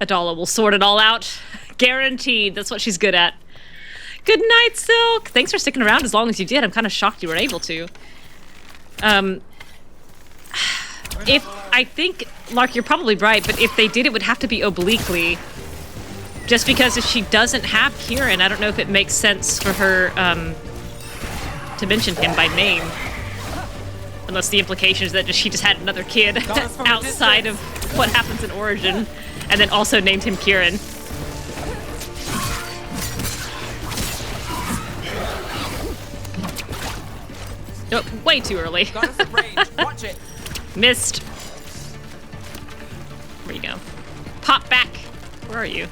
Adahla will sort it all out. Guaranteed. That's what she's good at. Good night, Silk. Thanks for sticking around as long as you did. I'm kind of shocked you were able to. I think, Lark, you're probably right, but if they did, it would have to be obliquely. Just because if she doesn't have Kieran, I don't know if it makes sense for her, to mention him by name. Unless the implication is that she just had another kid outside of what happens in Origin, and then also named him Kieran. Oh, way too early. Watch it. Missed. Where you go? Pop back. Where are you?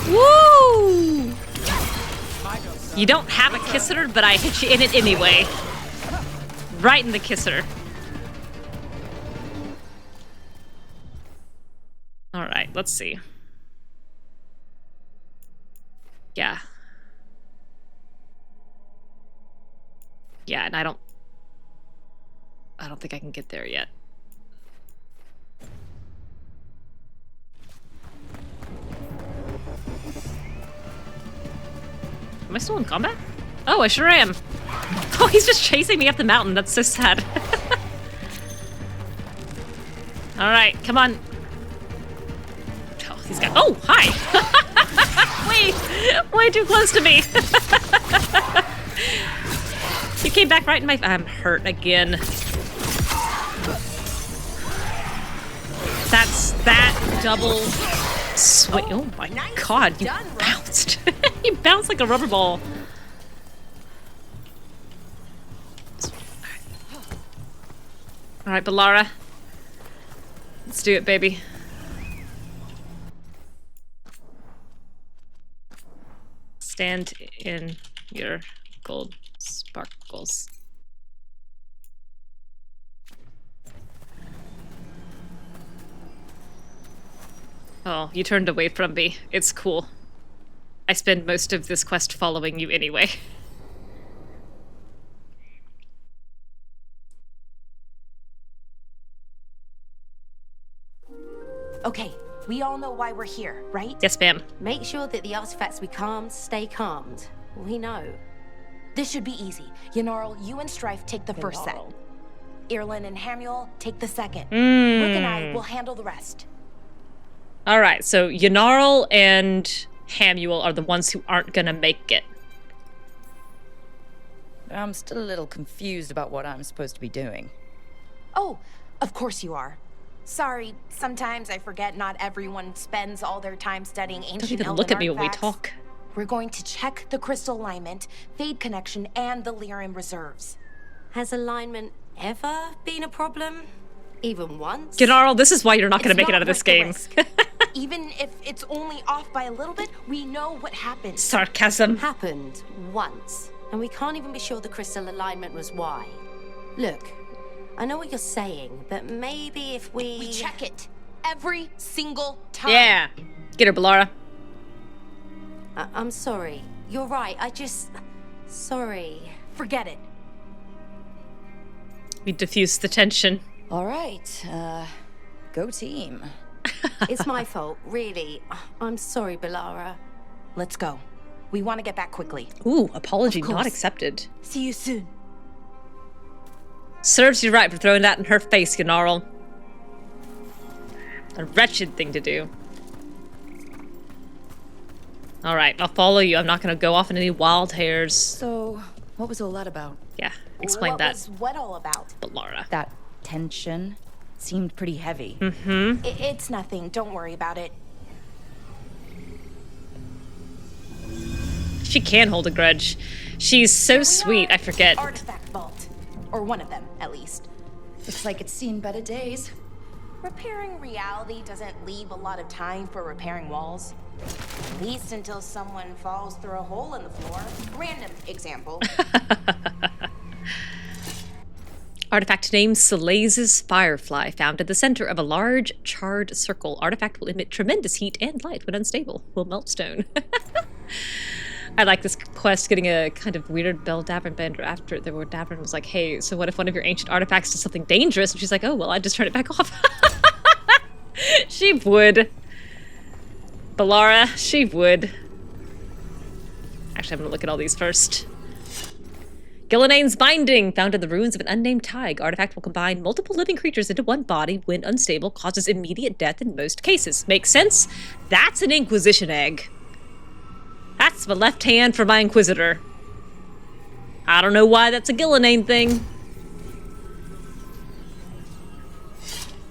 Woo! You don't have a kisser, but I hit you in it anyway. Right in the kisser. All right, let's see. Yeah. Yeah, and I don't think I can get there yet. Am I still in combat? Oh, I sure am. Oh, he's just chasing me up the mountain. That's so sad. All right, come on. Oh, he's got. Oh, hi. Way too close to me. You came back right in my. I'm hurt again. That's that double swing. Oh my god, you bounced. You bounced like a rubber ball. All right, Bellara. Let's do it, baby. Stand in your gold sparkles. Oh, you turned away from me. It's cool. I spend most of this quest following you anyway. Okay, we all know why we're here, right? Yes, ma'am. Make sure that the artifacts we calmed stay calmed. We know. This should be easy. Yanarl, you and Strife take the first set. Irlin and Hamuel take the second. Rook and I will handle the rest. All right, so Yanarl and Hamuel are the ones who aren't gonna make it. I'm still a little confused about what I'm supposed to be doing. Oh, of course you are. Sorry, sometimes I forget not everyone spends all their time studying ancient Don't even Elven look at me when we artifacts. talk. We're going to check the crystal alignment, fade connection, and the Lyrium reserves. Has alignment ever been a problem? Even once? Yanarl, this is why you're not gonna make it out of this game. Even if it's only off by a little bit, we know what happened. Sarcasm. Happened once. And we can't even be sure the crystal alignment was why. Look, I know what you're saying, but maybe if we check it every single time. Yeah. Get her, Bellara. I'm sorry. You're right. Sorry. Forget it. We diffuse the tension. All right, go team. It's my fault, really. I'm sorry, Bellara. Let's go. We want to get back quickly. Ooh, apology not accepted. See you soon. Serves you right for throwing that in her face, Yanarl. A wretched thing to do. All right, I'll follow you. I'm not going to go off in any wild hairs. So, what was all that about? Yeah, explain that. What was what all about? Bellara. That tension seemed pretty heavy. Mm-hmm. It's nothing. Don't worry about it. She can hold a grudge. She's so sweet, I forget. Artifact vault. Or one of them, at least. Looks like it's seen better days. Repairing reality doesn't leave a lot of time for repairing walls. At least until someone falls through a hole in the floor. Random example. Artifact named Solas's Firefly, found at the center of a large charred circle. Artifact will emit tremendous heat and light when unstable. Will melt stone. I like this quest getting a kind of weird Belle Davrin bender after it, where Davrin was like, hey, so what if one of your ancient artifacts does something dangerous? And she's like, oh, well, I just turn it back off. She would. Bellara, she would. Actually, I'm gonna look at all these first. Gillinane's Binding, found in the ruins of an unnamed Tig. Artifact will combine multiple living creatures into one body. When unstable, causes immediate death in most cases. Makes sense? That's an Inquisition egg. That's my left hand for my Inquisitor. I don't know why that's a Gillenane thing.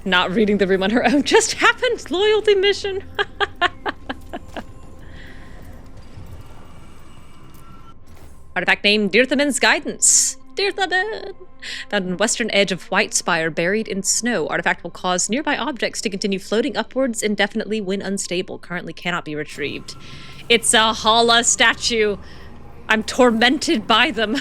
Not reading the room on her own just happened. Loyalty mission. Artifact named Dirthaman's Guidance. Dirthaman! Found on the western edge of White Spire, buried in snow. Artifact will cause nearby objects to continue floating upwards indefinitely when unstable. Currently cannot be retrieved. It's a Hala statue. I'm tormented by them.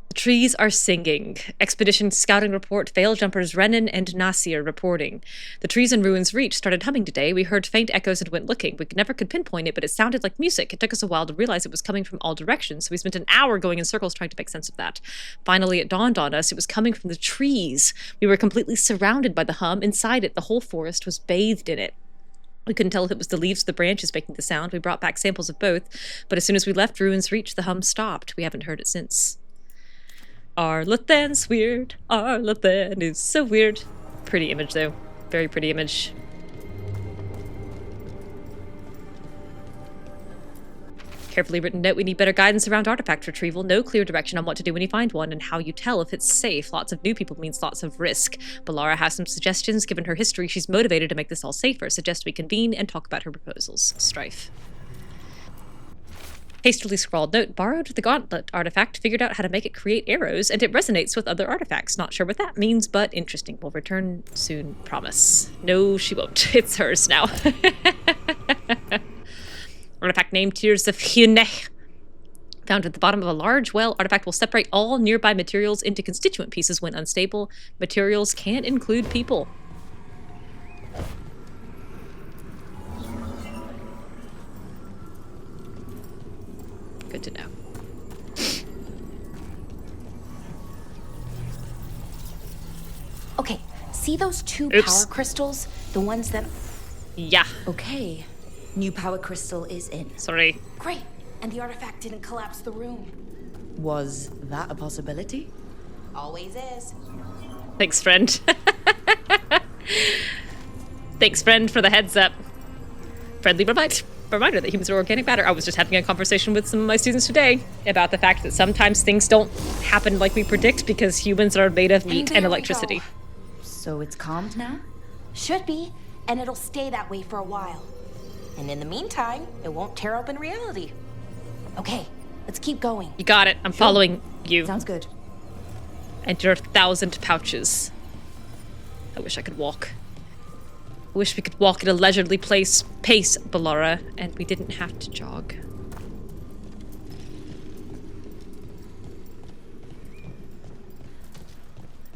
The trees are singing. Expedition scouting report, Veil Jumpers Renan and Nasir reporting. The trees and ruins reach started humming today. We heard faint echoes and went looking. We never could pinpoint it, but it sounded like music. It took us a while to realize it was coming from all directions, so we spent an hour going in circles trying to make sense of that. Finally, it dawned on us it was coming from the trees. We were completely surrounded by the hum. Inside it, the whole forest was bathed in it. We couldn't tell if it was the leaves or the branches making the sound. We brought back samples of both, but as soon as we left Ruins Reach, the hum stopped. We haven't heard it since. Arlathan's weird. Arlathan is so weird. Pretty image, though. Very pretty image. Carefully written note, we need better guidance around artifact retrieval. No clear direction on what to do when you find one and how you tell if it's safe. Lots of new people means lots of risk. Bellara has some suggestions. Given her history, she's motivated to make this all safer. Suggest we convene and talk about her proposals. Strife. Hastily scrawled note, borrowed the gauntlet artifact, figured out how to make it create arrows, and it resonates with other artifacts. Not sure what that means, but interesting. We'll return soon, promise. No, she won't. It's hers now. Artifact named Tears of Hyunech. Found at the bottom of a large well, artifact will separate all nearby materials into constituent pieces when unstable. Materials can include people. Good to know. Okay, see those two power crystals? The ones that... Yeah. Okay. New power crystal is in. Sorry. Great. And the artifact didn't collapse the room. Was that a possibility? Always is. Thanks, friend. Thanks, friend, for the heads up. Friendly reminder that humans are organic matter. I was just having a conversation with some of my students today about the fact that sometimes things don't happen like we predict because humans are made of meat and electricity. So it's calmed now? Should be, and it'll stay that way for a while. And in the meantime, it won't tear open reality. Okay, let's keep going. You got it. I'm following you. Sounds good. And your 1,000 pouches. I wish I could walk. I wish we could walk at a leisurely pace, Bellara, and we didn't have to jog.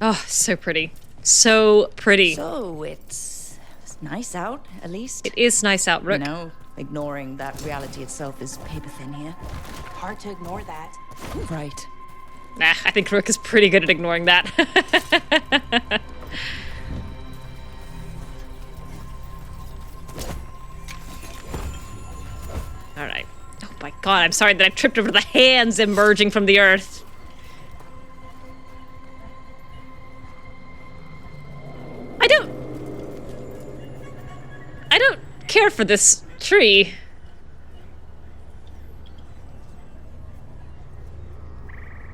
Oh, so pretty. So pretty. So it's nice out, at least. It is nice out, Rook. You know, ignoring that reality itself is paper thin here. Hard to ignore that. Right. Nah, I think Rook is pretty good at ignoring that. Alright. Oh my god, I'm sorry that I tripped over the hands emerging from the earth. I don't care for this tree.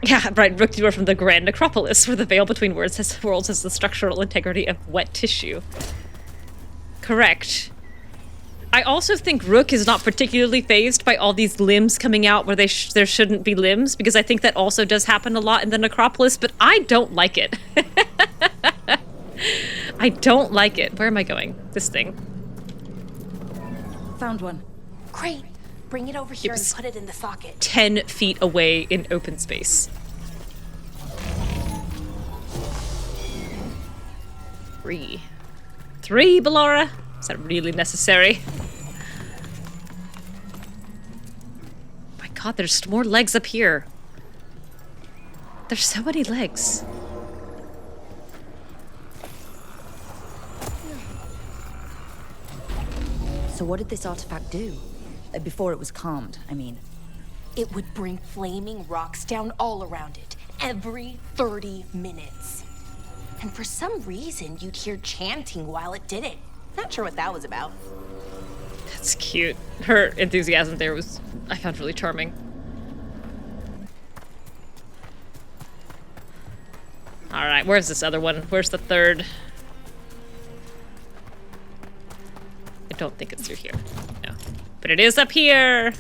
Yeah, right, Rook, you are from the Grand Necropolis, where the veil between worlds has the structural integrity of wet tissue. Correct. I also think Rook is not particularly fazed by all these limbs coming out where there shouldn't be limbs, because I think that also does happen a lot in the Necropolis, but I don't like it. I don't like it. Where am I going? This thing. Found one. Great. Bring it over here and put it in the socket. 10 feet away in open space. 3. 3, Bellara? Is that really necessary? Oh my god, there's more legs up here. There's so many legs. So what did this artifact do? Before it was calmed, I mean. It would bring flaming rocks down all around it, every 30 minutes. And for some reason, you'd hear chanting while it did it. Not sure what that was about. That's cute. Her enthusiasm there was, I found really charming. Alright, where's this other one? Where's the third? I don't think it's through here. No. But it is up here!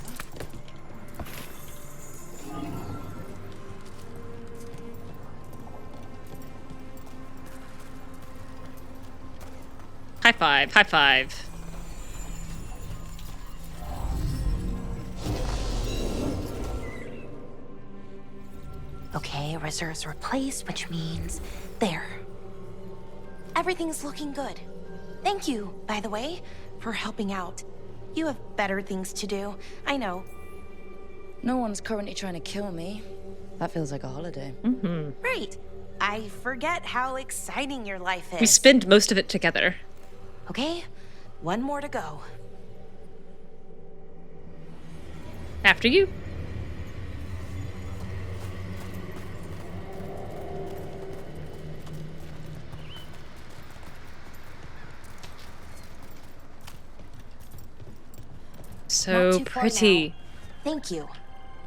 High five, high five. Okay, reserves replaced, which means there. Everything's looking good. Thank you, by the way, for helping out. You have better things to do, I know. No one's currently trying to kill me. That feels like a holiday. Mm-hmm. Right. I forget how exciting your life is. We spend most of it together. Okay, one more to go. After you. So pretty. Thank you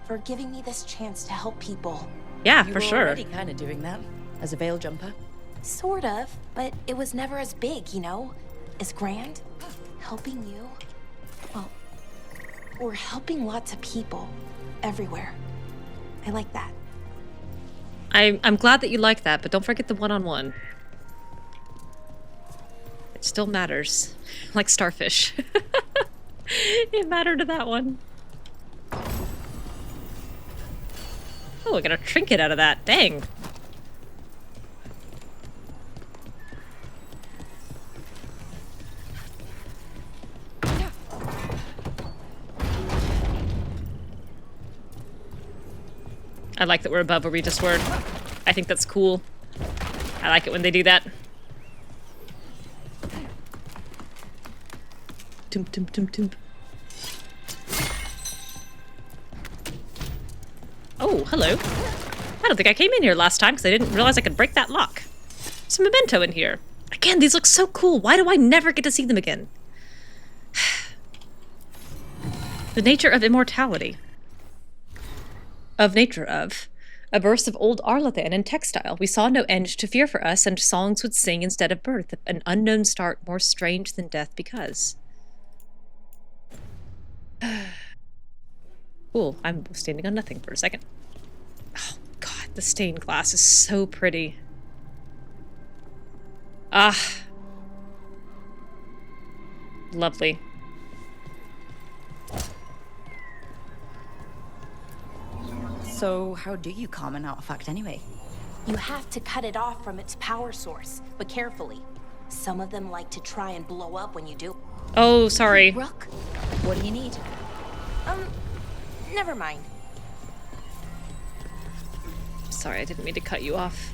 for giving me this chance to help people. Yeah, You for were sure. already kind of doing that as a veil jumper. Sort of, but it was never as big, you know? As grand. Helping you. Well, we're helping lots of people everywhere. I like that. I'm glad that you like that, but don't forget the one-on-one. It still matters. Like starfish. It mattered to that one. Oh, I got a trinket out of that. Dang. I like that we're above where we just were. I think that's cool. I like it when they do that. Tum tum tum tum. Oh, hello. I don't think I came in here last time because I didn't realize I could break that lock. Some memento in here. Again, these look so cool. Why do I never get to see them again? The nature of immortality. Of nature of. A verse of old Arlathan in textile. We saw no end to fear for us, and songs would sing instead of birth. An unknown start more strange than death because. Cool. I'm standing on nothing for a second. Oh, God. The stained glass is so pretty. Ah. Lovely. So, how do you calm an artifact anyway? You have to cut it off from its power source, but carefully. Some of them like to try and blow up when you do. Oh, sorry. Rook, what do you need? Never mind. Sorry, I didn't mean to cut you off.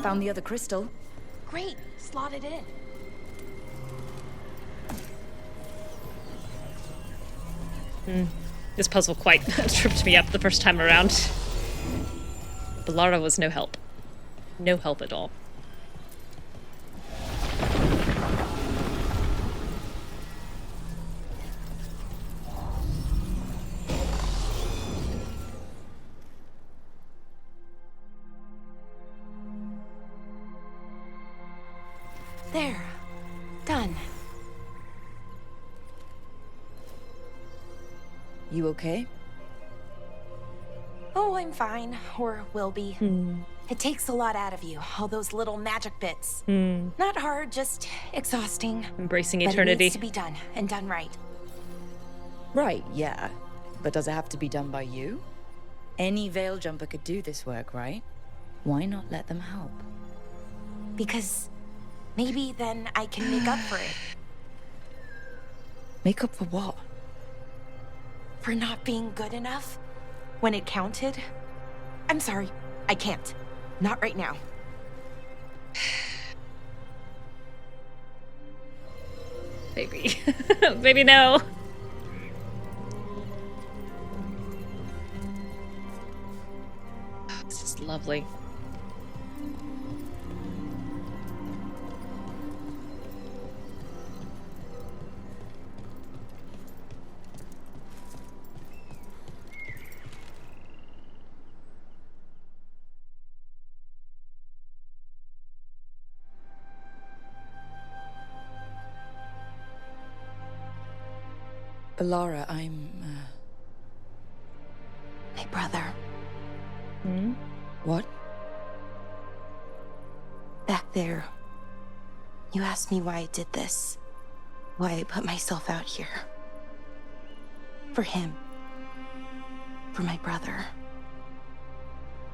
Found the other crystal. Great, slot it in. This puzzle quite tripped me up the first time around. Bellara was no help. No help at all. There. Done. You okay? Oh, I'm fine. Or will be. It takes a lot out of you, all those little magic bits. Not hard, just exhausting. Embracing But eternity. it needs to be done, and done right. Right, yeah. But does it have to be done by you? Any veil jumper could do this work, right? Why not let them help? Because maybe then I can make up for it. Make up for what? For not being good enough when it counted. I'm sorry, I can't. Not right now. Baby. Baby, no. Oh, this is lovely. Bellara, I'm, My brother. What? Back there, you asked me why I did this. Why I put myself out here. For him. For my brother.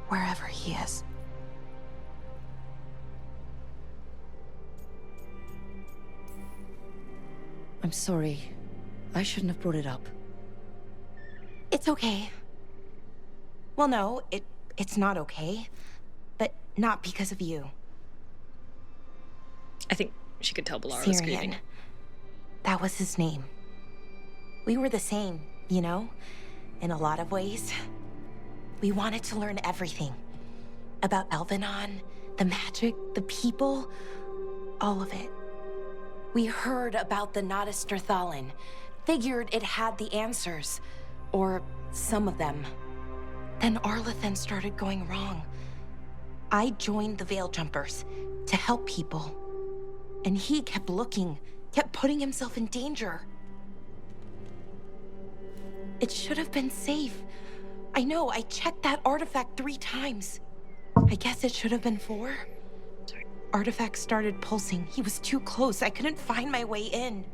Wherever he is. I'm sorry. I shouldn't have brought it up. It's okay. Well, no, it's not okay. But not because of you. I think she could tell Bellara was screaming. That was his name. We were the same, you know? In a lot of ways. We wanted to learn everything. About Elvenon, the magic, the people, all of it. We heard about the Notisterthalin. Figured it had the answers. Or some of them. Then Arlathan started going wrong. I joined the Veil Jumpers to help people. And he kept looking, kept putting himself in danger. It should have been safe. I know, I checked that artifact 3 times. I guess it should have been 4. Artifact started pulsing. He was too close. I couldn't find my way in.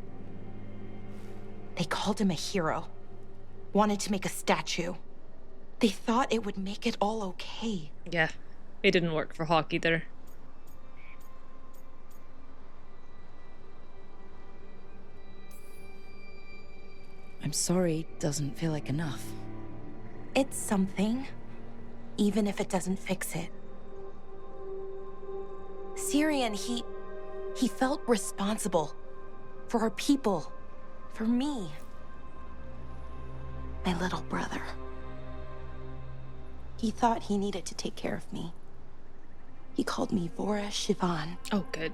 They called him a hero. Wanted to make a statue. They thought it would make it all okay. Yeah, it didn't work for Hawk either. I'm sorry, doesn't feel like enough. It's something, even if it doesn't fix it. Syrian, he felt responsible for our people, for me. My little brother. He thought he needed to take care of me. He called me Vora Shivan. Oh, good.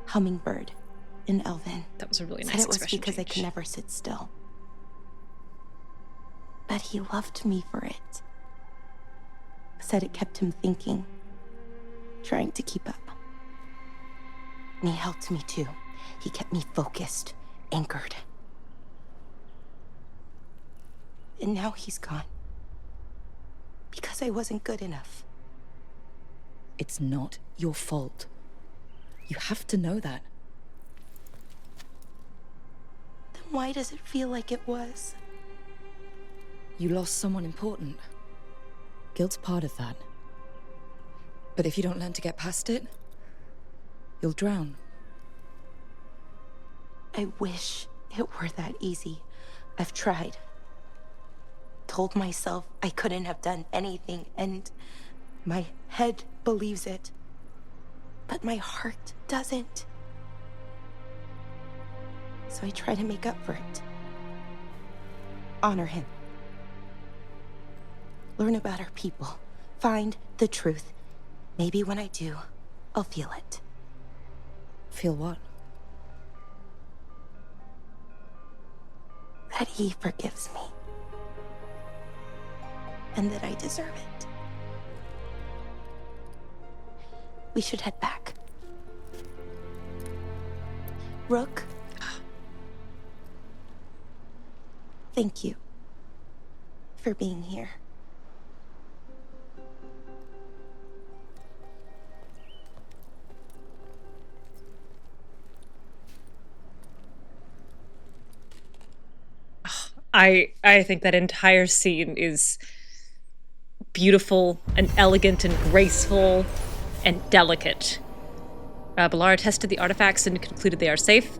Hummingbird in Elven. That was a really nice Said it was expression because change. I could never sit still. But he loved me for it. Said it kept him thinking, trying to keep up. And he helped me too. He kept me focused, anchored. And now he's gone. Because I wasn't good enough. It's not your fault. You have to know that. Then why does it feel like it was? You lost someone important. Guilt's part of that. But if you don't learn to get past it, you'll drown. I wish it were that easy. I've tried. Told myself I couldn't have done anything, and my head believes it. But my heart doesn't. So I try to make up for it. Honor him. Learn about our people. Find the truth. Maybe when I do, I'll feel it. Feel what? That he forgives me. And that I deserve it. We should head back. Rook. Thank you for being here. I think that entire scene is beautiful and elegant and graceful and delicate. Bellara tested the artifacts and concluded they are safe.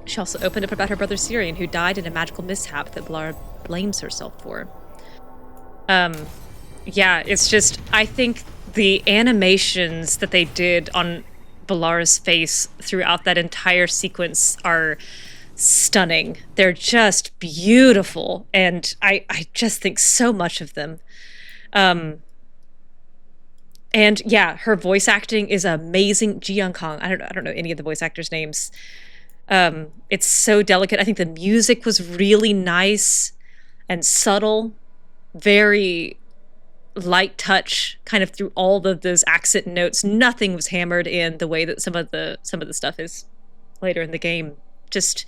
She also opened up about her brother Syrian, who died in a magical mishap that Bellara blames herself for. Yeah, it's just, I think the animations that they did on Bellara's face throughout that entire sequence are stunning. They're just beautiful, and I just think so much of them. And yeah, her voice acting is amazing. Ji Young Kong, I don't know any of the voice actors' names. It's so delicate. I think the music was really nice and subtle, very light touch, kind of through all of those accent notes. Nothing was hammered in the way that some of the stuff is later in the game. Just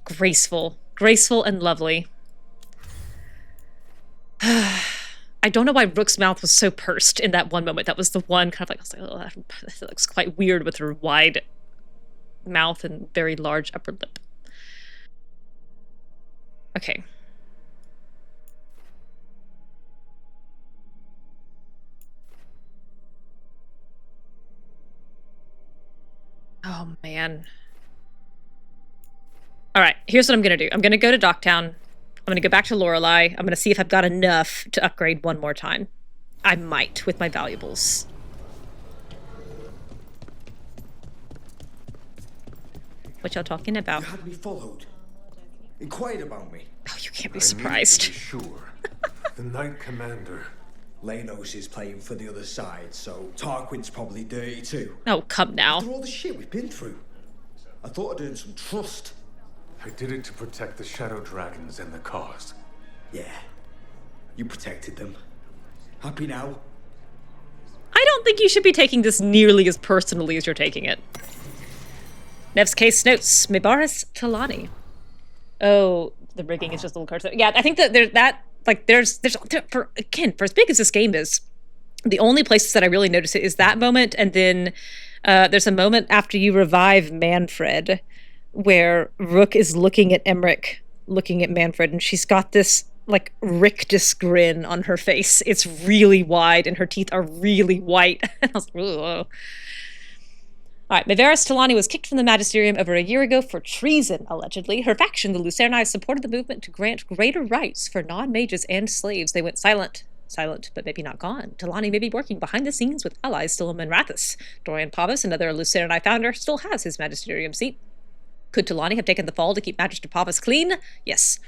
graceful Graceful and lovely. I don't know why Rook's mouth was so pursed in that one moment. That was the one kind of like, I was like, oh, that looks quite weird with her wide mouth and very large upper lip. Okay. Oh, man. All right, here's what I'm going to do. I'm going to go to Dock Town. I'm going to go back to Lorelei. I'm going to see if I've got enough to upgrade one more time. I might with my valuables. What y'all talking about? You had me followed. Inquired about me. Oh, you can't be surprised. I need to be sure. The Knight Commander. Lenos is playing for the other side, so Tarquin's probably dirty too. Oh, come now. After all the shit we've been through, I thought I'd earned some trust. I did it to protect the Shadow Dragons and the cause. Yeah. You protected them. Happy now? I don't think you should be taking this nearly as personally as you're taking it. Nev's case notes, Maevaris Talani. Oh, the rigging is just little cards. Yeah, I think that there's for as big as this game is, the only places that I really notice it is that moment, and then there's a moment after you revive Manfred where Rook is looking at Emmerich, looking at Manfred, and she's got this like rictus grin on her face. It's really wide and her teeth are really white. I was like, ugh. All right, Maevaris Talani was kicked from the magisterium over a year ago for treason, allegedly. Her faction, the Lucerni, supported the movement to grant greater rights for non-mages and slaves. They went silent, but maybe not gone. Talani may be working behind the scenes with allies still in Minrathous. Dorian Pavus, another Lucerni founder, still has his magisterium seat. Could Talani have taken the fall to keep Magister Pavus clean? Yes.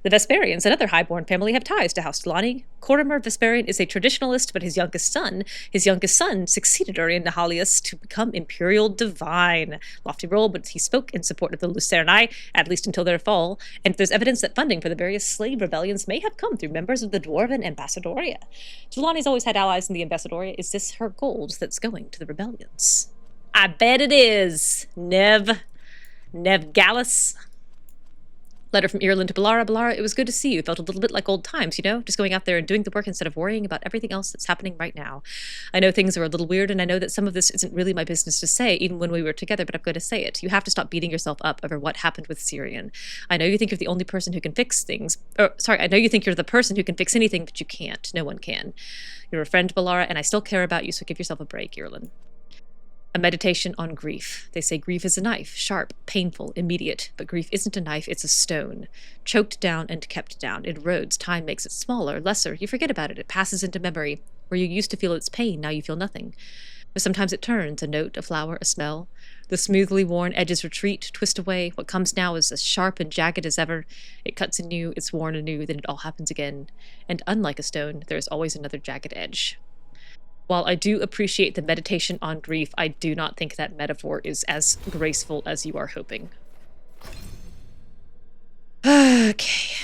The Vesperians, another highborn family, have ties to House Talani. Cortimer Vesperian is a traditionalist, but his youngest son succeeded Urian Nihalius to become Imperial Divine. Lofty role, but he spoke in support of the Lucerni, at least until their fall, and there's evidence that funding for the various slave rebellions may have come through members of the Dwarven Ambassadoria. Talani's always had allies in the Ambassadoria. Is this her gold that's going to the rebellions? I bet it is. Neve Gallus. Letter from Ireland to Bellara. Bellara, it was good to see you. Felt a little bit like old times, you know? Just going out there and doing the work instead of worrying about everything else that's happening right now. I know things are a little weird, and I know that some of this isn't really my business to say, even when we were together, but I'm going to say it. You have to stop beating yourself up over what happened with Syrian. I know you think you're the only person who can fix things. I know you think you're the person who can fix anything, but you can't. No one can. You're a friend, Bellara, and I still care about you, so give yourself a break, Ireland. A meditation on grief. They say grief is a knife, sharp, painful, immediate, but grief isn't a knife, it's a stone. Choked down and kept down. It erodes, time makes it smaller, lesser. You forget about it, it passes into memory. Where you used to feel its pain, now you feel nothing. But sometimes it turns, a note, a flower, a smell. The smoothly worn edges retreat, twist away. What comes now is as sharp and jagged as ever. It cuts anew, it's worn anew, then it all happens again. And unlike a stone, there is always another jagged edge. While I do appreciate the meditation on grief, I do not think that metaphor is as graceful as you are hoping. Okay.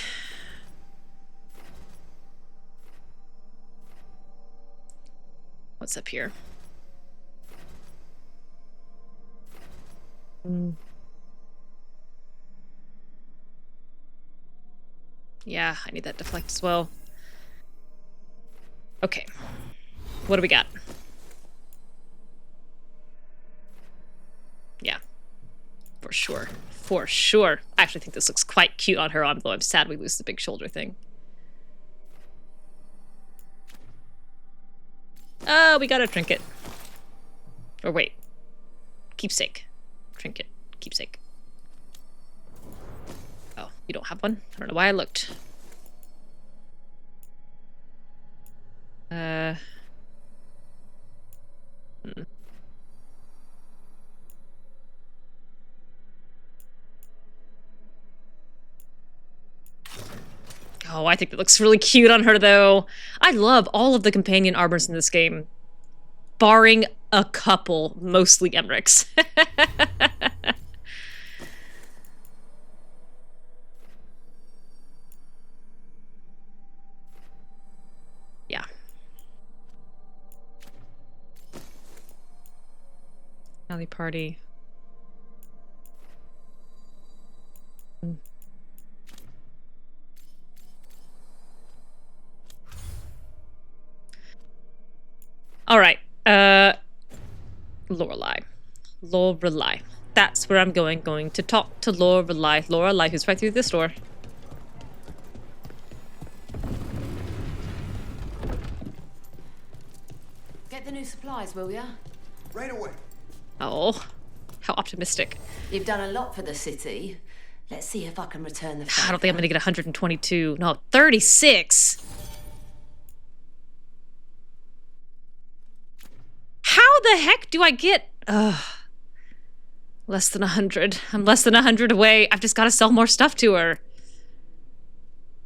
What's up here? Yeah, I need that deflect as well. Okay. What do we got? Yeah. For sure. For sure. I actually think this looks quite cute on her, although I'm sad we lose the big shoulder thing. Oh, we got a trinket. Or wait. Keepsake. Trinket. Keepsake. Oh, you don't have one? I don't know why I looked. Oh, I think that looks really cute on her, though. I love all of the companion armors in this game, barring a couple, mostly Emmerich's. Yeah. Alley party. All right. Lorelei. That's where I'm going to talk to Lorelei, who's right through this door. Get the new supplies, will ya? Right away. Oh, how optimistic. You've done a lot for the city. Let's see if I can return the favor. I don't think I'm gonna get 122. No, 36. How the heck do I get... less than 100. I'm less than 100 away. I've just got to sell more stuff to her.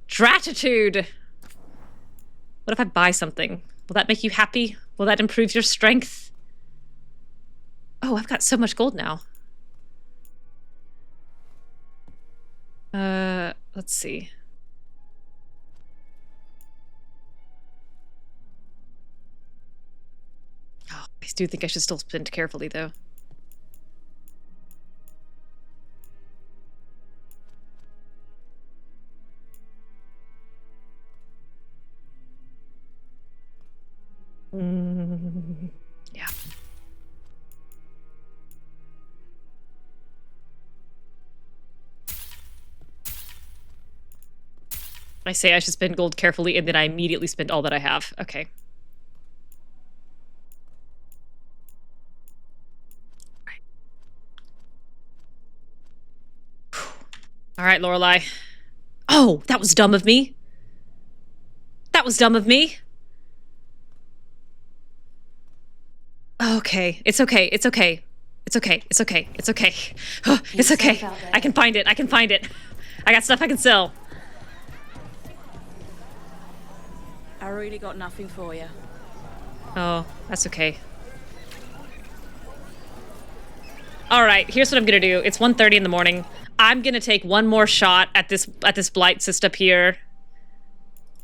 Gratitude. What if I buy something? Will that make you happy? Will that improve your strength? Oh, I've got so much gold now. Let's see. Oh, I do think I should still spend carefully, though. Yeah. I say I should spend gold carefully, and then I immediately spend all that I have. Okay. All right, Lorelei. Oh, that was dumb of me. That was dumb of me. Okay, it's okay, it's okay. It's okay, it's okay, it's okay. Oh, it's okay. I can find it, I can find it. I got stuff I can sell. I really got nothing for you. Oh, that's okay. All right, here's what I'm gonna do. It's 1:30 in the morning. I'm gonna take one more shot at this blight cyst up here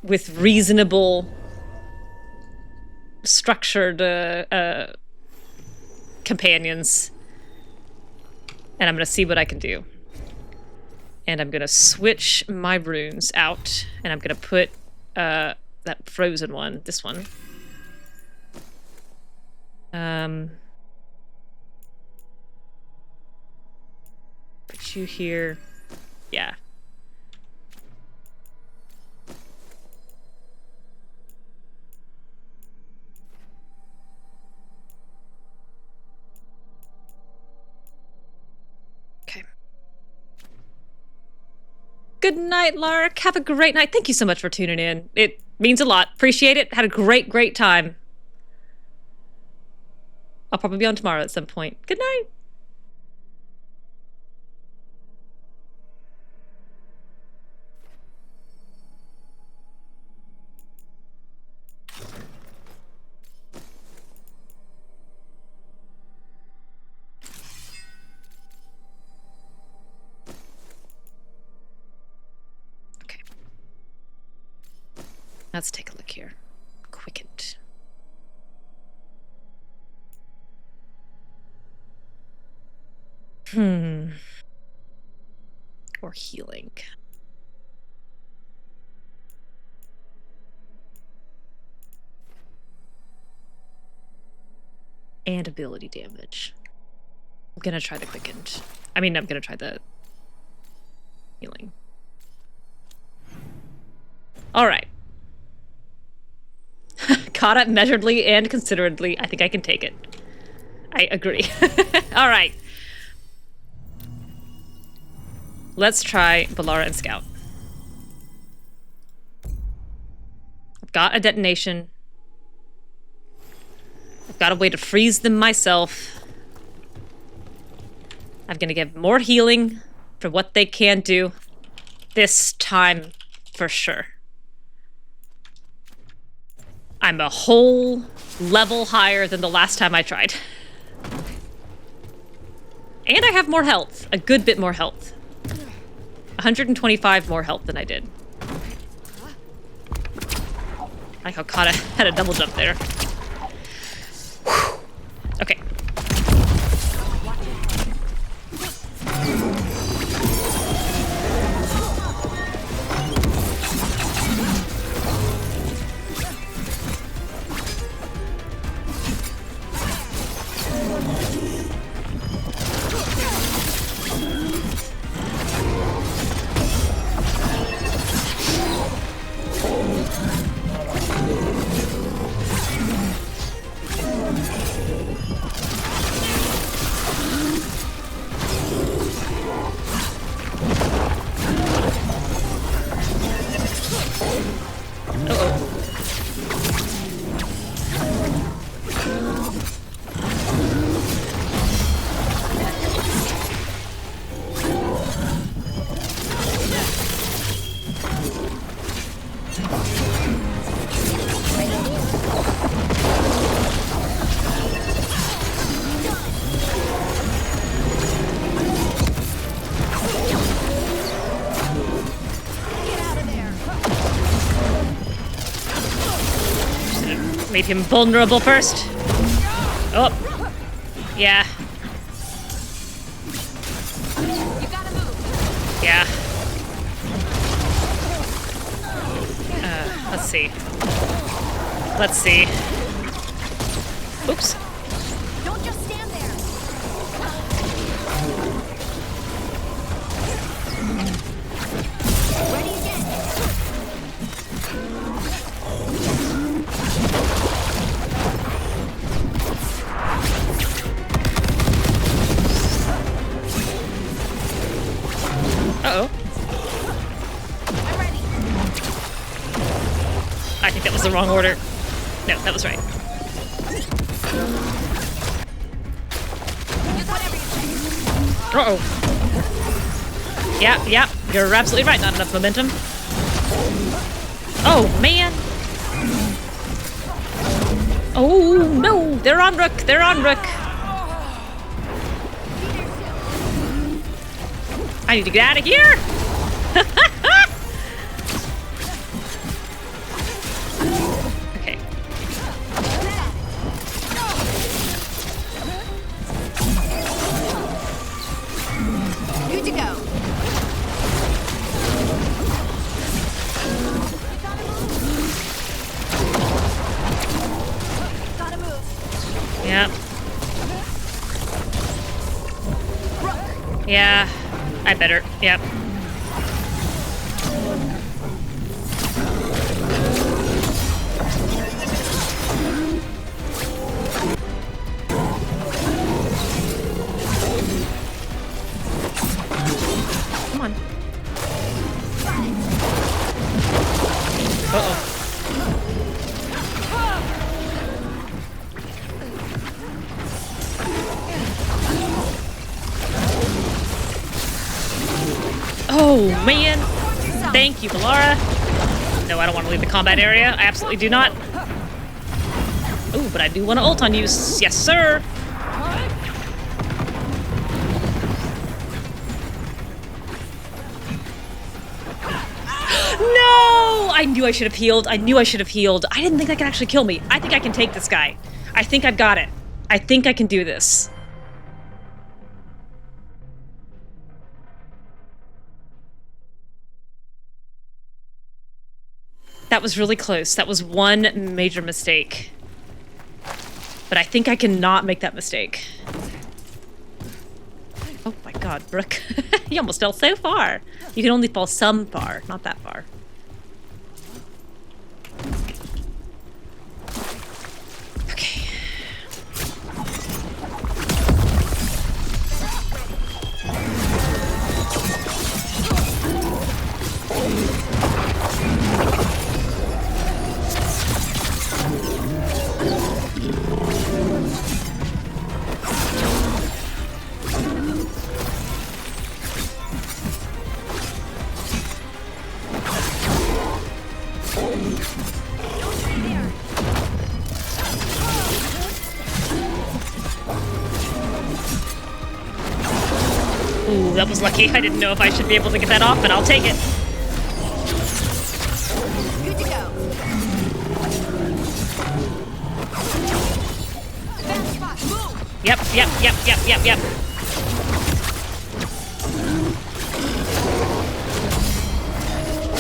with reasonable, structured companions, and I'm gonna see what I can do. And I'm gonna switch my runes out, and I'm gonna put that frozen one, this one. Put you here. Yeah. Okay. Good night, Lark. Have a great night. Thank you so much for tuning in. It means a lot. Appreciate it. Had a great time. I'll probably be on tomorrow at some point. Good night. Let's take a look here. Quickened. Or healing. And ability damage. I'm gonna try the quickened. I mean, I'm gonna try the healing. All right. Caught up measuredly and considerately. I think I can take it. I agree. All right. Let's try Bellara and Scout. I've got a detonation. I've got a way to freeze them myself. I'm gonna get more healing for what they can do. This time, for sure. I'm a whole level higher than the last time I tried. And I have more health. A good bit more health. 125 more health than I did. I like how Kata had a double jump there. Whew. Okay. Made him vulnerable first. Oh. Yeah. Yeah. Let's see. Let's see. Oops. Don't just stand there. Ready again. Uh-oh. I'm ready. I think that was the wrong order. No, that was right. Uh-oh. Yeah, you're absolutely right. Not enough momentum. Oh, man. Oh, no. They're on Rook. They're on Rook. I need to get out of here. Okay. Good to go. Gotta move. Yep. Yeah, I better. Yep. Come on. Uh-oh. Oh, man. Thank you, Bellara. No, I don't want to leave the combat area. I absolutely do not. Ooh, but I do want to ult on you. Yes, sir. No! I knew I should have healed. I knew I should have healed. I didn't think that could actually kill me. I think I can take this guy. I think I've got it. I think I can do this. That was really close. That was one major mistake. But I think I cannot make that mistake. Oh my god, Brooke. You almost fell so far. You can only fall some far, not that far. Okay. Ooh, that was lucky. I didn't know if I should be able to get that off, but I'll take it. Good to go. Bad spot. Move. Yep.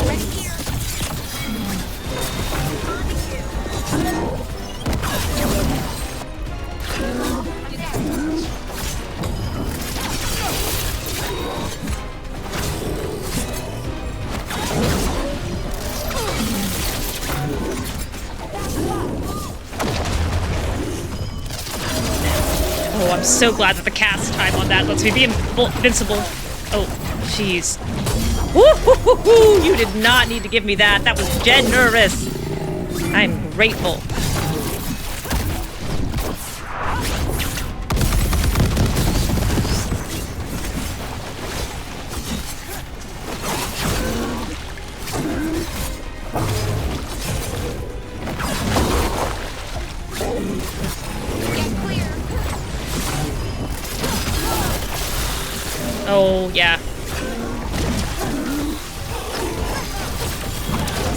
Right here. Oh, I'm so glad that the cast time on that lets me be invincible. Oh, jeez. Woo-hoo-hoo-hoo! You did not need to give me that. That was generous. I'm grateful. Oh, yeah.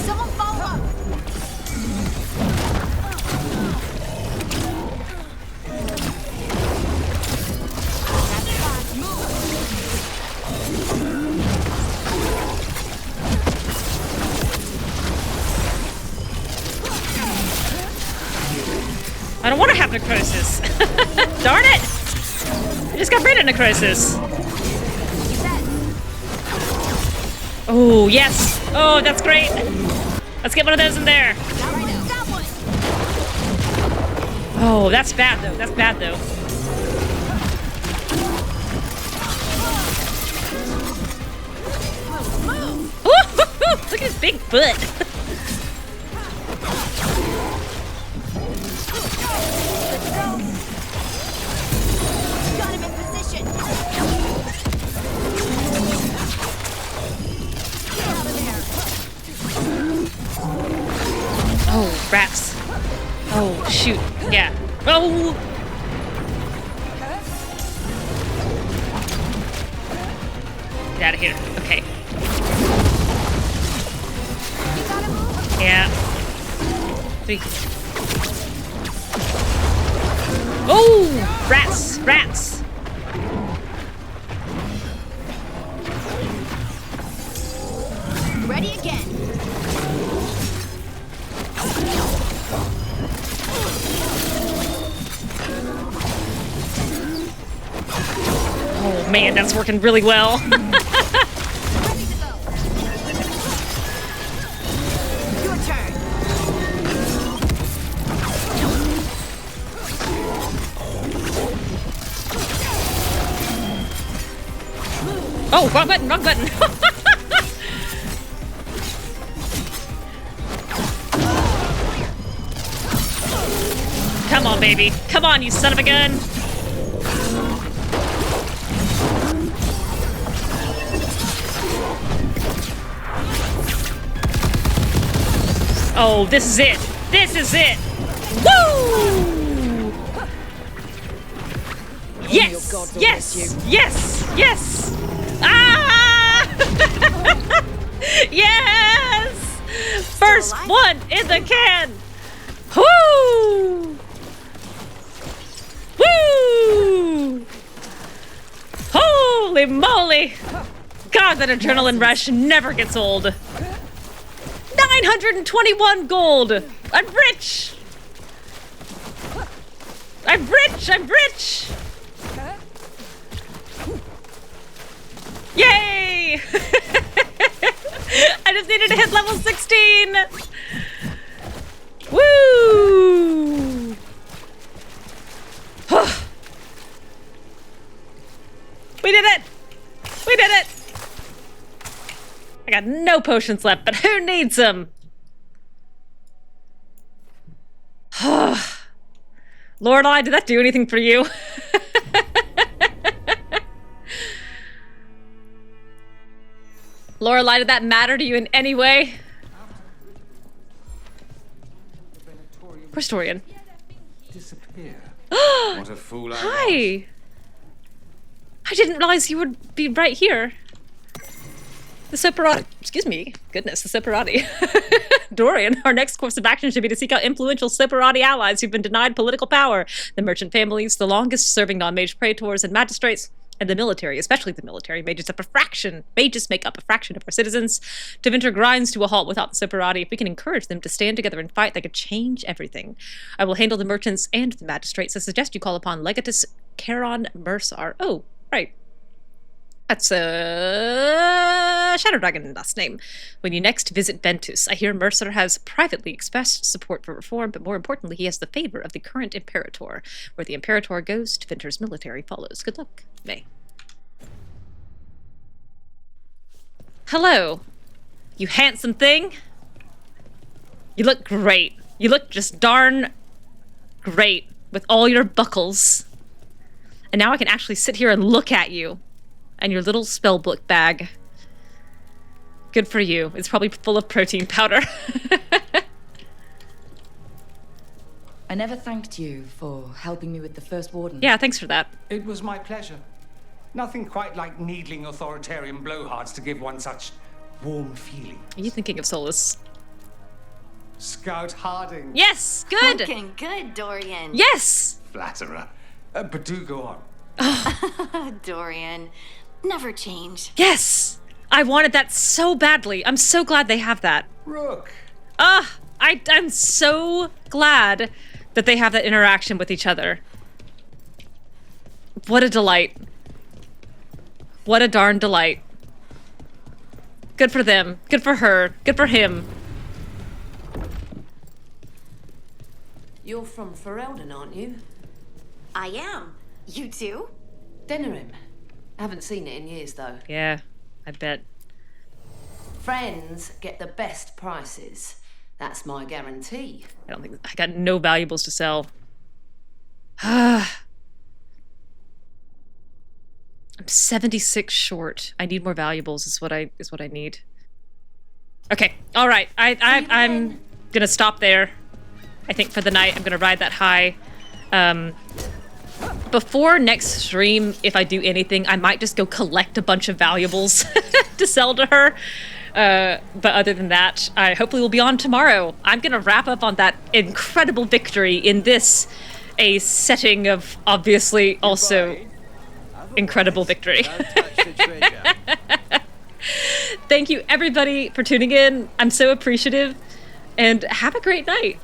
Someone follow up. I don't want to have necrosis. Darn it! I just got rid of necrosis. Oh, yes. Oh, that's great. Let's get one of those in there. Oh, that's bad, though. That's bad, though. Look at his big foot. Got him in position. Get out of there. Oh, rats. Oh, shoot. Yeah. Oh! Get out of here. Okay. Yeah. 3. Oh! Rats! Rats! Ready again. Oh man, that's working really well. Oh, wrong button, wrong button. Come on, baby. Come on, you son of a gun. Oh, this is it. This is it. Woo! Yes! Yes! Yes! Yes! Ah! Yes! First one in the can! Woo! Woo! Holy moly! God, that adrenaline rush never gets old. 921 gold! I'm rich! I'm rich! I'm rich! Yay! I just needed to hit level 16! Woo! We did it! We did it! I got no potions left, but who needs them? Lorelei, did that do anything for you? Lorelei, did that matter to you in any way? Where's Dorian? Disappear. What a fool I was. Hi! I didn't realize you would be right here. The Separati, excuse me, goodness, the Separati. Dorian, our next course of action should be to seek out influential Separati allies who've been denied political power. The merchant families, the longest serving non-mage praetors and magistrates, and the military, especially the military, may just make up a fraction of our citizens. Deventer grinds to a halt without the Separati. If we can encourage them to stand together and fight, they could change everything. I will handle the merchants and the magistrates. I suggest you call upon Legatus Caron Mersar. Oh, right. That's a Shadow Dragon last name. When you next visit Ventus, I hear Mercer has privately expressed support for reform, but more importantly, he has the favor of the current Imperator. Where the Imperator goes, Venter's military follows. Good luck, May. Hello, you handsome thing. You look great. You look just darn great with all your buckles. And now I can actually sit here and look at you. And your little spellbook bag. Good for you. It's probably full of protein powder. I never thanked you for helping me with the first warden. Yeah, thanks for that. It was my pleasure. Nothing quite like needling authoritarian blowhards to give one such warm feeling. Are you thinking of Solas? Scout Harding. Yes, good. Looking good, Dorian. Yes. Flatterer. But do go on. Dorian, never change. Yes, I wanted that so badly. I'm so glad they have that. Rook. I'm so glad that they have that interaction with each other. What a delight. What a darn delight. Good for them. Good for her. Good for him. You're from Ferelden, aren't you? I am. You too? Denerim. Haven't seen it in years, though. Yeah, I bet. Friends get the best prices. That's my guarantee. I don't think I got no valuables to sell. I'm 76 short. I need more valuables. Is what I need. Okay. All right. I'm gonna stop there. I think for the night I'm gonna ride that high. Before next stream, if I do anything, I might just go collect a bunch of valuables to sell to her. But other than that, I hopefully will be on tomorrow. I'm gonna wrap up on that incredible victory in this, a setting of obviously also incredible victory. Thank you everybody for tuning in. I'm so appreciative, and have a great night.